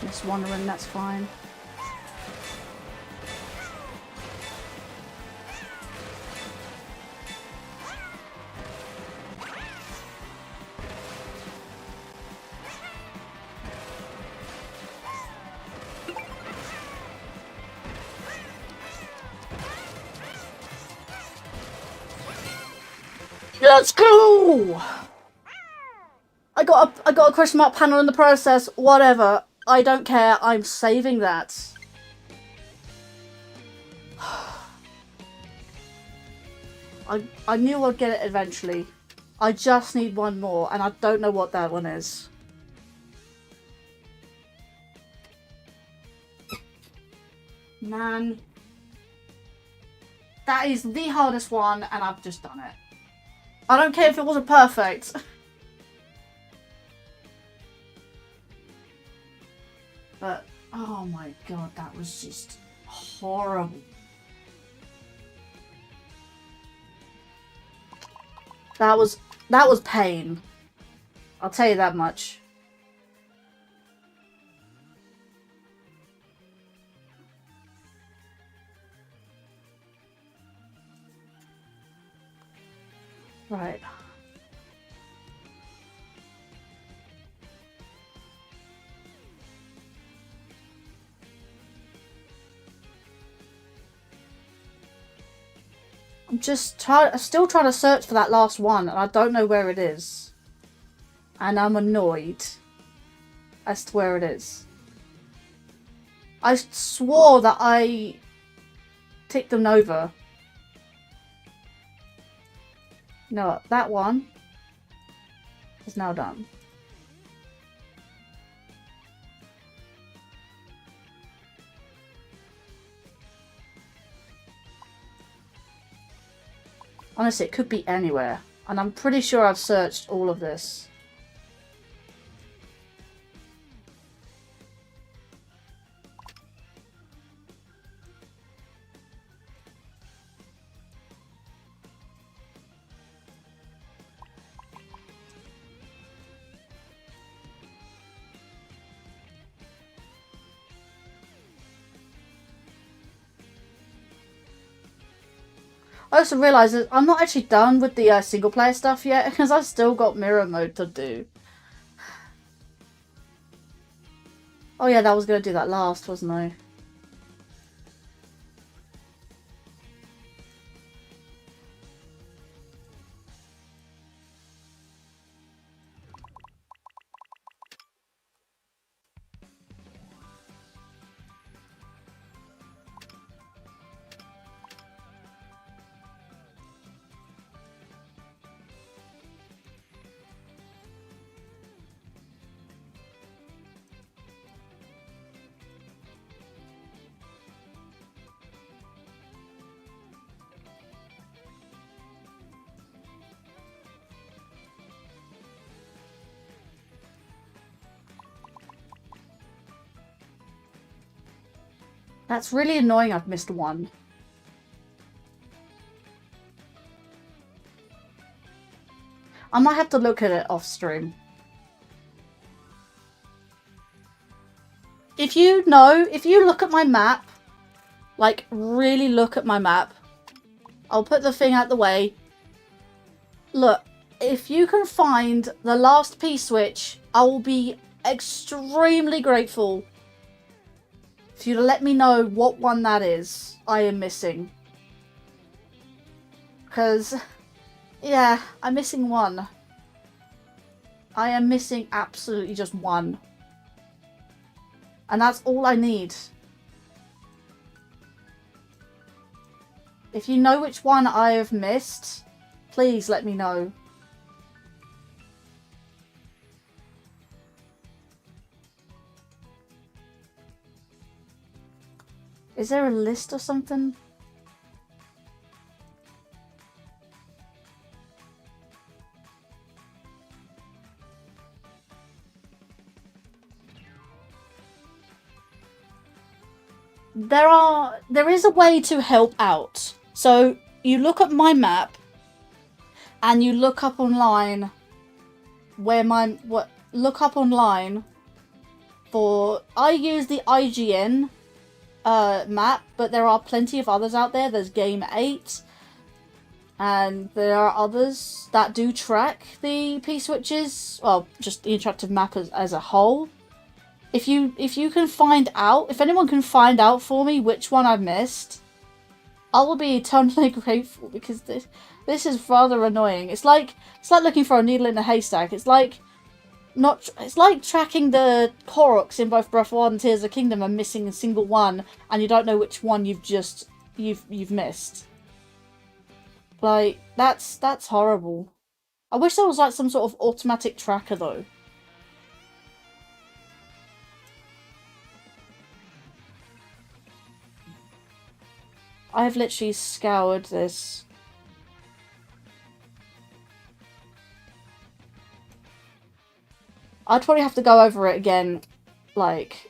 Just wondering, that's fine. Let's go! I got a question mark panel in the process. Whatever. I don't care. I'm saving that. I knew I'd get it eventually. I just need one more, and I don't know what that one is. Man. That is the hardest one, and I've just done it. I don't care if it wasn't perfect. But, oh my god, that was just horrible. That was pain. I'll tell you that much. Right. I'm still trying to search for that last one, and I don't know where it is. And I'm annoyed as to where it is. I swore that I ticked them over. No, that one is now done. Honestly, it could be anywhere. And I'm pretty sure I've searched all of this. I also realised that I'm not actually done with the single player stuff yet, because I've still got mirror mode to do. Oh yeah, that was going to do that last, wasn't I? That's really annoying I've missed one. I might have to look at it off stream. If you look at my map, like really look at my map, I'll put the thing out the way. Look, if you can find the last P-switch, I will be extremely grateful for you to let me know what one that is I am missing. Because, yeah, I'm missing one. I am missing absolutely just one. And that's all I need. If you know which one I have missed, please let me know. Is there a list or something? There is a way to help out. So you look at my map and you look up online look up online for, I use the IGN map, but there are plenty of others out there. There's Game 8 and there are others that do track the P-switches, well, just the interactive map as a whole. If you can find out, if anyone can find out for me which one I've missed, I will be eternally grateful, because this is rather annoying. It's like looking for a needle in a haystack. It's like tracking the Koroks in both Breath of the Wild and Tears of the Kingdom and missing a single one, and you don't know which one you've missed. Like, that's horrible. I wish there was like some sort of automatic tracker though. I have literally scoured this. I'd probably have to go over it again, like...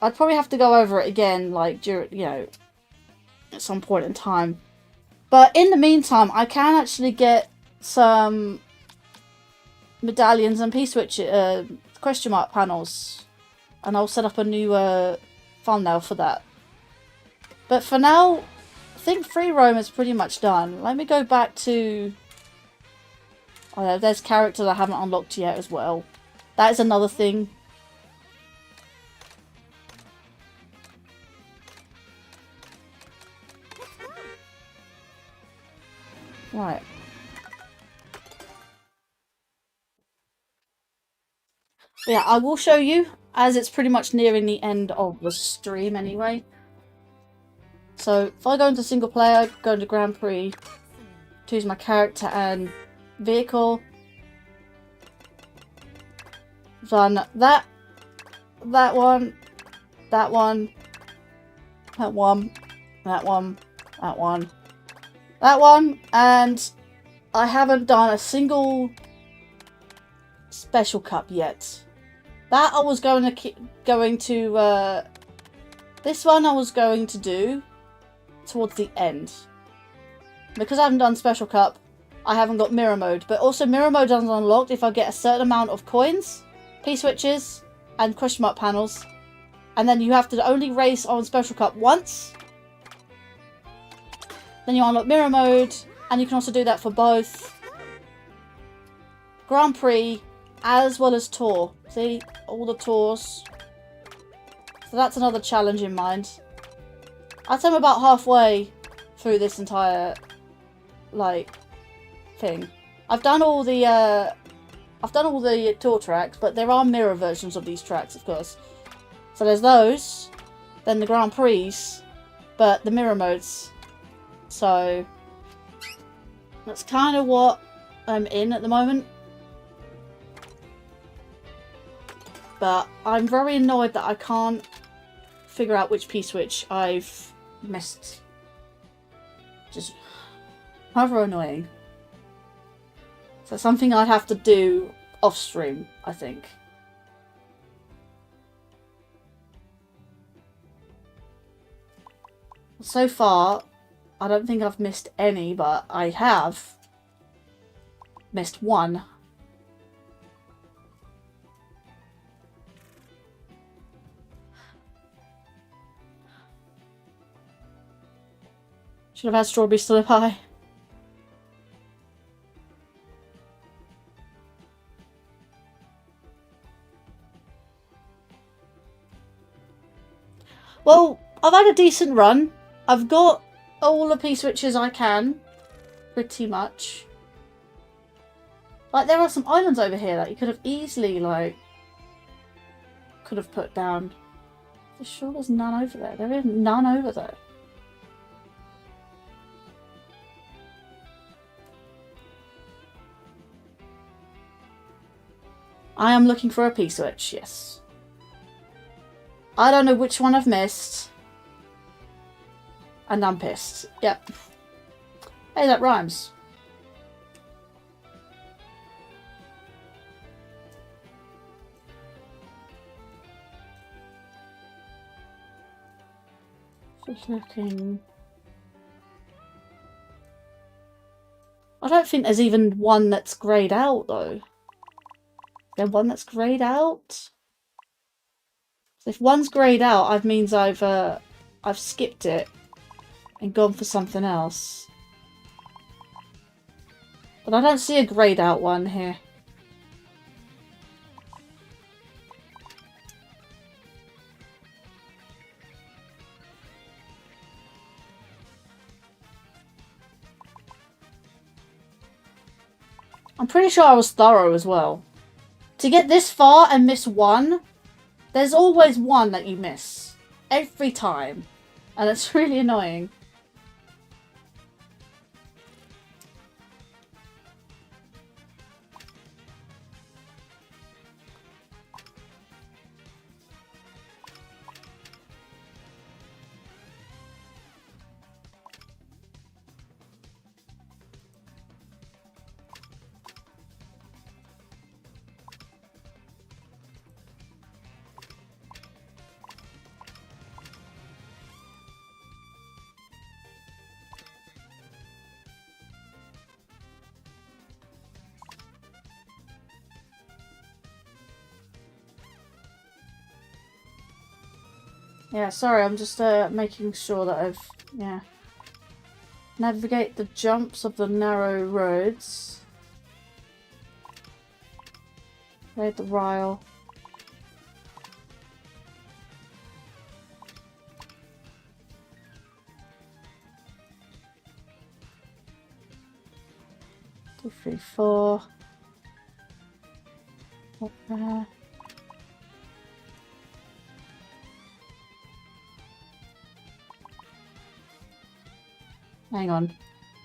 during, you know, at some point in time. But in the meantime, I can actually get some medallions and P-switch question mark panels. And I'll set up a new thumbnail for that. But for now, I think free roam is pretty much done. Let me go back to... Oh, there's characters I haven't unlocked yet as well. That is another thing. Right. But yeah, I will show you, as it's pretty much nearing the end of the stream anyway. So, if I go into single player, go into Grand Prix, choose my character and vehicle, run that one, that one, that one, that one, that one, that one, and I haven't done a single special cup yet. That I was going to this one I was going to do towards the end. Because I haven't done special cup, I haven't got mirror mode. But also mirror mode is unlocked if I get a certain amount of coins, P-switches, and question mark panels. And then you have to only race on special cup once. Then you unlock mirror mode, and you can also do that for both Grand Prix as well as Tour. See, all the tours. So that's another challenge in mind. I'd say I'm about halfway through this entire, like, thing. I've done all the tour tracks, but there are mirror versions of these tracks, of course. So there's those, then the Grand Prix, but the mirror modes. So that's kind of what I'm in at the moment. But I'm very annoyed that I can't figure out which P-switch I've missed. Just rather annoying. So something I'd have to do off stream, I think. So far, I don't think I've missed any, but I have missed one. Should have had strawberry still pie. Well, I've had a decent run. I've got all the P-switches I can. Pretty much. Like, there are some islands over here that you could have easily, like... could have put down. For sure there's none over there. There is none over there. I am looking for a P-switch, yes. I don't know which one I've missed. And I'm pissed. Yep. Hey, that rhymes. Just looking. I don't think there's even one that's greyed out, though. Is there one that's greyed out? If one's greyed out, that means I've skipped it and gone for something else. But I don't see a greyed out one here. I'm pretty sure I was thorough as well. To get this far and miss one, there's always one that you miss. Every time. And it's really annoying. Yeah, sorry, I'm just making sure that I've, yeah. Navigate the jumps of the narrow roads. Raid the Ryle. Two, three, four. Up there. Hang on.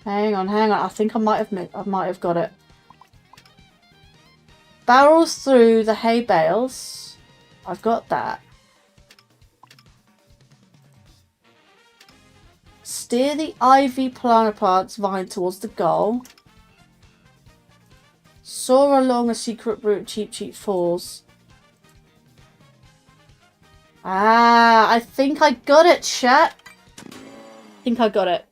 Hang on, hang on. I think I might have got it. Barrels through the hay bales. I've got that. Steer the ivy planopart's vine towards the goal. Soar along a secret route Cheap Cheap falls. Ah, I think I got it, chat. I think I got it.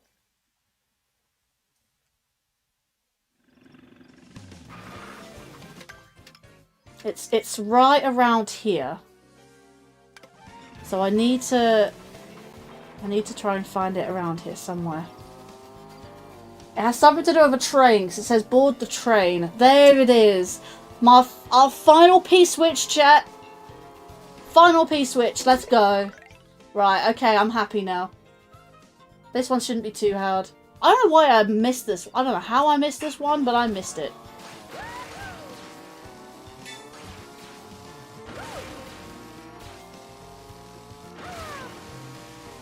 It's right around here. So I need to try and find it around here somewhere. It has something to do with a train, because it says board the train. There it is. Our final P-switch, chat. Final P-switch. Let's go. Right, okay, I'm happy now. This one shouldn't be too hard. I don't know why I missed this. I don't know how I missed this one, but I missed it.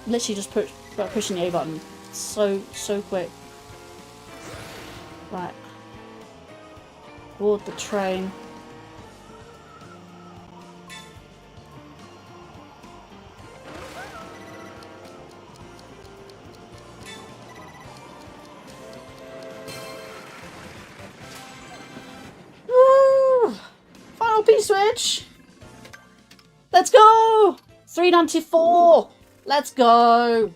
Literally just pushing the A button. So quick. Right. Board the train. Woo! Final P-switch! Let's go! 394! Let's go!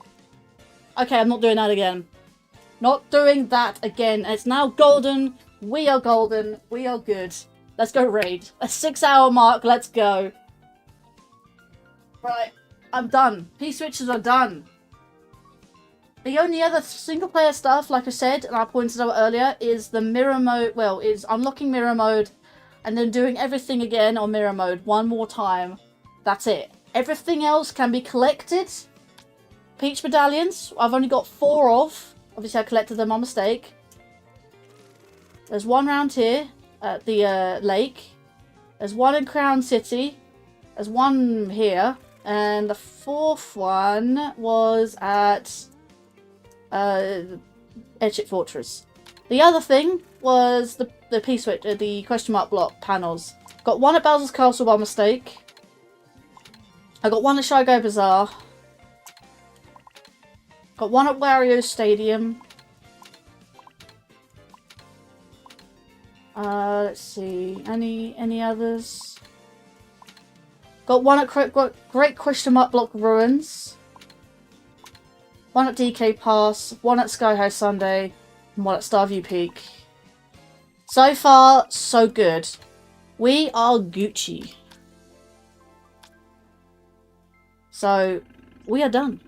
Okay, I'm not doing that again. Not doing that again. It's now golden. We are golden. We are good. Let's go raid. A 6-hour mark. Let's go. Right. I'm done. P-switches are done. The only other single player stuff, like I said, and I pointed out earlier, is the mirror mode. Well, is unlocking mirror mode and then doing everything again on mirror mode one more time. That's it. Everything else can be collected. Peach medallions, I've only got 4 of. Obviously, I collected them on mistake. There's one round here at the lake. There's one in Crown City. There's one here. And the 4th one was at Airship Fortress. The other thing was the P-switch, the question mark block panels. Got one at Bowser's Castle by mistake. I got one at Shy Go Bazaar. Got one at Wario Stadium. Let's see. Any others? Got one at Great Question Mark Block Ruins. One at DK Pass. One at Sky High Sunday. And one at Starview Peak. So far, so good. We are Gucci. So, we are done.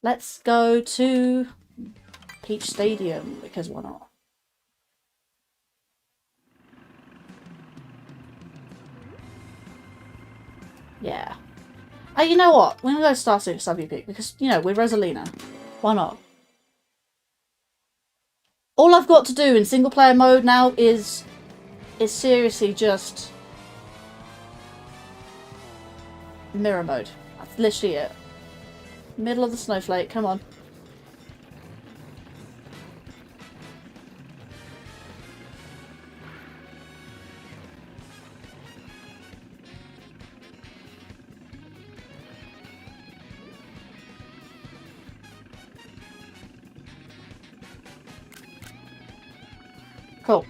Let's go to Peach Stadium, because why not? Yeah. Hey, you know what? We're gonna go Star Starview Peak, because, you know, we're Rosalina. Why not? All I've got to do in single player mode now is seriously just mirror mode. That's literally it. Middle of the snowflake, come on. Cool.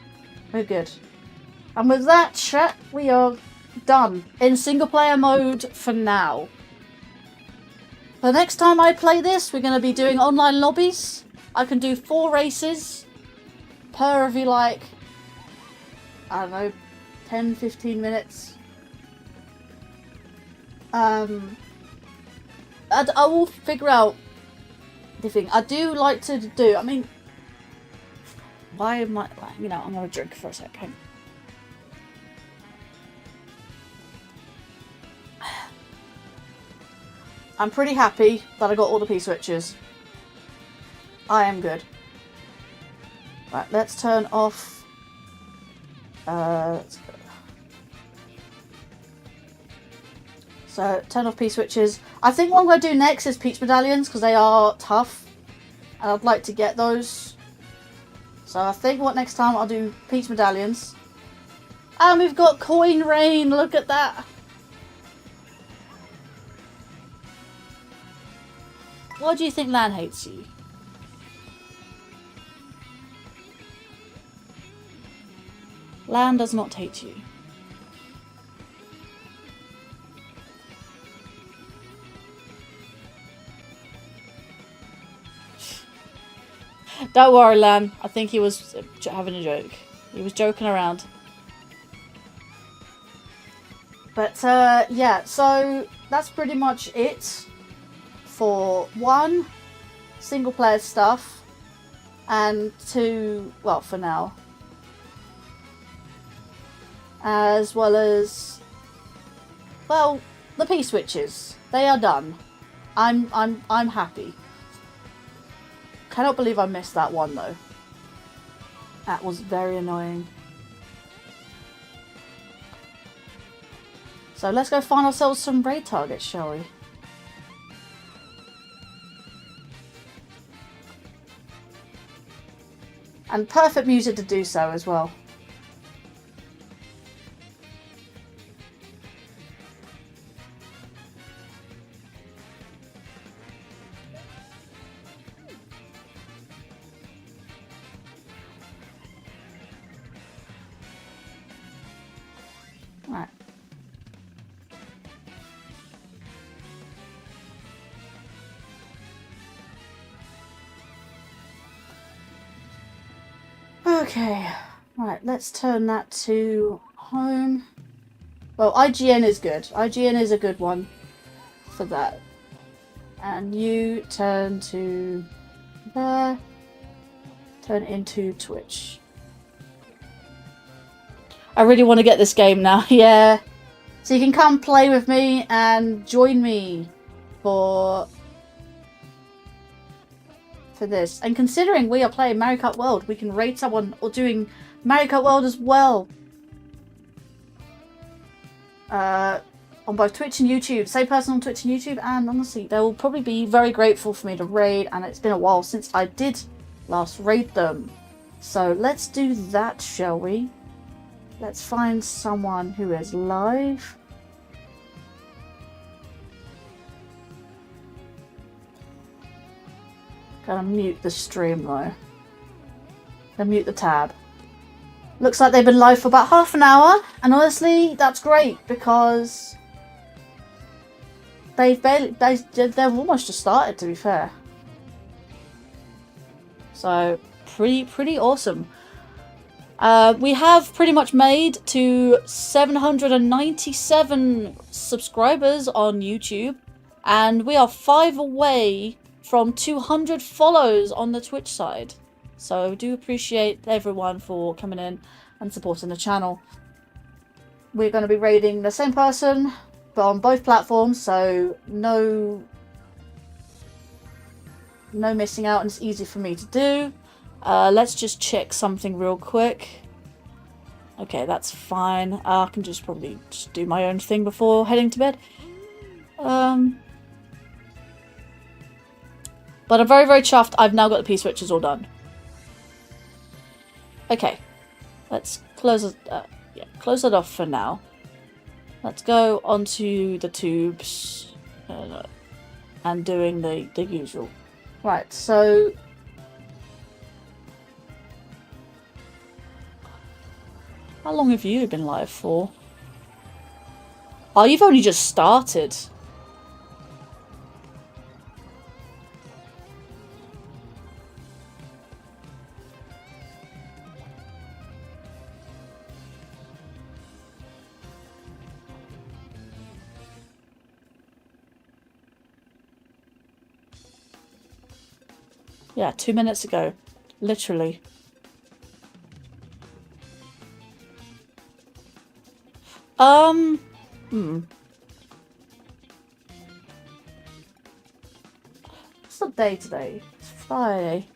We're good. And with that, chat, we are done in single player mode for now. The next time I play this, we're going to be doing online lobbies. I can do 4 races per every, like, I don't know, 10, 15 minutes. I will figure out the thing. I do like to do, I mean, why am I, you know, I'm going to drink for a second. I'm pretty happy that I got all the P-switches. I am good. Right, let's turn off... let's go. So, turn off P-switches. I think what I'm going to do next is Peach medallions, because they are tough. And I'd like to get those. So I think what next time I'll do Peach medallions. And we've got Coin Rain, look at that. Why do you think Lan hates you? Lan does not hate you. Don't worry, Lan. I think he was having a joke. He was joking around. But, yeah, so that's pretty much it for 1, single player stuff, and 2, well, for now. As well as, well, the P-switches. They are done. I'm happy. Cannot believe I missed that one though. That was very annoying. So let's go find ourselves some raid targets, shall we? And perfect music to do so as well. Right. Okay, right, let's turn that to home. Well, IGN is good. IGN is a good one for that. And you turn to there. Turn into Twitch. I really want to get this game now. Yeah. So you can come play with me and join me for this. And considering we are playing Mario Kart World, we can raid someone or doing Mario Kart World as well. On both Twitch and YouTube. Same person on Twitch and YouTube, and honestly, they will probably be very grateful for me to raid, and it's been a while since I did last raid them. So let's do that, shall we? Let's find someone who is live. Gotta mute the stream though. Gotta mute the tab. Looks like they've been live for about half an hour, and honestly, that's great because they've almost just started, to be fair. So pretty awesome. We have pretty much made to 797 subscribers on YouTube, and we are 5 away from 200 follows on the Twitch side. So I do appreciate everyone for coming in and supporting the channel. We're going to be raiding the same person, but on both platforms, so no missing out, and it's easy for me to do. Let's just check something real quick. Okay, that's fine. I can just probably just do my own thing before heading to bed. But I'm very chuffed. I've now got the P-switches all done. Okay, let's close it off for now. Let's go onto the tubes and doing the usual. Right, so how long have you been live for? Oh, you've only just started. Yeah, 2 minutes ago. Literally. What's the day today? It's Friday.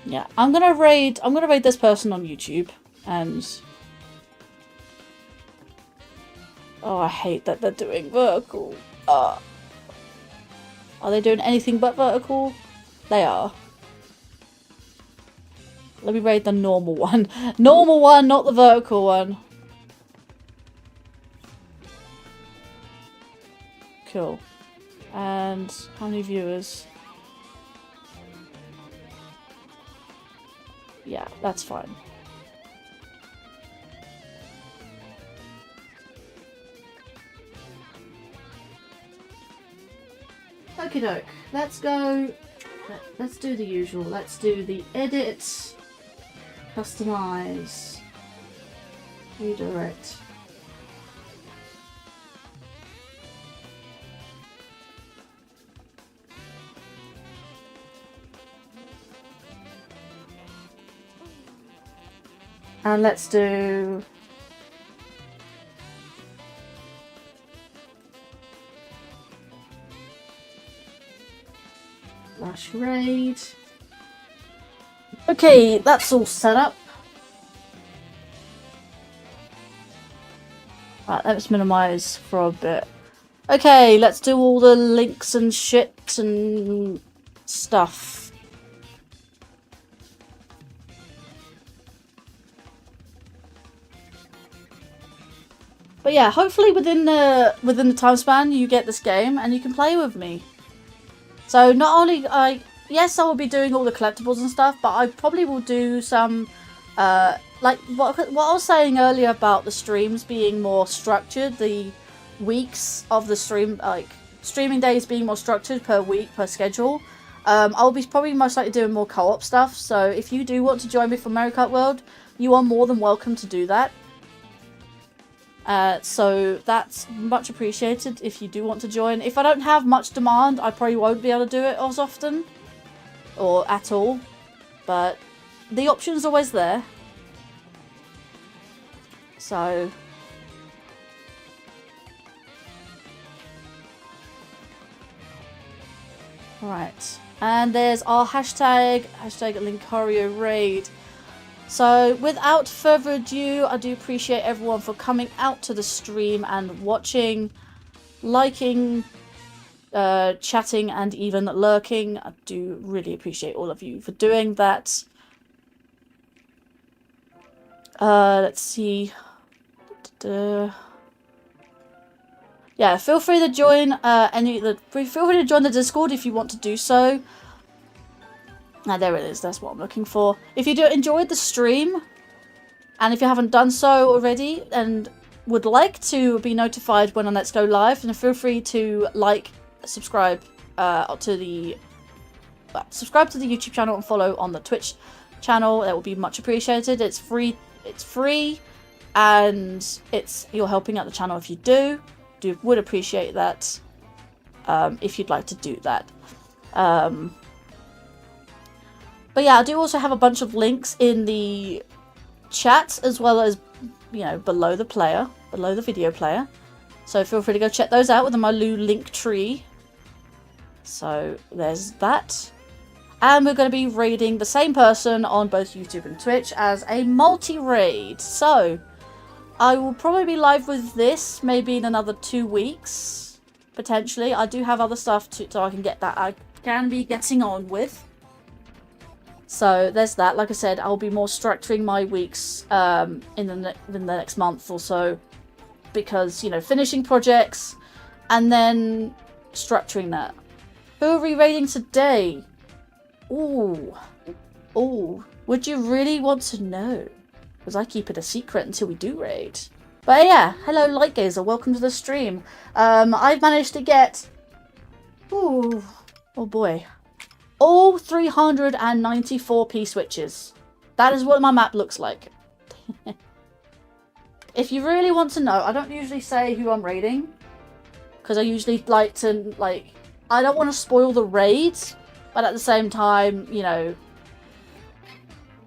Yeah, I'm gonna raid this person on YouTube, and oh, I hate that they're doing vertical. Are they doing anything but vertical? They are. Let me raid the normal one. Normal one, not the vertical one. Cool. And how many viewers? Yeah, that's fine. Okie doke. Let's go. Let's do the usual. Let's do the edit, customize, redirect. And let's do Flash Raid. Okay, that's all set up. Right, let's minimize for a bit. Okay, let's do all the links and shit and stuff. But yeah, hopefully within the time span you get this game and you can play with me. So not only yes, I will be doing all the collectibles and stuff, but I probably will do some, like what I was saying earlier about the streams being more structured, the weeks of the stream, like streaming days being more structured per week, per schedule. I'll be probably most likely doing more co-op stuff, so if you do want to join me for Mario Kart World, you are more than welcome to do that. So that's much appreciated if you do want to join. If I don't have much demand, I probably won't be able to do it as often. Or at all. But the option's always there. So... Right. And there's our hashtag Linkario raid. So, without further ado, I do appreciate everyone for coming out to the stream and watching, liking, chatting, and even lurking. I do really appreciate all of you for doing that. Let's see. Yeah, feel free to join feel free to join the Discord if you want to do so. Ah, there it is. That's what I'm looking for. If you do enjoyed the stream, and if you haven't done so already, and would like to be notified when I Let's Go live, then feel free to subscribe to the YouTube channel and follow on the Twitch channel. That will be much appreciated. It's free. It's free, and you're helping out the channel if you would appreciate that. If you'd like to do that. But yeah, I do also have a bunch of links in the chat, as well as, you know, below the video player. So feel free to go check those out within my link tree. So there's that. And we're going to be raiding the same person on both YouTube and Twitch as a multi-raid. So I will probably be live with this maybe in another 2 weeks, potentially. I do have other stuff so I can be getting on with. So there's that. Like I said, I'll be more structuring my weeks in the next month or so, because, you know, finishing projects and then structuring that. Who are we raiding today? Ooh, would you really want to know? Because I keep it a secret until we do raid. But yeah, hello Lightgazer, welcome to the stream. I've managed to get, oh boy, all 394 P-switches. That is what my map looks like. If you really want to know, I don't usually say who I'm raiding, because I usually like to, I don't want to spoil the raids, but at the same time, you know,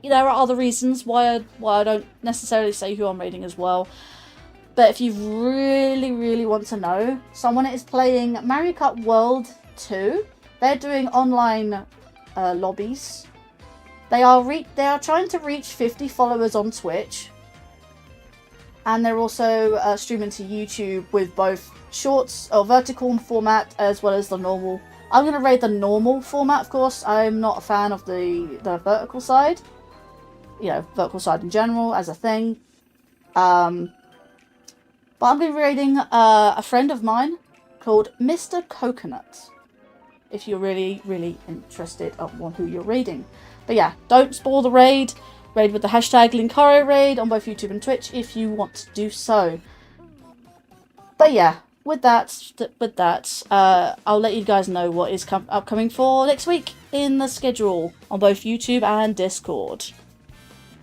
there are other reasons why I don't necessarily say who I'm raiding as well. But if you really, really want to know, someone is playing Mario Kart World 2. They're doing online lobbies. They are trying to reach 50 followers on Twitch. And they're also streaming to YouTube with both shorts or vertical format as well as the normal. I'm going to raid the normal format, of course. I'm not a fan of the vertical side. You know, vertical side in general as a thing. But I'm going to be raiding a friend of mine called Mr. Coconut. If you're really, really interested on who you're raiding. But yeah, don't spoil the raid. Raid with the hashtag Linkario raid on both YouTube and Twitch if you want to do so. But yeah, with that, I'll let you guys know what is upcoming for next week in the schedule on both YouTube and Discord.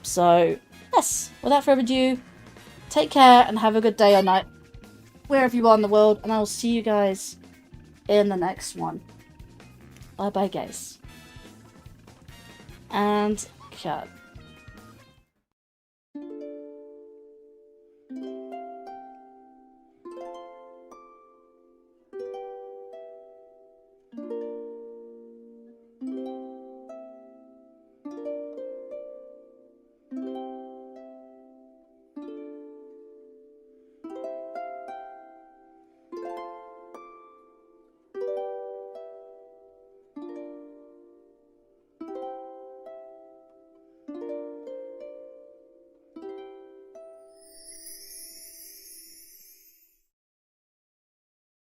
So, yes, without further ado, take care and have a good day or night, wherever you are in the world, and I will see you guys in the next one. Bye bye, guys. And cut.